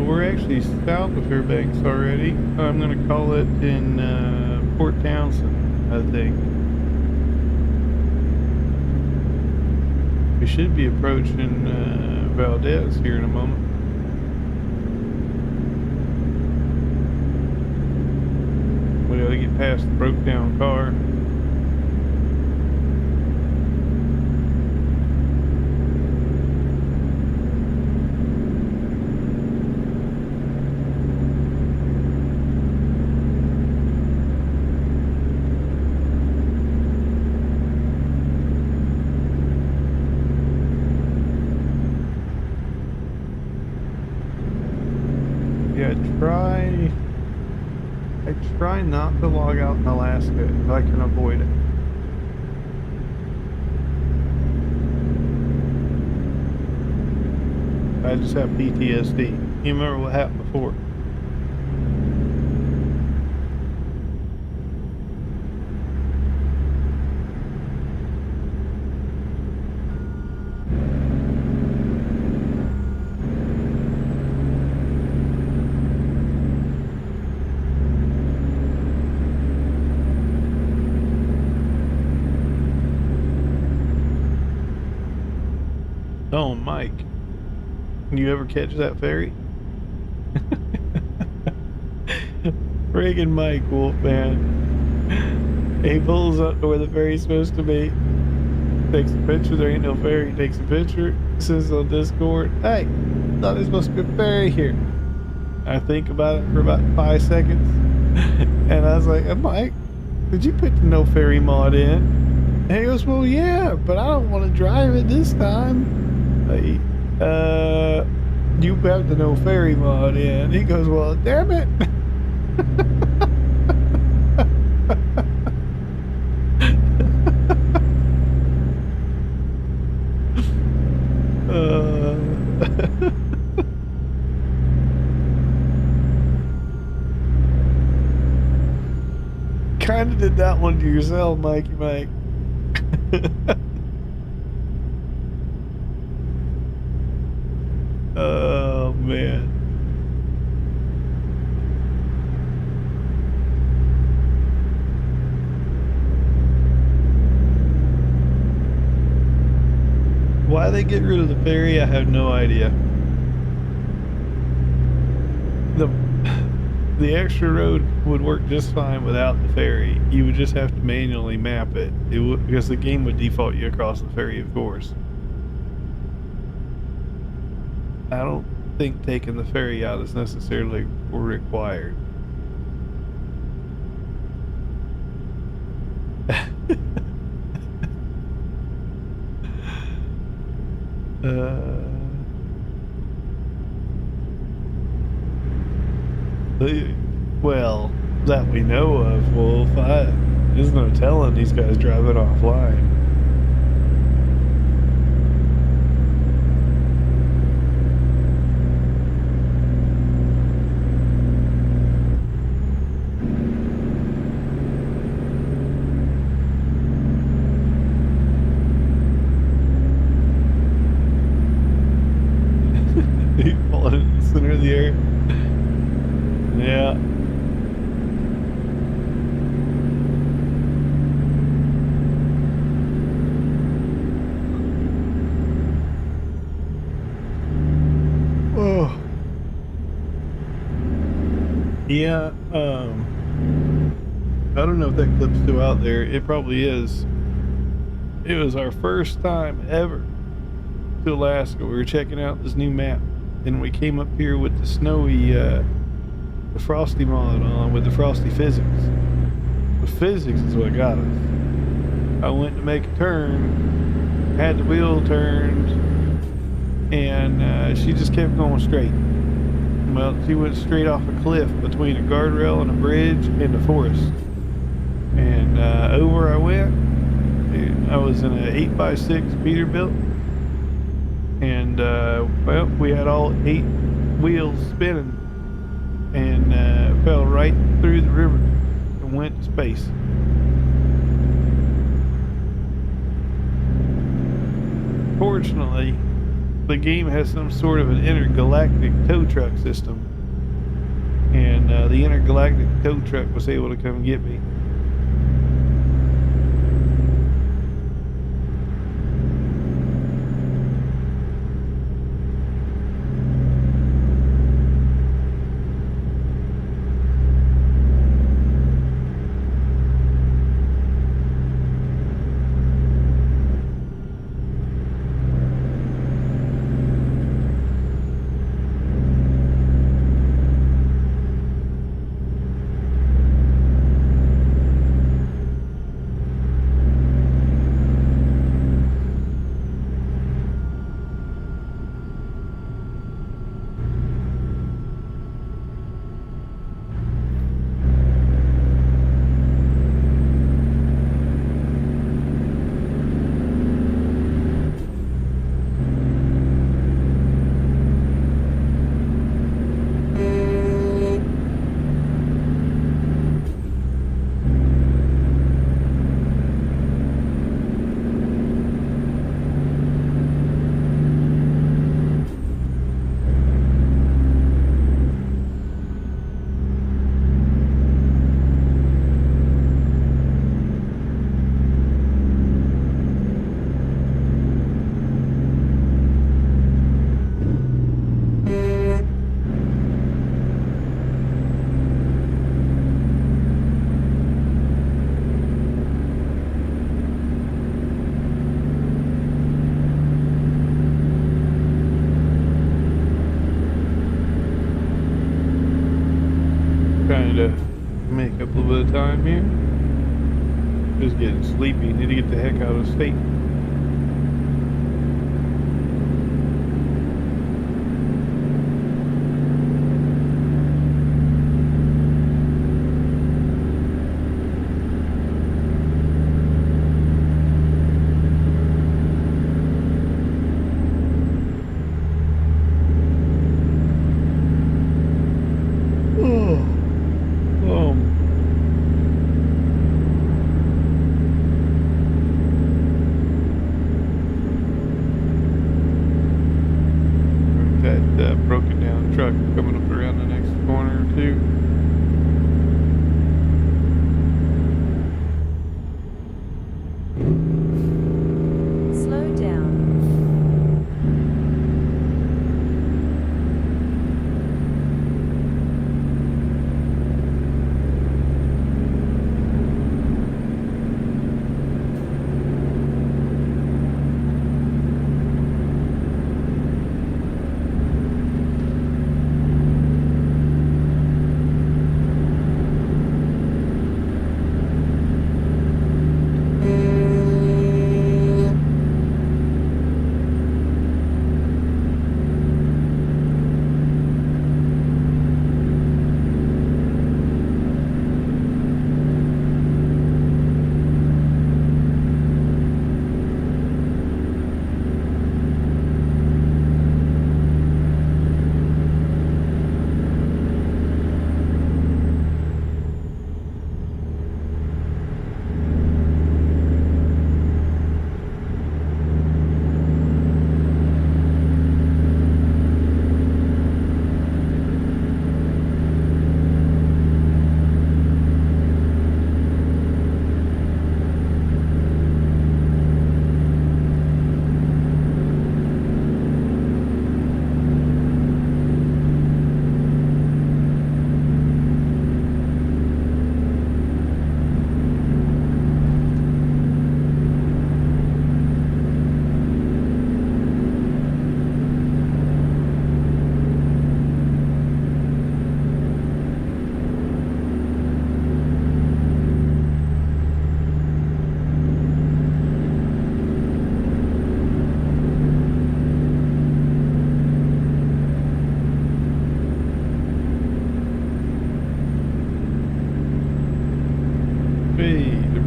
Speaker 1: We're actually south of Fairbanks already. I'm gonna call it in Port Townsend, I think. We should be approaching Valdez here in a moment. We gotta get past the broke down car. Yeah, I try not to log out in Alaska if I can avoid it. I just have PTSD. You remember what happened before? Oh, Mike. You ever catch that ferry? Friggin' Mike Wolfman. He pulls up to where the ferry's supposed to be. Takes a picture. There ain't no ferry. Takes a picture. Says on Discord, hey, thought there's supposed to be a ferry here. I think about it for about 5 seconds. And I was like, hey, Mike, did you put the no ferry mod in? And he goes, well, yeah, but I don't want to drive it this time. Like, you have the no ferry mod in. He goes, well, damn it. Kind of did that one to yourself, Mikey Mike. Oh, man. Why they get rid of the ferry, I have no idea. The extra road would work just fine without the ferry. You would just have to manually map it. Because the game would default you across the ferry, of course. I don't think taking the ferry out is necessarily required. Well, that we know of. Well, there's no telling these guys driving offline. He falling in the center of the air. Yeah. Oh. Yeah, I don't know if that clip's still out there. It probably is. It was our first time ever to Alaska. We were checking out this new map, and we came up here with the snowy, the frosty mod on with the frosty physics. The physics is what got us. I went to make a turn, had the wheel turned, and she just kept going straight. Well, she went straight off a cliff between a guardrail and a bridge and the forest. And over I went. I was in an 8x6 Peterbilt. And, well, we had all 8 wheels spinning. And fell right through the river and went to space. Fortunately, the game has some sort of an intergalactic tow truck system, and the intergalactic tow truck was able to come get me. Trying to make up a little bit of time here. Just getting sleepy. Need to get the heck out of state. That broken down truck coming up around the next corner too.
Speaker 3: Slow down.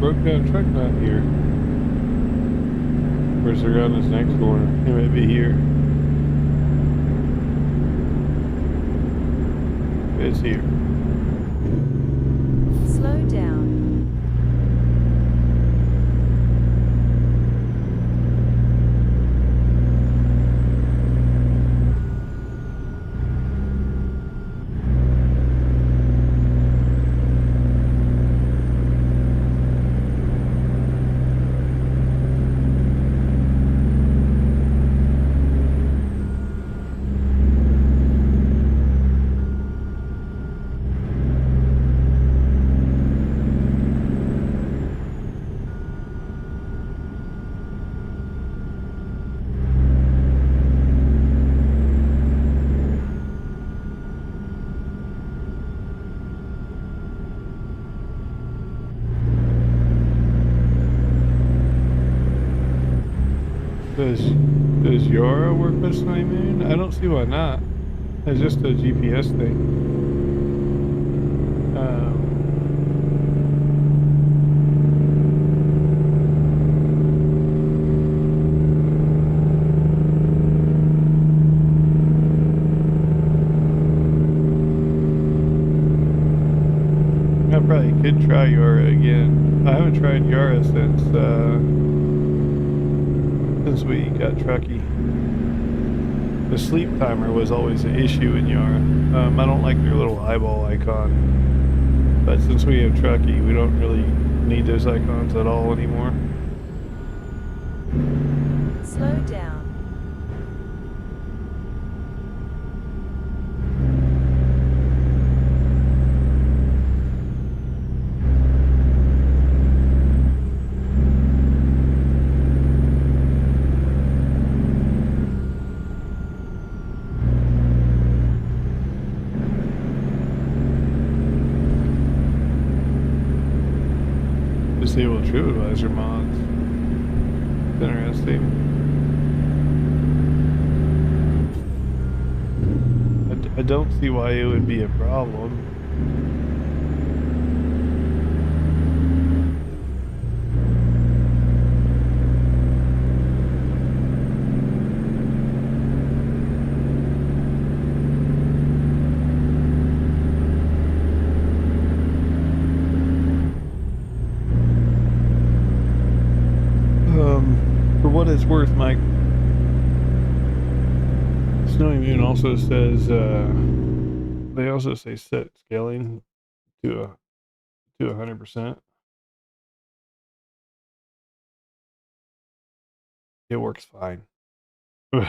Speaker 1: broke down truck not here. Where's around this next corner? He might be here. It's here.
Speaker 3: Slow down.
Speaker 1: Does Yara work with Snowy Moon? I don't see why not. It's just a GPS thing. I probably could try Yara again. I haven't tried Yara since we got Truckee. The sleep timer was always an issue in Yara. I don't like their little eyeball icon, but since we have Truckee, we don't really need those icons at all anymore.
Speaker 3: Slow down.
Speaker 1: Disable TripAdvisor mods. Interesting. I don't see why it would be a problem. For what it's worth, Mike, Snowy Moon also says they also say set scaling to 100%. It works fine. Ugh.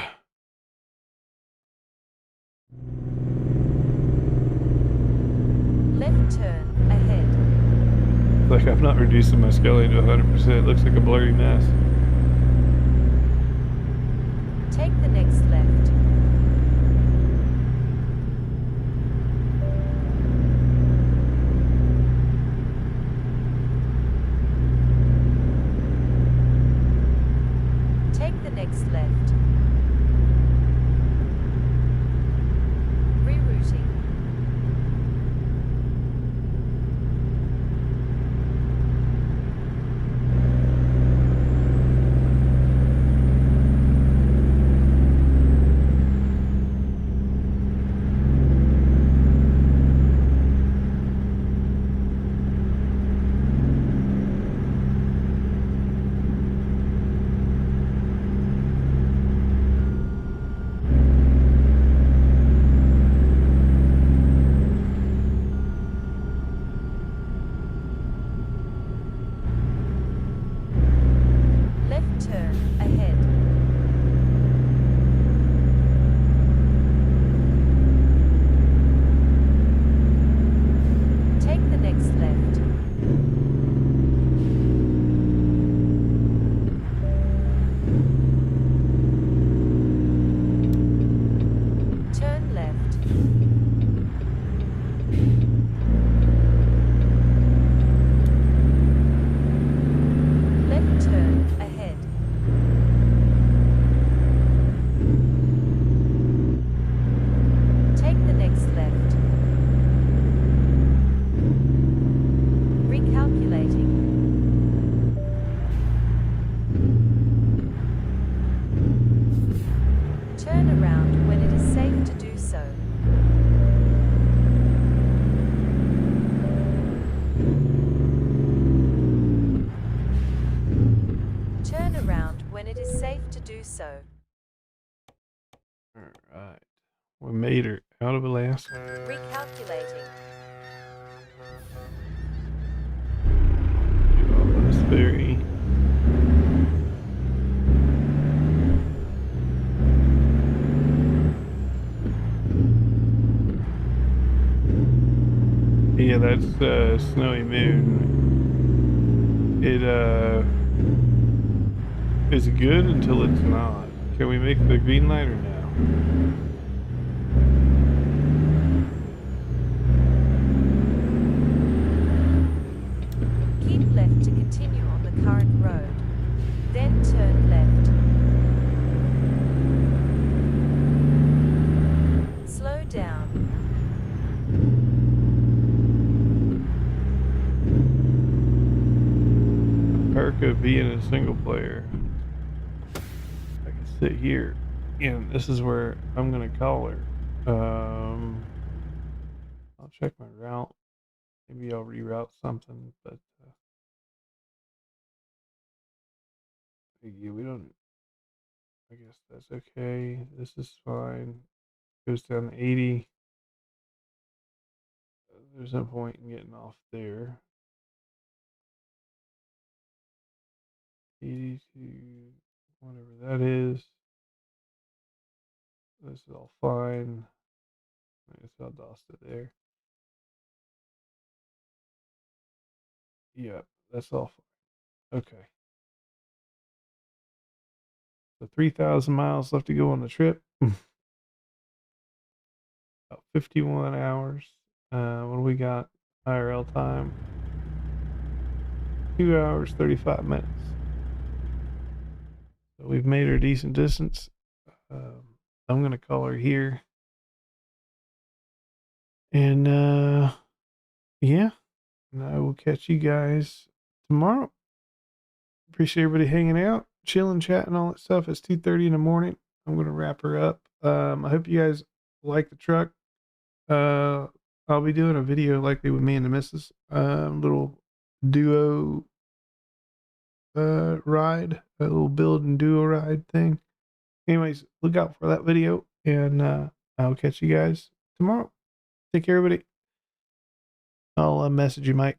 Speaker 3: Left turn ahead.
Speaker 1: Like I'm not reducing my scaling to 100%. It looks like a blurry mess.
Speaker 3: Take the next left. Take the next left. Rerouting.
Speaker 1: We made her out of Alaska.
Speaker 3: Recalculating.
Speaker 1: Do all this ferry. Yeah, that's Snowy Moon. It is good until it's not. Can we make the green light or no?
Speaker 3: Keep left to continue on the current road. Then turn left. Slow down.
Speaker 1: Perk of being a single player. I can sit here, and this is where I'm gonna call her. I'll check my route. Maybe I'll reroute something, but yeah, we don't. I guess that's okay. This is fine. Goes down to 80. There's no point in getting off there. 80 to whatever that is. This is all fine. I guess I'll DOS it there. Yeah, that's all fine. Okay. So 3,000 miles left to go on the trip. About 51 hours. What do we got? IRL time. 2 hours, 35 minutes. So we've made her decent distance. I'm going to call her here. And yeah, and I will catch you guys tomorrow. Appreciate everybody hanging out, chilling, chatting, all that stuff. It's 2:30 in the morning. I'm going to wrap her up. I hope you guys like the truck. I'll be doing a video likely with me and the missus. Little duo ride, a little build and duo ride thing. Anyways, look out for that video, and I'll catch you guys tomorrow. Take care, everybody. I'll message you, Mike.